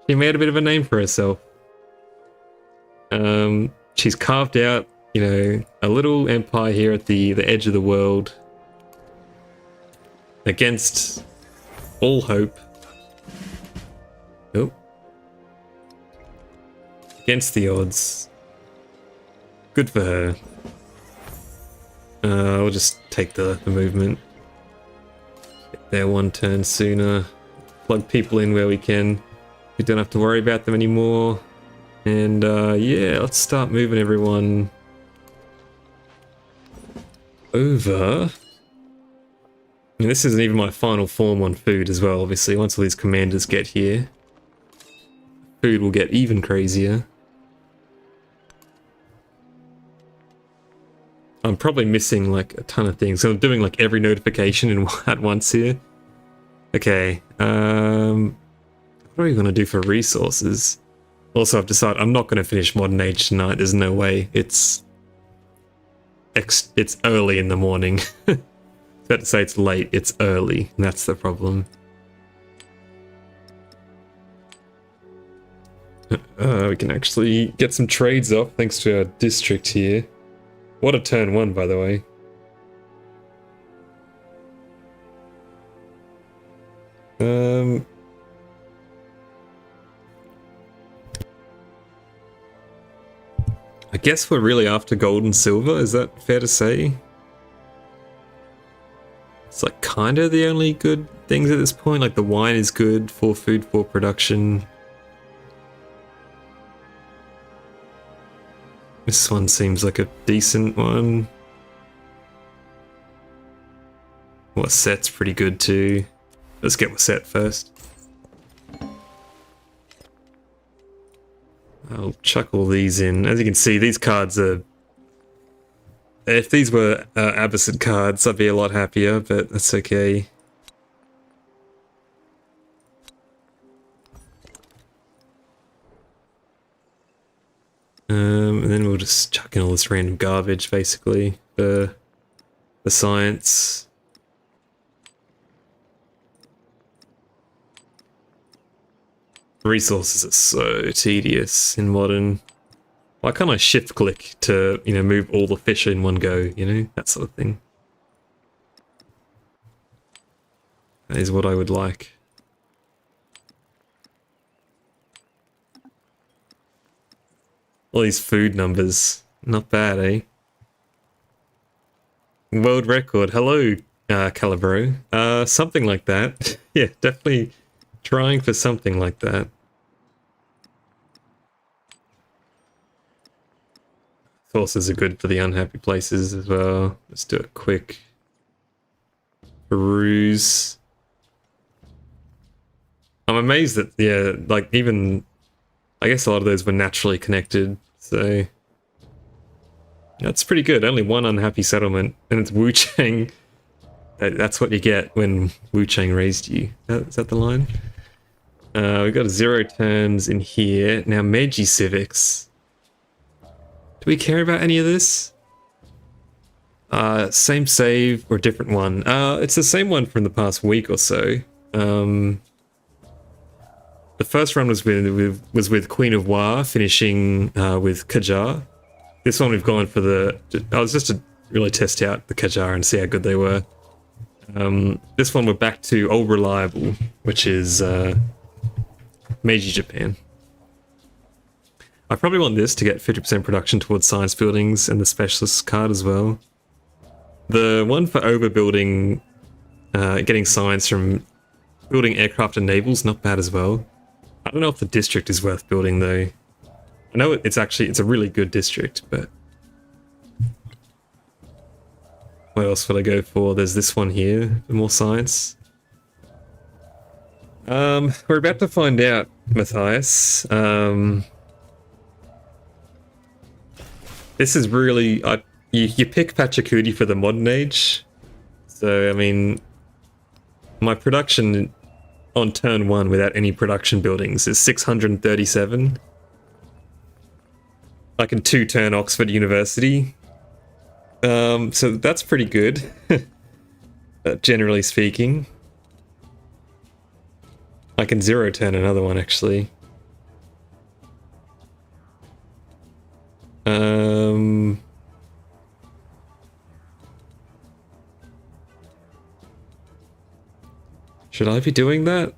made a bit of a name for herself. She's carved out, you know, a little empire here at the edge of the world. Against all hope. Oh. Against the odds. Good for her. I'll just take the movement. Get there 1 turn sooner. Plug people in where we can. We don't have to worry about them anymore. And yeah, let's start moving everyone over. I mean, this isn't even my final form on food as well, obviously. Once all these commanders get here, food will get even crazier. I'm probably missing like a ton of things. So I'm doing like every notification at once here. Okay, what are we going to do for resources? Also, I've decided I'm not going to finish Modern Age tonight. There's no way. It's it's early in the morning. About to say it's late, it's early, and that's the problem. We can actually get some trades off thanks to our district here. What a turn one, by the way. I guess we're really after gold and silver, is that fair to say? It's like kind of the only good things at this point, like the wine is good for food for production. This one seems like a decent one. Set's pretty good too. Let's get Set first. I'll chuck all these in. As you can see, these cards are... If these were Abbasid cards, I'd be a lot happier, but that's okay. And then we'll just chuck in all this random garbage, basically, for the science. Resources are so tedious in modern. Why can't I shift click to, you know, move all the fish in one go, you know? That sort of thing. That is what I would like. All these food numbers. Not bad, eh? World record. Hello, Calibro. Something like that. Yeah, definitely trying for something like that. Sources are good for the unhappy places as well. Let's do a quick peruse. I'm amazed that, yeah, like even... I guess a lot of those were naturally connected, so... That's pretty good. Only one unhappy settlement, and it's Wu Chang. That's what you get when Wu Chang raised you. Is that the line? We've got 0 turns in here. Now, Meiji Civics. Do we care about any of this? Same save or different one? It's the same one from the past week or so. The first run was with Queen of Wa, finishing with Qajar. This one we've gone for the... I was just to really test out the Qajar and see how good they were. This one we're back to Old Reliable, which is Meiji Japan. I probably want this to get 50% production towards science buildings and the specialist card as well. The one for overbuilding, getting science from building aircraft and navals, not bad as well. I don't know if the district is worth building though. I know it's a really good district, but... What else would I go for? There's this one here, for more science. We're about to find out, Matthias. This is really... you pick Pachacudi for the modern age. So, I mean... My production on turn 1 without any production buildings is 637. I can 2-turn Oxford University. So that's pretty good, generally speaking. I can 0-turn another one, actually. Should I be doing that?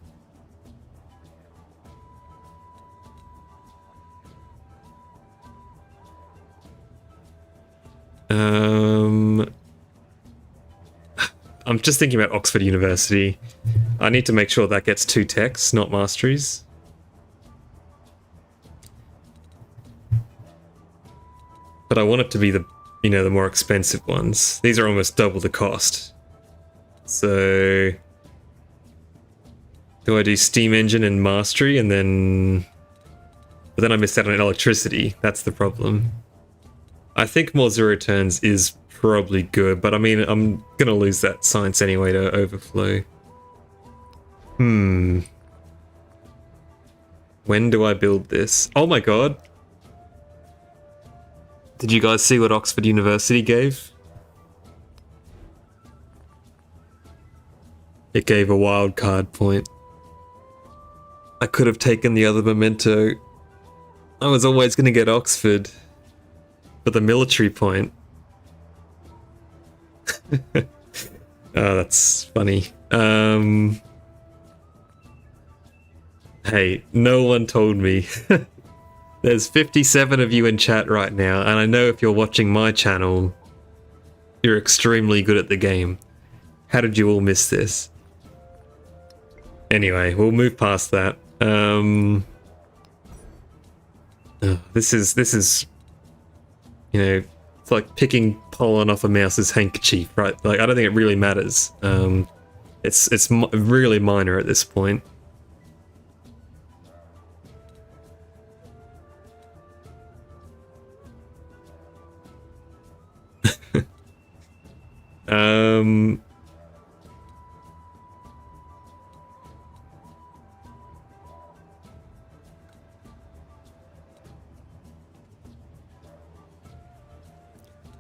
I'm just thinking about Oxford University. I need to make sure that gets 2 techs, not masteries. But I want it to be the, you know, the more expensive ones. These are almost double the cost. So... Do I do steam engine and mastery and then... But then I missed out on electricity. That's the problem. I think more 0 turns is probably good, but I mean, I'm gonna lose that science anyway to overflow. When do I build this? Oh my god. Did you guys see what Oxford University gave? It gave a wild card point. I could have taken the other memento. I was always going to get Oxford. But the military point. Oh, that's funny. Hey, no one told me. There's 57 of you in chat right now, and I know if you're watching my channel, you're extremely good at the game. How did you all miss this? Anyway, we'll move past that. This is, you know, it's like picking pollen off a mouse's handkerchief, right? Like, I don't think it really matters. It's really minor at this point.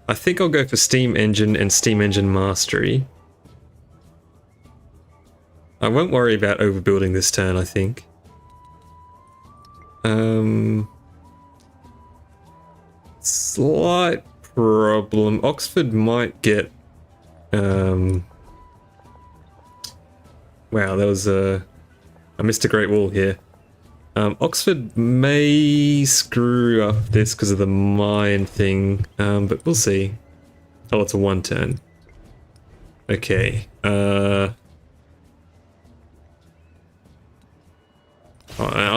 I think I'll go for Steam Engine and Steam Engine Mastery. I won't worry about overbuilding this turn, I think. Slight problem. Oxford might get... Wow, that was I missed a Great Wall here. Oxford may screw up this because of the mine thing, but we'll see. Oh, it's a 1 turn. Okay. I'll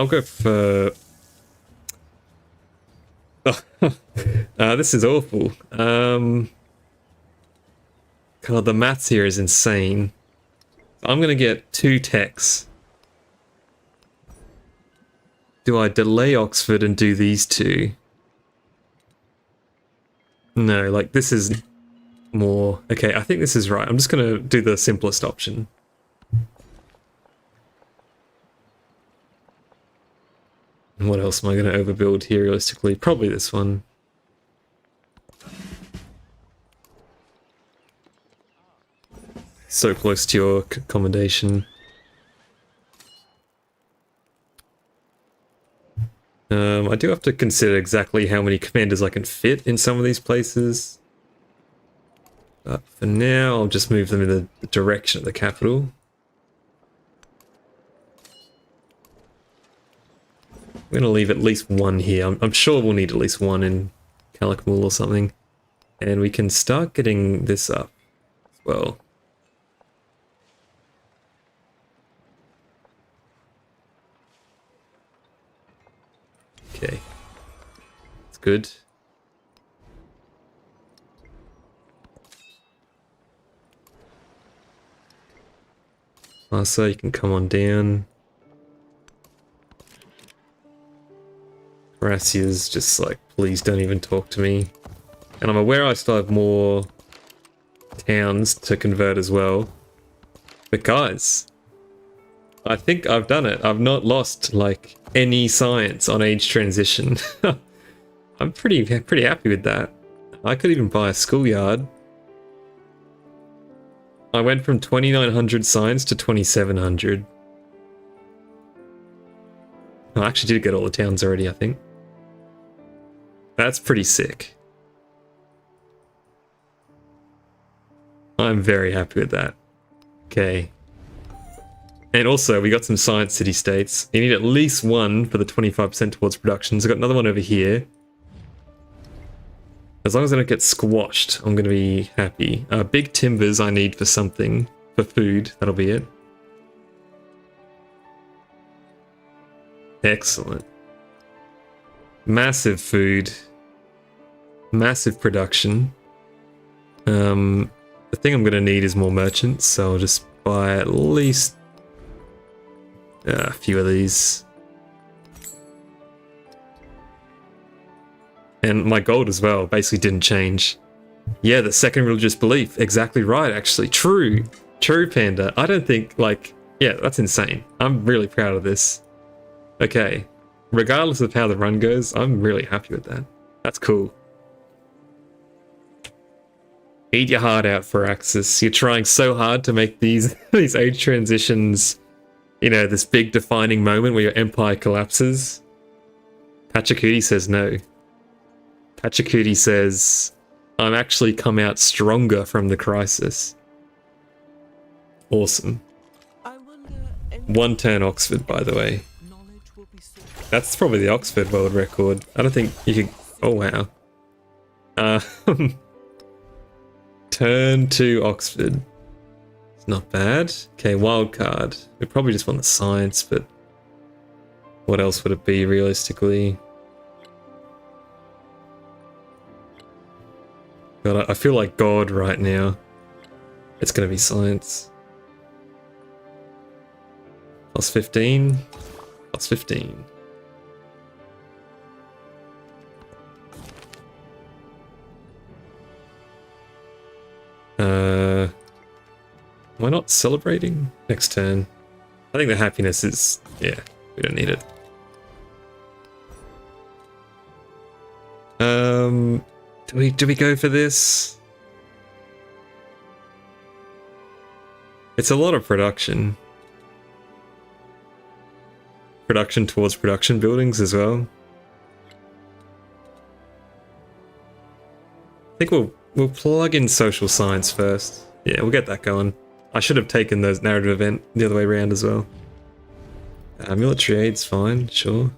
go for... this is awful. God, the maths here is insane. I'm gonna get 2 techs. Do I delay Oxford and do these 2? No, like this is more... Okay, I think this is right. I'm just gonna do the simplest option. And what else am I gonna overbuild here realistically? Probably this one. So close to your accommodation. I do have to consider exactly how many commanders I can fit in some of these places. But for now, I'll just move them in the direction of the capital. I'm going to leave at least 1 here. I'm sure we'll need at least 1 in Calakmul or something. And we can start getting this up as well. Okay, that's good. So you can come on down. Horacia's just like, please don't even talk to me. And I'm aware I still have more towns to convert as well. But guys, I think I've done it. I've not lost like any science on age transition. I'm pretty happy with that. I could even buy a schoolyard. I went from 2,900 science to 2,700. I actually did get all the towns already, I think. That's pretty sick. I'm very happy with that. Okay. And also, we got some science city-states. You need at least 1 for the 25% towards production. So I got another one over here. As long as I don't get squashed, I'm going to be happy. Big timbers I need for something. For food, that'll be it. Excellent. Massive food. Massive production. The thing I'm going to need is more merchants, so I'll just buy at least a few of these. And my gold as well basically didn't change. Yeah, the second religious belief. Exactly right, actually. True. True, Panda. I don't think, like... Yeah, that's insane. I'm really proud of this. Okay. Regardless of how the run goes, I'm really happy with that. That's cool. Eat your heart out, Firaxis. You're trying so hard to make these these age transitions, you know, this big defining moment where your empire collapses. Pachacuti says no. Pachacuti says, I'm actually come out stronger from the crisis. Awesome. I wonder. 1 turn Oxford, by the way. Knowledge will be sought. That's probably the Oxford world record. I don't think you could... Oh, wow. Turn 2 Oxford. It's not bad. Okay, wild card. We probably just want the science, but... What else would it be, realistically? God, I feel like God right now. It's gonna be science. Plus 15. Plus 15. Am I not celebrating? Next turn. I think the happiness is... Yeah, we don't need it. Do we go for this? It's a lot of production. Production towards production buildings as well. I think we'll plug in social science first. Yeah, we'll get that going. I should have taken those narrative event the other way around as well. Military aid's fine, sure.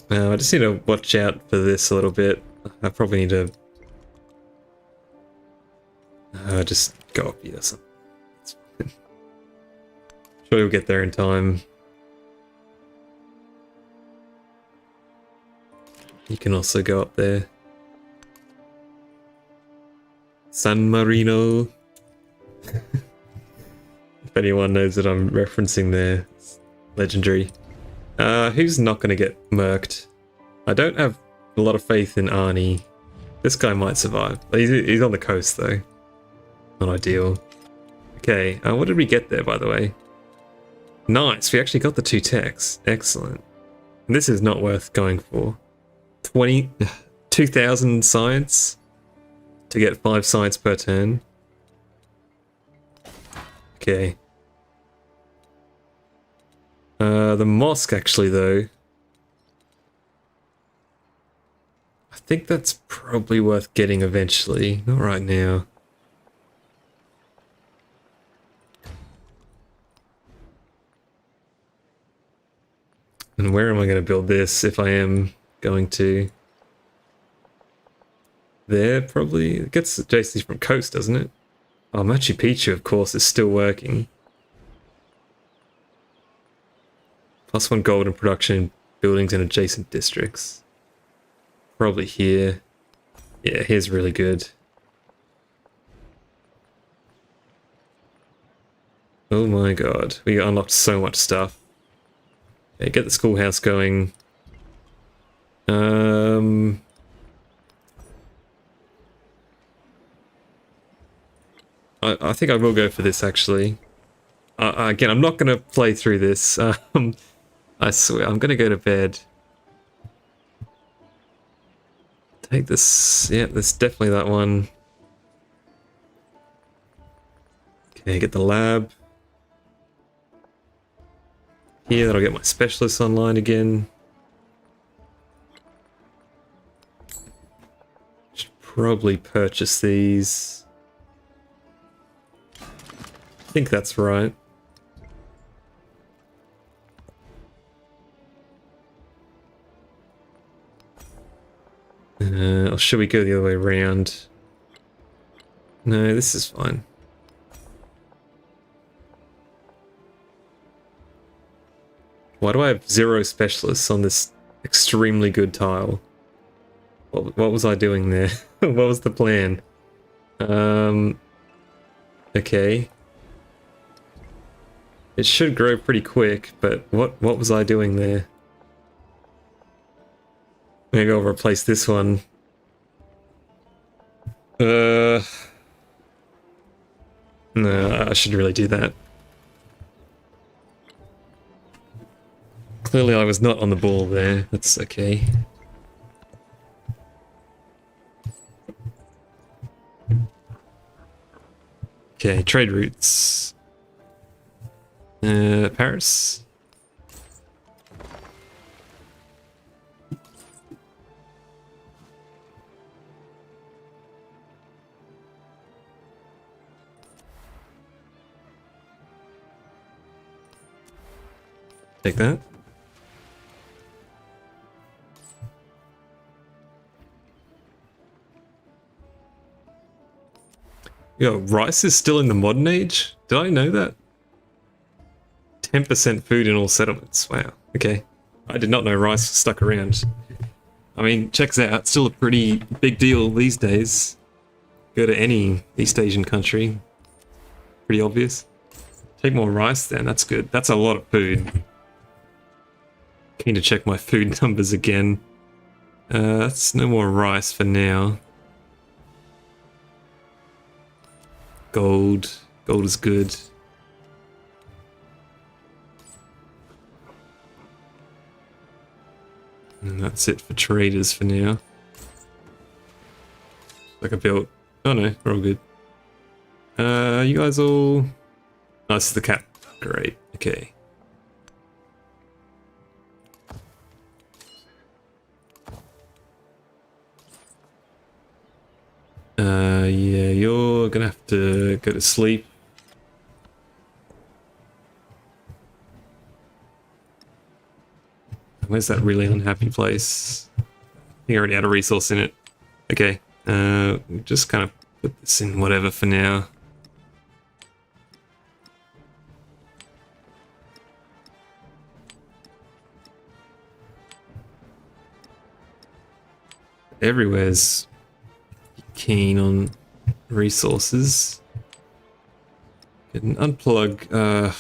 I just need to watch out for this a little bit. I probably need to just go up here or something. Sure we'll get there in time. You can also go up there. San Marino. If anyone knows that I'm referencing there, it's legendary. Who's not going to get murked? I don't have a lot of faith in Arnie. This guy might survive. He's on the coast though. Not ideal. Okay, what did we get there, by the way? Nice, we actually got the 2 techs. Excellent. And this is not worth going for. 2,000 science to get 5 science per turn. Okay. The mosque, actually, though. I think that's probably worth getting eventually. Not right now. And where am I going to build this if I am going to? There, probably. It gets JC from coast, doesn't it? Oh, Machu Picchu, of course, is still working. +1 gold in production buildings in adjacent districts. Probably here. Yeah, here's really good. Oh my god, we unlocked so much stuff. Okay, get the schoolhouse going. I think I will go for this, actually. Again, I'm not going to play through this. I swear, I'm going to go to bed. Take this. Yeah, that's definitely that one. Okay, get the lab. Here, that'll get my specialists online again. Should probably purchase these. I think that's right. Or should we go the other way around? No, this is fine. Why do I have 0 specialists on this extremely good tile? What was I doing there? What was the plan? Okay. It should grow pretty quick, but what was I doing there? Maybe I'll replace this one. No, I shouldn't really do that. Clearly I was not on the ball there. That's okay. Okay, trade routes. Paris. Take that. Yo, rice is still in the modern age? Did I know that? 10% food in all settlements. Wow. Okay. I did not know rice was stuck around. I mean, checks out. It's still a pretty big deal these days. Go to any East Asian country. Pretty obvious. Take more rice then. That's good. That's a lot of food. Keen to check my food numbers again. That's no more rice for now. Gold. Gold is good. And that's it for traders for now. Like I built. Oh no, we're all good. You guys all. Oh, this is the cap. Great. Okay. Yeah, you're gonna have to go to sleep. Where's that really unhappy place? I think I already had a resource in it. Okay, just kind of put this in whatever for now. Everywhere's keen on resources. Get an unplug.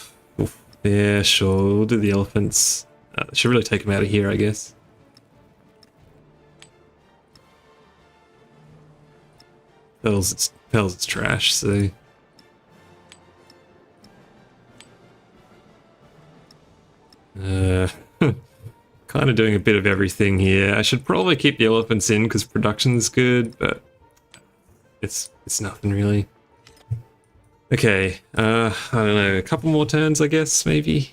Yeah, sure. We'll do the elephants. Should really take them out of here, I guess. Pearls, it's trash, so. Kind of doing a bit of everything here. I should probably keep the elephants in because production's good, but it's nothing really. Okay, I don't know, a couple more turns, I guess, maybe.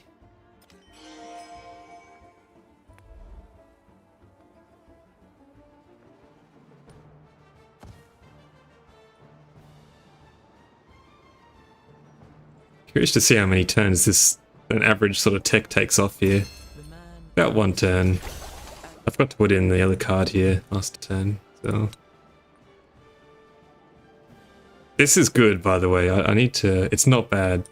Curious to see how many turns an average sort of tech takes off here. About one turn. I forgot to put in the other card here last turn, so. This is good, by the way. I need to. It's not bad.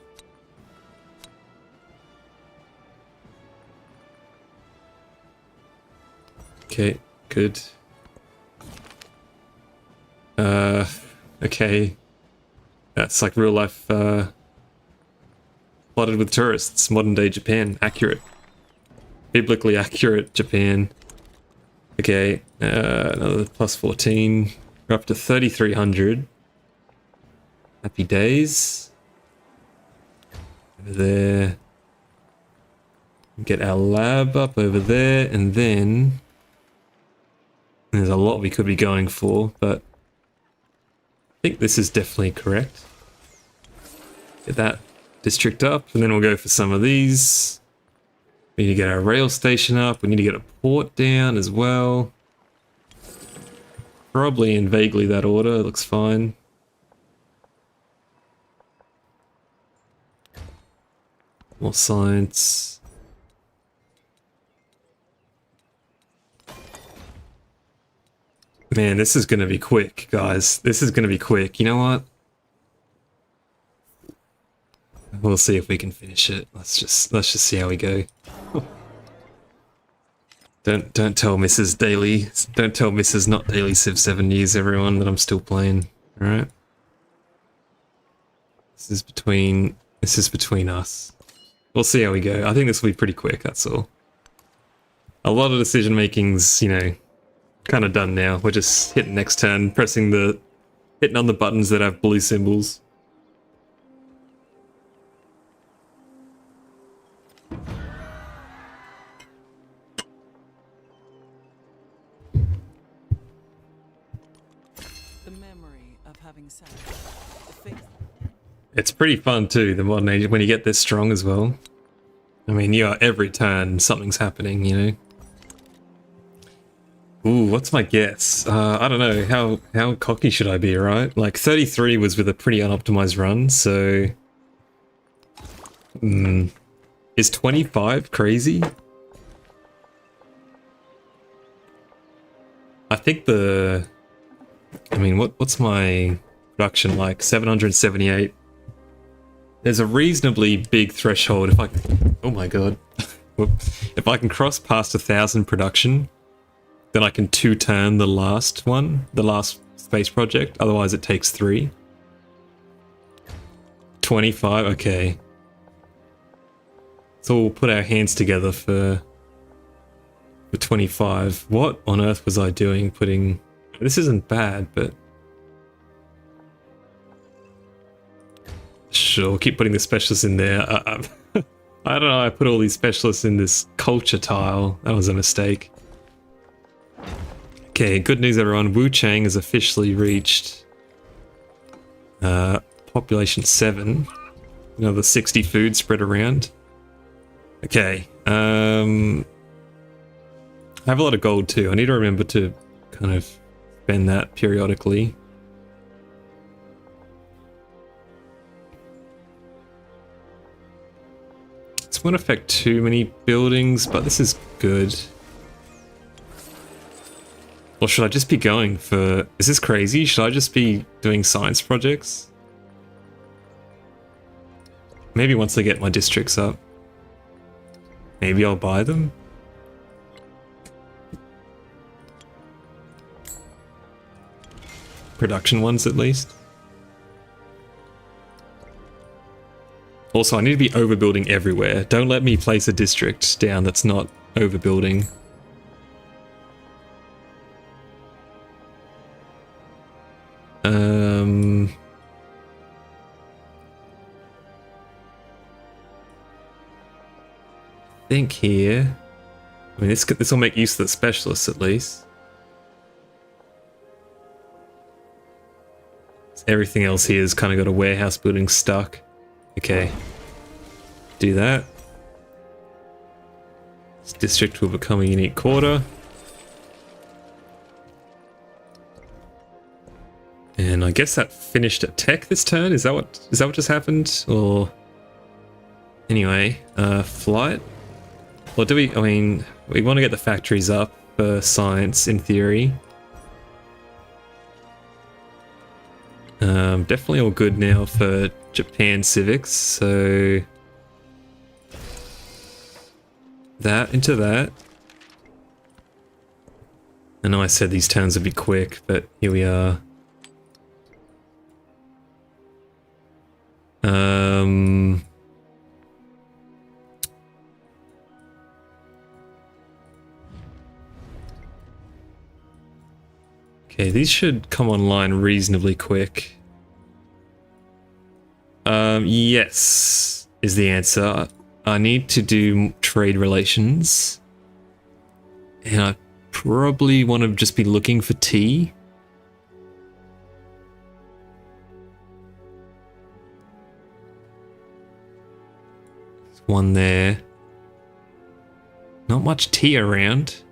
Okay, good. Okay. That's like real life, flooded with tourists. Modern day Japan. Accurate. Biblically accurate Japan. Okay, another plus 14. We're up to 3,300. Happy days. Over there. Get our lab up over there, and then there's a lot we could be going for, but I think this is definitely correct. Get that district up, and then we'll go for some of these. We need to get our rail station up. We need to get a port down as well. Probably in vaguely that order. It looks fine. More science. Man, this is going to be quick, guys. This is going to be quick. You know what? We'll see if we can finish it. Let's just see how we go. Don't tell Mrs. Daily. Don't tell Mrs. Not Daily Civ 7 News, everyone, that I'm still playing. All right. This is between us. We'll see how we go. I think this will be pretty quick. That's all. A lot of decision making's, you know, kind of done now. We're just hitting next turn, hitting on the buttons that have blue symbols. The memory of having sat. The faith. It's pretty fun too, the modern age, when you get this strong as well. I mean, yeah, every turn something's happening, you know. Ooh, what's my guess? I don't know. How cocky should I be, right? Like 33 was with a pretty unoptimized run, so is 25 crazy? I think I mean, what's my production like? 778. There's a reasonably big threshold if I can, oh my god. If I can cross past 1,000 production, then I can 2-turn the last one, the last space project. Otherwise it takes 3. 25, okay. So we'll put our hands together for 25. What on earth was I doing putting... This isn't bad, but... Sure, keep putting the specialists in there. I don't know, I put all these specialists in this culture tile. That was a mistake. Okay, good news everyone. Wu Chang has officially reached population 7. Another 60 food spread around. Okay, I have a lot of gold too. I need to remember to kind of spend that periodically. This won't affect too many buildings, but this is good. Or should I just be going for... Is this crazy? Should I just be doing science projects? Maybe once I get my districts up. Maybe I'll buy them? Production ones at least. Also, I need to be overbuilding everywhere. Don't let me place a district down that's not overbuilding. I think here... I mean, this will make use of the specialists at least. Everything else here has kind of got a warehouse building stuck. Okay. Do that. This district will become a unique quarter. And I guess that finished at tech this turn. Is that what just happened? Or anyway, flight. Or do we? I mean, we want to get the factories up for science in theory. Definitely all good now for Japan civics. So that into that. I know I said these turns would be quick, but here we are. Okay, these should come online reasonably quick. Yes, is the answer. I need to do trade relations. And I probably want to just be looking for tea. There's one there. Not much tea around.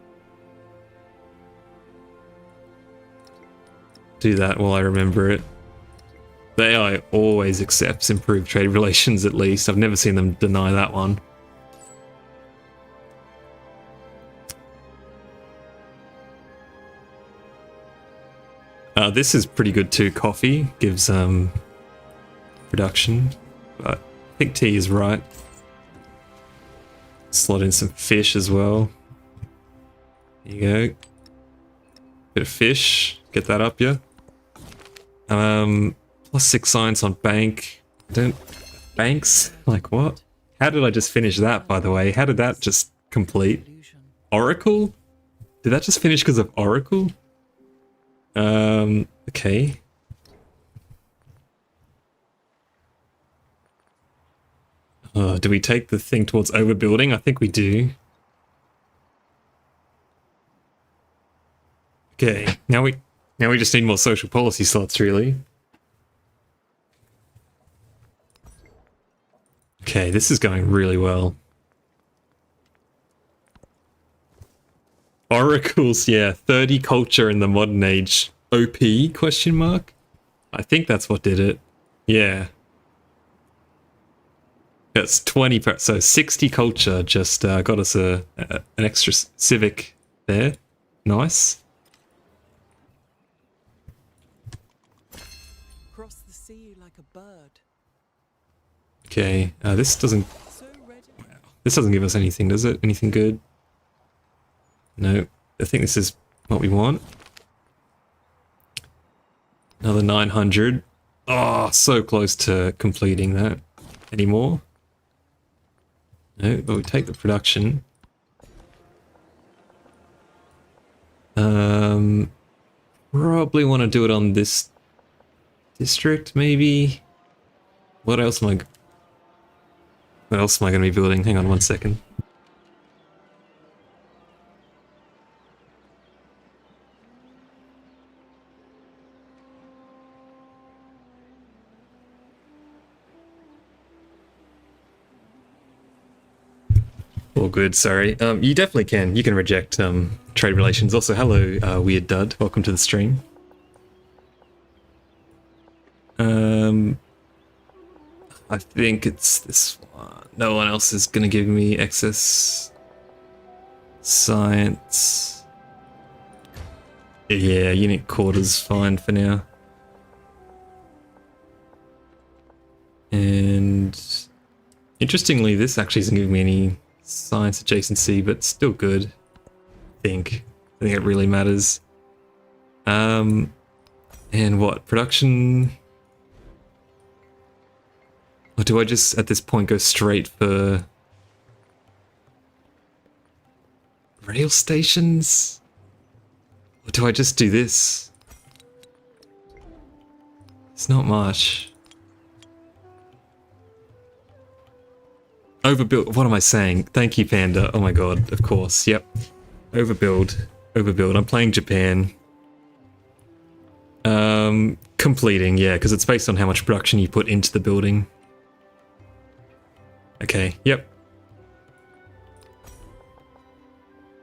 Do that while I remember it. The AI always accepts improved trade relations at least. I've never seen them deny that one. This is pretty good too. Coffee gives production, but I think tea is right. Slot in some fish as well. There you go. Bit of fish. Get that up, yeah. Plus 6 science on bank. Banks? Like what? How did I just finish that, by the way? How did that just complete? Oracle? Did that just finish because of Oracle? Okay. Do we take the thing towards overbuilding? I think we do. Okay, now we just need more social policy slots, really. Okay, this is going really well. Oracles, yeah, 30 culture in the modern age. OP, question mark? I think that's what did it. Yeah. That's 20, so 60 culture just got us an extra civic there. Nice. Cross the sea like a bird. Okay, this doesn't So ready. give us anything, does it? Anything good? No, I think this is what we want. Another 900. Oh, so close to completing that. Any more? No, but we take the production. Probably want to do it on this district, maybe. What else am I going to be building? Hang on 1 second. All good, sorry. You definitely can. You can reject trade relations. Also, hello, Weird Dud. Welcome to the stream. I think it's this one. No one else is going to give me excess science. Yeah, unit quarters fine for now. And interestingly, this actually isn't giving me any science adjacency, but still good. I think it really matters. And what production? Or do I just at this point go straight for rail stations? Or do I just do this? It's not much. Overbuild. What am I saying? Thank you, Panda. Oh my god, of course. Yep. Overbuild. I'm playing Japan. Completing, yeah, because it's based on how much production you put into the building. Okay, yep.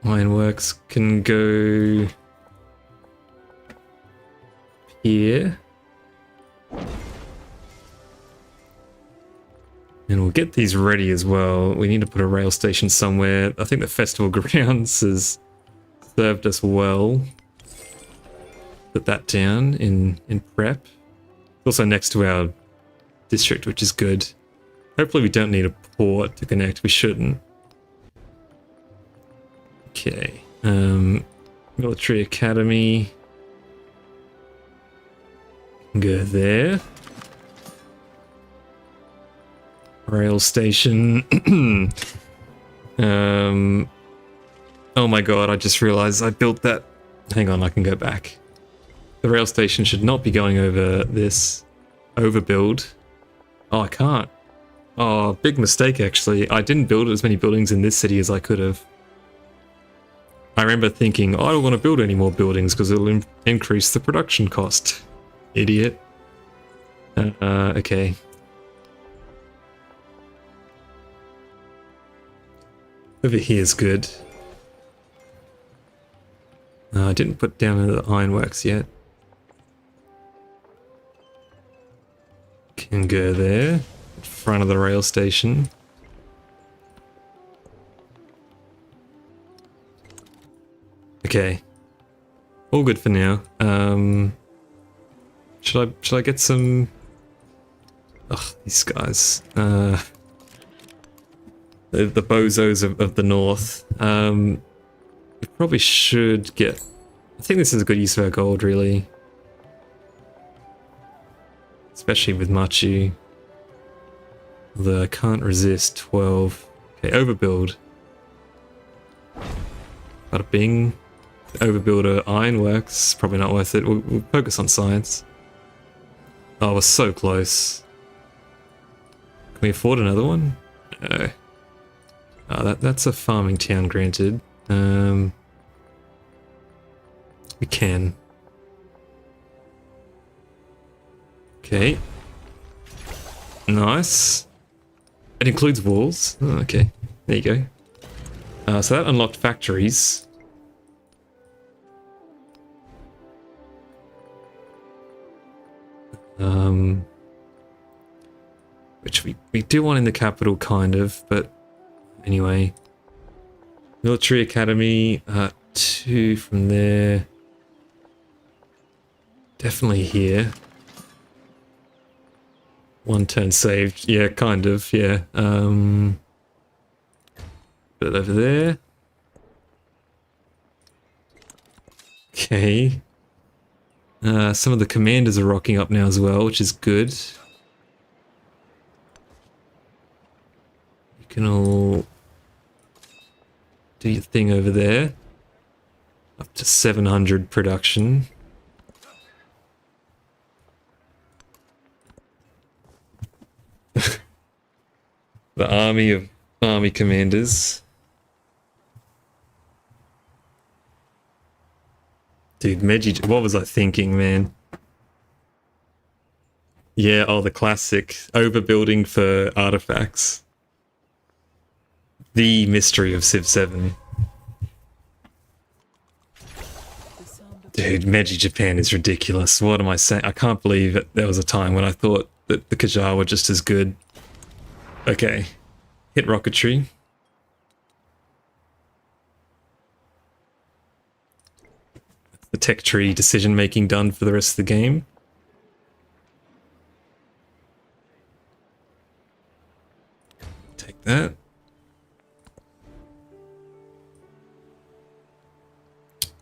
Ironworks can go here. And we'll get these ready as well. We need to put a rail station somewhere. I think the festival grounds has served us well. Put that down in prep. Also next to our district, which is good. Hopefully we don't need a port to connect. We shouldn't. Okay. Military Academy. Go there. Rail station. Oh my god, I just realized I built that. Hang on, I can go back. The rail station should not be going over this overbuild. Oh, I can't. Oh, big mistake actually. I didn't build as many buildings in this city as I could have. I remember thinking, I don't want to build any more buildings because it'll increase the production cost. Idiot. Okay. Over here is good. I didn't put down the ironworks yet. Can go there, in front of the rail station. Okay, all good for now. Should I get some? Ugh, these guys. The bozos of the north. We probably should get. I think this is a good use of our gold, really. Especially with Machu. Although I can't resist 12. Okay, overbuild. Bada bing. Overbuilder ironworks. Probably not worth it. We'll focus on science. Oh, we're so close. Can we afford another one? No. Oh, that's a farming town, granted. We can. Okay. Nice. It includes walls. Oh, okay, there you go. So that unlocked factories. Which we do want in the capital, kind of, but anyway. Military Academy, 2 from there. Definitely here. 1 turn saved. Yeah, kind of, yeah. Put it over there. Okay. Some of the commanders are rocking up now as well, which is good. You can all do your thing over there. Up to 700 production. The army of army commanders. Dude, Meiji, what was I thinking, man? Yeah, oh, the classic overbuilding for artifacts. The mystery of Civ 7. Dude, Meiji Japan is ridiculous. What am I saying? I can't believe it. There was a time when I thought that the Qajar were just as good. Okay. Hit rocketry. The tech tree decision making done for the rest of the game. Take that.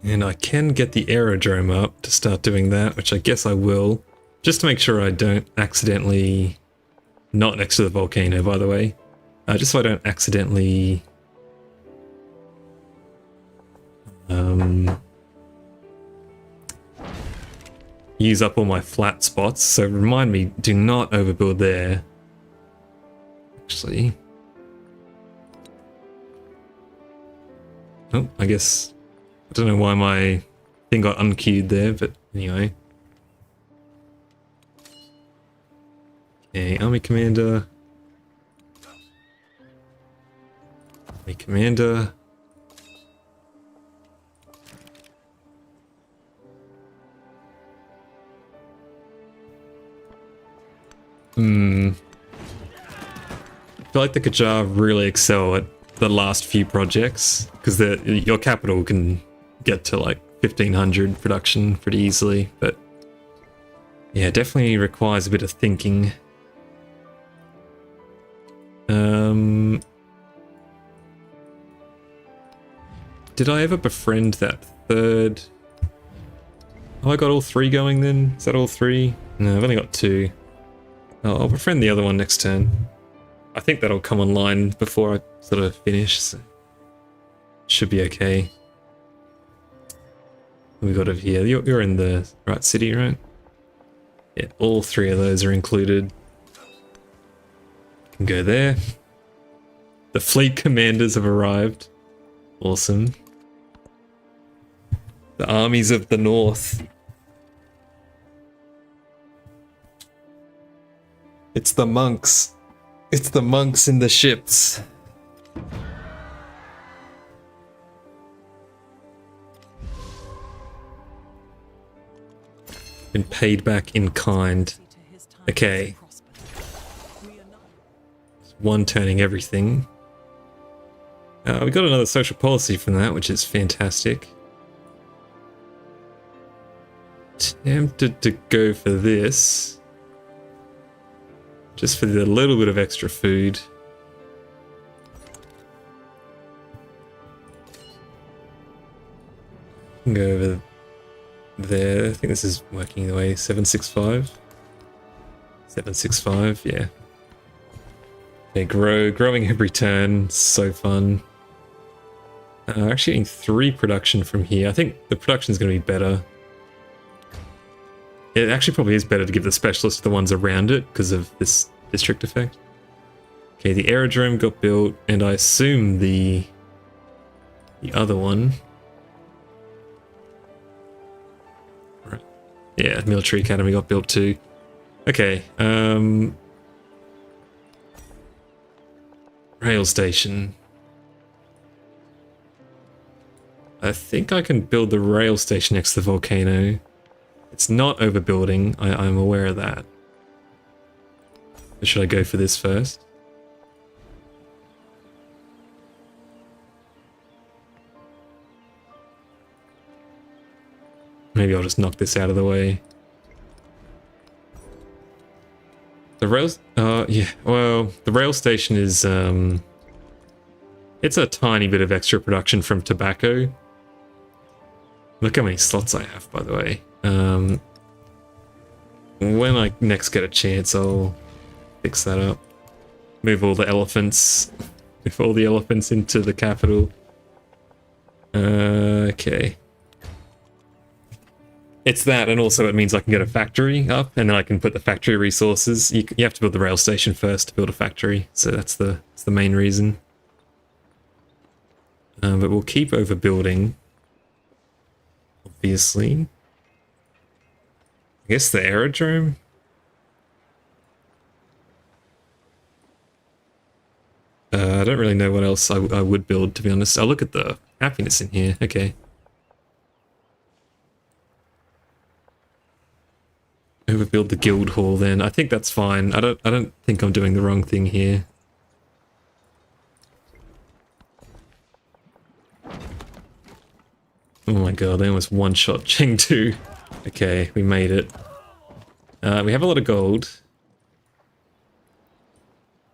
And I can get the aerodrome up to start doing that, which I guess I will. Just to make sure I don't accidentally... Not next to the volcano, by the way. Just so I don't accidentally... use up all my flat spots. So remind me, do not overbuild there. Actually... Oh, I guess... I don't know why my thing got unqueued there, but anyway. Okay, Army Commander. Army Commander. I feel like the Qajar really excel at the last few projects, because your capital can get to like 1500 production pretty easily, but yeah, definitely requires a bit of thinking. Did I ever befriend that third? Oh, I got all 3 going then? Is that all 3? No, I've only got 2. Oh, I'll befriend the other one next turn. I think that'll come online before I sort of finish, so should be okay. What we got over here? You're in the right city, right? Yeah, all 3 of those are included. Can go there. The fleet commanders have arrived. Awesome. The armies of the north. It's the monks. It's the monks in the ships. Been paid back in kind. Okay. 1 turning everything. We got another social policy from that, which is fantastic. Tempted to go for this. Just for the little bit of extra food. Go over there. I think this is working the way. 765. 765, yeah. They growing every turn. So fun. Actually getting 3 production from here. I think the production is going to be better. It actually probably is better to give the specialist the ones around it because of this district effect. Okay, the aerodrome got built, and I assume the other one. Right. Yeah, military academy got built too. Okay, Rail station. I think I can build the rail station next to the volcano. It's not overbuilding, I'm aware of that. Or should I go for this first? Maybe I'll just knock this out of the way. The rails, yeah, well, the rail station is, it's a tiny bit of extra production from tobacco. Look how many slots I have, by the way. When I next get a chance, I'll fix that up. Move all the elephants, move all the elephants into the capital. Okay. It's that, and also it means I can get a factory up, and then I can put the factory resources. You have to build the rail station first to build a factory, so that's the main reason. But we'll keep overbuilding, obviously. I guess the aerodrome? I don't really know what else I would build, to be honest. I'll look at the happiness in here. Okay. Overbuild the guild hall then. I think that's fine. I don't think I'm doing the wrong thing here. Oh my god, they almost one-shot Chengdu. Okay, we made it. We have a lot of gold.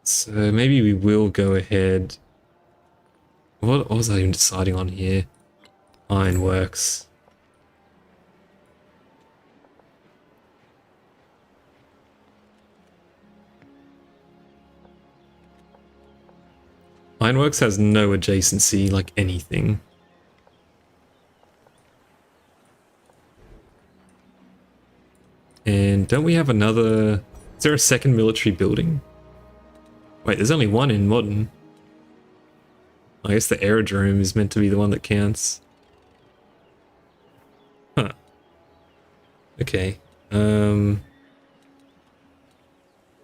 So maybe we will go ahead. What was I even deciding on here? Ironworks. Ironworks has no adjacency, like anything. And don't we have another... Is there a second military building? Wait, there's only one in modern. I guess the aerodrome is meant to be the one that counts. Huh. Okay. And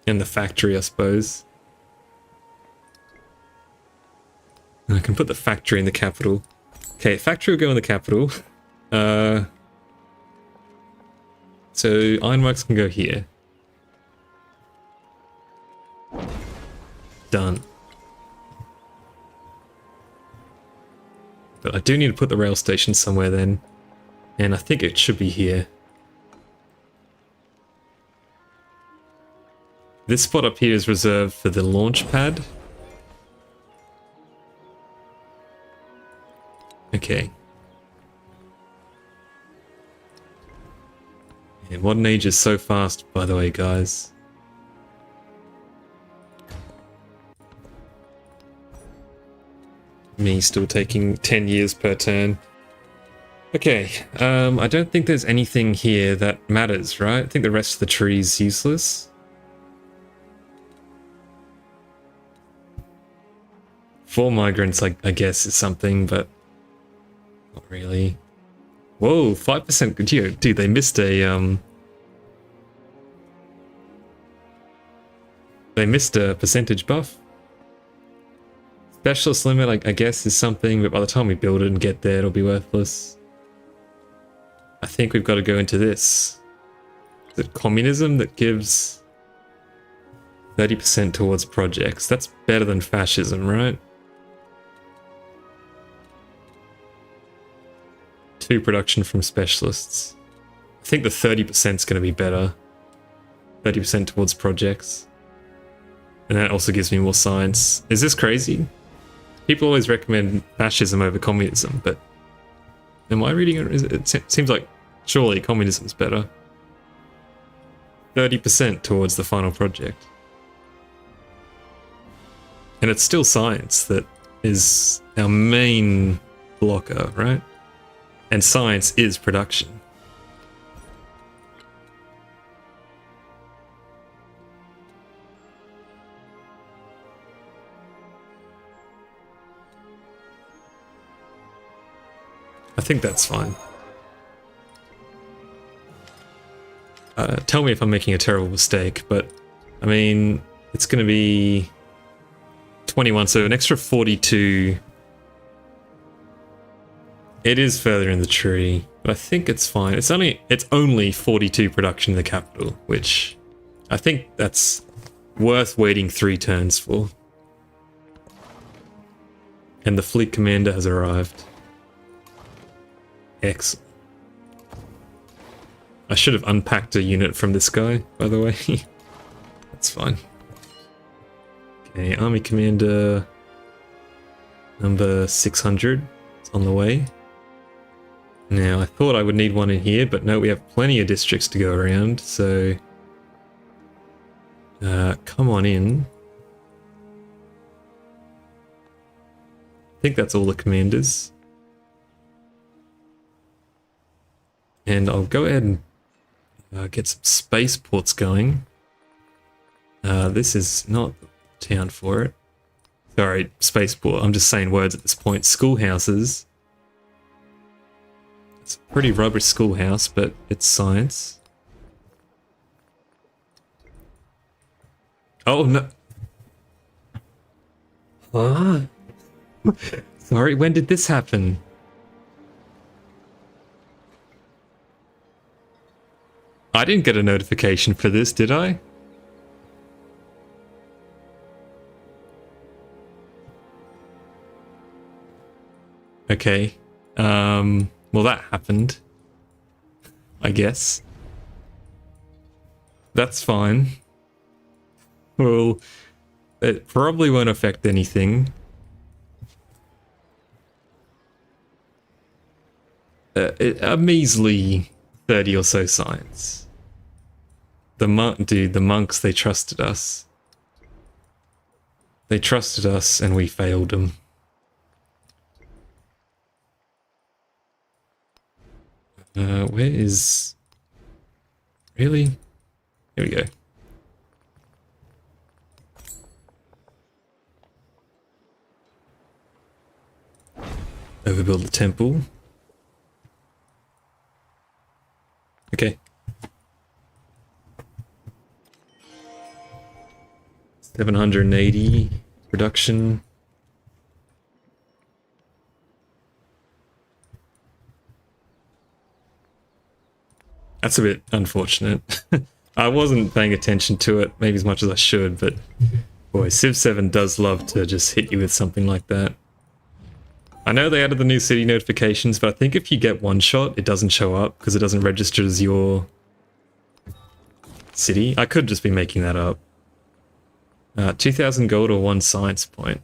the factory, I suppose. I can put the factory in the capital. Okay, factory will go in the capital. So ironworks can go here. Done. But I do need to put the rail station somewhere then. And I think it should be here. This spot up here is reserved for the launch pad. Okay. Yeah, modern age is so fast, by the way, guys. Me still taking 10 years per turn. Okay, I don't think there's anything here that matters, right? I think the rest of the tree is useless. Four migrants, I guess, is something, but not really. Whoa, 5% good. Dude, they missed a they missed a percentage buff. Specialist limit, I guess, is something, but by the time we build it and get there, it'll be worthless. I think we've got to go into this. Is it communism that gives 30% towards projects? That's better than fascism, right? 2 production from specialists. I think the 30% is going to be better. 30% towards projects. And that also gives me more science. Is this crazy? People always recommend fascism over communism, but am I reading it? It seems like surely communism's better. 30% towards the final project. And it's still science that is our main blocker, right? And science is production. I think that's fine. Tell me if I'm making a terrible mistake, but I mean, it's going to be 21, so an extra 42. It is further in the tree, but I think it's fine. It's only 42 production in the capital, which I think that's worth waiting 3 turns for. And the fleet commander has arrived. Excellent. I should have unpacked a unit from this guy, by the way. That's fine. Okay, army commander number 600 is on the way. Now, I thought I would need one in here, but no, we have plenty of districts to go around, so come on in. I think that's all the commanders. And I'll go ahead and get some spaceports going. This is not the town for it. Sorry, spaceport. I'm just saying words at this point. Schoolhouses. It's a pretty rubbish schoolhouse, but it's science. Oh, no. Ah. Sorry, when did this happen? I didn't get a notification for this, did I? Okay. Well, that happened. I guess. That's fine. Well, it probably won't affect anything. A measly 30 or so science. The monks, they trusted us. They trusted us and we failed them. Where is... Really? Here we go. Overbuild the temple. Okay. 780 production. That's a bit unfortunate. I wasn't paying attention to it maybe as much as I should, but boy, Civ 7 does love to just hit you with something like that. I know they added the new city notifications, but I think if you get one shot, it doesn't show up because it doesn't register as your city. I could just be making that up. 2,000 gold or 1 science point.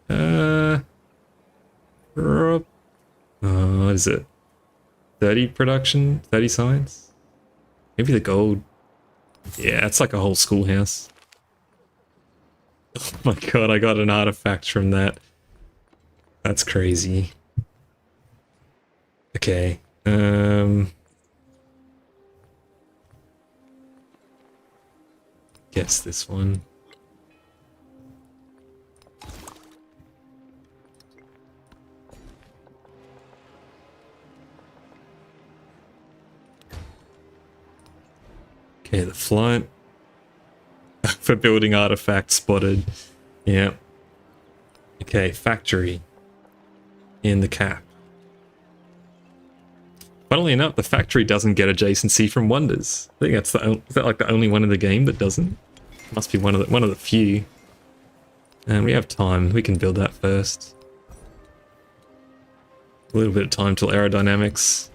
What is it? 30 production? 30 science? Maybe the gold. Yeah, it's like a whole schoolhouse. Oh my god, I got an artifact from that. That's crazy. Okay. Guess this one. Okay, the flight for building artifact spotted. Yeah. Okay, factory in the cap. Funnily enough, the factory doesn't get adjacency from wonders. I think that's is that like the only one in the game that doesn't? Must be one of the few. And we have time. We can build that first. A little bit of time till aerodynamics.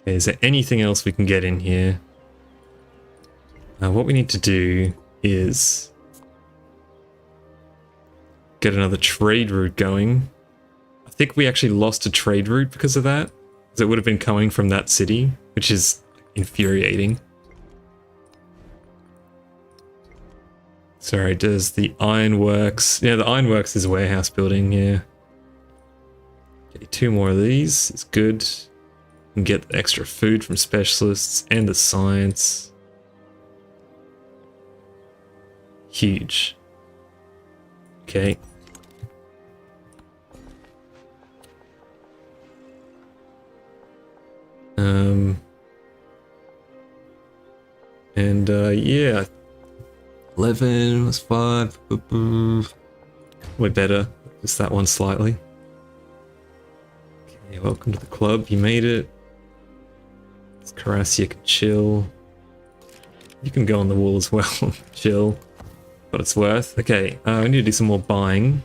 Okay, is there anything else we can get in here? What we need to do is get another trade route going. I think we actually lost a trade route because of that. Because it would have been coming from that city, which is infuriating. Sorry, does the ironworks... Yeah, the ironworks is a warehouse building, yeah. Okay, 2 more of these. It's good. And get the extra food from specialists and the science. Huge. Okay. And yeah, 11 was 5. We're better. Just that one slightly. Okay, welcome to the club. You made it. Carasia can chill. You can go on the wall as well. Chill. But it's worth. Okay, we need to do some more buying.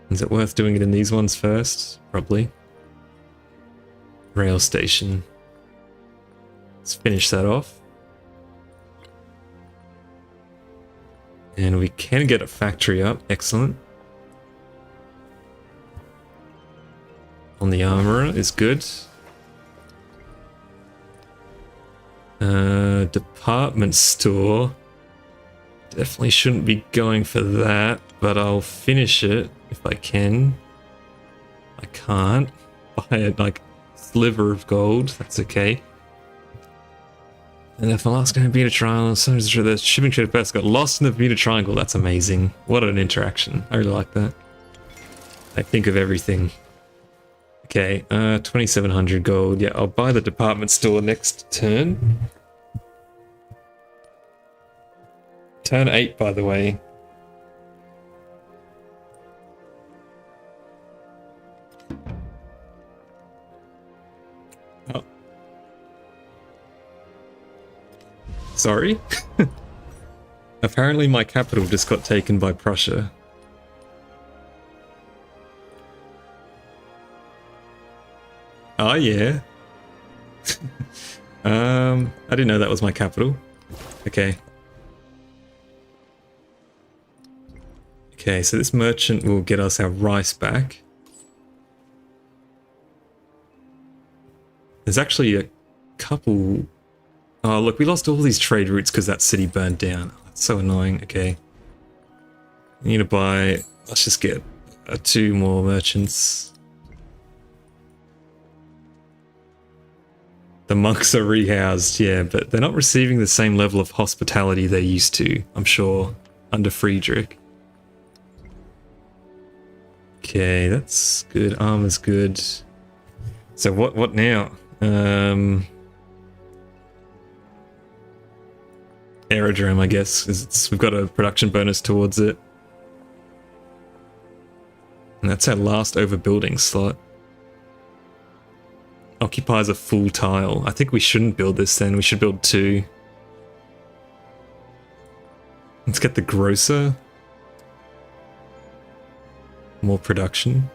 Is it worth doing it in these ones first? Probably. Rail station. Let's finish that off. And we can get a factory up. Excellent. On the armorer is good. Department store. Definitely shouldn't be going for that, but I'll finish it if I can. I can't buy it like sliver of gold. That's okay. And if the last going to be a triangle, so the shipping trade first got lost in the Bermuda Triangle. That's amazing. What an interaction. I really like that. I think of everything. Okay, 2,700 gold. Yeah, I'll buy the department store next turn. Turn 8, by the way. Oh. Sorry? Apparently my capital just got taken by Prussia. Oh yeah. I didn't know that was my capital. Okay. Okay, so this merchant will get us our rice back. There's actually a couple... Oh look, we lost all these trade routes because that city burned down. That's so annoying. Okay. I need to buy... Let's just get 2 more merchants. The monks are rehoused, yeah, but they're not receiving the same level of hospitality they used to, I'm sure, under Friedrich. Okay, that's good. Armor's good. So what now? Aerodrome, I guess, because we've got a production bonus towards it. And that's our last overbuilding slot. Occupies a full tile. I think we shouldn't build this then. We should build 2. Let's get the grocer. More production.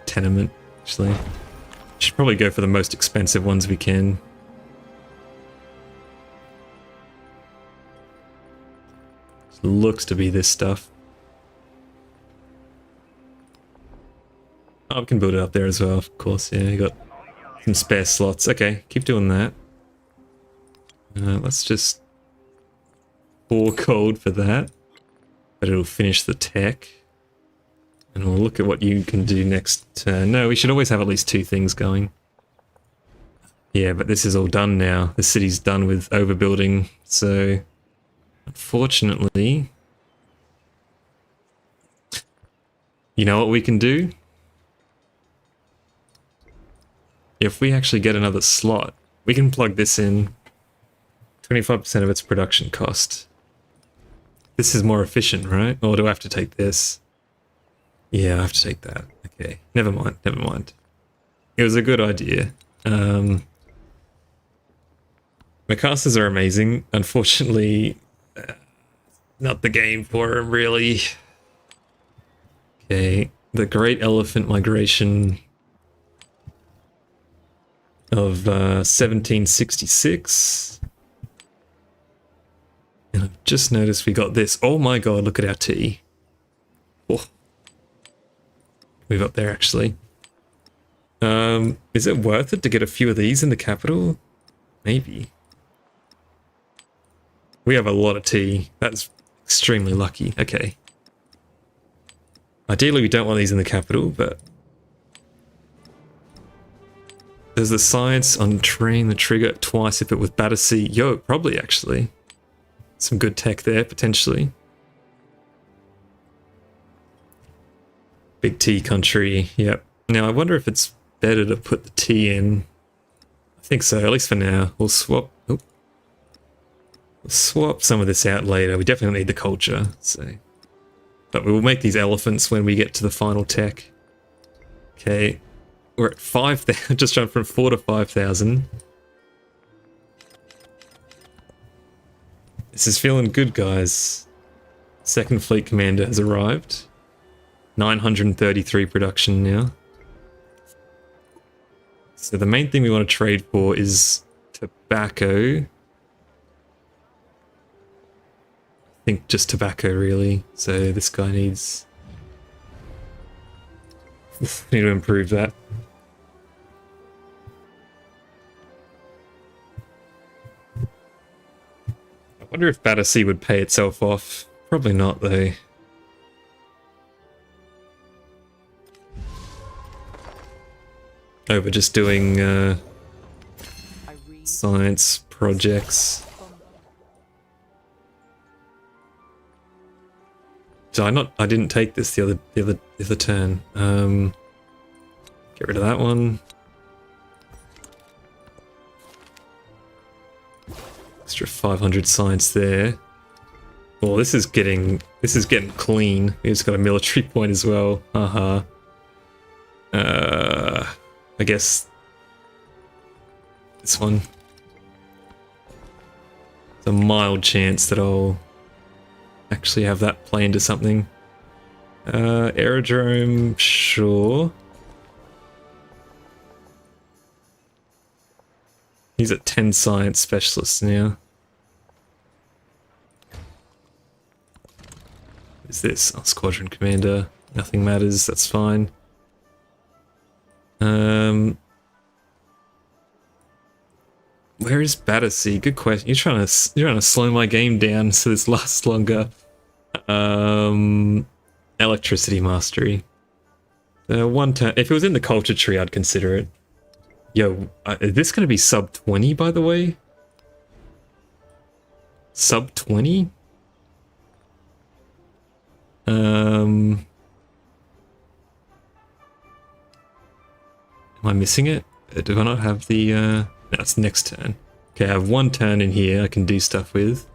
Tenement, actually. Should probably go for the most expensive ones we can. Looks to be this stuff. Oh, we can build it up there as well, of course. Yeah, you got some spare slots. Okay, keep doing that. Let's just pour gold for that. But it'll finish the tech. And we'll look at what you can do next turn. No, we should always have at least 2 things going. Yeah, but this is all done now. The city's done with overbuilding, so... Unfortunately... You know what we can do? If we actually get another slot, we can plug this in. 25% of its production cost. This is more efficient, right? Or do I have to take this? Yeah, I have to take that. Okay, never mind, never mind. It was a good idea. McCasters are amazing. Unfortunately, not the game for them, really. Okay, the Great Elephant Migration of 1766. And I've just noticed we got this. Oh my god, look at our tea. Oh. Move up there, actually. Is it worth it to get a few of these in the capital? Maybe. We have a lot of tea. That's extremely lucky. Okay. Ideally, we don't want these in the capital, but... There's the science on train the trigger twice if it with Battersea. Yo, probably, actually. Some good tech there, potentially. Big tea country, yep. Now, I wonder if it's better to put the tea in. I think so, at least for now. We'll swap... Oh, Swap some of this out later. We definitely need the culture, so. But we will make these elephants when we get to the final tech. Okay. We're at 5,000, just jumped from 4 to 5,000. This is feeling good, guys. Second Fleet Commander has arrived. 933 production now. So the main thing we want to trade for is tobacco. I think just tobacco, really. So this guy needs... need to improve that. I wonder if Battersea would pay itself off. Probably not, though. Oh, we're just doing science projects. So I didn't take this the other turn. Get rid of that one. Extra 500 science there. Well, this is getting clean. We just got a military point as well. I guess this one. There's a mild chance that I'll actually have that play into something. Aerodrome, sure. He's at 10 science specialists now. What is this? Oh, squadron commander. Nothing matters, that's fine. Where is Battersea? Good question. You're trying to slow my game down so this lasts longer. Electricity mastery. One turn. If it was in the culture tree, I'd consider it. Yo, is this going to be sub 20, by the way? Sub 20? Am I missing it? Do I not have the... No, it's next turn. Okay, I have one turn in here I can do stuff with.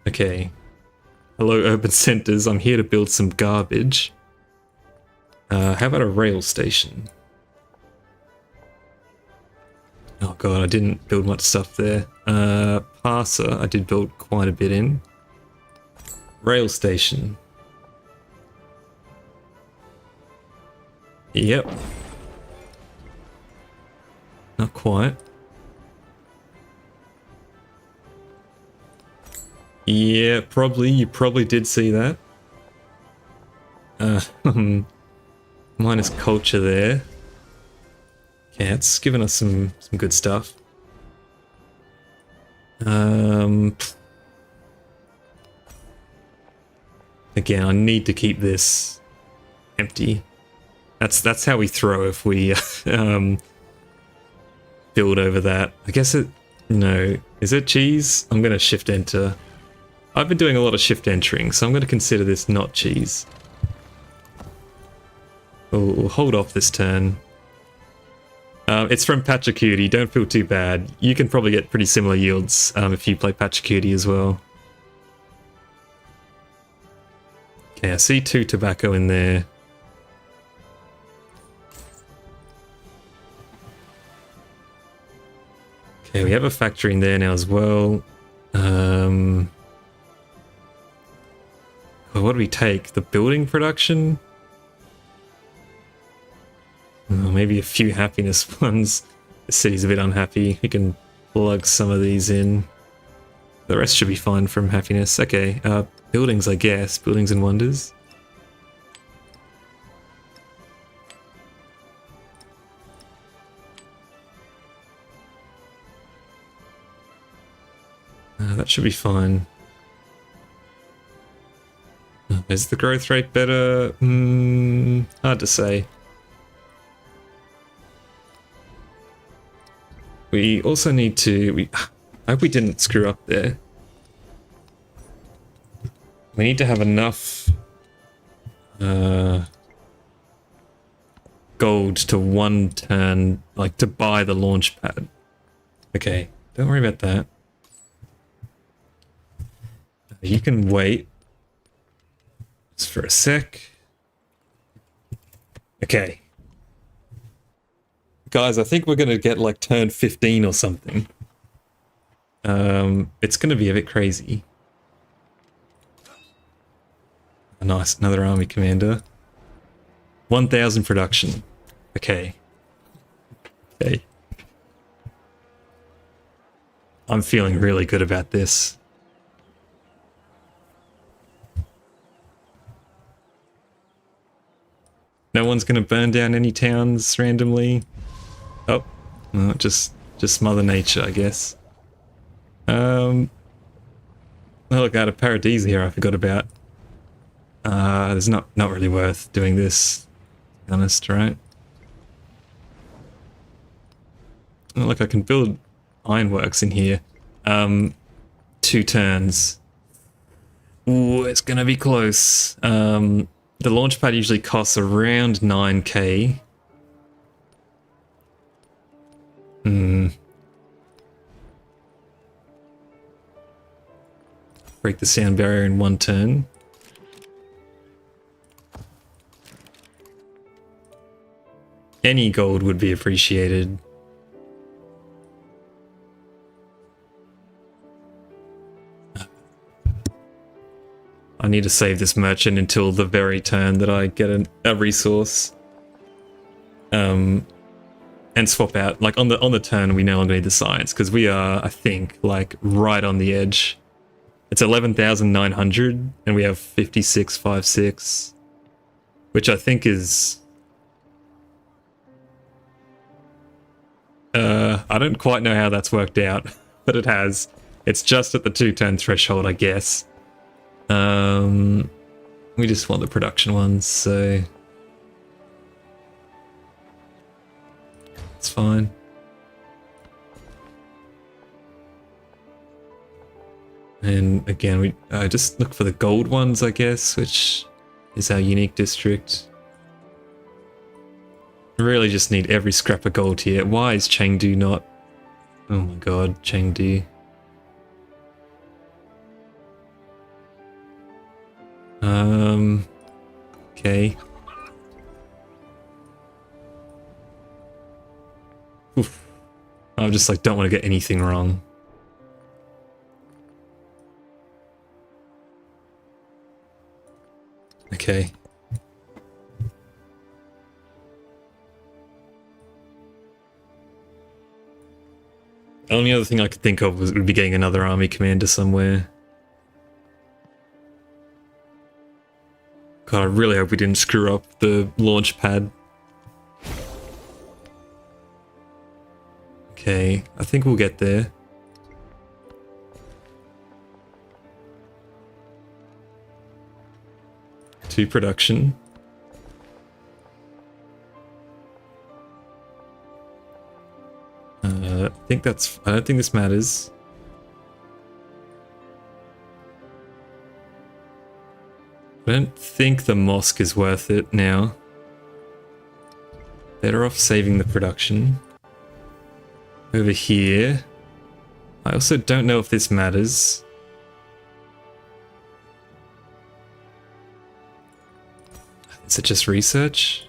Okay. Hello, urban centers. I'm here to build some garbage. How about a rail station? Oh god, I didn't build much stuff there. Parser, I did build quite a bit in. Rail station. Yep. Not quite. Yeah, probably. You probably did see that. Minus culture there. Okay, it's given us some good stuff. Again, I need to keep this empty. That's how we throw if we build over that. I guess it... No. Is it cheese? I'm going to shift enter. I've been doing a lot of shift entering, so I'm going to consider this not cheese. We'll hold off this turn. It's from Pachacuti, don't feel too bad. You can probably get pretty similar yields if you play Pachacuti as well. Okay, I see 2 tobacco in there. Okay, we have a factory in there now as well. Well, what do we take? The building production? Oh, maybe a few happiness ones. The city's a bit unhappy. We can plug some of these in. The rest should be fine from happiness. Okay, buildings, I guess. Buildings and wonders. That should be fine. Is the growth rate better? Hard to say. We also need to... I hope we didn't screw up there. We need to have enough gold to one turn, like to buy the launch pad. Okay, don't worry about that. You can wait. Just for a sec. Okay. Guys, I think we're going to get like turn 15 or something. It's going to be a bit crazy. Nice, another army commander. 1,000 production. Okay. Okay. I'm feeling really good about this. No one's going to burn down any towns randomly. Oh, no, just Mother Nature, I guess. Oh, look, I had a Paradise here I forgot about. It's not really worth doing this, to be honest, right? Oh, look, I can build ironworks in here. 2 turns. Ooh, it's gonna be close. The launch pad usually costs around 9k. Break the sound barrier in 1 turn. Any gold would be appreciated. I need to save this merchant until the very turn that I get a resource. And swap out. Like on the turn we no longer need the science because we are, I think, like right on the edge. It's 11,900 and we have 5656, which I think is I don't quite know how that's worked out, but it has. It's just at the 2-turn threshold, I guess. We just want the production ones, so it's fine. And again, we just look for the gold ones, I guess, which is our unique district. Really just need every scrap of gold here. Why is Chengdu not? Oh my god, Chengdu. Okay. Oof. I just like don't want to get anything wrong. Okay. The only other thing I could think of would be getting another army commander somewhere. God, I really hope we didn't screw up the launch pad. Okay, I think we'll get there. To production. I don't think this matters. I don't think the mosque is worth it now. Better off saving the production. Over here. I also don't know if this matters. Is it just research?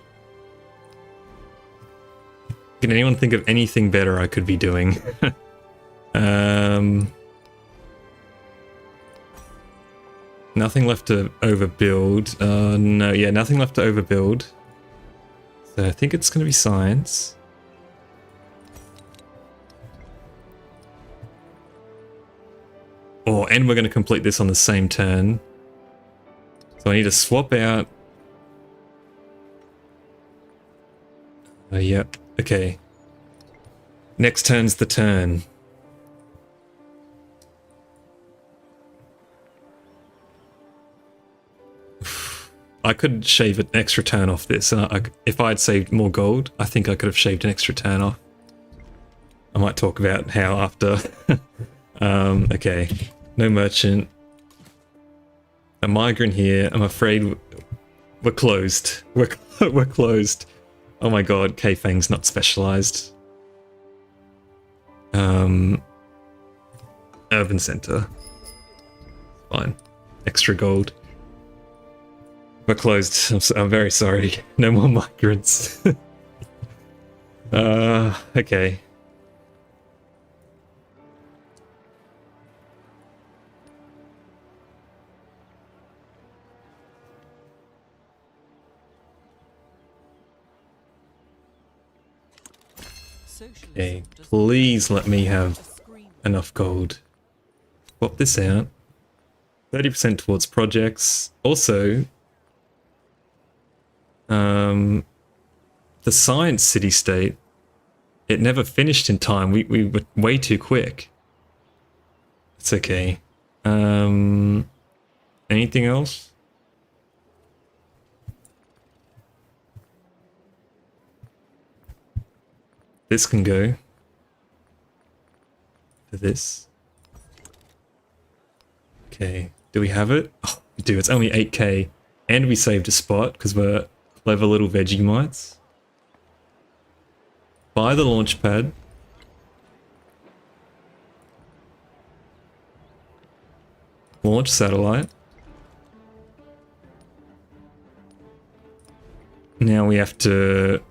Can anyone think of anything better I could be doing? Nothing left to overbuild. No, yeah, nothing left to overbuild. So I think it's going to be science. Oh, and we're going to complete this on the same turn. So I need to swap out. Yep. Okay. Next turn's the turn. I could shave an extra turn off this. If I had saved more gold, I think I could have shaved an extra turn off. I might talk about how after. Okay. No merchant. A migrant here. I'm afraid we're closed. We're closed. Oh my god, K-Fang's not specialized. Urban center. Fine. Extra gold. We're closed. I'm very sorry. No more migrants. Okay. Okay, please let me have enough gold. Swap this out. 30% towards projects. Also, the science city-state, it never finished in time. We were way too quick. It's okay. Anything else? This can go for this. Okay, do we have it? Oh, we do. It's only 8k, and we saved a spot because we're clever little Vegemites. Buy the launch pad. Launch satellite. Now we have to...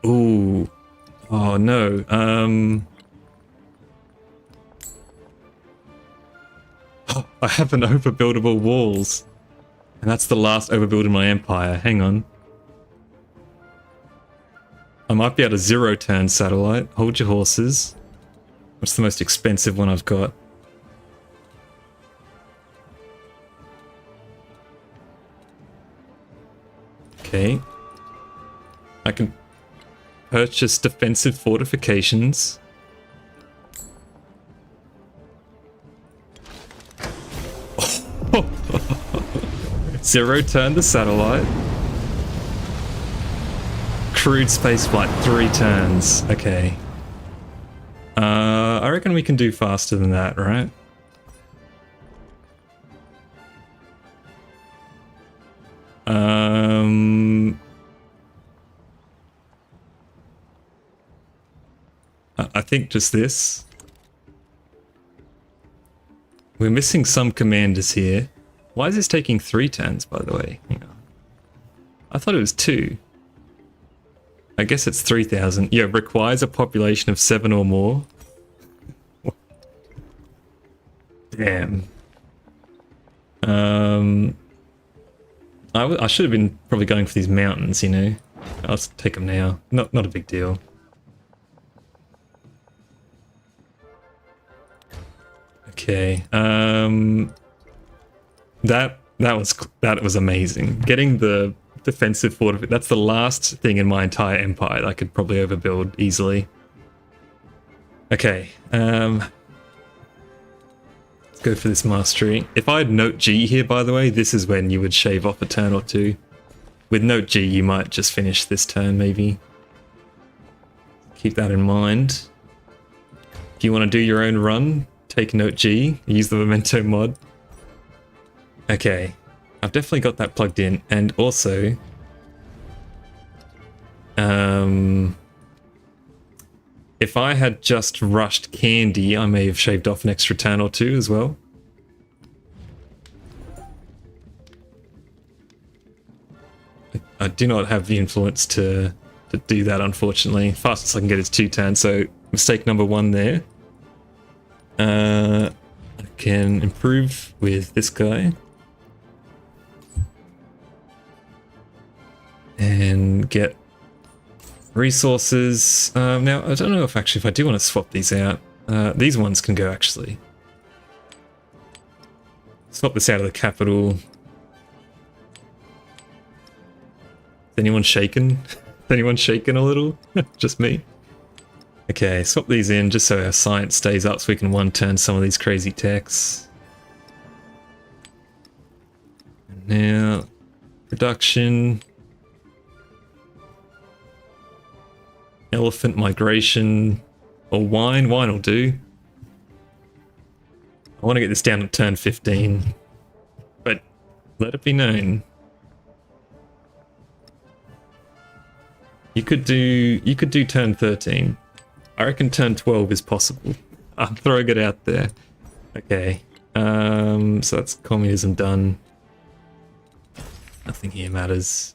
Ooh. Oh no. I have an overbuildable walls. And that's the last overbuild in my empire. Hang on. I might be able to 0-turn satellite. Hold your horses. What's the most expensive one I've got? Okay. I can purchase defensive fortifications. Zero turn the satellite. Crude spaceflight, 3 turns. Okay. I reckon we can do faster than that, right? I think just this. We're missing some commanders here. Why is this taking 3 turns, by the way? Hang on. I thought it was 2. I guess it's 3,000. Yeah, requires a population of 7 or more. Damn. I should have been probably going for these mountains, you know. I'll just take them now. Not a big deal. Okay. That was amazing. Getting the defensive fortification. That's the last thing in my entire empire that I could probably overbuild easily. Okay. Let's go for this mastery. If I had Note G here, by the way, this is when you would shave off a turn or 2. With Note G, you might just finish this turn, maybe. Keep that in mind. If you want to do your own run, take Note G, use the Memento mod. Okay, I've definitely got that plugged in, and also... if I had just rushed Candy, I may have shaved off an extra turn or 2 as well. I do not have the influence to do that, unfortunately. Fastest I can get is 2 turns, so mistake number 1 there. I can improve with this guy. And get resources. Now, I don't know if I do want to swap these out. These ones can go, actually. Swap this out of the capital. Is anyone shaken? Is anyone shaken a little? Just me? Okay, swap these in just so our science stays up so we can 1-turn some of these crazy techs. And now, production. Elephant migration. Or wine. Wine will do. I want to get this down to turn 15. But let it be known. You could do turn 13. I reckon turn 12 is possible. I'm throwing it out there. Okay. So that's communism done. Nothing here matters.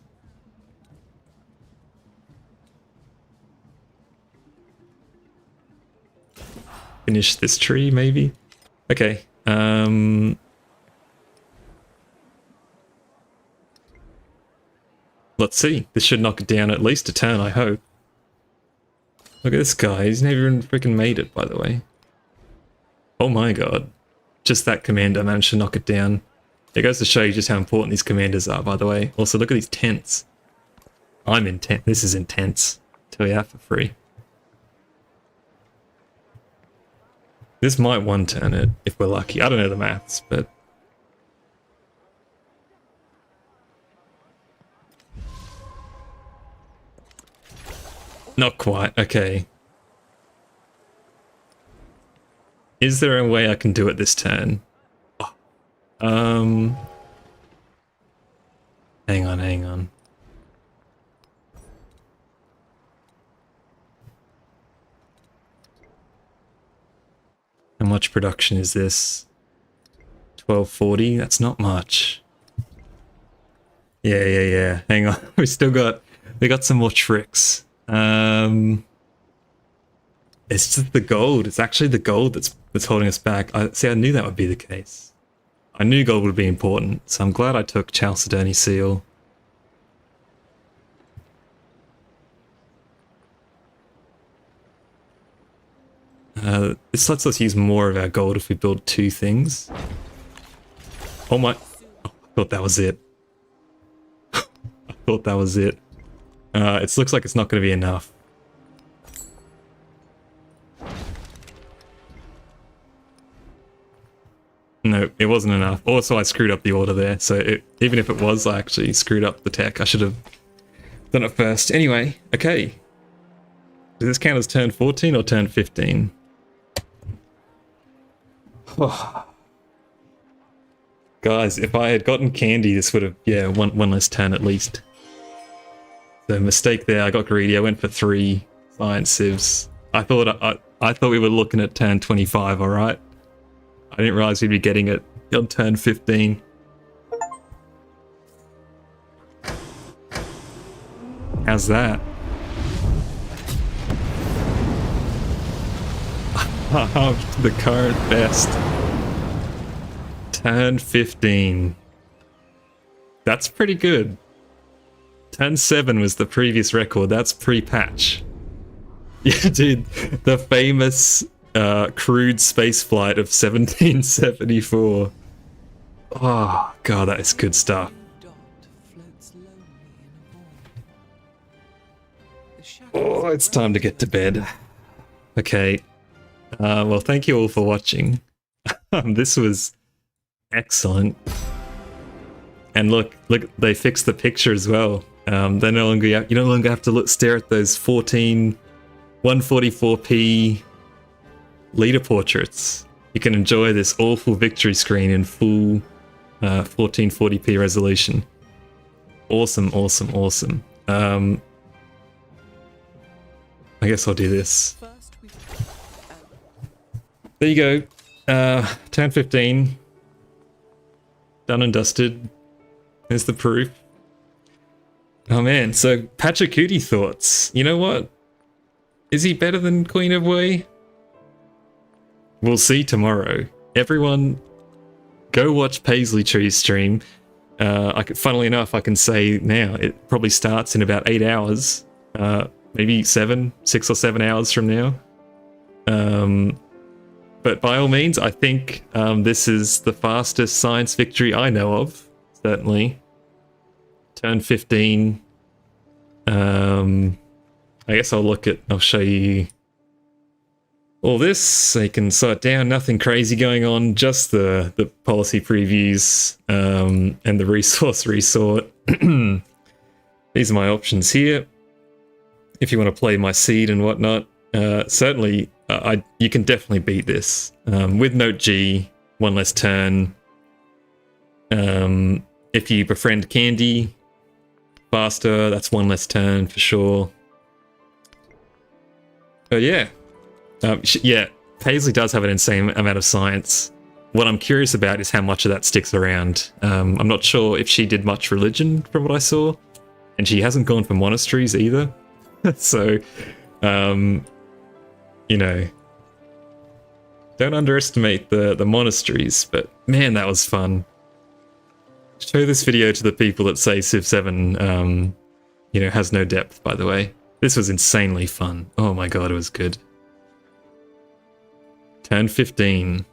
Finish this tree, maybe? Okay. Let's see. This should knock it down at least a turn, I hope. Look at this guy. He's never even freaking made it, by the way. Oh my god. Just that commander managed to knock it down. It goes to show you just how important these commanders are, by the way. Also, look at these tents. I'm intense. This is intense. Tell you that for free. This might one-turn it, if we're lucky. I don't know the maths, but... Not quite, okay. Is there a way I can do it this turn? Oh. Hang on. How much production is this? 1240? That's not much. Yeah. Hang on. We got some more tricks. It's just the gold. It's actually the gold that's holding us back. I knew that would be the case. I knew gold would be important, so I'm glad I took Chalcedony Seal. This lets us use more of our gold if we build 2 things. Oh my... Oh, I thought that was it. I thought that was it. It looks like it's not going to be enough. No, it wasn't enough. Also, I screwed up the order there, so even if it was, I actually screwed up the tech. I should have done it first. Anyway, okay. Does this count as turn 14 or turn 15? Guys, if I had gotten candy, this would have, yeah, one less turn at least. So mistake there, I got greedy, I went for 3 science civs. I thought we were looking at turn 25, alright? I didn't realize we'd be getting it on turn 15. How's that? The current best. Turn 15. That's pretty good. Turn 7 was the previous record. That's pre-patch. Yeah, dude. The famous crude space flight of 1774. Oh, God, that is good stuff. Oh, it's time to get to bed. Okay. Well, thank you all for watching. This was excellent. And look, they fixed the picture as well. You no longer have to stare at those 144p leader portraits. You can enjoy this awful victory screen in full 1440p resolution. Awesome. I guess I'll do this. There you go. Turn 15. Done and dusted. There's the proof. Oh man, so Pachacuti thoughts. You know what? Is he better than Queen of Wei? We'll see tomorrow. Everyone, go watch Paisley Tree's stream. Funnily enough, I can say now, it probably starts in about 8 hours. Maybe 6 or 7 hours from now. But by all means, I think this is the fastest science victory I know of, certainly. Turn 15. I guess I'll show you all this, so you can sort down. Nothing crazy going on, just the policy previews and the resource resort. These are my options here. If you want to play my seed and whatnot, certainly you can definitely beat this with Note G, 1 less turn. If you befriend Candy faster, that's 1 less turn for sure. But yeah, Yeah, Paisley does have an insane amount of science. What I'm curious about is how much of that sticks around. I'm not sure if she did much religion from what I saw, and she hasn't gone for monasteries either. So, you know, don't underestimate the monasteries, but man, that was fun. Show this video to the people that say Civ 7, you know, has no depth, by the way. This was insanely fun. Oh my god, it was good. Turn 15.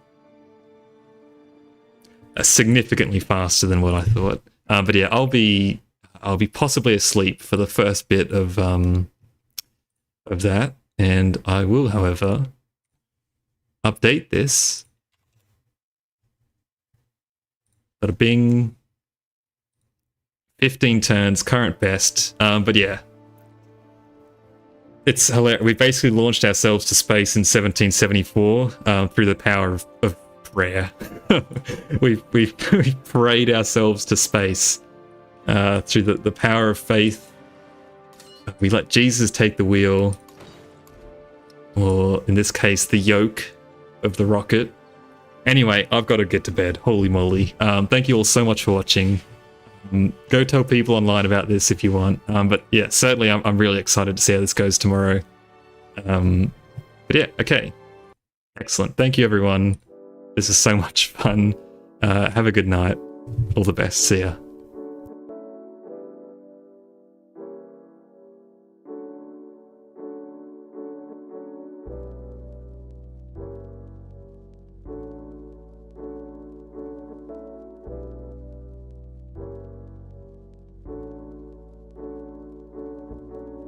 Significantly faster than what I thought. But yeah, I'll be possibly asleep for the first bit of that, and I will, however, update this. Bada bing. 15 turns, current best. But yeah, it's hilarious. We basically launched ourselves to space in 1774 through the power of prayer. we prayed ourselves to space through the power of faith. We let Jesus take the wheel, or in this case, the yoke of the rocket. Anyway, I've got to get to bed. Holy moly. Thank you all so much for watching. Go tell people online about this if you want. But yeah, certainly I'm really excited to see how this goes tomorrow. But yeah, okay. Excellent. Thank you, everyone. This is so much fun. Have a good night. All the best. See ya.